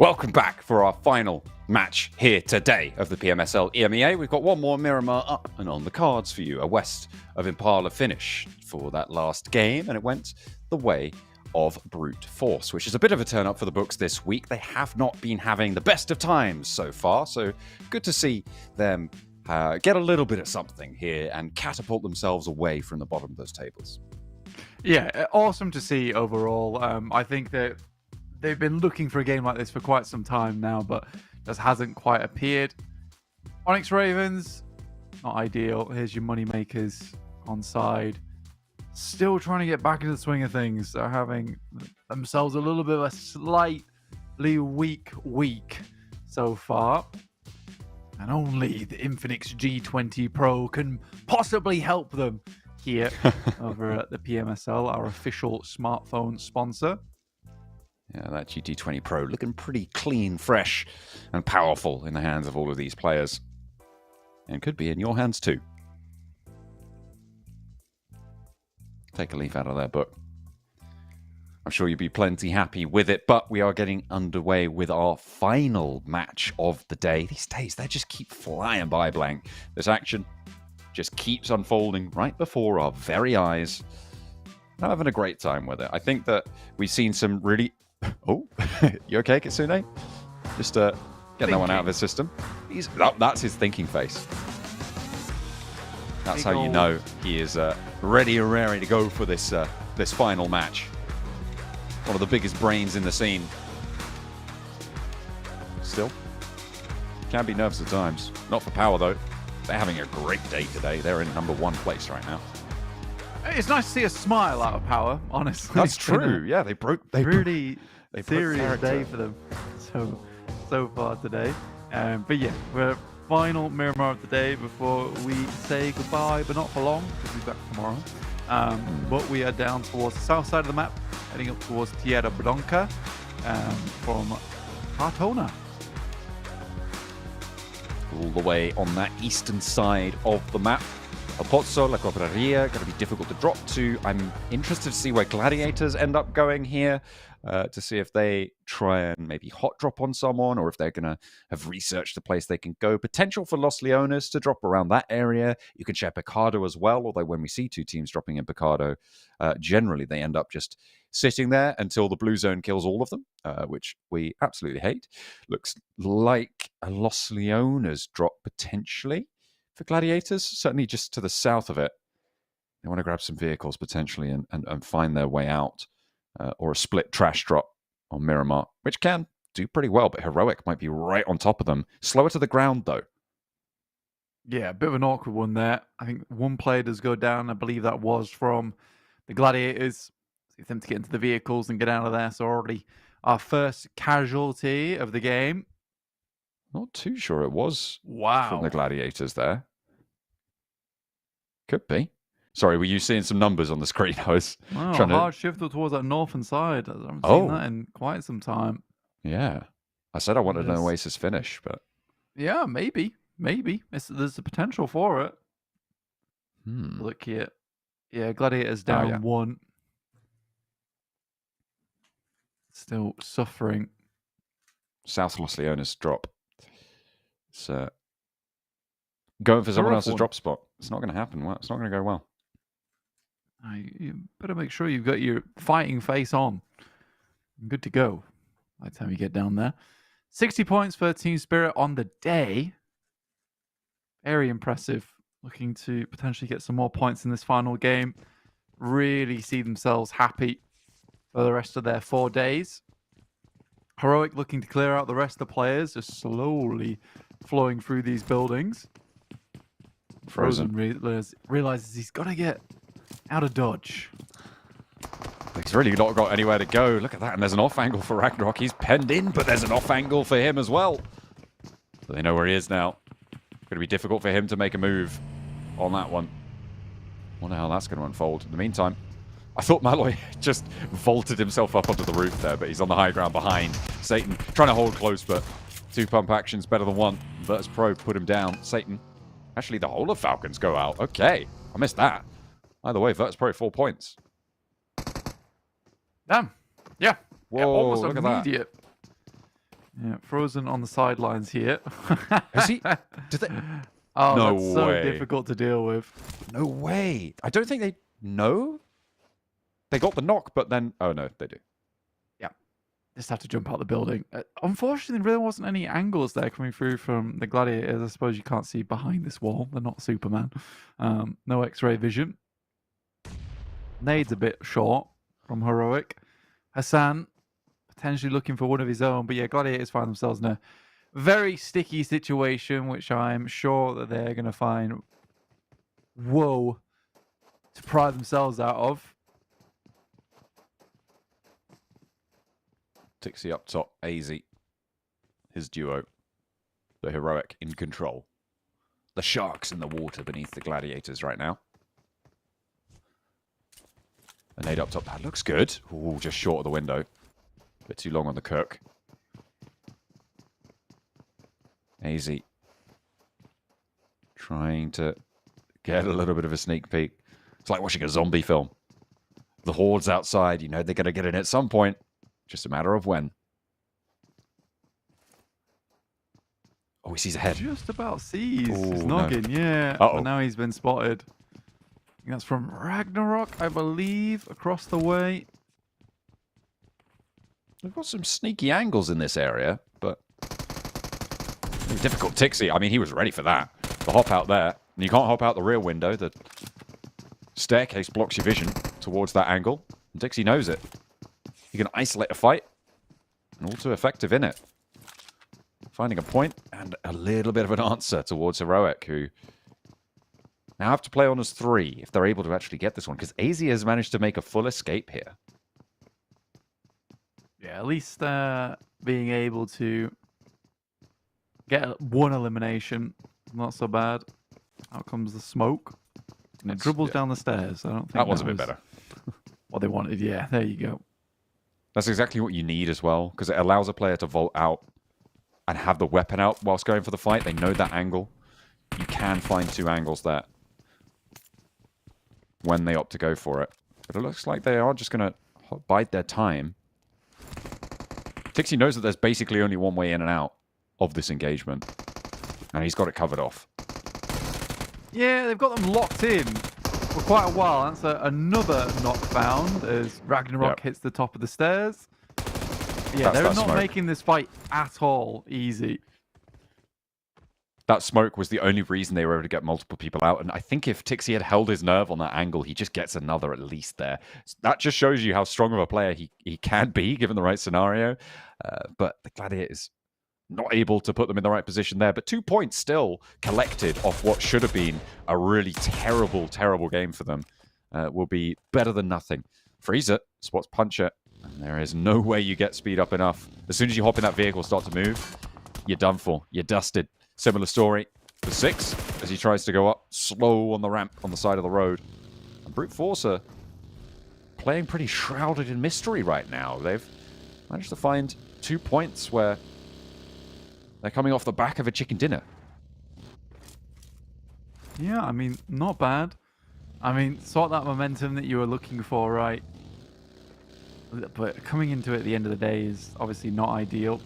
Welcome back for our final match here today of the PMSL EMEA. We've got one more Miramar up and on the cards for you. A West of Impala finish for that last game, and it went the way of Brute Force, which is a bit of a turn up for the books this week. They have not been having the best of times so far, so good to see them get a little bit of something here and catapult themselves away from the bottom of those tables. Yeah, awesome to see overall. I think that they've been looking for a game like this for quite some time now, but just hasn't quite appeared. Onyx Ravens, not ideal. Here's your money makers on side. Still trying to get back into the swing of things. They're having themselves a little bit of a slightly weak week so far. And only the INFINIX G20 Pro can possibly help them here over at the PMSL, our official smartphone sponsor. Yeah, that GT20 Pro looking pretty clean, fresh, and powerful in the hands of all of these players. And could be in your hands too. Take a leaf out of their book. I'm sure you'll be plenty happy with it, but we are getting underway with our final match of the day. These days, they just keep flying by, Blank. This action just keeps unfolding right before our very eyes. I'm having a great time with it. I think that we've seen some really... Oh, you okay, Kitsune? Just get that one out of his system. That's his thinking face. That's how you know he is ready and raring to go for this this final match. One of the biggest brains in the scene. Still, can be nervous at times. Not for Power though. They're having a great day today. They're in #1 place right now. It's nice to see a smile out of Power, honestly. That's true. Yeah, they broke. They really they serious day for them so far today. But yeah, we're final Miramar of the day before we say goodbye, but not for long. We'll be back tomorrow. But we are down towards the south side of the map, heading up towards Tierra Blanca from Cartona. All the way on that eastern side of the map. El Pozzo, La Cobraria, going to be difficult to drop to. I'm interested to see where Gladiators end up going here, to see if they try and maybe hot drop on someone, or if they're going to have researched a place they can go. Potential for Los Leones to drop around that area. You can share Picardo as well, although when we see two teams dropping in Picardo, generally they end up just sitting there until the blue zone kills all of them, which we absolutely hate. Looks like a Los Leones drop potentially for Gladiators, certainly just to the south of it. They want to grab some vehicles potentially and find their way out, or a split trash drop on Miramar, which can do pretty well, but Heroic might be right on top of them. Slower to the ground though. Yeah, a bit of an awkward one there. I think one player does go down. I believe that was from the Gladiators. See them to get into the vehicles and get out of there. So already our first casualty of the game. Not too sure it was Wow. from the Gladiators there. Could be. Sorry, were you seeing some numbers on the screen? I was Wow, trying hard to... shift towards that northern side. I haven't seen that in quite some time. Yeah. I said I wanted an Yes. Oasis finish, but... Yeah, maybe. There's the potential for it. Hmm. Look here. Yeah, Gladiators down 1. Still suffering. South Los Leones drop. It's going for someone else's drop spot. It's not going to happen. Well, it's not going to go well. You better make sure you've got your fighting face on. Good to go by the time you get down there. 60 points for Team Spirit on the day. Very impressive. Looking to potentially get some more points in this final game. Really see themselves happy for the rest of their 4 days. Heroic looking to clear out the rest of the players, just slowly flowing through these buildings. Frozen realizes he's got to get out of dodge. He's really not got anywhere to go. Look at that. And there's an off angle for Ragnarok. He's penned in, but there's an off angle for him as well. So they know where he is now. Going to be difficult for him to make a move on that one. Wonder how that's going to unfold. In the meantime, I thought Malloy just vaulted himself up onto the roof there, but he's on the high ground behind. Satan trying to hold close, but 2 pump actions better than 1. Virtus Pro put him down. Satan. Actually, the whole of Falcons go out. Okay. I missed that. Either way, Virtus Pro 4 points. Damn. Yeah. Whoa, Almost look at that. immediate. Yeah, Frozen on the sidelines here. Is he? Did they? Oh, No that's so way. difficult to deal with. No way. I don't think they know. They got the knock, but then... Oh, no, they do. Yeah. Just have to jump out the building. Unfortunately, there really wasn't any angles there coming through from the Gladiators. I suppose you can't see behind this wall. They're not Superman. No X-ray vision. Nade's a bit short from Heroic. Hassan potentially looking for one of his own. But yeah, Gladiators find themselves in a very sticky situation, which I'm sure that they're going to find woe to pry themselves out of. Tixie up top, AZ. His duo. The Heroic in control. The sharks in the water beneath the Gladiators right now. A nade up top. That looks good. Ooh, just short of the window. Bit too long on the Kirk. AZ. Trying to get a little bit of a sneak peek. It's like watching a zombie film. The horde's outside. You know they're going to get in at some point. Just a matter of when. Oh, he sees ahead. Just about sees his no. noggin, yeah. Uh-oh. But now he's been spotted. I think that's from Ragnarok, I believe, across the way. We've got some sneaky angles in this area, but difficult. Tixie, I mean, he was ready for that. The hop out there. And you can't hop out the rear window. The staircase blocks your vision towards that angle. And Tixie knows it. You can isolate a fight. And all too effective in it. Finding a point and a little bit of an answer towards Heroic, who now have to play on as 3 if they're able to actually get this one. Because AZ has managed to make a full escape here. Yeah, at least being able to get one elimination. Not so bad. Out comes the smoke. And it dribbles down the stairs. I don't think that was a bit better. What they wanted. Yeah, there you go. That's exactly what you need as well, because it allows a player to vault out and have the weapon out whilst going for the fight. They know that angle. You can find 2 angles there when they opt to go for it. But it looks like they are just going to bide their time. Tixie knows that there's basically only one way in and out of this engagement. And he's got it covered off. Yeah, they've got them locked in for quite a while. That's another knock found as Ragnarok hits the top of the stairs. Yeah, they're not making this fight at all easy. That smoke was the only reason they were able to get multiple people out. And I think if Tixie had held his nerve on that angle, he just gets another at least there. That just shows you how strong of a player he can be, given the right scenario. But the Gladiators not able to put them in the right position there. But 2 points still collected off what should have been a really terrible, terrible game for them. Will be better than nothing. Freeze it, spots Puncher. And there is no way you get speed up enough. As soon as you hop in that vehicle, start to move, you're done for. You're dusted. Similar story for 6 as he tries to go up slow on the ramp on the side of the road. And Brute Force are playing pretty shrouded in mystery right now. They've managed to find 2 points where they're coming off the back of a chicken dinner. Yeah, I mean, not bad. I mean, sort that momentum that you were looking for, right? But coming into it at the end of the day is obviously not ideal.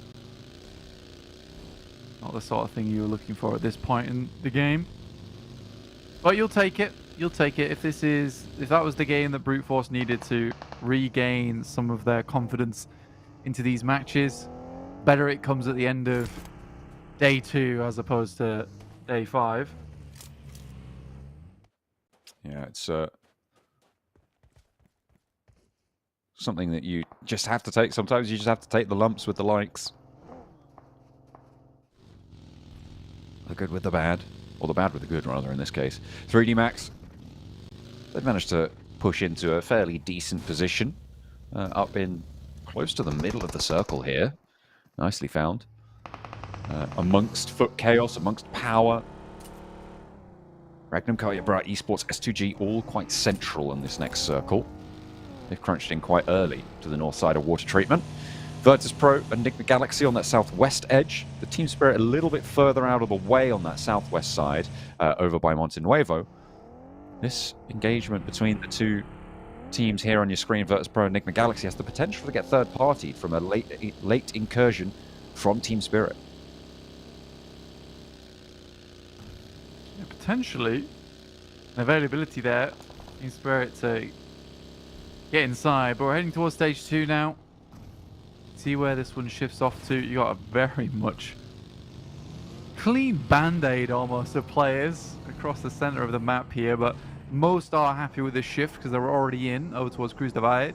Not the sort of thing you were looking for at this point in the game. But you'll take it. You'll take it. If that was the game that Brute Force needed to regain some of their confidence into these matches, better it comes at the end of day 2 as opposed to day 5. Yeah, it's something that you just have to take. Sometimes you just have to take the lumps with the likes. The good with the bad. Or the bad with the good, rather, in this case. 3D Max. They've managed to push into a fairly decent position. Up in close to the middle of the circle here. Nicely found. Amongst Foot Chaos, amongst Power. Magnum, Bright, Esports, S2G, all quite central in this next circle. They've crunched in quite early to the north side of water treatment. Virtus Pro and NIGMA Galaxy on that southwest edge. The Team Spirit a little bit further out of the way on that southwest side, over by Monte Nuevo. This engagement between the 2 teams here on your screen, Virtus Pro and NIGMA Galaxy, has the potential to get third-partied from a late incursion from Team Spirit. Yeah, potentially an availability there in Spirit to get inside, but we're heading towards stage 2 now. See where this one shifts off to. You got a very much clean band-aid almost of players across the center of the map here, but most are happy with this shift because they're already in over towards Cruz de Valle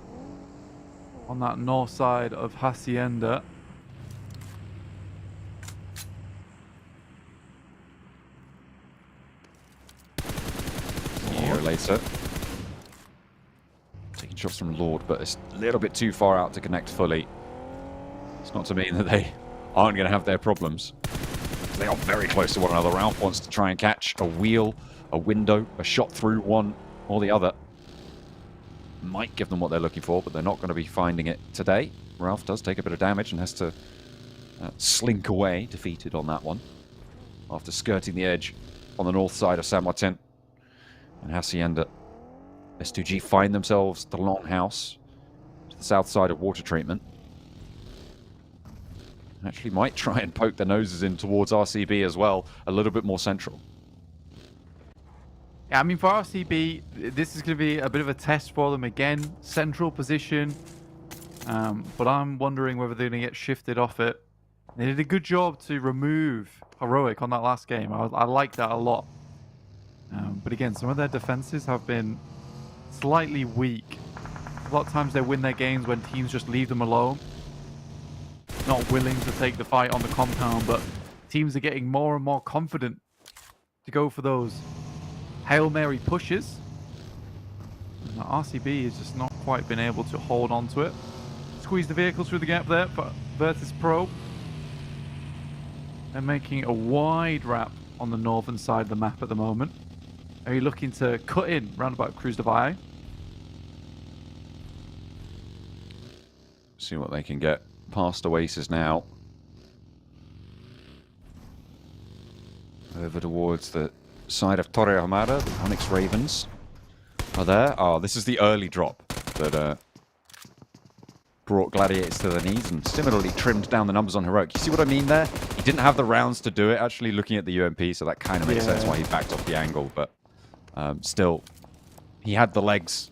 on that north side of Hacienda. Here later. Taking shots from Lord, but it's a little bit too far out to connect fully. It's not to mean that they aren't going to have their problems. They are very close to one another. Ralph wants to try and catch a wheel, a window, a shot through one or the other. Might give them what they're looking for, but they're not going to be finding it today. Ralph does take a bit of damage and has to slink away, defeated on that one, after skirting the edge on the north side of San Martin. And Hacienda, S2G find themselves the longhouse to the south side of water treatment. Actually might try and poke their noses in towards RCB as well, a little bit more central. Yeah, I mean, for RCB, this is going to be a bit of a test for them again. Central position. But I'm wondering whether they're going to get shifted off it. They did a good job to remove Heroic on that last game. I like that a lot. But again, some of their defenses have been slightly weak. A lot of times they win their games when teams just leave them alone. Not willing to take the fight on the compound, but teams are getting more and more confident to go for those Hail Mary pushes. And the RCB has just not quite been able to hold on to it. Squeeze the vehicle through the gap there for Virtus Pro. They're making a wide wrap on the northern side of the map at the moment. Are you looking to cut in round about Cruz de Valle? See what they can get past Oasis now. Over towards the side of Torre Armada, the Onyx Ravens are there. Oh, this is the early drop that brought Gladiators to their knees and similarly trimmed down the numbers on Heroic. You see what I mean there? He didn't have the rounds to do it, actually, looking at the UMP, so that kind of makes sense why he backed off the angle, but still, he had the legs.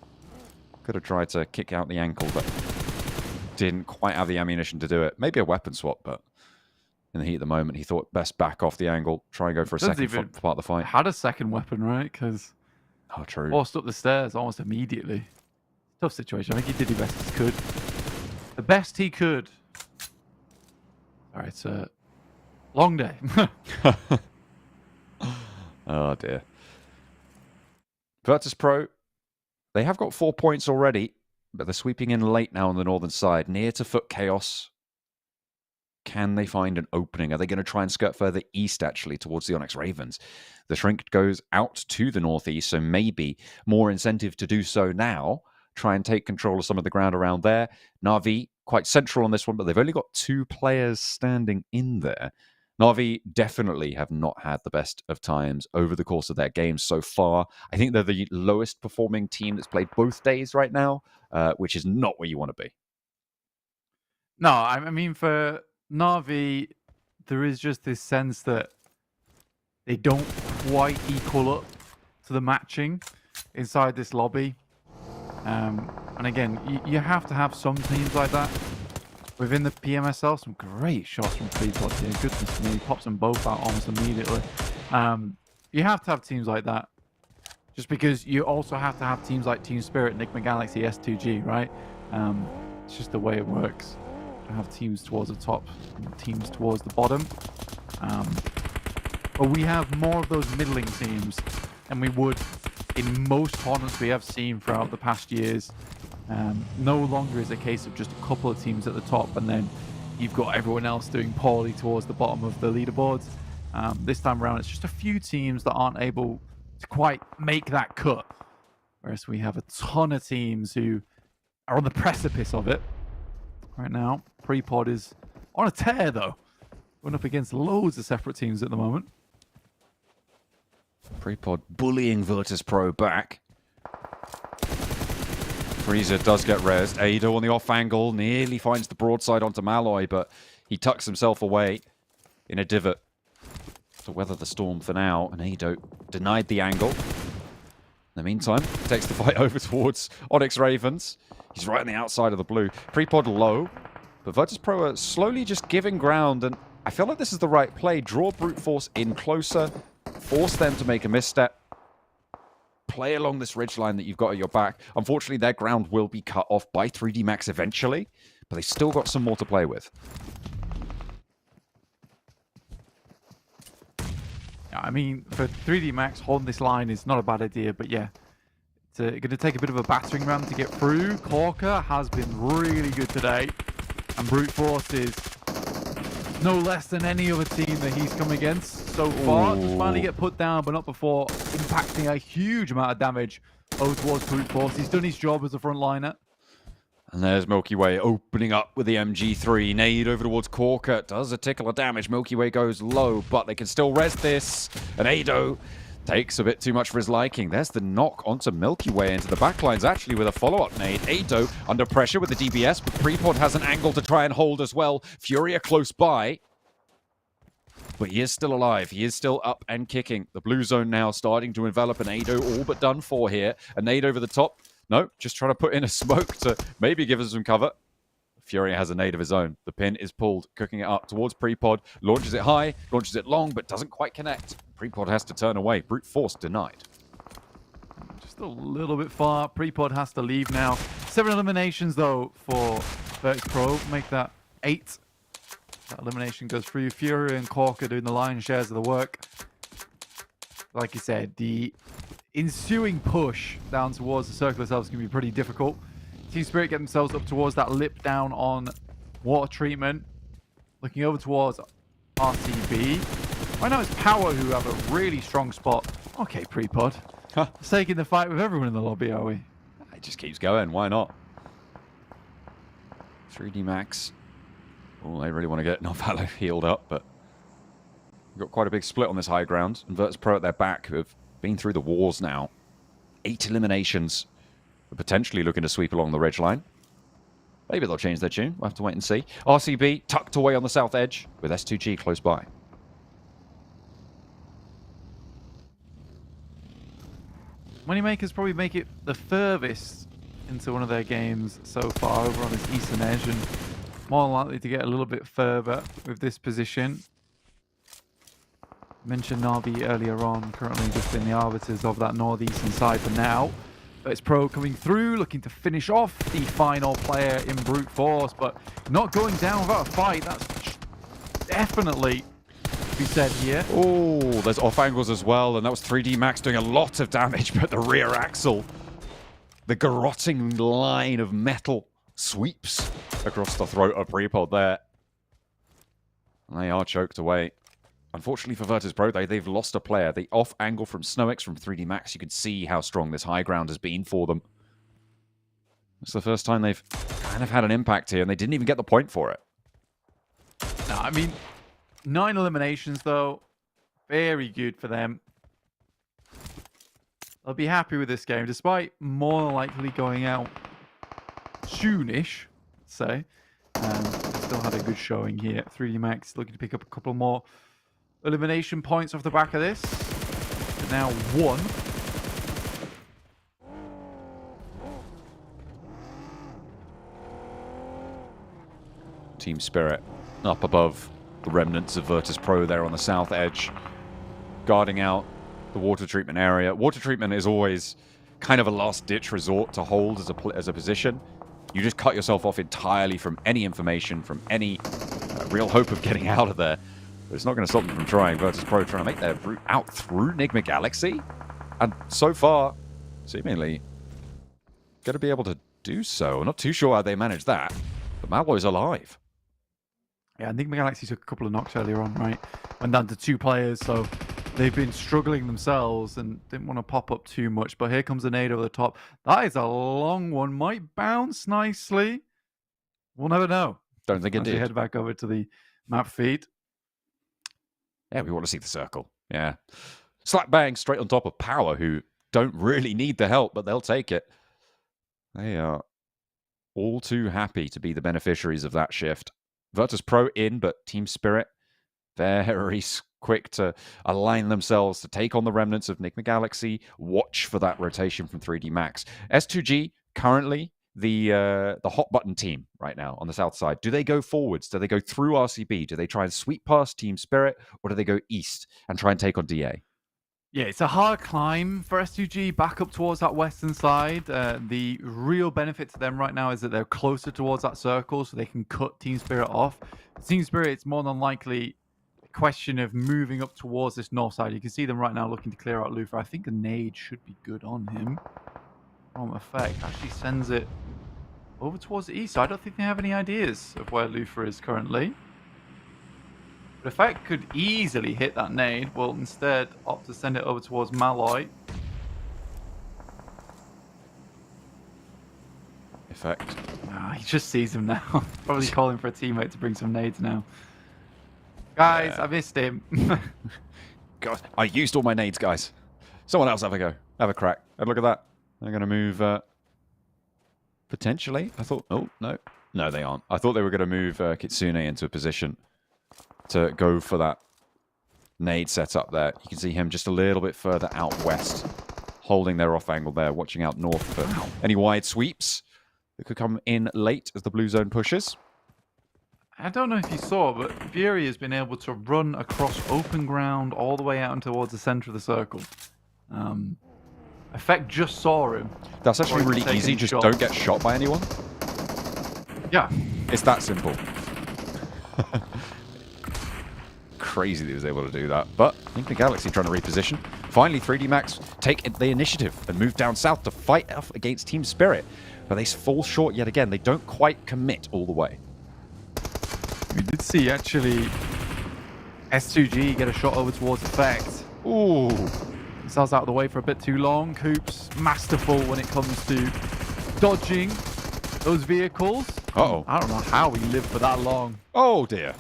Could have tried to kick out the ankle, but didn't quite have the ammunition to do it. Maybe a weapon swap, but in the heat of the moment, he thought best back off the angle, try and go for a second part of the fight. Had a second weapon, right? Because forced up the stairs almost immediately. Tough situation. I think he did the best he could. The best he could. All right, it's a long day. Oh dear. Virtus Pro, they have got 4 points already, but they're sweeping in late now on the northern side, near to Foot Chaos. Can they find an opening? Are they going to try and skirt further east, actually, towards the Onyx Ravens? The Shrink goes out to the northeast, so maybe more incentive to do so now. Try and take control of some of the ground around there. Na'Vi, quite central on this one, but they've only got 2 players standing in there. Na'Vi definitely have not had the best of times over the course of their games so far. I think they're the lowest performing team that's played both days right now, which is not where you want to be. No, I mean, for Na'Vi, there is just this sense that they don't quite equal up to the matching inside this lobby. And again, you have to have some teams like that. Within the PMSL, some great shots from Freepod here. Goodness me, he pops them both out almost immediately. You have to have teams like that. Just because you also have to have teams like Team Spirit, NIGMA Galaxy, S2G, right? It's just the way it works. You have teams towards the top and teams towards the bottom. But we have more of those middling teams than we would in most tournaments we have seen throughout the past years. No longer is a case of just a couple of teams at the top and then you've got everyone else doing poorly towards the bottom of the leaderboards. This time around, it's just a few teams that aren't able to quite make that cut. Whereas we have a ton of teams who are on the precipice of it right now. Prepod is on a tear, though. Going up against loads of separate teams at the moment. Prepod bullying Virtus Pro back. Freezer does get rezzed. Ado on the off angle nearly finds the broadside onto Malloy, but He tucks himself away in a divot to weather the storm for now, and Ado denied the angle. In the meantime, takes the fight over towards Onyx Ravens. He's right on the outside of the blue. Prepod low, but Virtus.pro are slowly just giving ground, and I feel like this is the right play. Draw Brute Force in closer, force them to make a misstep. Play along this ridgeline that you've got at your back. Unfortunately, their ground will be cut off by 3D Max eventually, but they've still got some more to play with. I mean, for 3D Max, holding this line is not a bad idea, but yeah, it's going to take a bit of a battering ram to get through. Corker has been really good today, and Brute Force is no less than any other team that he's come against so far. Just finally get put down, but not before impacting a huge amount of damage over towards Brute Force. He's done his job as a frontliner. And there's Milky Way opening up with the MG3. Nade over towards Corker. Does a tickle of damage. Milky Way goes low, but they can still res this. And Ado takes a bit too much for his liking. There's the knock onto Milky Way into the backlines, actually, with a follow-up nade. Ado under pressure with the DBS, but Prepod has an angle to try and hold as well. Furia close by. But he is still alive. He is still up and kicking. The blue zone now starting to envelop, and Ado all but done for here. A nade over the top. No, just trying to put in a smoke to maybe give us some cover. Furia has a nade of his own. The pin is pulled, cooking it up towards Prepod. Launches it high, launches it long, but doesn't quite connect. Prepod has to turn away. Brute Force denied. Just a little bit far. Prepod has to leave now. 7 eliminations, though, for Virtus.pro. Make that 8. That elimination goes through. Furia and Corker doing the lion's shares of the work. Like you said, the ensuing push down towards the circle itself is going to be pretty difficult. Team Spirit get themselves up towards that lip down on water treatment. Looking over towards RCB. Right now it's Power who have a really strong spot. Okay, Prepod. It's taking the fight with everyone in the lobby, are we? It just keeps going. Why not? 3D Max. Oh, they really want to get Novalo healed up, but we've got quite a big split on this high ground. And Virtus.pro at their back, who have been through the wars now. 8 eliminations. We're potentially looking to sweep along the ridgeline. Maybe they'll change their tune. We'll have to wait and see. RCB tucked away on the south edge with S2G close by. Moneymakers probably make it the furthest into one of their games so far over on this eastern edge, and more likely to get a little bit further with this position. Mentioned Navi earlier on, currently just in the arbiters of that northeastern side for now. But it's Pro coming through, looking to finish off the final player in Brute Force, but not going down without a fight. That's definitely to be said here. Oh, there's off angles as well, and that was 3D Max doing a lot of damage, but the rear axle, the garroting line of metal sweeps across the throat of Prepod there. And they are choked away. Unfortunately for Virtus.pro, they've lost a player. The off angle from SnowX from 3D Max, you can see how strong this high ground has been for them. It's the first time they've kind of had an impact here, and they didn't even get the point for it. No, I mean, 9 eliminations, though. Very good for them. They'll be happy with this game, despite more likely going out soonish, say. Still had a good showing here. 3D Max looking to pick up a couple more elimination points off the back of this. Now 1. Team Spirit up above the remnants of Virtus.pro there on the south edge, guarding out the water treatment area. Water treatment is always kind of a last-ditch resort to hold as a position. You just cut yourself off entirely from any information, from any real hope of getting out of there. But it's not going to stop them from trying. Virtus.pro trying to make their route out through NIGMA Galaxy. And so far, seemingly, going to be able to do so. I'm not too sure how they managed that. But Malloy's alive. Yeah, NIGMA Galaxy took a couple of knocks earlier on, right? Went down to 2 players, so they've been struggling themselves and didn't want to pop up too much. But here comes a nade over the top. That is a long one. Might bounce nicely. We'll never know. Don't think it did. Head back over to the map feed. Yeah, we want to see the circle. Yeah. Slap bang straight on top of Power, who don't really need the help, but they'll take it. They are all too happy to be the beneficiaries of that shift. Virtus Pro in, but Team Spirit very quick to align themselves to take on the remnants of NIGMA Galaxy. Watch for that rotation from 3D Max. S2G currently the hot button team right now on the south side. Do they go forwards? Do they go through RCB? Do they try and sweep past Team Spirit, or do they go east and try and take on DA? Yeah, it's a hard climb for S2G back up towards that western side. The real benefit to them right now is that they're closer towards that circle, so they can cut Team Spirit off. Team Spirit, it's more than likely a question of moving up towards this north side. You can see them right now looking to clear out Luther. I think a nade should be good on him. Effect actually sends it over towards the east. So I don't think they have any ideas of where Luther is currently. But Effect could easily hit that nade. Will instead opt to send it over towards Malloy. Effect. He just sees him now. Probably calling for a teammate to bring some nades now. Guys, I missed him. God, I used all my nades, guys. Someone else have a go. Have a crack. And look at that. They're going to move... potentially. I thought... Oh, no. No, they aren't. I thought they were going to move Kitsune into a position to go for that nade setup there. You can see him just a little bit further out west, holding their off angle there, watching out north for any wide sweeps that could come in late as the blue zone pushes. I don't know if you saw, but Fury has been able to run across open ground all the way out and towards the center of the circle. Effect just saw him. That's actually really easy. Just don't get shot by anyone. Yeah. It's that simple. Crazy that he was able to do that. But I think the Galaxy trying to reposition. Finally, 3D Max take the initiative and move down south to fight off against Team Spirit. But they fall short yet again. They don't quite commit all the way. We did see, actually, S2G get a shot over towards Effect. Ooh. Sells out of the way for a bit too long. Coops, masterful when it comes to dodging those vehicles. Uh-oh. I don't know how he lived for that long. Oh, dear.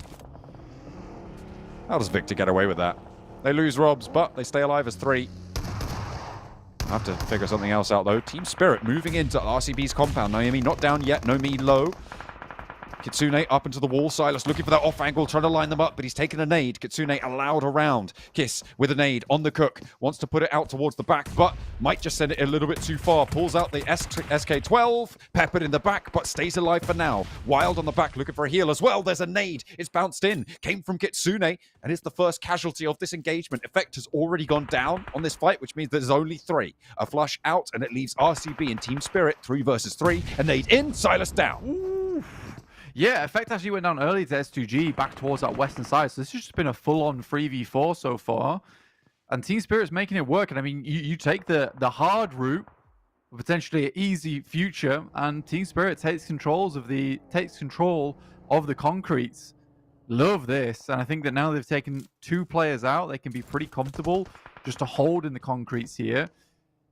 How does Victor get away with that? They lose Robs, but they stay alive as 3. Have to figure something else out, though. Team Spirit moving into RCB's compound. Naomi not down yet. Nomi low. Kitsune up into the wall. Silas looking for that off angle, trying to line them up, but he's taken a nade. Kitsune allowed around. Kiss with a nade on the cook. Wants to put it out towards the back, but might just send it a little bit too far. Pulls out the SK-12. Peppered in the back, but stays alive for now. Wild on the back, looking for a heal as well. There's a nade. It's bounced in. Came from Kitsune, and it's the first casualty of this engagement. Effect has already gone down on this fight, which means there's only 3. A flush out, and it leaves RCB and Team Spirit 3 versus 3. A nade in. Silas down. Ooh. Yeah, Effect actually went down early to S2G, back towards that western side. So this has just been a full-on 3v4 so far. And Team Spirit's making it work. And I mean, you take the hard route, potentially an easy future, and Team Spirit takes control of the concretes. Love this. And I think that now they've taken 2 players out, they can be pretty comfortable just to hold in the concretes here.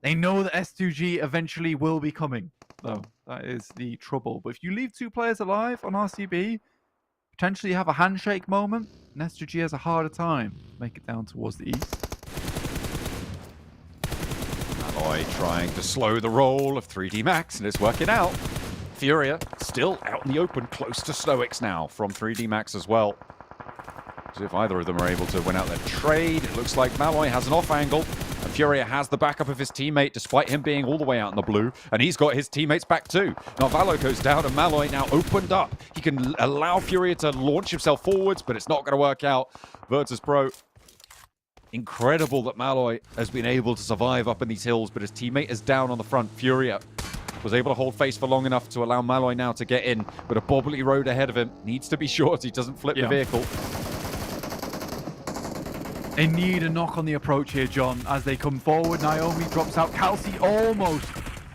They know that S2G eventually will be coming, though. That is the trouble. But if you leave 2 players alive on RCB, potentially have a handshake moment, and S2G has a harder time to make it down towards the east. Malloy trying to slow the roll of 3D Max, and it's working out. Furia still out in the open, close to Stoics now from 3D Max as well. So if either of them are able to win out their trade, it looks like Malloy has an off angle. And Furia has the backup of his teammate, despite him being all the way out in the blue. And he's got his teammates back too. Now Valo goes down and Malloy now opened up. He can allow Furia to launch himself forwards, but it's not going to work out. Virtus Pro. Incredible that Malloy has been able to survive up in these hills, but his teammate is down on the front. Furia was able to hold face for long enough to allow Malloy now to get in, but a bobbly road ahead of him. Needs to be short. He doesn't flip the vehicle. They need a knock on the approach here, John, as they come forward. Naomi drops out. Kelsey almost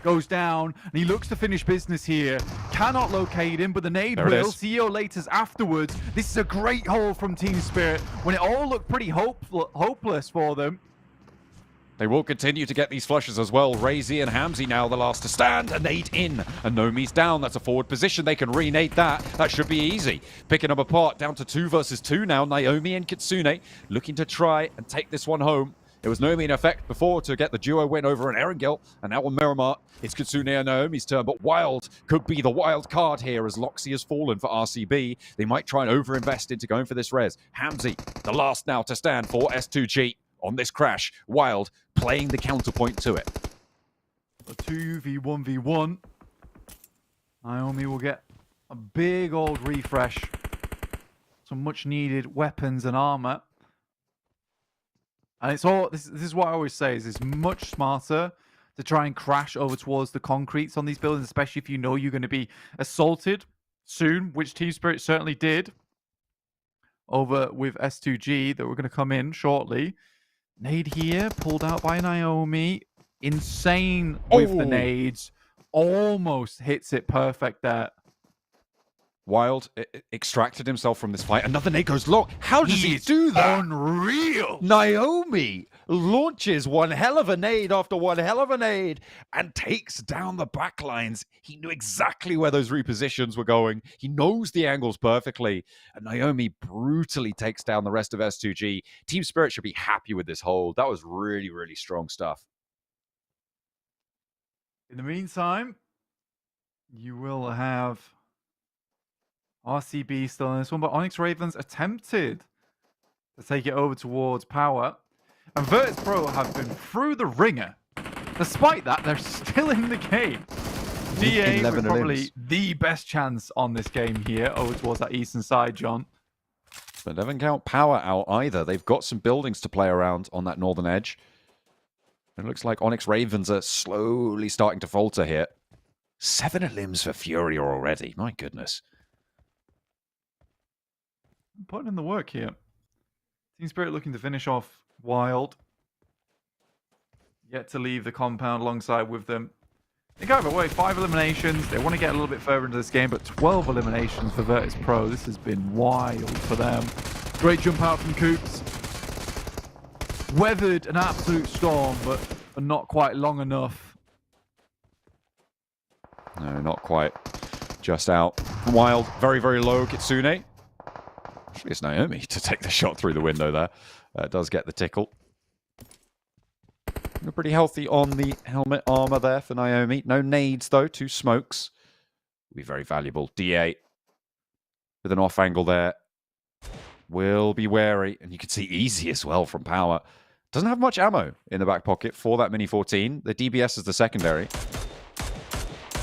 goes down, and he looks to finish business here. Cannot locate him, but the nade will. CEO laters afterwards. This is a great hole from Team Spirit when it all looked pretty hopeless for them. They will continue to get these flushes as well. Razy and Hamzy now the last to stand. A nade in. And Nomi's down. That's a forward position. They can renade that. That should be easy. Picking them apart. Down to 2 versus 2 now. Naomi and Kitsune looking to try and take this one home. It was Naomi in effect before to get the duo win over an Erangel, and now on Miramar, it's Kitsune and Naomi's turn, but Wild could be the wild card here as Loxy has fallen for RCB. They might try and overinvest into going for this res. Hamzy, the last now to stand for S2G on this crash. Wild playing the counterpoint to it. A 2v1v1. Naomi will get a big old refresh. Some much needed weapons and armor. And it's all, this is what I always say, is it's much smarter to try and crash over towards the concretes on these buildings, especially if you know you're going to be assaulted soon, which Team Spirit certainly did over with S2G that we're going to come in shortly. Nade here, pulled out by Naomi. Insane with the nades. Almost hits it perfect there. Wild extracted himself from this fight. Another nade goes long. How does he do that? Unreal. Naomi launches one hell of a nade after one hell of a nade and takes down the backlines. He knew exactly where those repositions were going. He knows the angles perfectly. And Naomi brutally takes down the rest of S2G. Team Spirit should be happy with this hold. That was really, really strong stuff. In the meantime, you will have RCB still in this one, but Onyx Ravens attempted to take it over towards Power. And Virtus Pro have been through the ringer. Despite that, they're still in the game. DA with probably the best chance on this game here over towards that eastern side, John. But they haven't count Power out either. They've got some buildings to play around on that northern edge. It looks like Onyx Ravens are slowly starting to falter here. 7 elims for Furia already. My goodness. Putting in the work here. Team Spirit looking to finish off Wild. Yet to leave the compound alongside with them. They go either way, 5 eliminations. They want to get a little bit further into this game, but 12 eliminations for Virtus Pro. This has been wild for them. Great jump out from Coops. Weathered an absolute storm, but not quite long enough. No, not quite. Just out. Wild, very, very low. Kitsune. Actually, it's Naomi to take the shot through the window there. Does get the tickle. They're pretty healthy on the helmet armor there for Naomi. No nades, though. 2 smokes. Will be very valuable. DA with an off angle there. Will be wary. And you can see easy as well from Power. Doesn't have much ammo in the back pocket for that Mini 14. The DBS is the secondary.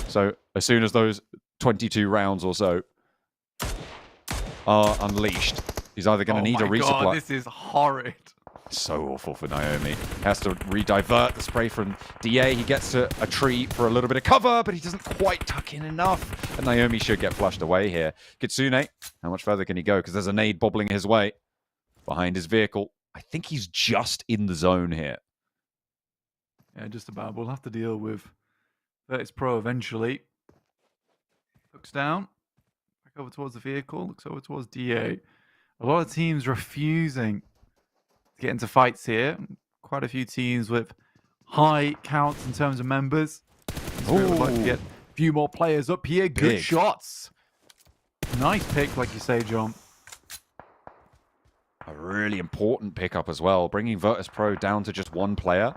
So as soon as those 22 rounds or so are unleashed, he's either going to need a resupply. Oh my god, this is horrid. So awful for Naomi. Has to re-divert the spray from DA. He gets to a tree for a little bit of cover, but he doesn't quite tuck in enough. And Naomi should get flushed away here. Kitsune, how much further can he go? Because there's a nade bobbling his way behind his vehicle. I think he's just in the zone here. Yeah, just about. We'll have to deal with Virtus Pro eventually. Looks down. Back over towards the vehicle. Looks over towards DA. A lot of teams refusing to get into fights here. Quite a few teams with high counts in terms of members. So we would like to get a few more players up here. Good shots. Nice pick, like you say, John. A really important pickup as well. Bringing Virtus Pro down to just 1 player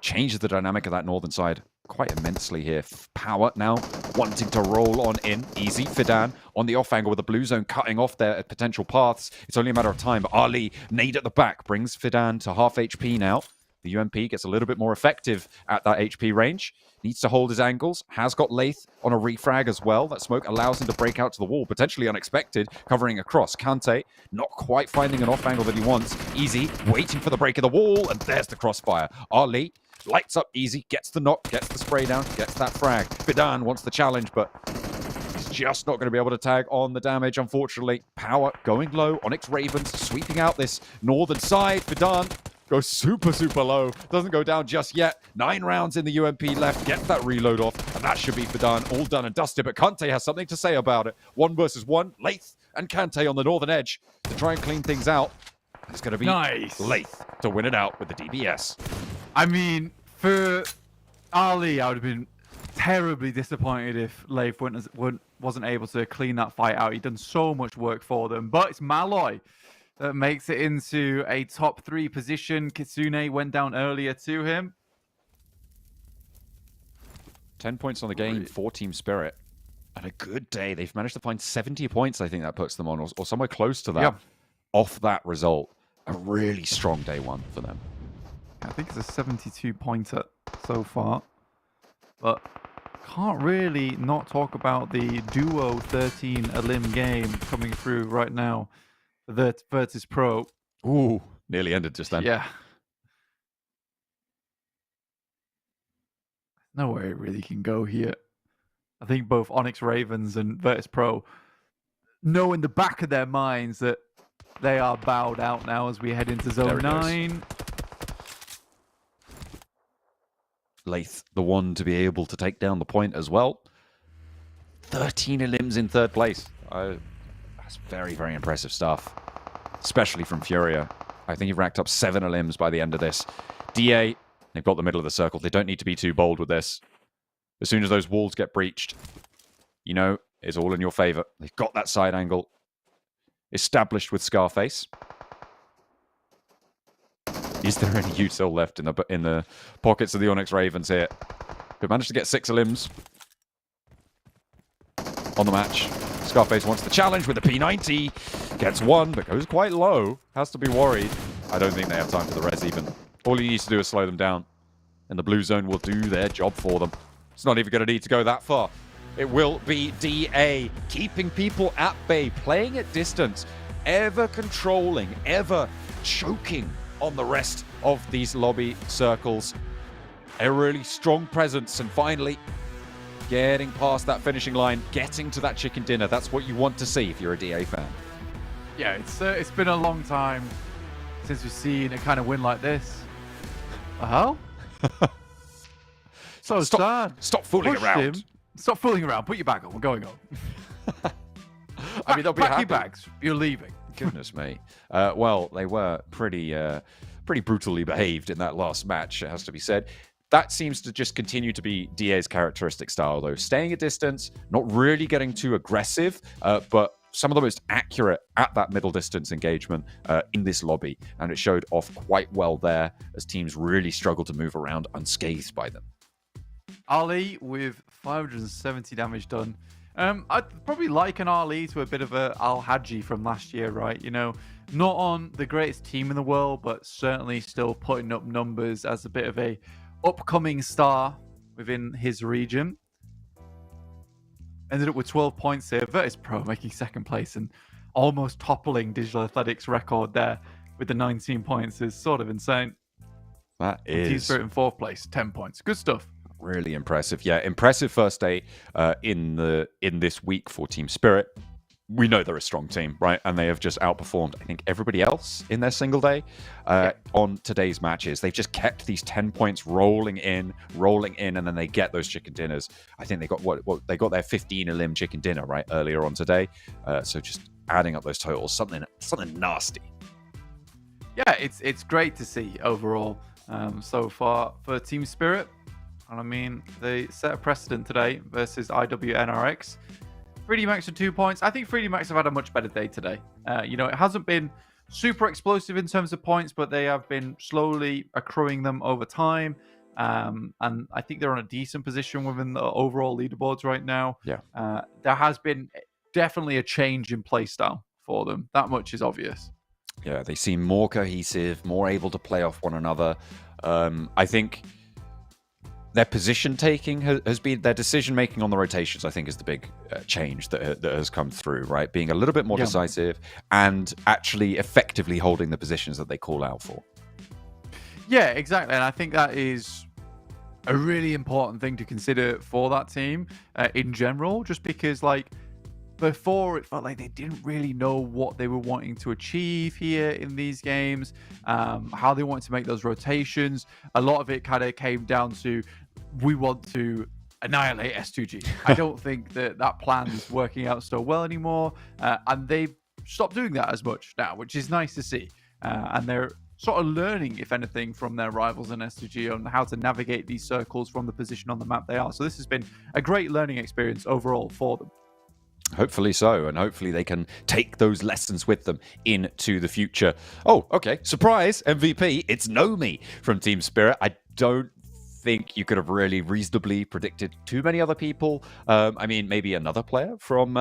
changes the dynamic of that northern side quite immensely here. Power now wanting to roll on in. Easy. Fidan on the off angle with the blue zone cutting off their potential paths. It's only a matter of time, but Ali, nade at the back, brings Fidan to half HP now. The UMP gets a little bit more effective at that HP range. Needs to hold his angles. Has got Lath on a refrag as well. That smoke allows him to break out to the wall. Potentially unexpected. Covering across. Kante not quite finding an off angle that he wants. Easy. Waiting for the break of the wall. And there's the crossfire. Ali lights up Easy. Gets the knock. Gets the spray down. Gets that frag. Fidan wants the challenge, but he's just not going to be able to tag on the damage, unfortunately. Power going low. Onyx Ravens sweeping out this northern side. Fidan goes super, super low. Doesn't go down just yet. 9 rounds in the UMP left. Gets that reload off. And that should be Fidan all done and dusted. But Kante has something to say about it. 1 versus 1. Lath and Kante on the northern edge to try and clean things out. It's going to be nice. Lath to win it out with the DBS. I mean, for Ali, I would have been terribly disappointed if Lath wasn't able to clean that fight out. He'd done so much work for them. But it's Malloy that makes it into a top 3 position. Kitsune went down earlier to him. 10 points on the game for Team Spirit. And a good day. They've managed to find 70 points, I think that puts them on, or somewhere close to that, off that result. A really strong day one for them. I think it's a 72-pointer so far. But can't really not talk about the duo 13 elim game coming through right now. The Virtus Pro. Ooh, nearly ended just then. Yeah. Nowhere it really can go here. I think both Onyx Ravens and Virtus Pro know in the back of their minds that they are bowed out now as we head into Zone 9. Lath, the one to be able to take down the point as well. 13 elims in third place. That's very, very impressive stuff. Especially from Furia. I think he racked up 7 elims by the end of this. DA, they've got the middle of the circle. They don't need to be too bold with this. As soon as those walls get breached, you know, it's all in your favor. They've got that side angle established with Scarface. Is there any util left in the pockets of the Onyx Ravens here? They've managed to get 6 elims on the match. Scarface wants the challenge with the P90. Gets 1, but goes quite low. Has to be worried. I don't think they have time for the res even. All he needs to do is slow them down. And the blue zone will do their job for them. It's not even going to need to go that far. It will be DA keeping people at bay, playing at distance, ever controlling, ever choking on the rest of these lobby circles. A really strong presence, and finally getting past that finishing line, getting to that chicken dinner. That's what you want to see if you're a DA fan. Yeah, it's been a long time since we've seen a kind of win like this. Oh? So sad. Stop fooling around. Him. Stop fooling around. Put your bag on. We're going on. I mean, they'll be pack happy. your bags. You're leaving. Goodness me. Well, they were pretty brutally behaved in that last match, it has to be said. That seems to just continue to be DA's characteristic style, though. Staying at distance, not really getting too aggressive, but some of the most accurate at that middle distance engagement in this lobby. And it showed off quite well there as teams really struggled to move around unscathed by them. Ali with 570 damage done. I'd probably liken Ali to a bit of a Al Hadji from last year, right? You know, not on the greatest team in the world, but certainly still putting up numbers as a bit of a upcoming star within his region. Ended up with 12 points here. Virtus Pro making second place and almost toppling Digital Athletics' record there with the 19 points is sort of insane. That is. Team Spirit in fourth place, 10 points. Good stuff. Really impressive. Yeah, impressive first day in this week for Team Spirit. We know they're a strong team, right? And they have just outperformed, I think, everybody else in their single day on today's matches. They've just kept these 10 points rolling in, and then they get those chicken dinners. I think they got they got their 15 elim chicken dinner right earlier on today. So just adding up those totals, something nasty. Yeah, it's great to see overall so far for Team Spirit. And I mean, they set a precedent today versus IWNRX. 3D Max with 2 points. I think 3D Max have had a much better day today. You know, it hasn't been super explosive in terms of points, but they have been slowly accruing them over time. And I think they're on a decent position within the overall leaderboards right now. Yeah. There has been definitely a change in playstyle for them. That much is obvious. Yeah, they seem more cohesive, more able to play off one another. I think their position taking has been, their decision making on the rotations, I think, is the big change that has come through, right? Being a little bit more decisive and actually effectively holding the positions that they call out for. Yeah, exactly. And I think that is a really important thing to consider for that team in general, just because, like, before it felt like they didn't really know what they were wanting to achieve here in these games, how they wanted to make those rotations. A lot of it kind of came down to, we want to annihilate S2G. I don't think that plan is working out so well anymore. And they've stopped doing that as much now, which is nice to see. And they're sort of learning, if anything, from their rivals in S2G on how to navigate these circles from the position on the map they are. So this has been a great learning experience overall for them. Hopefully so, and hopefully they can take those lessons with them into the future. Oh, okay. Surprise, MVP. It's Nomi from Team Spirit. I don't think you could have really reasonably predicted too many other people. I mean, maybe another player from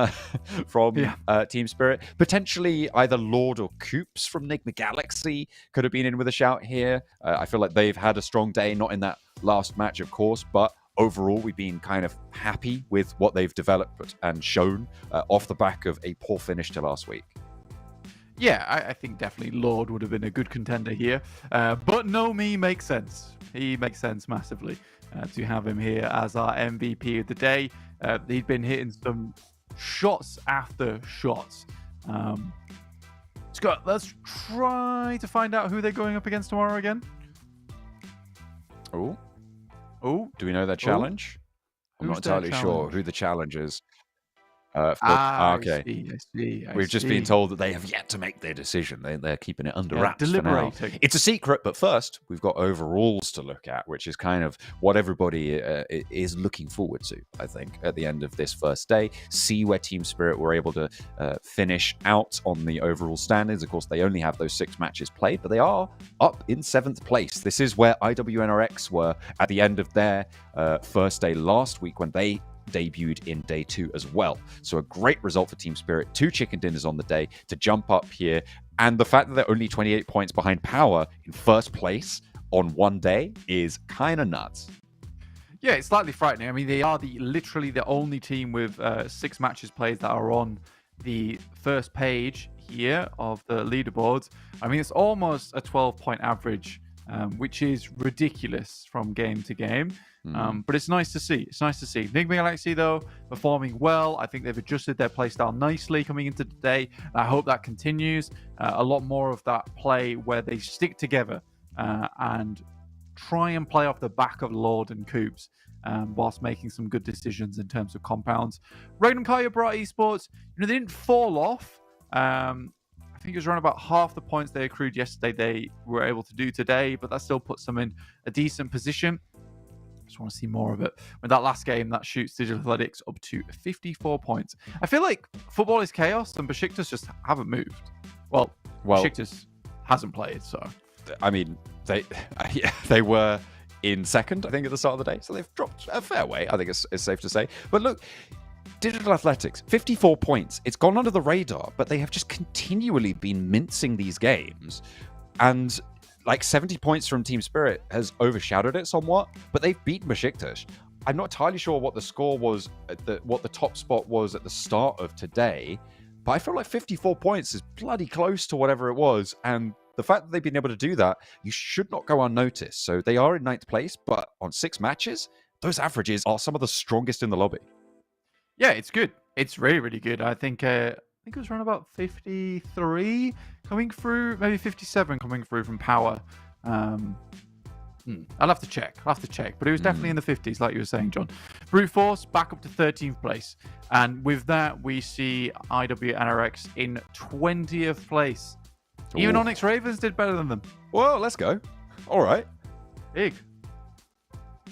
Team Spirit. Potentially either Lord or Coops from NIGMA Galaxy could have been in with a shout here. I feel like they've had a strong day, not in that last match, of course, but overall, we've been kind of happy with what they've developed and shown off the back of a poor finish to last week. Yeah, I think definitely Lord would have been a good contender here. But Nomi makes sense. He makes sense massively to have him here as our MVP of the day. He'd been hitting some shots after shots. Scott, let's try to find out who they're going up against tomorrow again. Oh, do we know their challenge? I'm not entirely sure who the challenge is. Okay. I see. We've just been told that they have yet to make their decision. They're keeping it under wraps for now. Deliberating. It's a secret, but first we've got overalls to look at, which is kind of what everybody is looking forward to, I think, at the end of this first day. See where Team Spirit were able to finish out on the overall standings. Of course, they only have those 6 matches played, but they are up in 7th place. This is where IWNRX were at the end of their first day last week when they debuted in day 2 as well. So a great result for Team Spirit. 2 chicken dinners on the day to jump up here. And the fact that they're only 28 points behind Power in first place on one day is kind of nuts. Yeah, it's slightly frightening. I mean, they are literally the only team with 6 matches played that are on the first page here of the leaderboards. I mean, it's almost a 12-point average, which is ridiculous from game to game. But it's nice to see. It's nice to see. NIGMA Galaxy, though, performing well. I think they've adjusted their playstyle nicely coming into today. I hope that continues. A lot more of that play where they stick together and try and play off the back of Lord and Coops whilst making some good decisions in terms of compounds. Regnum Kaya brought esports. They didn't fall off. I think it was around about half the points they accrued yesterday they were able to do today, but that still puts them in a decent position. Just want to see more of it. With that last game, that shoots Digital Athletics up to 54 points. I feel like football is chaos and BEŞİKTAŞ just haven't moved. Well, BEŞİKTAŞ hasn't played, so. I mean, they were in second, I think, at the start of the day, so they've dropped a fair way, I think it's safe to say. But look, Digital Athletics, 54 points. It's gone under the radar, but they have just continually been mincing these games. And like 70 points from Team Spirit has overshadowed it somewhat, but they've beaten BEŞİKTAŞ. I'm not entirely sure what the score was, what the top spot was at the start of today, but I feel like 54 points is bloody close to whatever it was. And the fact that they've been able to do that, you should not go unnoticed. So they are in 9th place, but on 6 matches, those averages are some of the strongest in the lobby. Yeah, it's good. It's really, really good. I think it was around about 53 coming through, maybe 57 coming through from Power. I'll have to check. But it was definitely in the 50s, like you were saying, John. Brute Force back up to 13th place. And with that, we see IWNRX in 20th place. Ooh. Even Onyx Ravens did better than them. Well, let's go. All right. Big.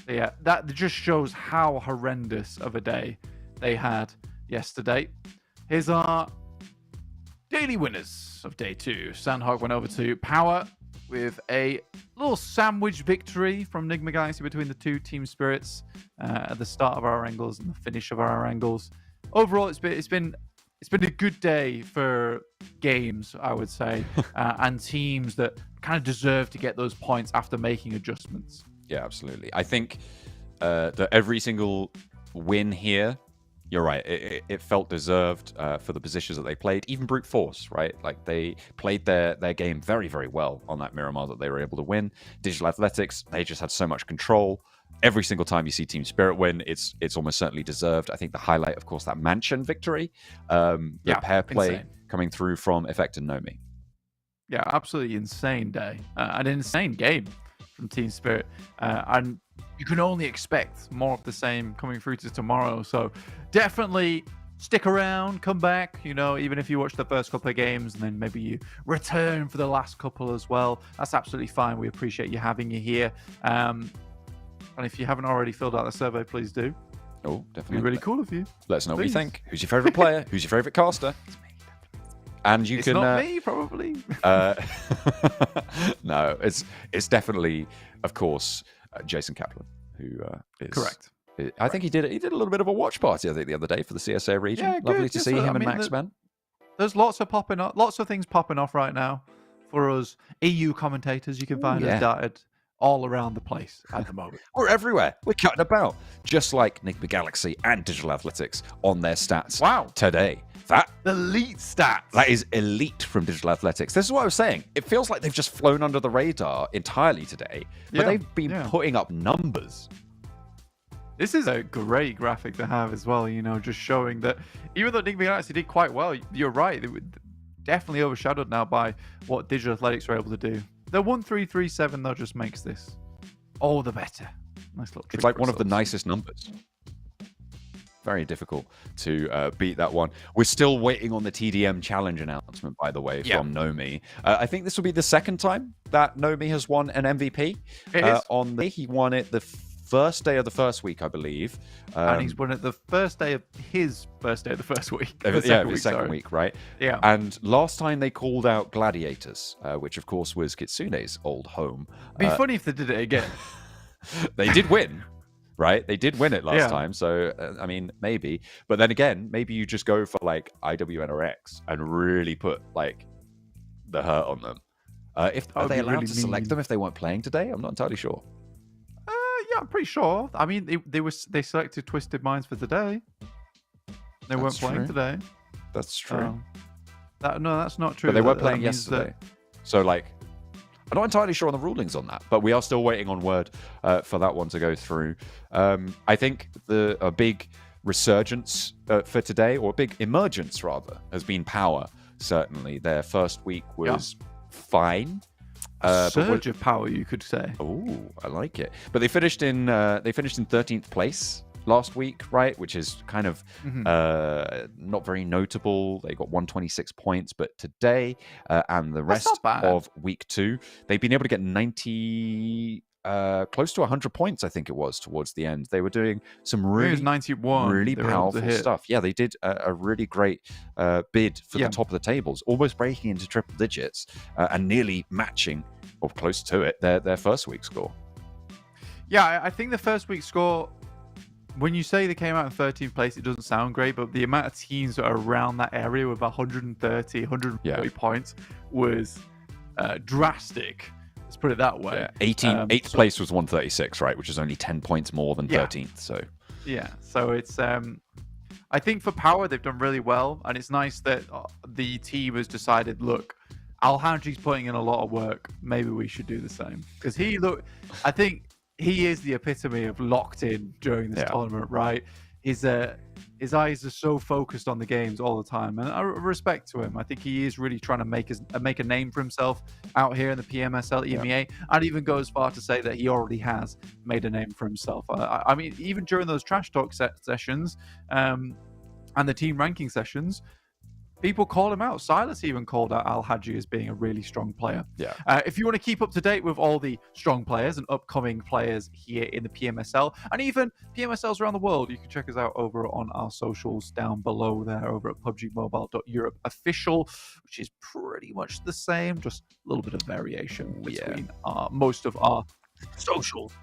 Yeah, that just shows how horrendous of a day they had yesterday. Here's our daily winners of day 2. Sandhawk went over to Power with a little sandwich victory from NIGMA Galaxy between the 2 team spirits at the start of our angles and the finish of our angles. Overall, it's been a good day for games, I would say, and teams that kind of deserve to get those points after making adjustments. Yeah, absolutely. I think that every single win here, you're right, it felt deserved for the positions that they played. Even Brute Force, right? Like, they played their game very, very well on that Miramar that they were able to win. Digital Athletics, they just had so much control. Every single time you see Team Spirit win, it's almost certainly deserved. I think the highlight, of course, that Mansion victory. The pair play coming through from Effect and Nomi. Yeah, absolutely insane day. An insane game from Team Spirit. And you can only expect more of the same coming through to tomorrow. So definitely stick around, come back, even if you watch the first couple of games and then maybe you return for the last couple as well. That's absolutely fine. We appreciate you having you here. And if you haven't already filled out the survey, please do. Oh, It'd definitely. be really cool of you. Let us know what you Please. think. Who's your favorite player? Who's your favorite caster? And you It's can. not me, probably. No, it's definitely, of course, Jason Kaplan, who is Correct. I think he did a little bit of a watch party. I think the other day for the CSA region. Yeah, Lovely good. to Yes, see I him and mean, Max Man. There's lots of things popping off right now for us EU commentators. You can find us dotted all around the place at the moment. We're everywhere. We're cutting about, just like NIGMA Galaxy and Digital Athletics on their stats. Wow. Today. That elite stats. That is elite from Digital Athletics. This is what I was saying. It feels like they've just flown under the radar entirely today, but they've been putting up numbers. This is a great graphic to have as well, just showing that even though NIGMA Galaxy did quite well, you're right, they were definitely overshadowed now by what Digital Athletics were able to do. The 1-3-3-7 though just makes this all the better. Nice little. It's like one of the nicest numbers. Very difficult to beat that one. We're still waiting on the TDM challenge announcement, by the way, from Nomi. I think this will be the second time that Nomi has won an MVP. He won it the first day of the first week, I believe. And he's won it the first day of his first day of the first week. Second week, right? Yeah. And last time they called out Gladiators, which of course was Kitsune's old home. It'd be funny if they did it again. They did win. Right? They did win it last time. So, I mean, maybe. But then again, maybe you just go for like IWNRX and really put like the hurt on them. Are they allowed to select them if they weren't playing today? I'm not entirely sure. Yeah, I'm pretty sure. I mean, they selected Twisted Minds for today. They weren't playing today. That's true. No, that's not true. But they were playing yesterday. So, like, I'm not entirely sure on the rulings on that, but we are still waiting on word for that one to go through. I think a big resurgence for today, or a big emergence rather, has been Power. Certainly, their first week was fine. Surge of power, you could say. Oh, I like it. But they finished in 13th place last week, right? Which is kind of not very notable. They got 126 points, but today and the rest of week 2, they've been able to get 90, close to 100 points, I think it was, towards the end. They were doing some really, 91 really powerful stuff. Yeah, they did a really great bid for the top of the tables, almost breaking into triple digits and nearly matching, or close to it, their first week score. Yeah, I think the first week score, when you say they came out in 13th place, it doesn't sound great, but the amount of teams that are around that area with 130, 140 points was drastic. Let's put it that way. Yeah. 8th place was 136, right? Which is only 10 points more than 13th. So yeah, so it's I think for Power they've done really well, and it's nice that the team has decided, look, Al-Hadji's putting in a lot of work. Maybe we should do the same, because I think he is the epitome of locked in during this tournament, right? His eyes are so focused on the games all the time, and I respect to him. I think he is really trying to make a name for himself out here in the PMSL EMEA. I'd even go as far to say that he already has made a name for himself. I mean, even during those trash talk sessions and the team ranking sessions, people call him out. Silas even called out Al-Hadji as being a really strong player. Yeah. If you want to keep up to date with all the strong players and upcoming players here in the PMSL, and even PMSLs around the world, you can check us out over on our socials down below there, over at pubgmobile.europe official, which is pretty much the same, just a little bit of variation between most of our socials.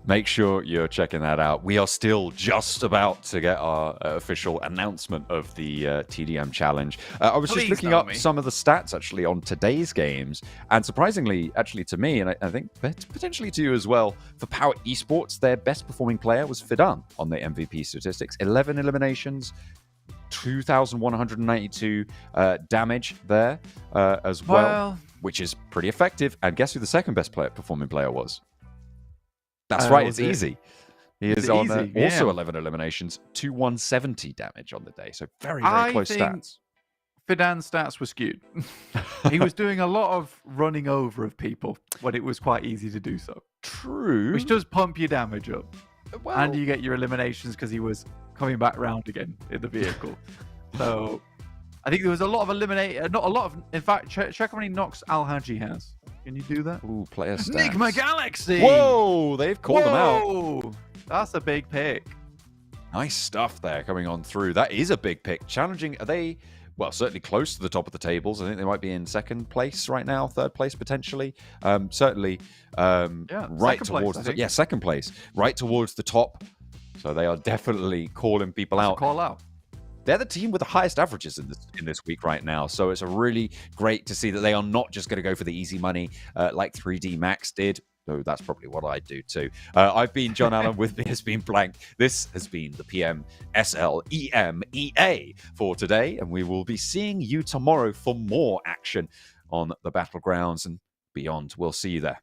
Make sure you're checking that out. We are still just about to get our official announcement of the TDM challenge. I was just looking up some of the stats actually on today's games, and surprisingly, actually to me, and I think potentially to you as well, for Power Esports, their best performing player was Fidan on the MVP statistics. 11 eliminations, 2,192 damage there as well, which is pretty effective. And guess who the second best performing player was? That's right, it's easy. He is on also 11 eliminations, 2,170 damage on the day. So very, very close stats. Fidan's stats were skewed. He was doing a lot of running over of people when it was quite easy to do so. True. Which does pump your damage up. Well, and you get your eliminations because he was coming back round again in the vehicle. So I think there was a lot of not a lot of, in fact, check how many knocks Al-Hadji has. Can you do that? Ooh, player stats. NIGMA Galaxy! Whoa, they've called them out. That's a big pick. Nice stuff there coming on through. That is a big pick. Challenging, are they, well, certainly close to the top of the tables. I think they might be in second place right now, third place potentially. Certainly right towards, second place, right towards the top. So they are definitely calling people out. Call out. They're the team with the highest averages in this week right now. So it's a really great to see that they are not just going to go for the easy money like 3D Max did. Though that's probably what I'd do too. I've been John Allen, with me has been Blank. This has been the PMSL EMEA for today, and we will be seeing you tomorrow for more action on the battlegrounds and beyond. We'll see you there.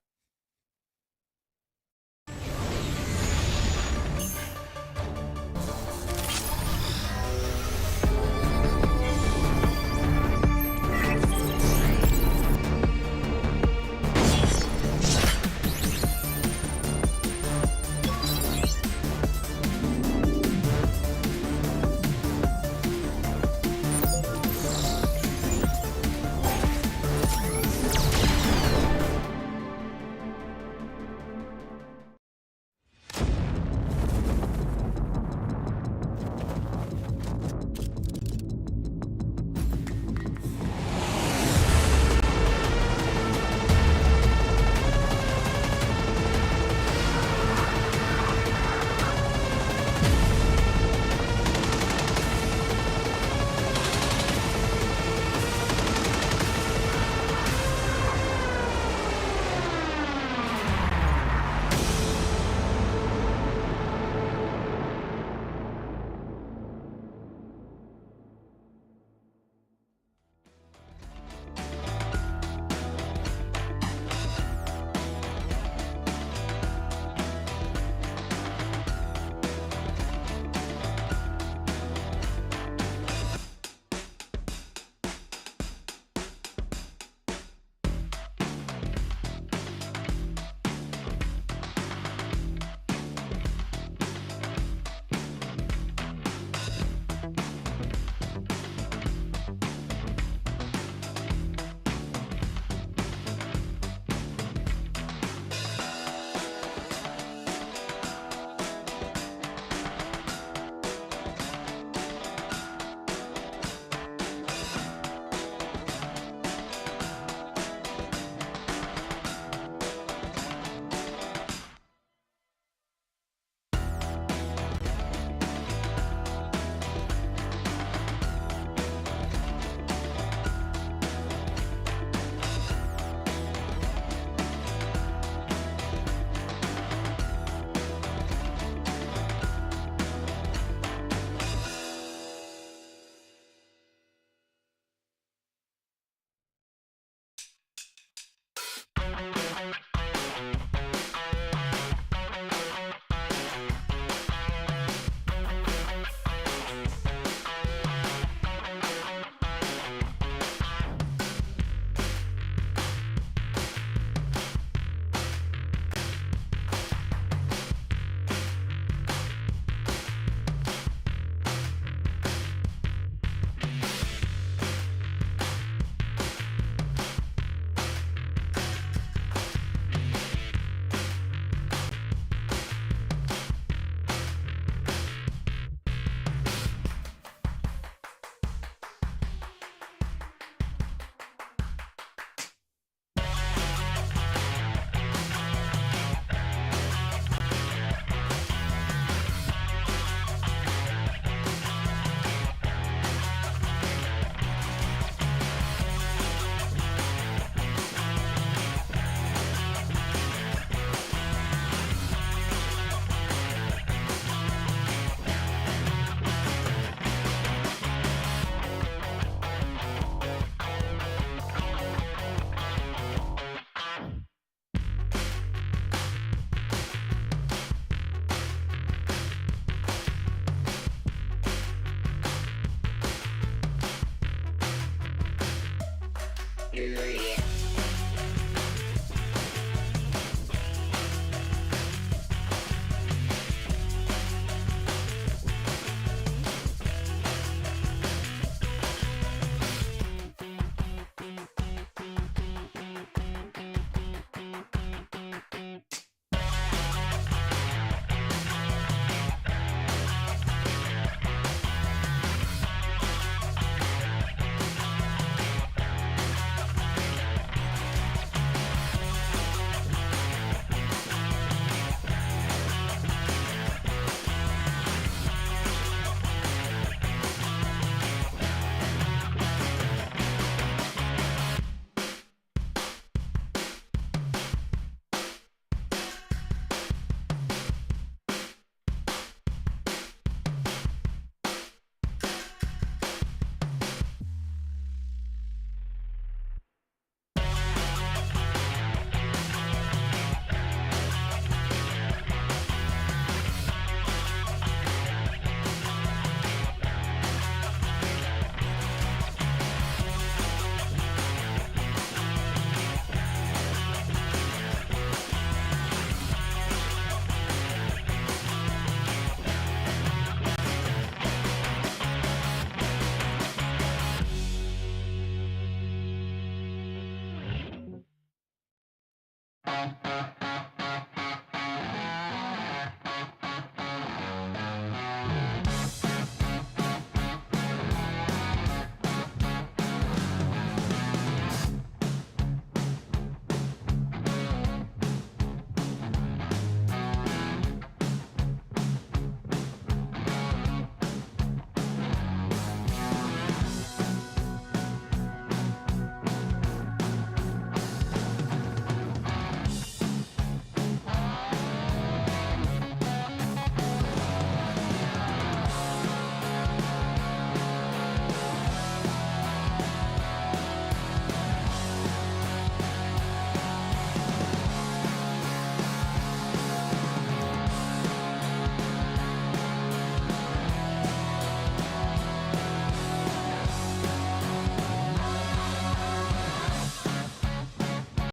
Yeah.